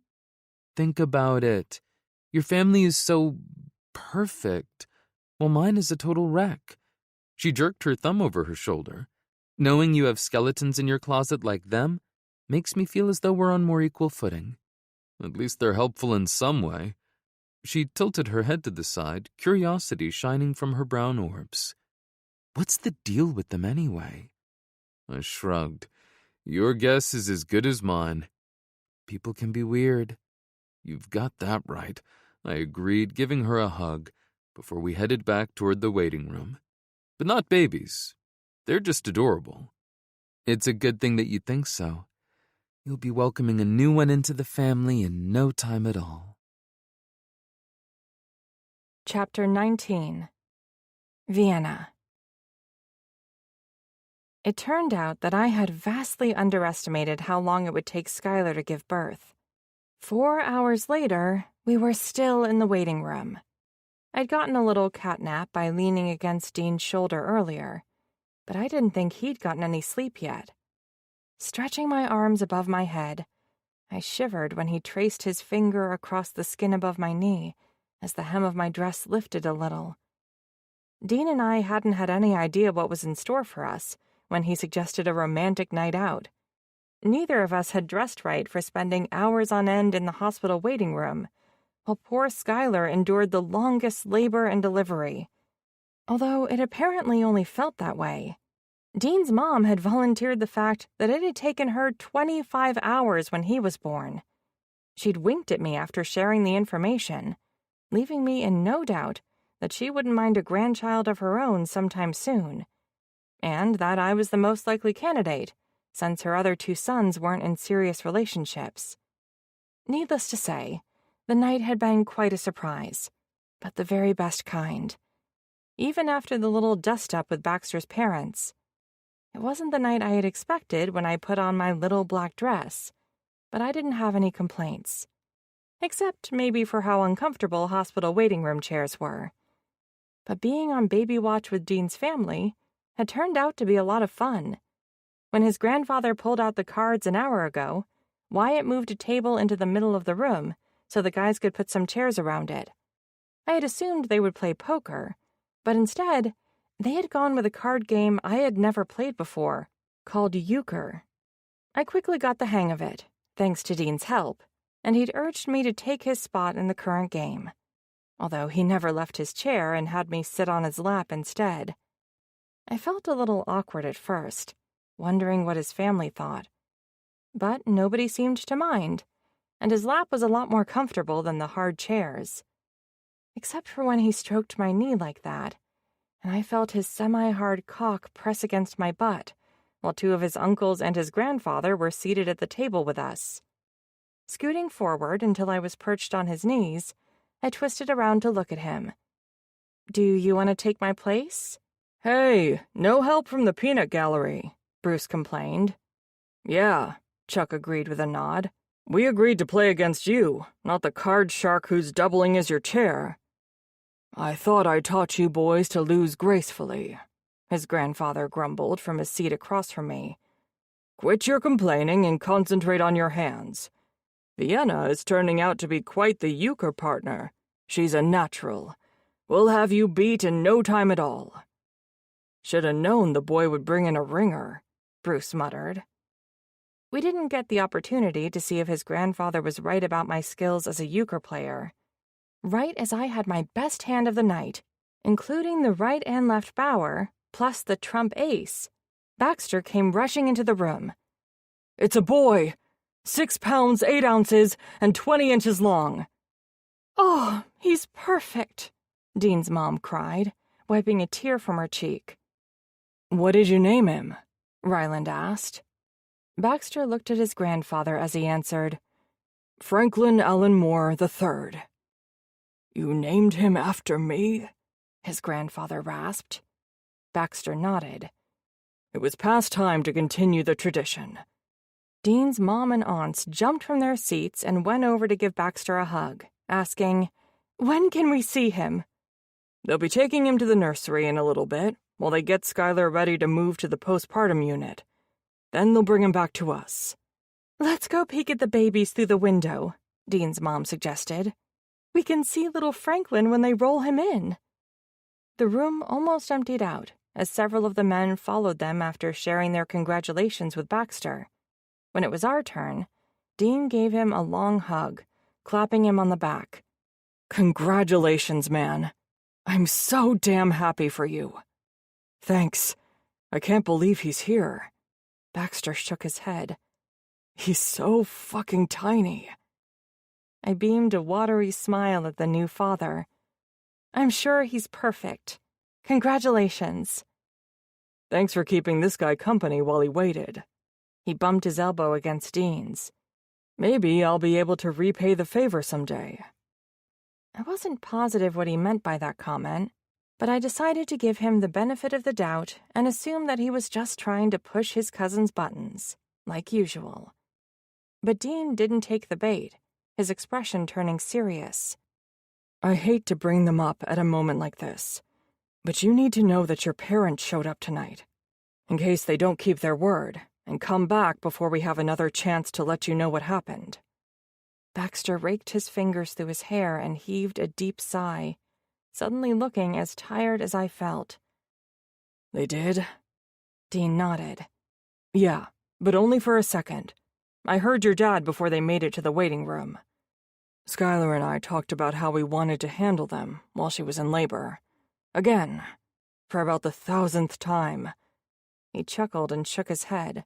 Think about it. Your family is so perfect, while mine is a total wreck. She jerked her thumb over her shoulder. Knowing you have skeletons in your closet like them makes me feel as though we're on more equal footing. At least they're helpful in some way. She tilted her head to the side, curiosity shining from her brown orbs. What's the deal with them anyway? I shrugged. Your guess is as good as mine. People can be weird. You've got that right, I agreed, giving her a hug, before we headed back toward the waiting room. But not babies. They're just adorable. It's a good thing that you think so. You'll be welcoming a new one into the family in no time at all. Chapter 19. Vienna. It turned out that I had vastly underestimated how long it would take Schuyler to give birth. 4 hours later, we were still in the waiting room. I'd gotten a little catnap by leaning against Dean's shoulder earlier, but I didn't think he'd gotten any sleep yet. Stretching my arms above my head, I shivered when he traced his finger across the skin above my knee as the hem of my dress lifted a little. Dean and I hadn't had any idea what was in store for us when he suggested a romantic night out. Neither of us had dressed right for spending hours on end in the hospital waiting room, while poor Schuyler endured the longest labor and delivery. Although it apparently only felt that way. Dean's mom had volunteered the fact that it had taken her 25 hours when he was born. She'd winked at me after sharing the information, leaving me in no doubt that she wouldn't mind a grandchild of her own sometime soon, and that I was the most likely candidate, since her other 2 sons weren't in serious relationships. Needless to say, the night had been quite a surprise, but the very best kind. Even after the little dust-up with Baxter's parents. It wasn't the night I had expected when I put on my little black dress, but I didn't have any complaints. Except maybe for how uncomfortable hospital waiting room chairs were. But being on baby watch with Dean's family had turned out to be a lot of fun. When his grandfather pulled out the cards an hour ago, Wyatt moved a table into the middle of the room so the guys could put some chairs around it. I had assumed they would play poker, but instead, they had gone with a card game I had never played before, called euchre. I quickly got the hang of it, thanks to Dean's help, and he'd urged me to take his spot in the current game, although he never left his chair and had me sit on his lap instead. I felt a little awkward at first, wondering what his family thought. But nobody seemed to mind, and his lap was a lot more comfortable than the hard chairs. Except for when he stroked my knee like that, and I felt his semi-hard cock press against my butt, while 2 of his uncles and his grandfather were seated at the table with us. Scooting forward until I was perched on his knees, I twisted around to look at him. "Do you want to take my place?" "Hey, no help from the peanut gallery," Bruce complained. "Yeah," Chuck agreed with a nod. "We agreed to play against you, not the card shark who's doubling as your chair." "I thought I taught you boys to lose gracefully. his grandfather grumbled from his seat across from me. "Quit your complaining and concentrate on your hands. Vienna is turning out to be quite the euchre partner. She's a natural. We'll have you beat in no time at all." "Should have known the boy would bring in a ringer," Bruce muttered. We didn't get the opportunity to see if his grandfather was right about my skills as a euchre player. Right as I had my best hand of the night, including the right and left bower, plus the trump ace, Baxter came rushing into the room. "It's a boy! 6 pounds, 8 ounces, and 20 inches long." "Oh, he's perfect," Dean's mom cried, wiping a tear from her cheek. "What did you name him?" Ryland asked. Baxter looked at his grandfather as he answered, "Franklin Allen Moore III." "You named him after me?" his grandfather rasped. Baxter nodded. "It was past time to continue the tradition." Dean's mom and aunts jumped from their seats and went over to give Baxter a hug, asking, "When can we see him?" "They'll be taking him to the nursery in a little bit, while they get Skylar ready to move to the postpartum unit. Then they'll bring him back to us." "Let's go peek at the babies through the window," Dean's mom suggested. "We can see little Franklin when they roll him in." The room almost emptied out, as several of the men followed them after sharing their congratulations with Baxter. When it was our turn, Dean gave him a long hug, clapping him on the back. "Congratulations, man. I'm so damn happy for you." "Thanks. I can't believe he's here." Baxter shook his head. "He's so fucking tiny." I beamed a watery smile at the new father. "I'm sure he's perfect. Congratulations." "Thanks for keeping this guy company while he waited." He bumped his elbow against Dean's. "Maybe I'll be able to repay the favor someday." I wasn't positive what he meant by that comment, but I decided to give him the benefit of the doubt and assume that he was just trying to push his cousin's buttons, like usual. But Dean didn't take the bait, his expression turning serious. "I hate to bring them up at a moment like this, but you need to know that your parents showed up tonight, in case they don't keep their word and come back before we have another chance to let you know what happened." Baxter raked his fingers through his hair and heaved a deep sigh, suddenly looking as tired as I felt. "They did?" Dean nodded. "Yeah, but only for a second. I heard your dad before they made it to the waiting room. Skylar and I talked about how we wanted to handle them while she was in labor. Again, for about the 1,000th time." He chuckled and shook his head.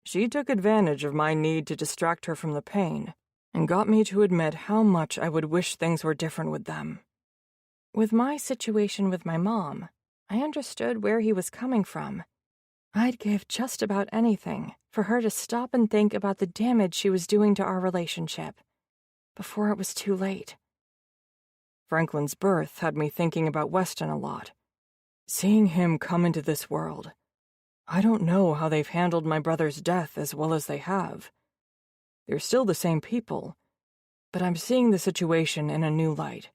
"She took advantage of my need to distract her from the pain and got me to admit how much I would wish things were different with them." With my situation with my mom, I understood where he was coming from. I'd give just about anything for her to stop and think about the damage she was doing to our relationship before it was too late. Franklin's birth had me thinking about Weston a lot. Seeing him come into this world, I don't know how they've handled my brother's death as well as they have. They're still the same people, but I'm seeing the situation in a new light.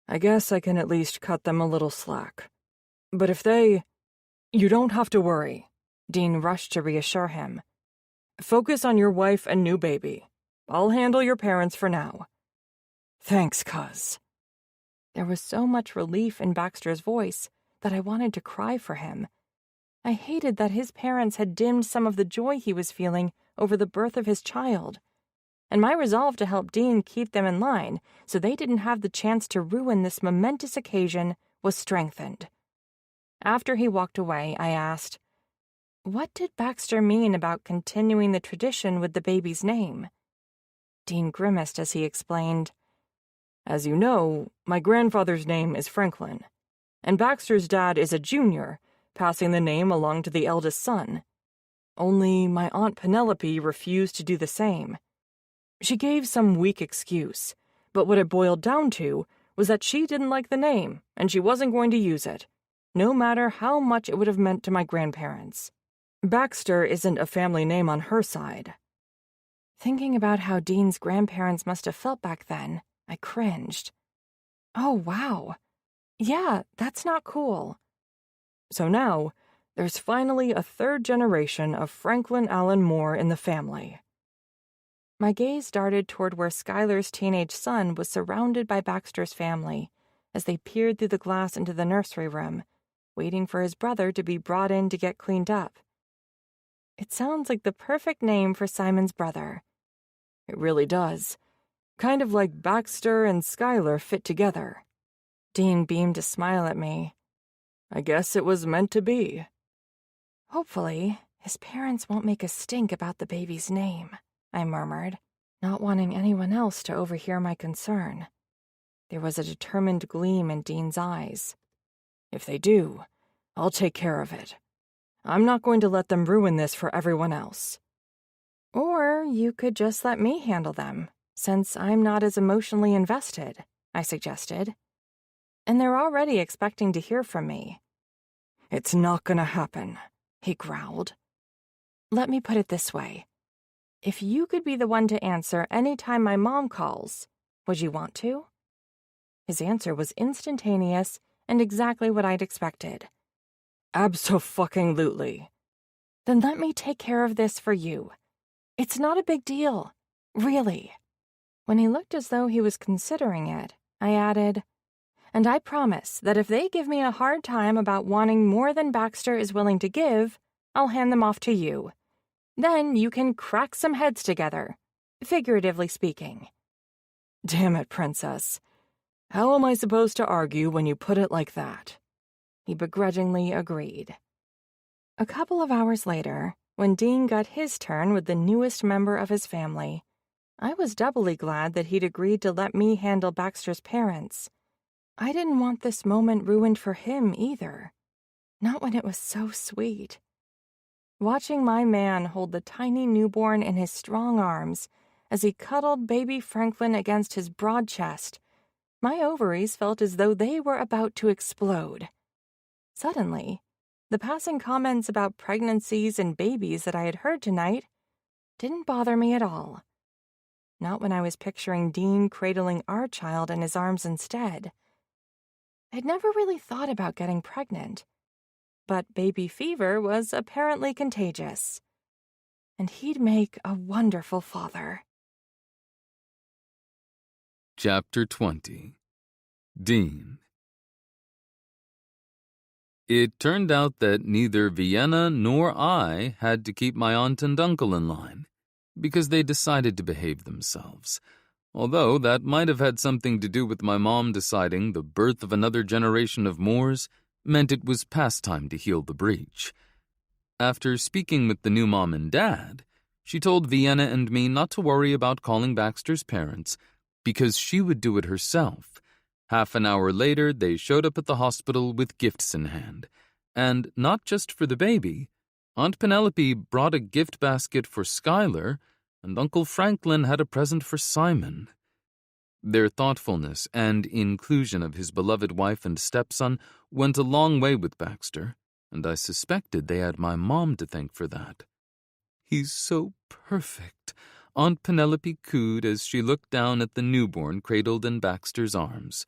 I guess I can at least cut them a little slack. But if they... You don't have to worry," Dean rushed to reassure him. "Focus on your wife and new baby. I'll handle your parents for now." "Thanks, cuz." There was so much relief in Baxter's voice that I wanted to cry for him. I hated that his parents had dimmed some of the joy he was feeling over the birth of his child, and my resolve to help Dean keep them in line so they didn't have the chance to ruin this momentous occasion was strengthened. After he walked away, I asked, "What did Baxter mean about continuing the tradition with the baby's name?" Dean grimaced as he explained, "As you know, my grandfather's name is Franklin, and Baxter's dad is a junior, passing the name along to the eldest son. Only my Aunt Penelope refused to do the same. She gave some weak excuse, but what it boiled down to was that she didn't like the name, and she wasn't going to use it, no matter how much it would have meant to my grandparents. Baxter isn't a family name on her side." Thinking about how Dean's grandparents must have felt back then, I cringed. "Oh, wow. Yeah, that's not cool." So now, there's finally a third generation of Franklin Allen Moore in the family. My gaze darted toward where Skylar's teenage son was surrounded by Baxter's family as they peered through the glass into the nursery room, waiting for his brother to be brought in to get cleaned up. It sounds like the perfect name for Simon's brother. It really does. Kind of like Baxter and Skylar fit together. Dean beamed a smile at me. I guess it was meant to be. Hopefully, his parents won't make a stink about the baby's name, I murmured, not wanting anyone else to overhear my concern. There was a determined gleam in Dean's eyes. If they do, I'll take care of it. I'm not going to let them ruin this for everyone else. Or you could just let me handle them, since I'm not as emotionally invested, I suggested. And they're already expecting to hear from me. It's not gonna happen, he growled. Let me put it this way. If you could be the one to answer any time my mom calls, would you want to? His answer was instantaneous and exactly what I'd expected. Abso-fucking-lutely. Then let me take care of this for you. It's not a big deal, really. When he looked as though he was considering it, I added, and I promise that if they give me a hard time about wanting more than Baxter is willing to give, I'll hand them off to you. Then you can crack some heads together, figuratively speaking. Damn it, Princess. How am I supposed to argue when you put it like that? He begrudgingly agreed. A couple of hours later, when Dean got his turn with the newest member of his family, I was doubly glad that he'd agreed to let me handle Baxter's parents. I didn't want this moment ruined for him either. Not when it was so sweet. Watching my man hold the tiny newborn in his strong arms as he cuddled baby Franklin against his broad chest, my ovaries felt as though they were about to explode. Suddenly, the passing comments about pregnancies and babies that I had heard tonight didn't bother me at all. Not when I was picturing Dean cradling our child in his arms instead. I'd never really thought about getting pregnant, but baby fever was apparently contagious. And he'd make a wonderful father. Chapter 20. Dean. It turned out that neither Vienna nor I had to keep my aunt and uncle in line, because they decided to behave themselves, although that might have had something to do with my mom deciding the birth of another generation of Moores meant it was past time to heal the breach. After speaking with the new mom and dad, she told Vienna and me not to worry about calling Baxter's parents, because she would do it herself. Half an hour later, they showed up at the hospital with gifts in hand. And not just for the baby. Aunt Penelope brought a gift basket for Skylar, and Uncle Franklin had a present for Simon. Their thoughtfulness and inclusion of his beloved wife and stepson went a long way with Baxter, and I suspected they had my mom to thank for that. "He's so perfect," Aunt Penelope cooed as she looked down at the newborn cradled in Baxter's arms.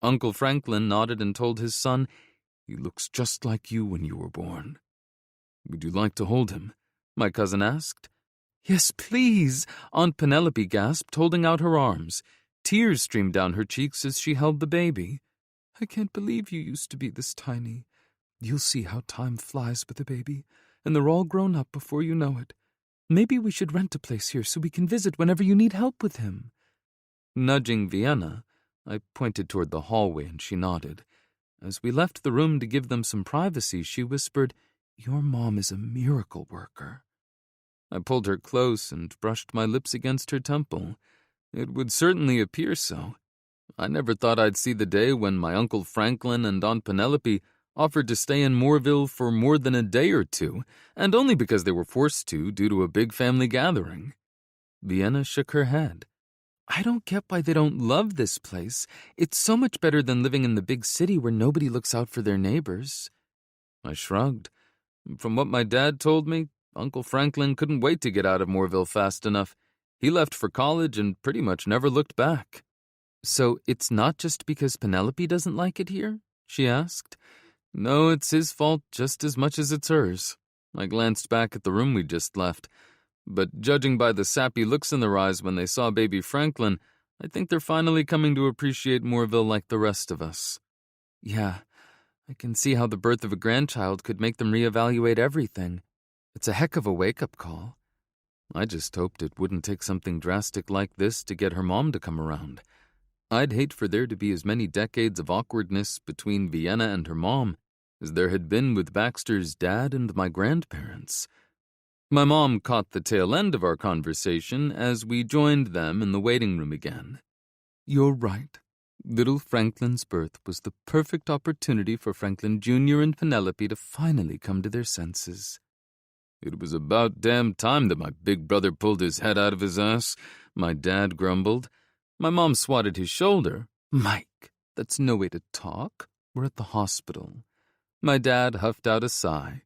Uncle Franklin nodded and told his son, "He looks just like you when you were born." "Would you like to hold him?" my cousin asked. "Yes, please," Aunt Penelope gasped, holding out her arms. Tears streamed down her cheeks as she held the baby. "I can't believe you used to be this tiny. You'll see how time flies with a baby, and they're all grown up before you know it. Maybe we should rent a place here so we can visit whenever you need help with him." Nudging Vienna, I pointed toward the hallway and she nodded. As we left the room to give them some privacy, she whispered, "Your mom is a miracle worker." I pulled her close and brushed my lips against her temple. It would certainly appear so. I never thought I'd see the day when my Uncle Franklin and Aunt Penelope offered to stay in Mooreville for more than a day or two, and only because they were forced to due to a big family gathering. Vienna shook her head. "I don't get why they don't love this place. It's so much better than living in the big city where nobody looks out for their neighbors." I shrugged. From what my dad told me, Uncle Franklin couldn't wait to get out of Mooreville fast enough. He left for college and pretty much never looked back. "So it's not just because Penelope doesn't like it here?" she asked. No, it's his fault just as much as it's hers. I glanced back at the room we just left, but judging by the sappy looks in their eyes when they saw baby Franklin, I think they're finally coming to appreciate Mooreville like the rest of us. Yeah, I can see how the birth of a grandchild could make them reevaluate everything. It's a heck of a wake-up call. I just hoped it wouldn't take something drastic like this to get her mom to come around. I'd hate for there to be as many decades of awkwardness between Vienna and her mom as there had been with Baxter's dad and my grandparents. My mom caught the tail end of our conversation as we joined them in the waiting room again. You're right. Little Franklin's birth was the perfect opportunity for Franklin Jr. and Penelope to finally come to their senses. It was about damn time that my big brother pulled his head out of his ass, my dad grumbled. My mom swatted his shoulder. Mike, that's no way to talk. We're at the hospital. My dad huffed out a sigh.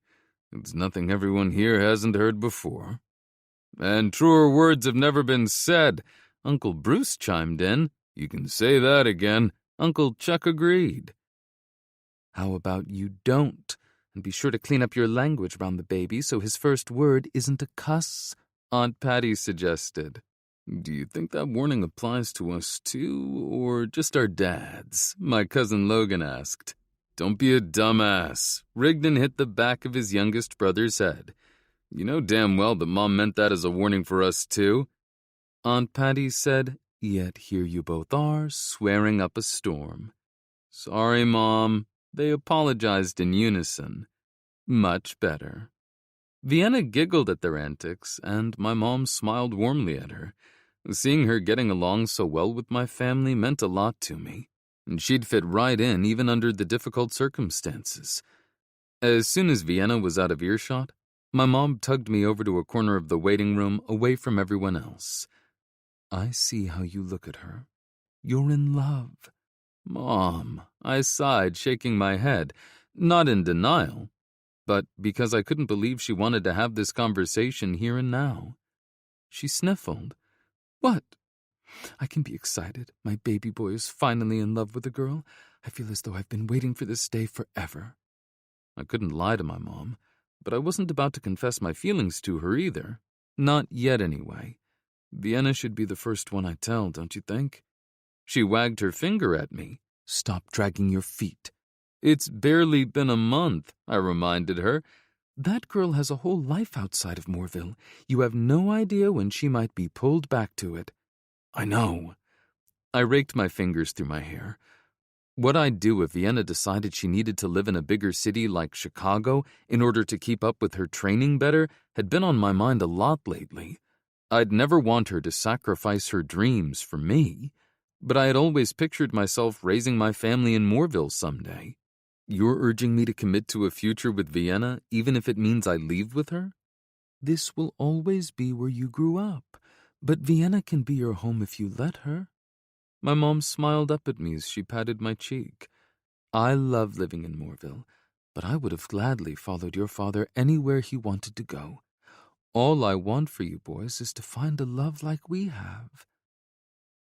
It's nothing everyone here hasn't heard before. And truer words have never been said. Uncle Bruce chimed in. You can say that again. Uncle Chuck agreed. How about you don't? And be sure to clean up your language around the baby so his first word isn't a cuss, Aunt Patty suggested. Do you think that warning applies to us too, or just our dads? My cousin Logan asked. Don't be a dumbass. Rigdon hit the back of his youngest brother's head. You know damn well that Mom meant that as a warning for us too. Aunt Patty said, yet here you both are, swearing up a storm. Sorry, Mom. They apologized in unison. Much better. Vienna giggled at their antics, and my mom smiled warmly at her. Seeing her getting along so well with my family meant a lot to me, and she'd fit right in even under the difficult circumstances. As soon as Vienna was out of earshot, my mom tugged me over to a corner of the waiting room away from everyone else. I see how you look at her. You're in love. Mom, I sighed, shaking my head, not in denial, but because I couldn't believe she wanted to have this conversation here and now. She sniffled. What? I can be excited. My baby boy is finally in love with a girl. I feel as though I've been waiting for this day forever. I couldn't lie to my mom, but I wasn't about to confess my feelings to her either. Not yet, anyway. Vienna should be the first one I tell, don't you think? She wagged her finger at me. Stop dragging your feet. It's barely been a month, I reminded her. That girl has a whole life outside of Mooreville. You have no idea when she might be pulled back to it. I know. I raked my fingers through my hair. What I'd do if Vienna decided she needed to live in a bigger city like Chicago in order to keep up with her training better had been on my mind a lot lately. I'd never want her to sacrifice her dreams for me, but I had always pictured myself raising my family in Mooreville someday. You're urging me to commit to a future with Vienna, even if it means I leave with her? This will always be where you grew up, but Vienna can be your home if you let her. My mom smiled up at me as she patted my cheek. I love living in Mooreville, but I would have gladly followed your father anywhere he wanted to go. All I want for you boys is to find a love like we have.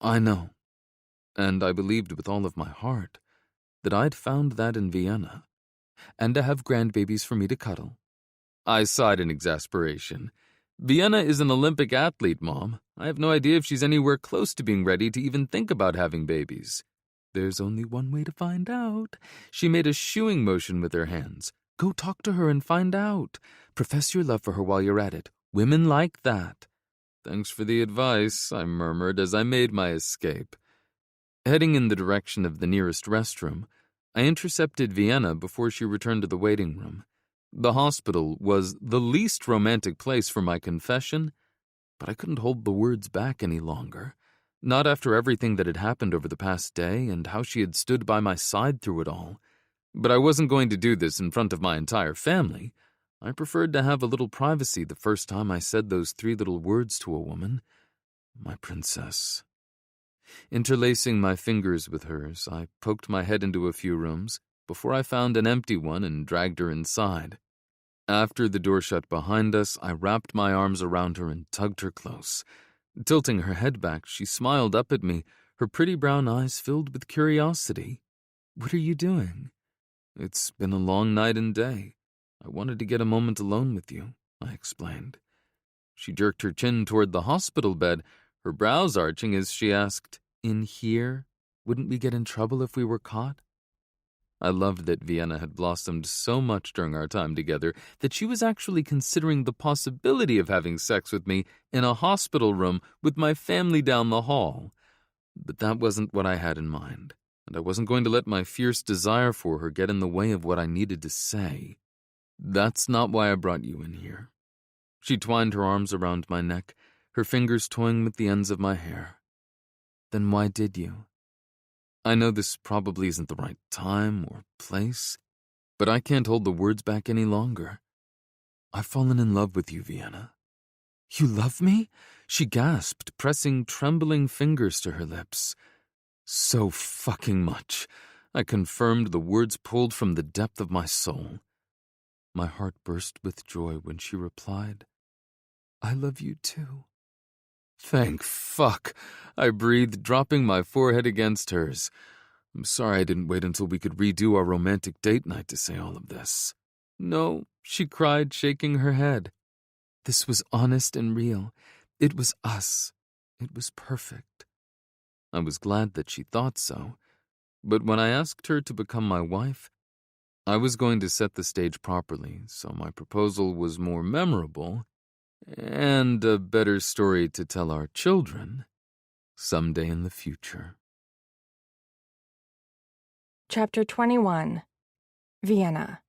I know, and I believed with all of my heart that I'd found that in Vienna, and to have grandbabies for me to cuddle. I sighed in exasperation. Vienna is an Olympic athlete, Mom. I have no idea if she's anywhere close to being ready to even think about having babies. There's only one way to find out. She made a shooing motion with her hands. Go talk to her and find out. Profess your love for her while you're at it. Women like that. Thanks for the advice, I murmured as I made my escape. Heading in the direction of the nearest restroom, I intercepted Vienna before she returned to the waiting room. The hospital was the least romantic place for my confession, but I couldn't hold the words back any longer. Not after everything that had happened over the past day and how she had stood by my side through it all. But I wasn't going to do this in front of my entire family. I preferred to have a little privacy the first time I said those 3 little words to a woman. My princess. Interlacing my fingers with hers, I poked my head into a few rooms before I found an empty one and dragged her inside. After the door shut behind us, I wrapped my arms around her and tugged her close. Tilting her head back, she smiled up at me, her pretty brown eyes filled with curiosity. What are you doing? It's been a long night and day. I wanted to get a moment alone with you, I explained. She jerked her chin toward the hospital bed, her brows arching as she asked, "In here? Wouldn't we get in trouble if we were caught?" I loved that Vienna had blossomed so much during our time together that she was actually considering the possibility of having sex with me in a hospital room with my family down the hall. But that wasn't what I had in mind, and I wasn't going to let my fierce desire for her get in the way of what I needed to say. "That's not why I brought you in here." She twined her arms around my neck, her fingers toying with the ends of my hair. "Then why did you? I know this probably isn't the right time or place, but I can't hold the words back any longer. I've fallen in love with you, Vienna." "You love me?" she gasped, pressing trembling fingers to her lips. "So fucking much," I confirmed, the words pulled from the depth of my soul. My heart burst with joy when she replied, "I love you too." "Thank fuck," I breathed, dropping my forehead against hers. "I'm sorry I didn't wait until we could redo our romantic date night to say all of this." "No," she cried, shaking her head. "This was honest and real. It was us. It was perfect." I was glad that she thought so, but when I asked her to become my wife, I was going to set the stage properly, so my proposal was more memorable and a better story to tell our children someday in the future. Chapter 21. Vienna.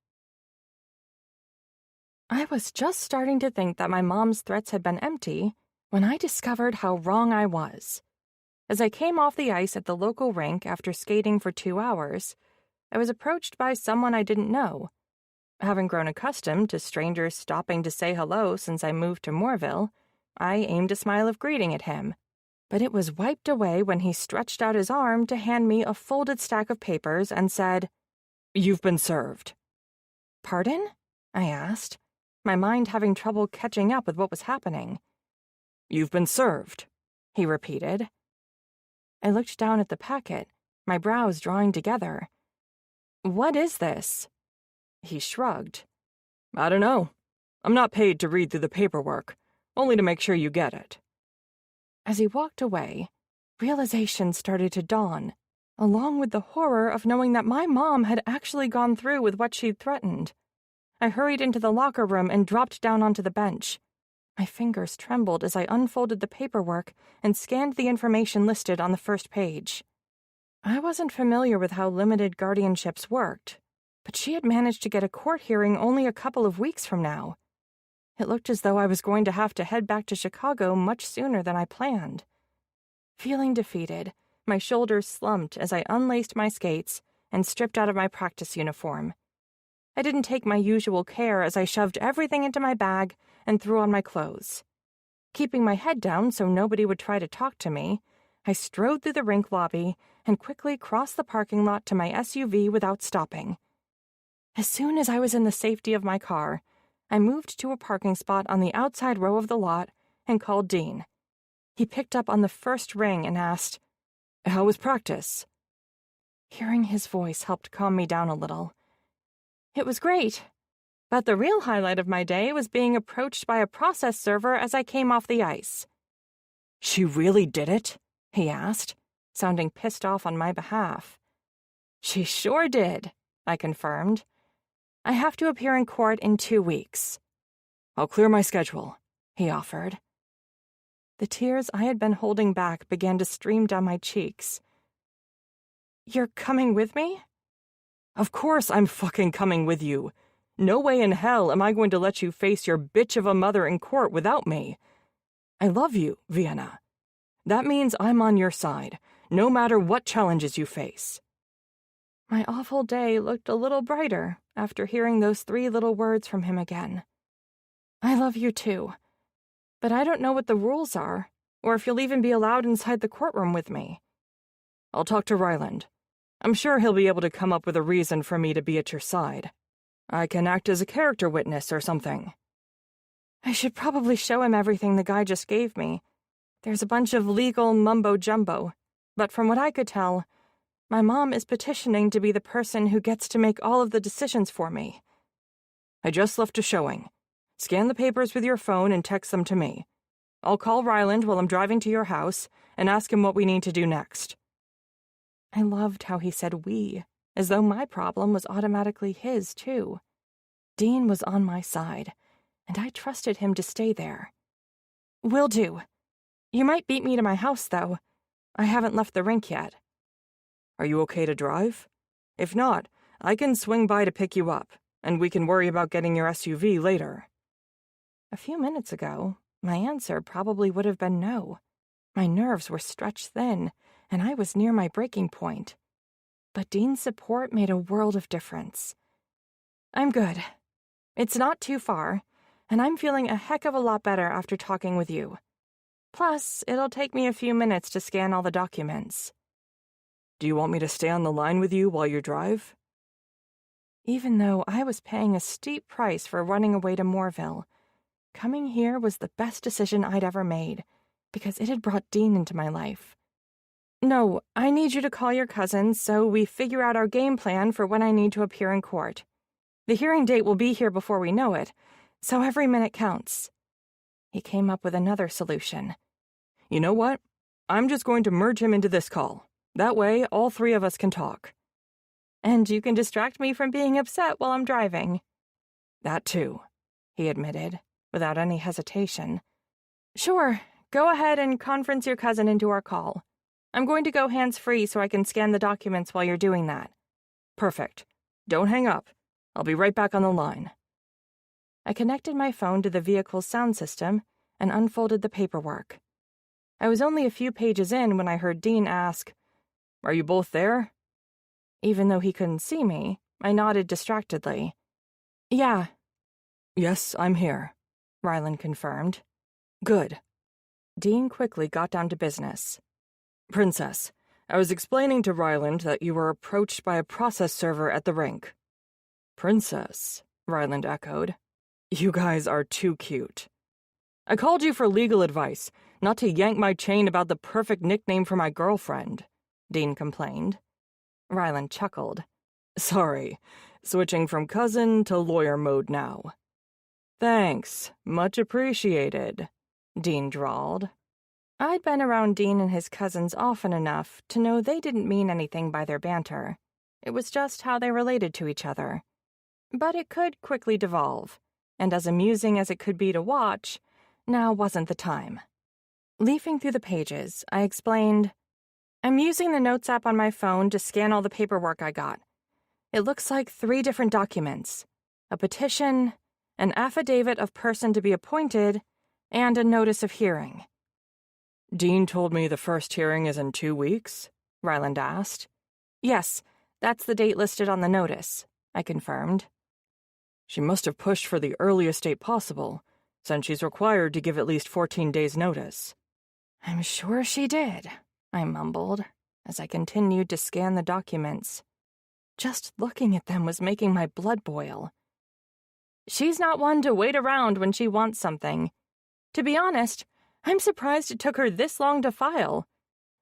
I was just starting to think that my mom's threats had been empty when I discovered how wrong I was. As I came off the ice at the local rink after skating for 2 hours, I was approached by someone I didn't know. Having grown accustomed to strangers stopping to say hello since I moved to Mooreville, I aimed a smile of greeting at him. But it was wiped away when he stretched out his arm to hand me a folded stack of papers and said, "You've been served." "Pardon?" I asked, my mind having trouble catching up with what was happening. "You've been served," he repeated. I looked down at the packet, my brows drawing together. "What is this?" He shrugged. "I don't know. I'm not paid to read through the paperwork, only to make sure you get it." As he walked away, realization started to dawn, along with the horror of knowing that my mom had actually gone through with what she'd threatened. I hurried into the locker room and dropped down onto the bench. My fingers trembled as I unfolded the paperwork and scanned the information listed on the first page. I wasn't familiar with how limited guardianships worked, but she had managed to get a court hearing only a couple of weeks from now. It looked as though I was going to have to head back to Chicago much sooner than I planned. Feeling defeated, my shoulders slumped as I unlaced my skates and stripped out of my practice uniform. I didn't take my usual care as I shoved everything into my bag and threw on my clothes. Keeping my head down so nobody would try to talk to me, I strode through the rink lobby and quickly crossed the parking lot to my SUV without stopping. As soon as I was in the safety of my car, I moved to a parking spot on the outside row of the lot and called Dean. He picked up on the first ring and asked, "How was practice?" Hearing his voice helped calm me down a little. "It was great, but the real highlight of my day was being approached by a process server as I came off the ice." "She really did it?" he asked, sounding pissed off on my behalf. "She sure did," I confirmed. "I have to appear in court in 2 weeks." "I'll clear my schedule," he offered. The tears I had been holding back began to stream down my cheeks. "You're coming with me?" "Of course I'm fucking coming with you. No way in hell am I going to let you face your bitch of a mother in court without me. I love you, Vienna. That means I'm on your side, no matter what challenges you face." My awful day looked a little brighter after hearing those 3 little words from him again. "I love you too, but I don't know what the rules are, or if you'll even be allowed inside the courtroom with me." "I'll talk to Ryland. I'm sure he'll be able to come up with a reason for me to be at your side. I can act as a character witness or something." I should probably show him everything the guy just gave me. There's a bunch of legal mumbo-jumbo, but from what I could tell, My mom is petitioning to be the person who gets to make all of the decisions for me. I just left a showing. Scan the papers with your phone and text them to me. I'll call Ryland while I'm driving to your house and ask him what we need to do next. I loved how he said we, as though my problem was automatically his, too. Dean was on my side, and I trusted him to stay there. Will do. You might beat me to my house, though. I haven't left the rink yet. Are you okay to drive? If not, I can swing by to pick you up, and we can worry about getting your SUV later. A few minutes ago, my answer probably would have been no. My nerves were stretched thin, and I was near my breaking point. But Dean's support made a world of difference. I'm good. It's not too far, and I'm feeling a heck of a lot better after talking with you. Plus, it'll take me a few minutes to scan all the documents. Do you want me to stay on the line with you while you drive? Even though I was paying a steep price for running away to Mooreville, coming here was the best decision I'd ever made, because it had brought Dean into my life. No, I need you to call your cousins so we figure out our game plan for when I need to appear in court. The hearing date will be here before we know it, so every minute counts. He came up with another solution. You know what? I'm just going to merge him into this call. That way, all three of us can talk. And you can distract me from being upset while I'm driving. That too, he admitted, without any hesitation. Sure, go ahead and conference your cousin into our call. I'm going to go hands-free so I can scan the documents while you're doing that. Perfect. Don't hang up. I'll be right back on the line. I connected my phone to the vehicle's sound system and unfolded the paperwork. I was only a few pages in when I heard Dean ask, "Are you both there?" Even though he couldn't see me, I nodded distractedly. Yeah. Yes, I'm here, Ryland confirmed. Good. Dean quickly got down to business. Princess, I was explaining to Ryland that you were approached by a process server at the rink. Princess, Ryland echoed. You guys are too cute. I called you for legal advice, not to yank my chain about the perfect nickname for my girlfriend, Dean complained. Ryland chuckled. Sorry, switching from cousin to lawyer mode now. Thanks, much appreciated, Dean drawled. I'd been around Dean and his cousins often enough to know they didn't mean anything by their banter. It was just how they related to each other. But it could quickly devolve, and as amusing as it could be to watch, now wasn't the time. Leafing through the pages, I explained, I'm using the Notes app on my phone to scan all the paperwork I got. It looks like 3 different documents: a petition, an affidavit of person to be appointed, and a notice of hearing. Dean told me the first hearing is in 2 weeks, Ryland asked. Yes, that's the date listed on the notice, I confirmed. She must have pushed for the earliest date possible, since she's required to give at least 14 days' notice. I'm sure she did, I mumbled, as I continued to scan the documents. Just looking at them was making my blood boil. She's not one to wait around when she wants something. To be honest, I'm surprised it took her this long to file.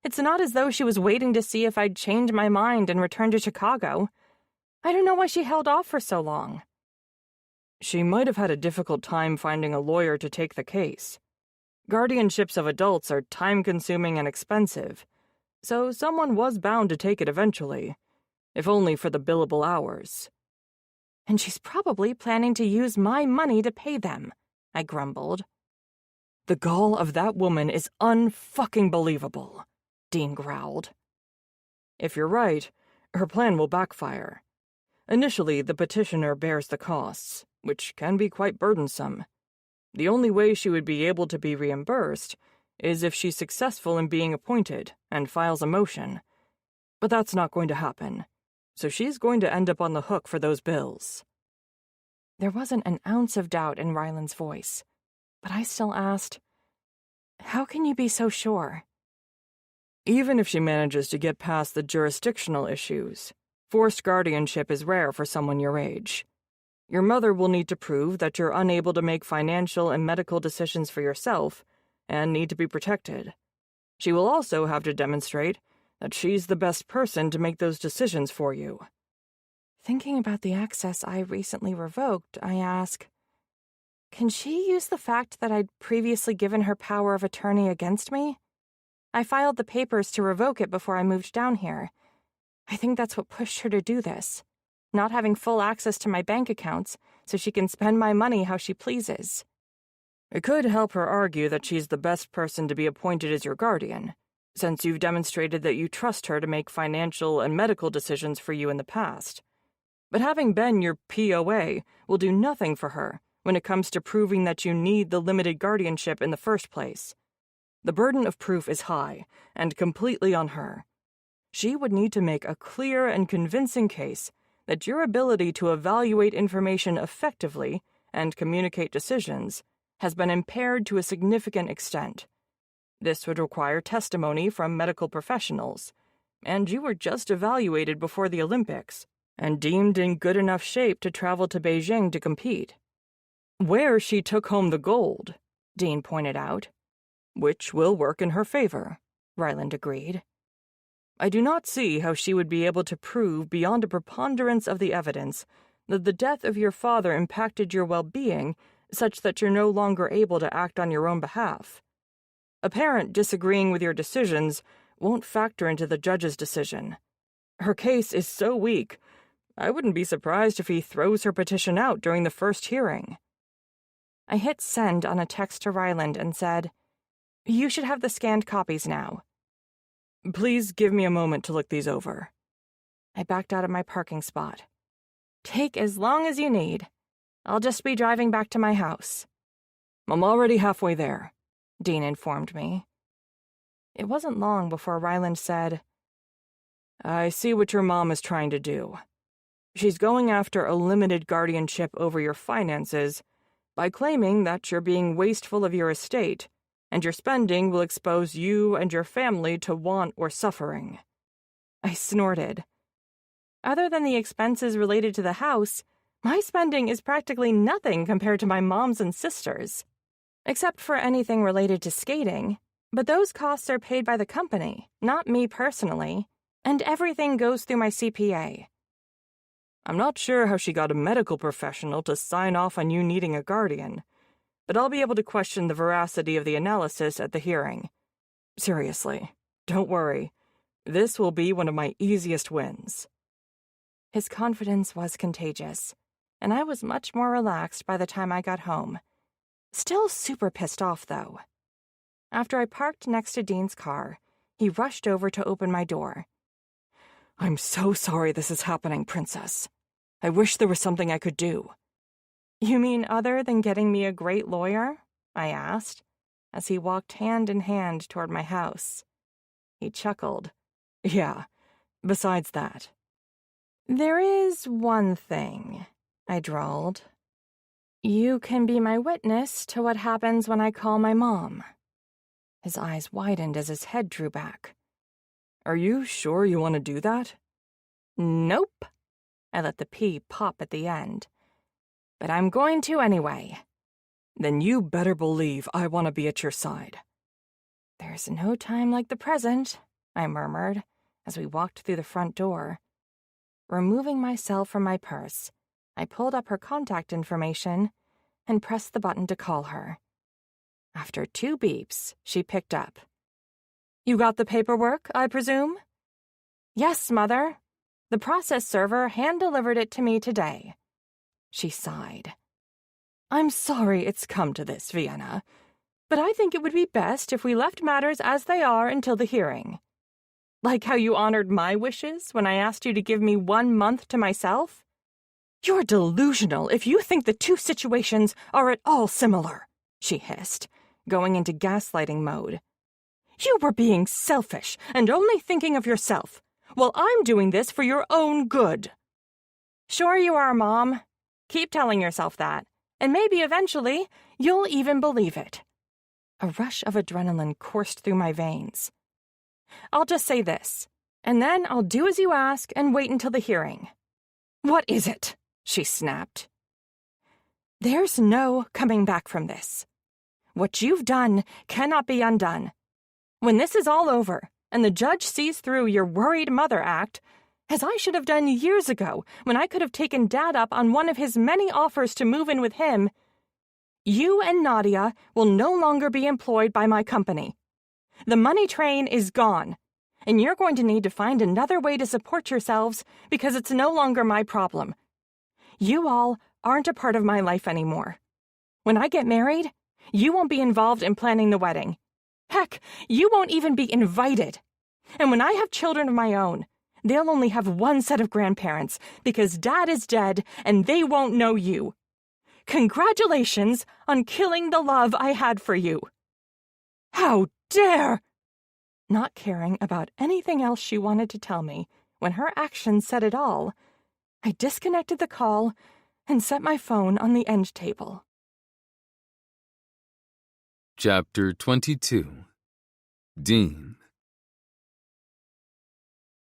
It's not as though she was waiting to see if I'd change my mind and return to Chicago. I don't know why she held off for so long. She might have had a difficult time finding a lawyer to take the case. Guardianships of adults are time-consuming and expensive, so someone was bound to take it eventually, if only for the billable hours. And she's probably planning to use my money to pay them, I grumbled. The gall of that woman is unfucking-believable, Dean growled. If you're right, her plan will backfire. Initially, the petitioner bears the costs, which can be quite burdensome. The only way she would be able to be reimbursed is if she's successful in being appointed and files a motion. But that's not going to happen, so she's going to end up on the hook for those bills. There wasn't an ounce of doubt in Ryland's voice, but I still asked, how can you be so sure? Even if she manages to get past the jurisdictional issues, forced guardianship is rare for someone your age. Your mother will need to prove that you're unable to make financial and medical decisions for yourself and need to be protected. She will also have to demonstrate that she's the best person to make those decisions for you. Thinking about the access I recently revoked, I ask, can she use the fact that I'd previously given her power of attorney against me? I filed the papers to revoke it before I moved down here. I think that's what pushed her to do this, not having full access to my bank accounts so she can spend my money how she pleases. It could help her argue that she's the best person to be appointed as your guardian, since you've demonstrated that you trust her to make financial and medical decisions for you in the past. But having been your POA will do nothing for her when it comes to proving that you need the limited guardianship in the first place. The burden of proof is high and completely on her. She would need to make a clear and convincing case that your ability to evaluate information effectively and communicate decisions has been impaired to a significant extent. This would require testimony from medical professionals, and you were just evaluated before the Olympics and deemed in good enough shape to travel to Beijing to compete. Where she took home the gold, Dean pointed out. Which will work in her favor, Ryland agreed. I do not see how she would be able to prove beyond a preponderance of the evidence that the death of your father impacted your well-being such that you're no longer able to act on your own behalf. A parent disagreeing with your decisions won't factor into the judge's decision. Her case is so weak, I wouldn't be surprised if he throws her petition out during the first hearing. I hit send on a text to Ryland and said, "You should have the scanned copies now." Please give me a moment to look these over. I backed out of my parking spot. Take as long as you need. I'll just be driving back to my house. I'm already halfway there, Dean informed me. It wasn't long before Ryland said, I see what your mom is trying to do. She's going after a limited guardianship over your finances by claiming that you're being wasteful of your estate, and your spending will expose you and your family to want or suffering. I snorted. Other than the expenses related to the house, my spending is practically nothing compared to my mom's and sister's, except for anything related to skating, but those costs are paid by the company, not me personally, and everything goes through my CPA. I'm not sure how she got a medical professional to sign off on you needing a guardian, but I'll be able to question the veracity of the analysis at the hearing. Seriously, don't worry. This will be one of my easiest wins. His confidence was contagious, and I was much more relaxed by the time I got home. Still super pissed off, though. After I parked next to Dean's car, he rushed over to open my door. I'm so sorry this is happening, Princess. I wish there was something I could do. You mean other than getting me a great lawyer? I asked, as he walked hand in hand toward my house. He chuckled. Yeah, besides that. There is one thing, I drawled. You can be my witness to what happens when I call my mom. His eyes widened as his head drew back. Are you sure you want to do that? Nope. I let the P pop at the end. But I'm going to anyway. Then you better believe I want to be at your side. There's no time like the present, I murmured as we walked through the front door. Removing myself from my purse, I pulled up her contact information and pressed the button to call her. After 2 beeps, she picked up. You got the paperwork, I presume? Yes, Mother. The process server hand-delivered it to me today. She sighed. I'm sorry it's come to this, Vienna, but I think it would be best if we left matters as they are until the hearing. Like how you honored my wishes when I asked you to give me 1 month to myself? You're delusional if you think the 2 situations are at all similar, she hissed, going into gaslighting mode. You were being selfish and only thinking of yourself, while I'm doing this for your own good. Sure you are, Mom. Keep telling yourself that, and maybe eventually you'll even believe it. A rush of adrenaline coursed through my veins. I'll just say this, and then I'll do as you ask and wait until the hearing. What is it? She snapped. There's no coming back from this. What you've done cannot be undone. When this is all over, and the judge sees through your worried mother act, as I should have done years ago when I could have taken Dad up on one of his many offers to move in with him, you and Nadia will no longer be employed by my company. The money train is gone, and you're going to need to find another way to support yourselves because it's no longer my problem. You all aren't a part of my life anymore. When I get married, you won't be involved in planning the wedding. Heck, you won't even be invited. And when I have children of my own, they'll only have one set of grandparents because Dad is dead and they won't know you. Congratulations on killing the love I had for you. How dare! Not caring about anything else she wanted to tell me, when her actions said it all, I disconnected the call and set my phone on the end table. Chapter 22. Dean.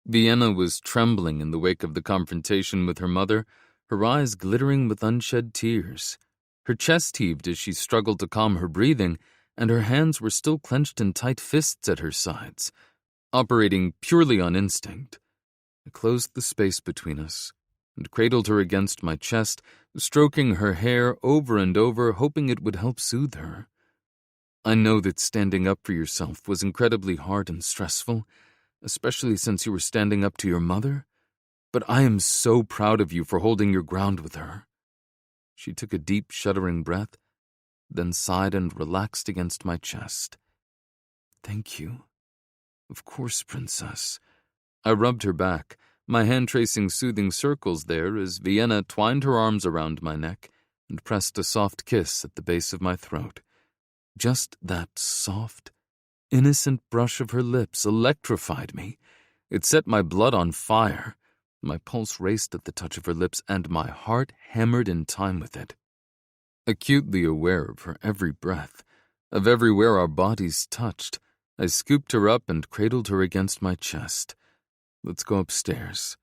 Vienna was trembling in the wake of the confrontation with her mother, her eyes glittering with unshed tears. Her chest heaved as she struggled to calm her breathing, and her hands were still clenched in tight fists at her sides, operating purely on instinct. I closed the space between us and cradled her against my chest, stroking her hair over and over, hoping it would help soothe her. I know that standing up for yourself was incredibly hard and stressful, especially since you were standing up to your mother, but I am so proud of you for holding your ground with her. She took a deep, shuddering breath, then sighed and relaxed against my chest. Thank you. Of course, Princess. I rubbed her back, my hand tracing soothing circles there as Vienna twined her arms around my neck and pressed a soft kiss at the base of my throat. Just that soft, innocent brush of her lips electrified me. It set my blood on fire. My pulse raced at the touch of her lips, and my heart hammered in time with it. Acutely aware of her every breath, of everywhere our bodies touched, I scooped her up and cradled her against my chest. Let's go upstairs.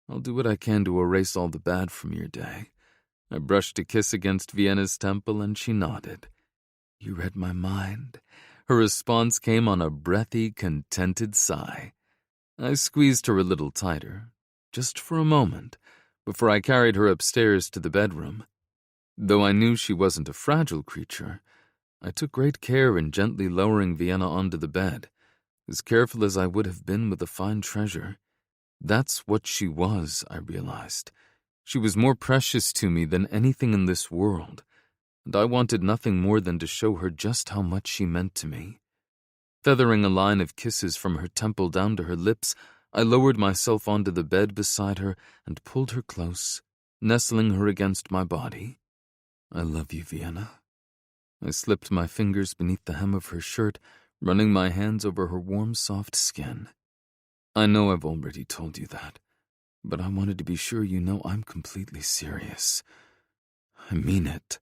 I'll do what I can to erase all the bad from your day. I brushed a kiss against Vienna's temple, and she nodded. You read my mind. Her response came on a breathy, contented sigh. I squeezed her a little tighter, just for a moment, before I carried her upstairs to the bedroom. Though I knew she wasn't a fragile creature, I took great care in gently lowering Vienna onto the bed, as careful as I would have been with a fine treasure. That's what she was, I realized. She was more precious to me than anything in this world, and I wanted nothing more than to show her just how much she meant to me. Feathering a line of kisses from her temple down to her lips, I lowered myself onto the bed beside her and pulled her close, nestling her against my body. I love you, Vienna. I slipped my fingers beneath the hem of her shirt, running my hands over her warm, soft skin. I know I've already told you that, but I wanted to be sure you know I'm completely serious. I mean it.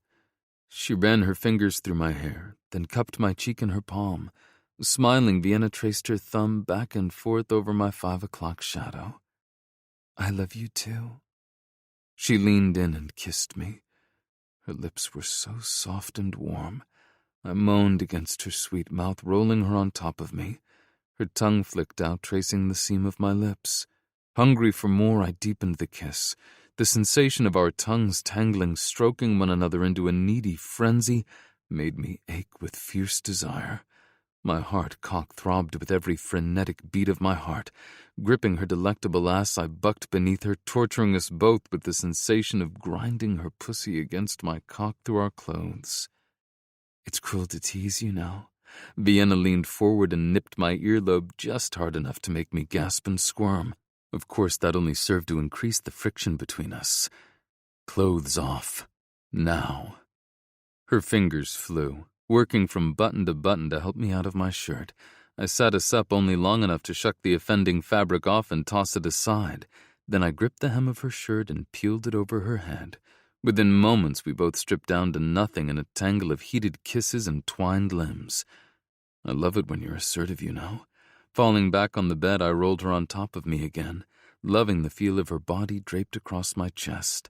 She ran her fingers through my hair, then cupped my cheek in her palm. Smiling, Vienna traced her thumb back and forth over my 5 o'clock shadow. I love you too. She leaned in and kissed me. Her lips were so soft and warm. I moaned against her sweet mouth, rolling her on top of me. Her tongue flicked out, tracing the seam of my lips. Hungry for more, I deepened the kiss. The sensation of our tongues tangling, stroking one another into a needy frenzy, made me ache with fierce desire. My heart cock-throbbed with every frenetic beat of my heart. Gripping her delectable ass, I bucked beneath her, torturing us both with the sensation of grinding her pussy against my cock through our clothes. It's cruel to tease you now. Vienna leaned forward and nipped my earlobe just hard enough to make me gasp and squirm. Of course, that only served to increase the friction between us. Clothes off. Now. Her fingers flew, working from button to button to help me out of my shirt. I sat us up only long enough to shuck the offending fabric off and toss it aside. Then I gripped the hem of her shirt and peeled it over her head. Within moments, we both stripped down to nothing in a tangle of heated kisses and twined limbs. I love it when you're assertive, you know. Falling back on the bed, I rolled her on top of me again, loving the feel of her body draped across my chest.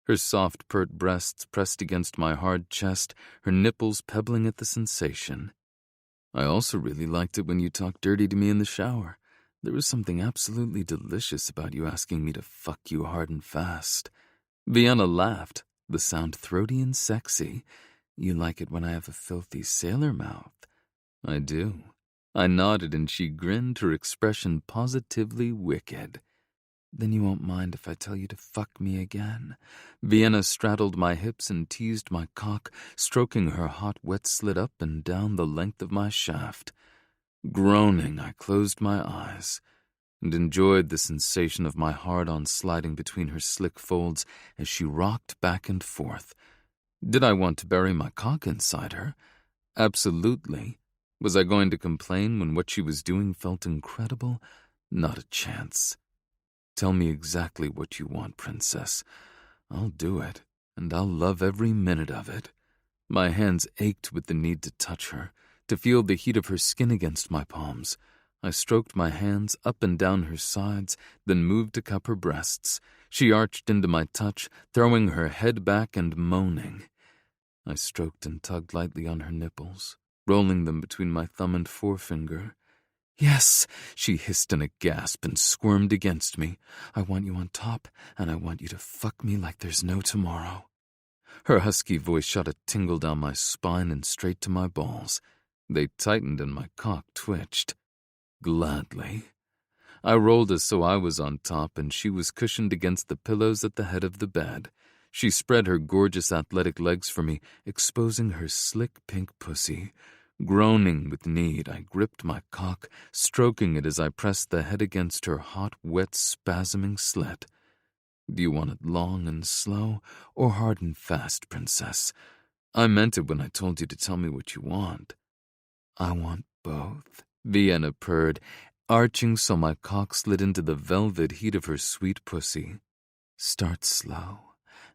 Her soft, pert breasts pressed against my hard chest, her nipples pebbling at the sensation. I also really liked it when you talked dirty to me in the shower. There was something absolutely delicious about you asking me to fuck you hard and fast. Vienna laughed, the sound throaty and sexy. You like it when I have a filthy sailor mouth. I do. I nodded and she grinned, her expression positively wicked. Then you won't mind if I tell you to fuck me again. Vienna straddled my hips and teased my cock, stroking her hot wet slit up and down the length of my shaft. Groaning, I closed my eyes and enjoyed the sensation of my hard-on sliding between her slick folds as she rocked back and forth. Did I want to bury my cock inside her? Absolutely. Was I going to complain when what she was doing felt incredible? Not a chance. Tell me exactly what you want, princess. I'll do it, and I'll love every minute of it. My hands ached with the need to touch her, to feel the heat of her skin against my palms. I stroked my hands up and down her sides, then moved to cup her breasts. She arched into my touch, throwing her head back and moaning. I stroked and tugged lightly on her nipples, rolling them between my thumb and forefinger. Yes, she hissed in a gasp and squirmed against me. I want you on top, and I want you to fuck me like there's no tomorrow. Her husky voice shot a tingle down my spine and straight to my balls. They tightened and my cock twitched. Gladly. I rolled as so I was on top and she was cushioned against the pillows at the head of the bed. She spread her gorgeous athletic legs for me, exposing her slick pink pussy. Groaning with need, I gripped my cock, stroking it as I pressed the head against her hot, wet, spasming slit. Do you want it long and slow, or hard and fast, princess? I meant it when I told you to tell me what you want. I want both, Vienna purred, arching so my cock slid into the velvet heat of her sweet pussy. Start slow,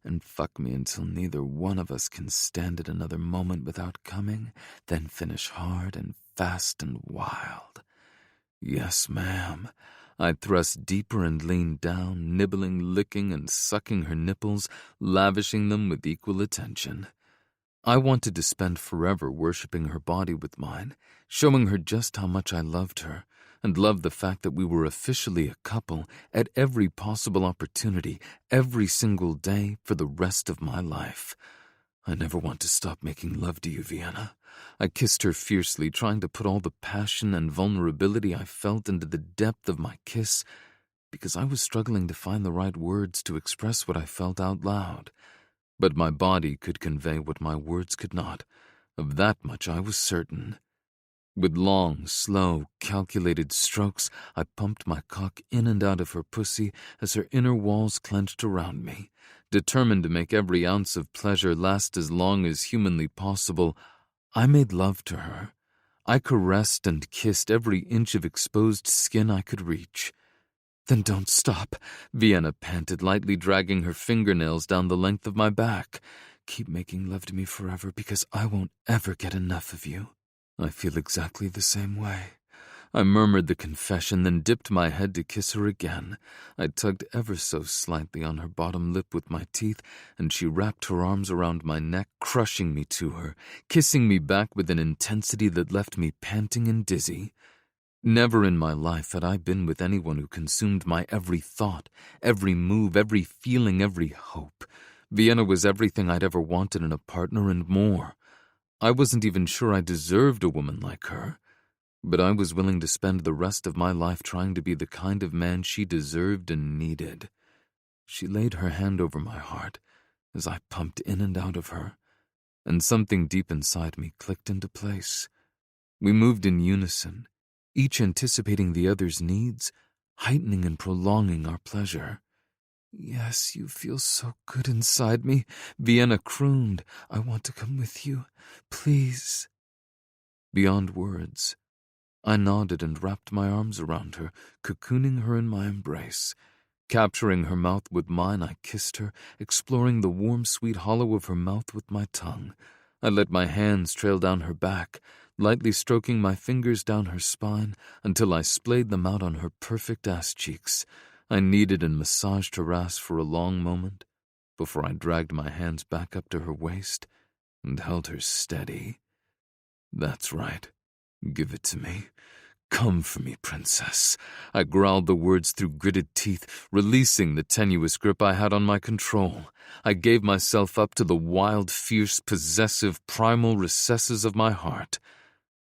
and fuck me until neither one of us can stand it another moment without coming, then finish hard and fast and wild. Yes, ma'am. I thrust deeper and leaned down, nibbling, licking, and sucking her nipples, lavishing them with equal attention. I wanted to spend forever worshipping her body with mine, showing her just how much I loved her, and loved the fact that we were officially a couple at every possible opportunity, every single day for the rest of my life. I never want to stop making love to you, Vienna. I kissed her fiercely, trying to put all the passion and vulnerability I felt into the depth of my kiss, because I was struggling to find the right words to express what I felt out loud. But my body could convey what my words could not. Of that much I was certain. With long, slow, calculated strokes, I pumped my cock in and out of her pussy as her inner walls clenched around me. Determined to make every ounce of pleasure last as long as humanly possible, I made love to her. I caressed and kissed every inch of exposed skin I could reach. Then don't stop, Vienna panted, lightly dragging her fingernails down the length of my back. Keep making love to me forever, because I won't ever get enough of you. I feel exactly the same way. I murmured the confession, then dipped my head to kiss her again. I tugged ever so slightly on her bottom lip with my teeth, and she wrapped her arms around my neck, crushing me to her, kissing me back with an intensity that left me panting and dizzy. Never in my life had I been with anyone who consumed my every thought, every move, every feeling, every hope. Vienna was everything I'd ever wanted in a partner and more. I wasn't even sure I deserved a woman like her, but I was willing to spend the rest of my life trying to be the kind of man she deserved and needed. She laid her hand over my heart as I pumped in and out of her, and something deep inside me clicked into place. We moved in unison, each anticipating the other's needs, heightening and prolonging our pleasure. Yes, you feel so good inside me, Vienna crooned. I want to come with you, please. Beyond words, I nodded and wrapped my arms around her, cocooning her in my embrace. Capturing her mouth with mine, I kissed her, exploring the warm, sweet hollow of her mouth with my tongue. I let my hands trail down her back, lightly stroking my fingers down her spine until I splayed them out on her perfect ass cheeks. I kneaded and massaged her ass for a long moment before I dragged my hands back up to her waist and held her steady. That's right. Give it to me. Come for me, princess. I growled the words through gritted teeth, releasing the tenuous grip I had on my control. I gave myself up to the wild, fierce, possessive, primal recesses of my heart.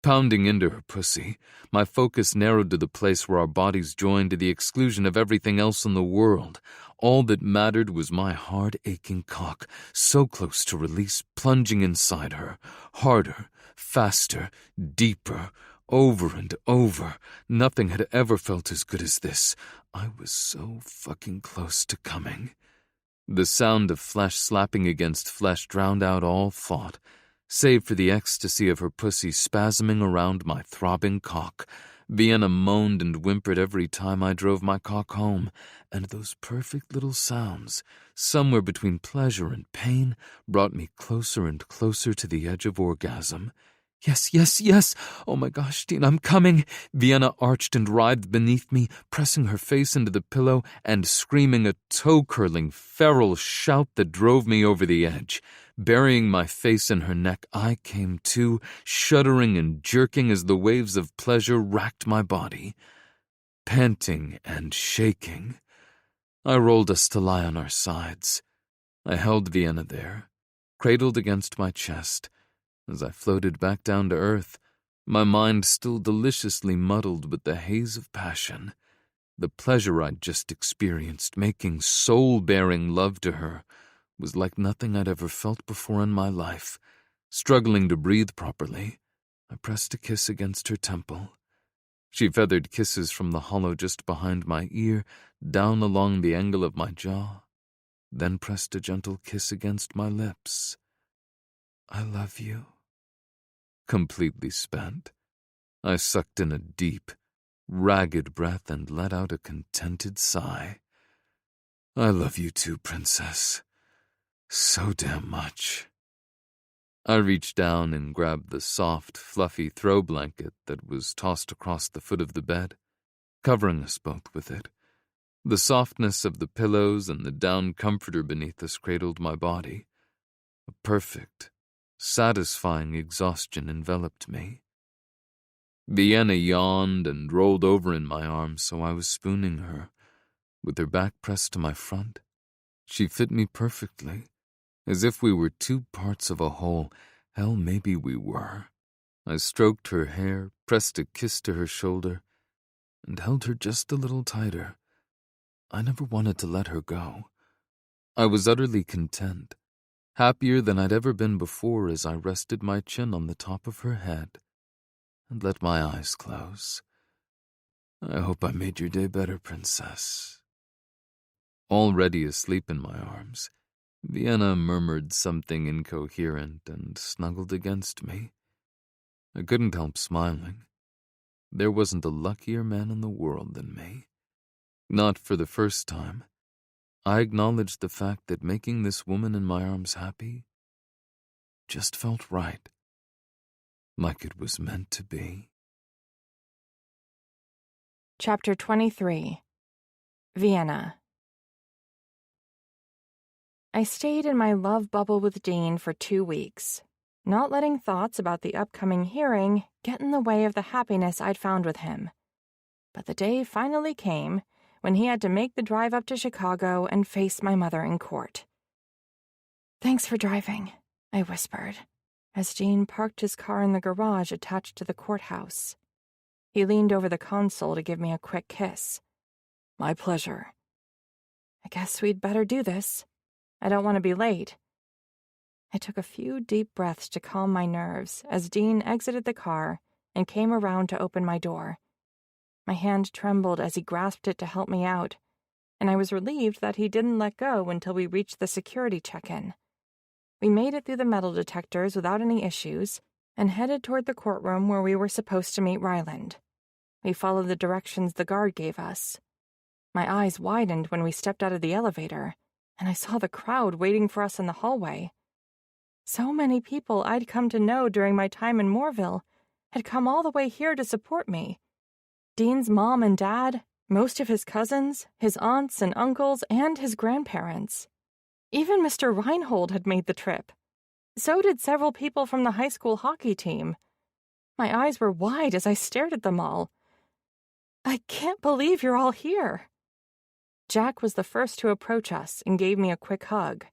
Pounding into her pussy, my focus narrowed to the place where our bodies joined to the exclusion of everything else in the world. All that mattered was my hard, aching cock, so close to release, plunging inside her. Harder, faster, deeper, over and over. Nothing had ever felt as good as this. I was so fucking close to coming. The sound of flesh slapping against flesh drowned out all thought, save for the ecstasy of her pussy spasming around my throbbing cock. Vienna moaned and whimpered every time I drove my cock home, and those perfect little sounds, somewhere between pleasure and pain, brought me closer and closer to the edge of orgasm. Yes, yes, yes! Oh my gosh, Dean, I'm coming! Vienna arched and writhed beneath me, pressing her face into the pillow and screaming a toe-curling, feral shout that drove me over the edge. Burying my face in her neck, I came to, shuddering and jerking as the waves of pleasure racked my body. Panting and shaking, I rolled us to lie on our sides. I held Vienna there, cradled against my chest, as I floated back down to earth, my mind still deliciously muddled with the haze of passion. The pleasure I'd just experienced, making soul-bearing love to her, was like nothing I'd ever felt before in my life. Struggling to breathe properly, I pressed a kiss against her temple. She feathered kisses from the hollow just behind my ear, down along the angle of my jaw, then pressed a gentle kiss against my lips. I love you. Completely spent, I sucked in a deep, ragged breath and let out a contented sigh. I love you too, princess. So damn much. I reached down and grabbed the soft, fluffy throw blanket that was tossed across the foot of the bed, covering us both with it. The softness of the pillows and the down comforter beneath us cradled my body. A perfect, satisfying exhaustion enveloped me. Vienna yawned and rolled over in my arms, so I was spooning her. With her back pressed to my front, she fit me perfectly, as if we were two parts of a whole. Hell, maybe we were. I stroked her hair, pressed a kiss to her shoulder, and held her just a little tighter. I never wanted to let her go. I was utterly content, happier than I'd ever been before as I rested my chin on the top of her head and let my eyes close. I hope I made your day better, princess. Already asleep in my arms, Vienna murmured something incoherent and snuggled against me. I couldn't help smiling. There wasn't a luckier man in the world than me. Not for the first time, I acknowledged the fact that making this woman in my arms happy just felt right, like it was meant to be. Chapter 23. Vienna. I stayed in my love bubble with Dean for 2 weeks, not letting thoughts about the upcoming hearing get in the way of the happiness I'd found with him. But the day finally came when he had to make the drive up to Chicago and face my mother in court. "Thanks for driving," I whispered, as Dean parked his car in the garage attached to the courthouse. He leaned over the console to give me a quick kiss. "My pleasure." "I guess we'd better do this. I don't want to be late." I took a few deep breaths to calm my nerves as Dean exited the car and came around to open my door. My hand trembled as he grasped it to help me out, and I was relieved that he didn't let go until we reached the security check-in. We made it through the metal detectors without any issues and headed toward the courtroom where we were supposed to meet Ryland. We followed the directions the guard gave us. My eyes widened when we stepped out of the elevator, and I saw the crowd waiting for us in the hallway. So many people I'd come to know during my time in Mooreville had come all the way here to support me. Dean's mom and dad, most of his cousins, his aunts and uncles, and his grandparents. Even Mr. Reinhold had made the trip. So did several people from the high school hockey team. My eyes were wide as I stared at them all. I can't believe you're all here. Jack was the first to approach us and gave me a quick hug.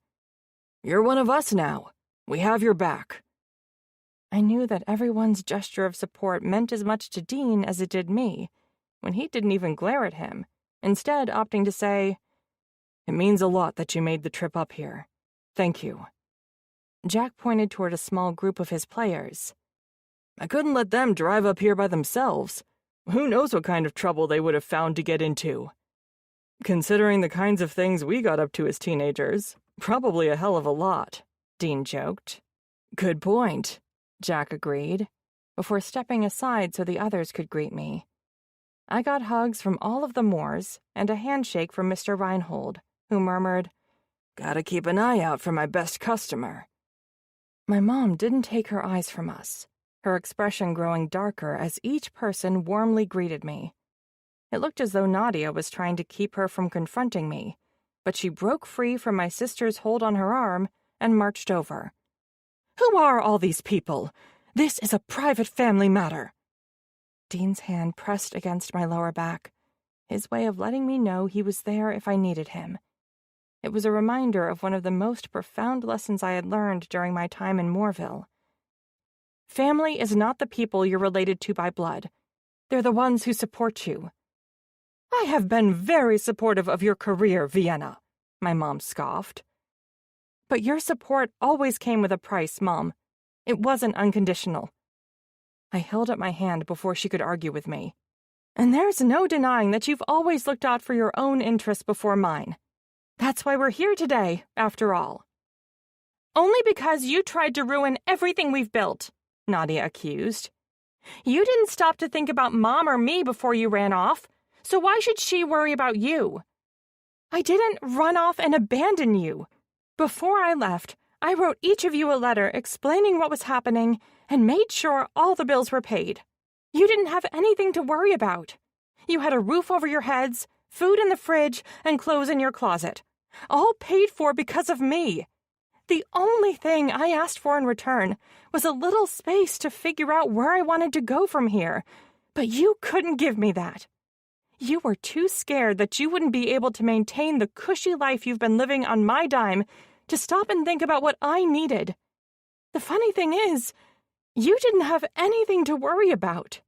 You're one of us now. We have your back. I knew that everyone's gesture of support meant as much to Dean as it did me, when he didn't even glare at him, instead opting to say, It means a lot that you made the trip up here. Thank you. Jack pointed toward a small group of his players. I couldn't let them drive up here by themselves. Who knows what kind of trouble they would have found to get into. Considering the kinds of things we got up to as teenagers, probably a hell of a lot, Dean joked. Good point, Jack agreed, before stepping aside so the others could greet me. I got hugs from all of the Moores and a handshake from Mr. Reinhold, who murmured, Gotta keep an eye out for my best customer. My mom didn't take her eyes from us, her expression growing darker as each person warmly greeted me. It looked as though Nadia was trying to keep her from confronting me, but she broke free from my sister's hold on her arm and marched over. Who are all these people? This is a private family matter. Dean's hand pressed against my lower back, his way of letting me know he was there if I needed him. It was a reminder of one of the most profound lessons I had learned during my time in Mooreville. Family is not the people you're related to by blood. They're the ones who support you. I have been very supportive of your career, Vienna, my mom scoffed. But your support always came with a price, Mom. It wasn't unconditional. I held up my hand before she could argue with me. And there's no denying that you've always looked out for your own interests before mine. That's why we're here today, after all. Only because you tried to ruin everything we've built, Nadia accused. You didn't stop to think about Mom or me before you ran off, so why should she worry about you? I didn't run off and abandon you. Before I left, I wrote each of you a letter explaining what was happening and made sure all the bills were paid. You didn't have anything to worry about. You had a roof over your heads, food in the fridge, and clothes in your closet. All paid for because of me. The only thing I asked for in return was a little space to figure out where I wanted to go from here, but you couldn't give me that. You were too scared that you wouldn't be able to maintain the cushy life you've been living on my dime to stop and think about what I needed. The funny thing is, you didn't have anything to worry about.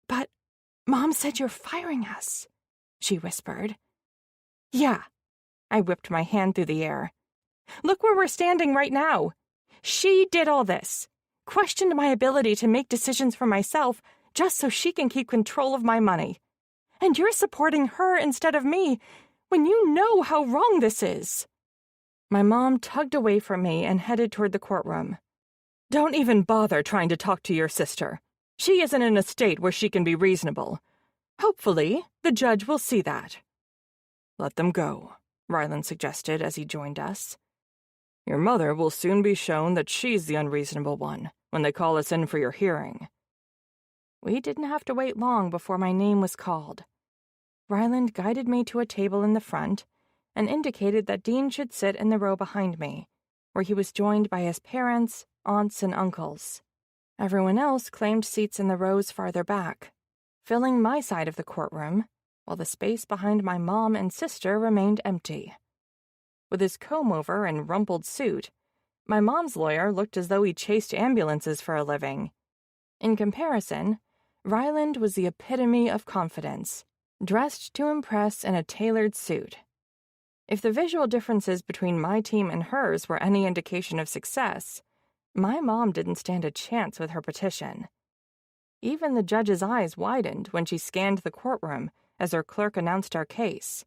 But Mom said you're firing us, she whispered. Yeah. I whipped my hand through the air. Look where we're standing right now. She did all this, questioned my ability to make decisions for myself just so she can keep control of my money. And you're supporting her instead of me when you know how wrong this is. My mom tugged away from me and headed toward the courtroom. Don't even bother trying to talk to your sister. She isn't in a state where she can be reasonable. Hopefully, the judge will see that. Let them go, Ryland suggested as he joined us. Your mother will soon be shown that she's the unreasonable one when they call us in for your hearing. We didn't have to wait long before my name was called. Ryland guided me to a table in the front and indicated that Dean should sit in the row behind me, where he was joined by his parents, aunts, and uncles. Everyone else claimed seats in the rows farther back, filling my side of the courtroom, while the space behind my mom and sister remained empty. With his comb-over and rumpled suit, my mom's lawyer looked as though he chased ambulances for a living. In comparison, Ryland was the epitome of confidence, dressed to impress in a tailored suit. If the visual differences between my team and hers were any indication of success, my mom didn't stand a chance with her petition. Even the judge's eyes widened when she scanned the courtroom as her clerk announced our case.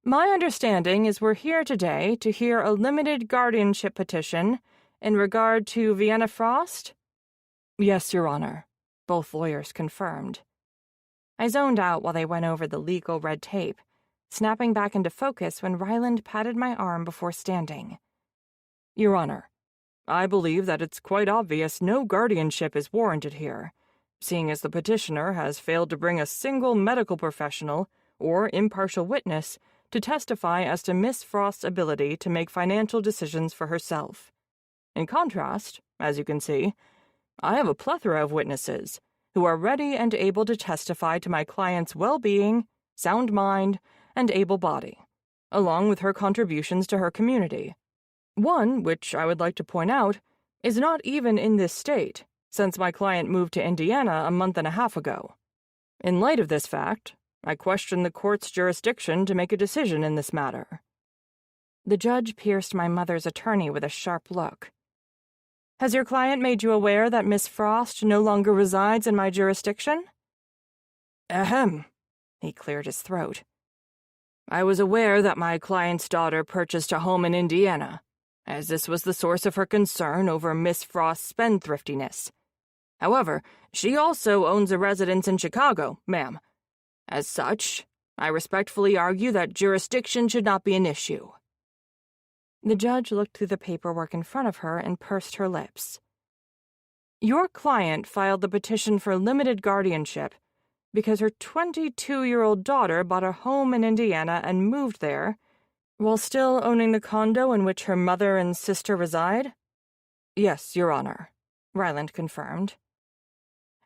My understanding is we're here today to hear a limited guardianship petition in regard to Vienna Frost? Yes, Your Honor, both lawyers confirmed. I zoned out while they went over the legal red tape, snapping back into focus when Ryland patted my arm before standing. Your Honor, I believe that it's quite obvious no guardianship is warranted here, seeing as the petitioner has failed to bring a single medical professional or impartial witness to testify as to Miss Frost's ability to make financial decisions for herself. In contrast, as you can see, I have a plethora of witnesses who are ready and able to testify to my client's well-being, sound mind, and able body, along with her contributions to her community. One, which I would like to point out, is not even in this state, since my client moved to Indiana a month and a half ago. In light of this fact, I question the court's jurisdiction to make a decision in this matter." The judge pierced my mother's attorney with a sharp look. "Has your client made you aware that Miss Frost no longer resides in my jurisdiction?" Ahem. He cleared his throat. "I was aware that my client's daughter purchased a home in Indiana, as this was the source of her concern over Miss Frost's spendthriftiness. However, she also owns a residence in Chicago, ma'am. As such, I respectfully argue that jurisdiction should not be an issue." The judge looked through the paperwork in front of her and pursed her lips. "Your client filed the petition for limited guardianship because her 22-year-old daughter bought a home in Indiana and moved there, while still owning the condo in which her mother and sister reside?" "Yes, Your Honor," Ryland confirmed.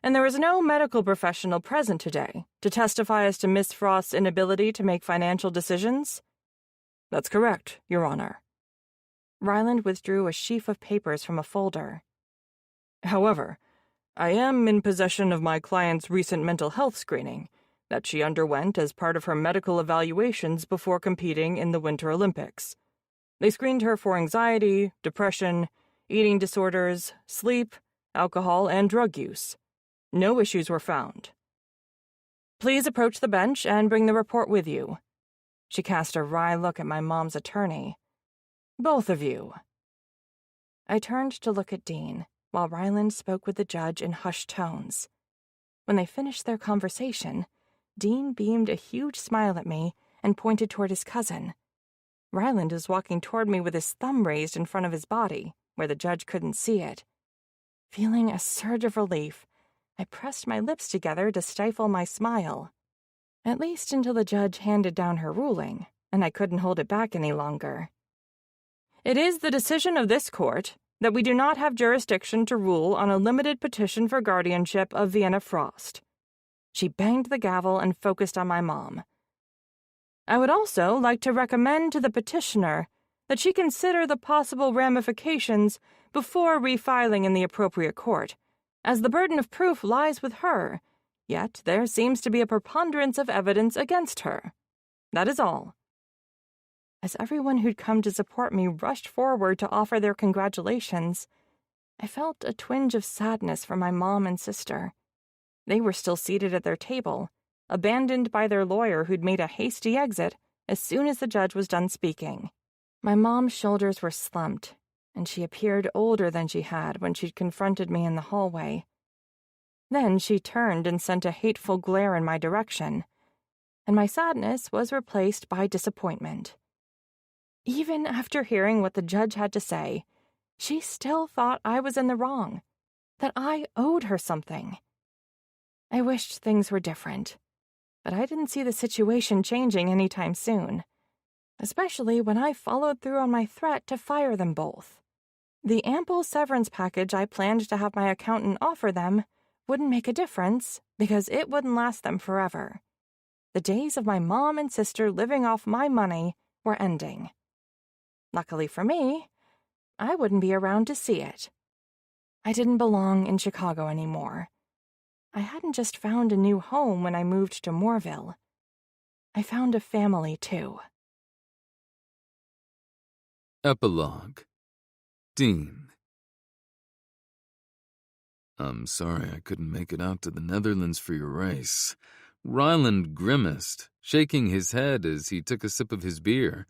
"And there was no medical professional present today to testify as to Miss Frost's inability to make financial decisions?" "That's correct, Your Honor." Ryland withdrew a sheaf of papers from a folder. "However, I am in possession of my client's recent mental health screening that she underwent as part of her medical evaluations before competing in the Winter Olympics. They screened her for anxiety, depression, eating disorders, sleep, alcohol, and drug use. No issues were found." "Please approach the bench and bring the report with you." She cast a wry look at my mom's attorney. "Both of you." I turned to look at Dean, while Ryland spoke with the judge in hushed tones. When they finished their conversation, Dean beamed a huge smile at me and pointed toward his cousin. Ryland was walking toward me with his thumb raised in front of his body, where the judge couldn't see it. Feeling a surge of relief, I pressed my lips together to stifle my smile. At least until the judge handed down her ruling, and I couldn't hold it back any longer. "It is the decision of this court that we do not have jurisdiction to rule on a limited petition for guardianship of Vienna Frost." She banged the gavel and focused on my mom. "I would also like to recommend to the petitioner that she consider the possible ramifications before refiling in the appropriate court, as the burden of proof lies with her, yet there seems to be a preponderance of evidence against her. That is all." As everyone who'd come to support me rushed forward to offer their congratulations, I felt a twinge of sadness for my mom and sister. They were still seated at their table, abandoned by their lawyer who'd made a hasty exit as soon as the judge was done speaking. My mom's shoulders were slumped, and she appeared older than she had when she'd confronted me in the hallway. Then she turned and sent a hateful glare in my direction, and my sadness was replaced by disappointment. Even after hearing what the judge had to say, she still thought I was in the wrong, that I owed her something. I wished things were different, but I didn't see the situation changing anytime soon, especially when I followed through on my threat to fire them both. The ample severance package I planned to have my accountant offer them wouldn't make a difference because it wouldn't last them forever. The days of my mom and sister living off my money were ending. Luckily for me, I wouldn't be around to see it. I didn't belong in Chicago anymore. I hadn't just found a new home when I moved to Mooreville. I found a family, too. Epilogue. Dean. I'm sorry I couldn't make it out to the Netherlands for your race. Ryland grimaced, shaking his head as he took a sip of his beer.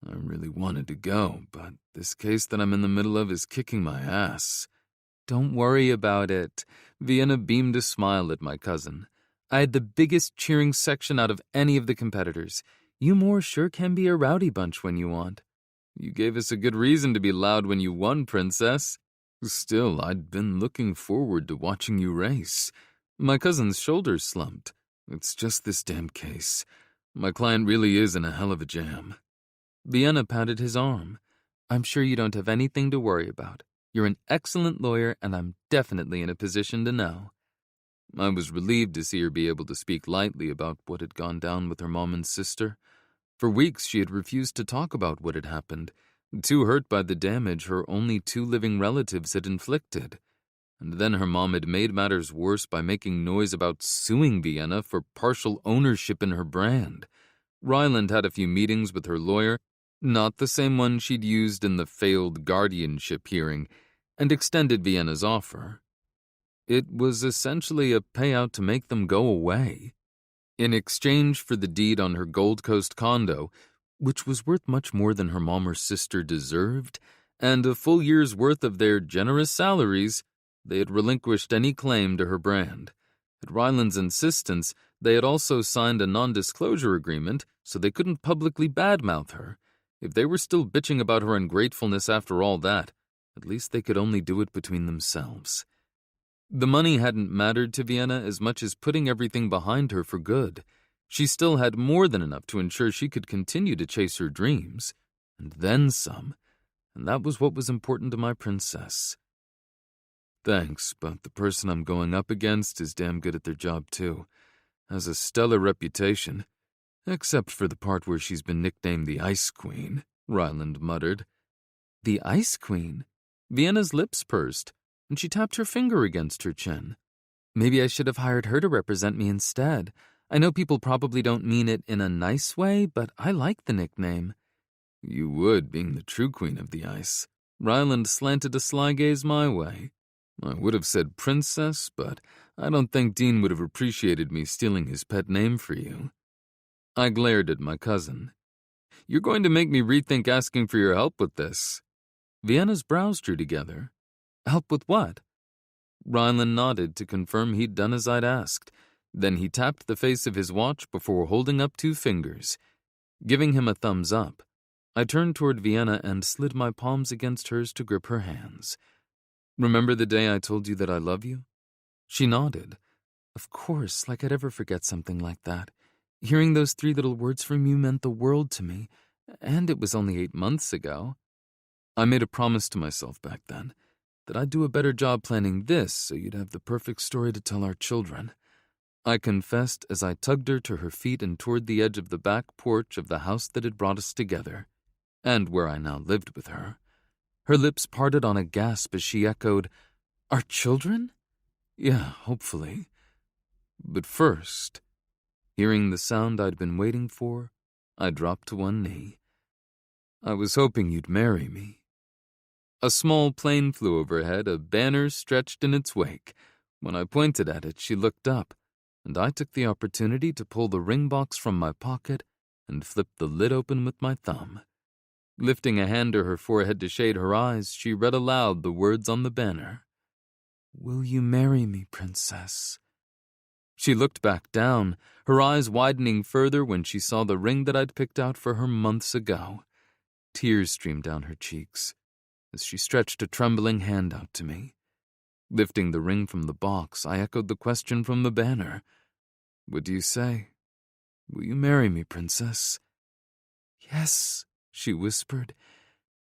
I really wanted to go, but this case that I'm in the middle of is kicking my ass. Don't worry about it. Vienna beamed a smile at my cousin. I had the biggest cheering section out of any of the competitors. You Moore sure can be a rowdy bunch when you want. You gave us a good reason to be loud when you won, Princess. Still, I'd been looking forward to watching you race. My cousin's shoulders slumped. It's just this damn case. My client really is in a hell of a jam. Vienna patted his arm. I'm sure you don't have anything to worry about. You're an excellent lawyer, and I'm definitely in a position to know." I was relieved to see her be able to speak lightly about what had gone down with her mom and sister. For weeks she had refused to talk about what had happened, too hurt by the damage her only 2 living relatives had inflicted. And then her mom had made matters worse by making noise about suing Vienna for partial ownership in her brand. Ryland had a few meetings with her lawyer, not the same one she'd used in the failed guardianship hearing, and extended Vienna's offer. It was essentially a payout to make them go away. In exchange for the deed on her Gold Coast condo, which was worth much more than her mom or sister deserved, and a full year's worth of their generous salaries, they had relinquished any claim to her brand. At Ryland's insistence, they had also signed a non-disclosure agreement so they couldn't publicly badmouth her. If they were still bitching about her ungratefulness after all that, at least they could only do it between themselves. The money hadn't mattered to Vienna as much as putting everything behind her for good. She still had more than enough to ensure she could continue to chase her dreams, and then some, and that was what was important to my princess. "Thanks, but the person I'm going up against is damn good at their job too. Has a stellar reputation, except for the part where she's been nicknamed the Ice Queen," Ryland muttered. "The Ice Queen?" Vienna's lips pursed, and she tapped her finger against her chin. "Maybe I should have hired her to represent me instead. I know people probably don't mean it in a nice way, but I like the nickname." "You would, being the true queen of the ice." Ryland slanted a sly gaze my way. "I would have said princess, but I don't think Dean would have appreciated me stealing his pet name for you." I glared at my cousin. "You're going to make me rethink asking for your help with this." Vienna's brows drew together. "Help with what?" Ryland nodded to confirm he'd done as I'd asked. Then he tapped the face of his watch before holding up 2 fingers. Giving him a thumbs up, I turned toward Vienna and slid my palms against hers to grip her hands. "Remember the day I told you that I love you?" She nodded. "Of course, like I'd ever forget something like that. Hearing those 3 little words from you meant the world to me, and it was only 8 months ago. I made a promise to myself back then, that I'd do a better job planning this so you'd have the perfect story to tell our children," I confessed as I tugged her to her feet and toward the edge of the back porch of the house that had brought us together, and where I now lived with her. Her lips parted on a gasp as she echoed, "Our children?" "Yeah, hopefully. But first," hearing the sound I'd been waiting for, I dropped to one knee. "I was hoping you'd marry me." A small plane flew overhead, a banner stretched in its wake. When I pointed at it, she looked up, and I took the opportunity to pull the ring box from my pocket and flip the lid open with my thumb. Lifting a hand to her forehead to shade her eyes, she read aloud the words on the banner. "Will you marry me, princess?" She looked back down, her eyes widening further when she saw the ring that I'd picked out for her months ago. Tears streamed down her cheeks as she stretched a trembling hand out to me. Lifting the ring from the box, I echoed the question from the banner. "What do you say? Will you marry me, princess?" "Yes," she whispered.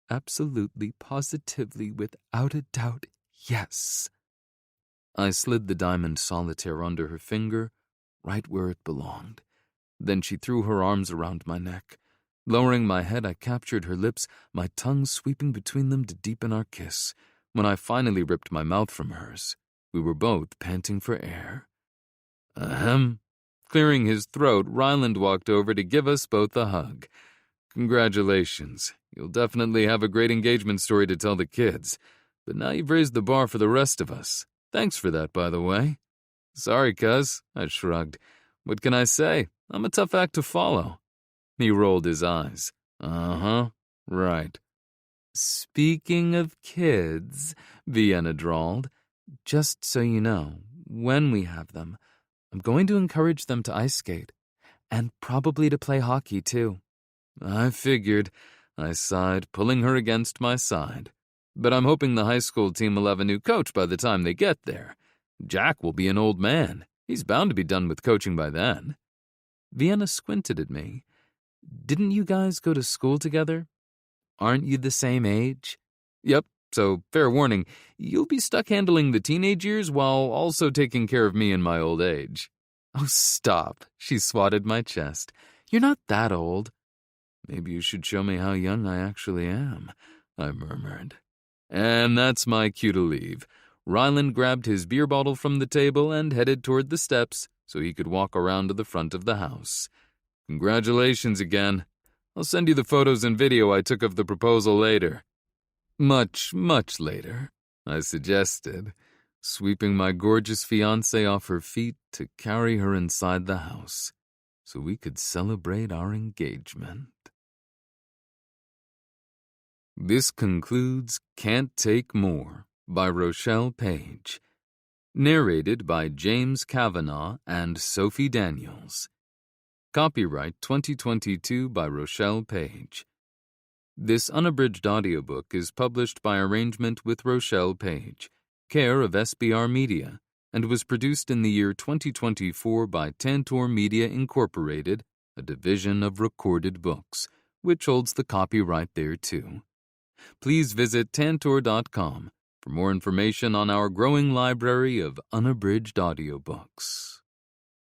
"Absolutely, positively, without a doubt, yes." I slid the diamond solitaire under her finger, right where it belonged. Then she threw her arms around my neck. Lowering my head, I captured her lips, my tongue sweeping between them to deepen our kiss. When I finally ripped my mouth from hers, we were both panting for air. Ahem. Clearing his throat, Ryland walked over to give us both a hug. "Congratulations. You'll definitely have a great engagement story to tell the kids. But now you've raised the bar for the rest of us. Thanks for that, by the way." "Sorry, cuz," I shrugged. "What can I say? I'm a tough act to follow." He rolled his eyes. "Uh-huh, right." "Speaking of kids," Vienna drawled, "just so you know, when we have them, I'm going to encourage them to ice skate, and probably to play hockey, too." "I figured," I sighed, pulling her against my side. "But I'm hoping the high school team will have a new coach by the time they get there. Jack will be an old man. He's bound to be done with coaching by then." Vienna squinted at me. "Didn't you guys go to school together? Aren't you the same age?" "Yep, So, fair warning, you'll be stuck handling the teenage years while also taking care of me in my old age. Oh, stop, she swatted my chest. You're not that old. Maybe you should show me how young I actually am, I murmured. And that's my cue to leave. Ryland grabbed his beer bottle from the table and headed toward the steps so he could walk around to the front of the house. Congratulations again. I'll send you the photos and video I took of the proposal later. Much, much later, I suggested, sweeping my gorgeous fiancée off her feet to carry her inside the house so we could celebrate our engagement. This concludes Can't Take More by Rochelle Paige. Narrated by James Kavanaugh and Sophie Daniels. Copyright 2022 by Rochelle Paige. This unabridged audiobook is published by arrangement with Rochelle Paige, care of SBR Media, and was produced in the year 2024 by Tantor Media Incorporated, a division of Recorded Books, which holds the copyright thereto. Please visit tantor.com for more information on our growing library of unabridged audiobooks.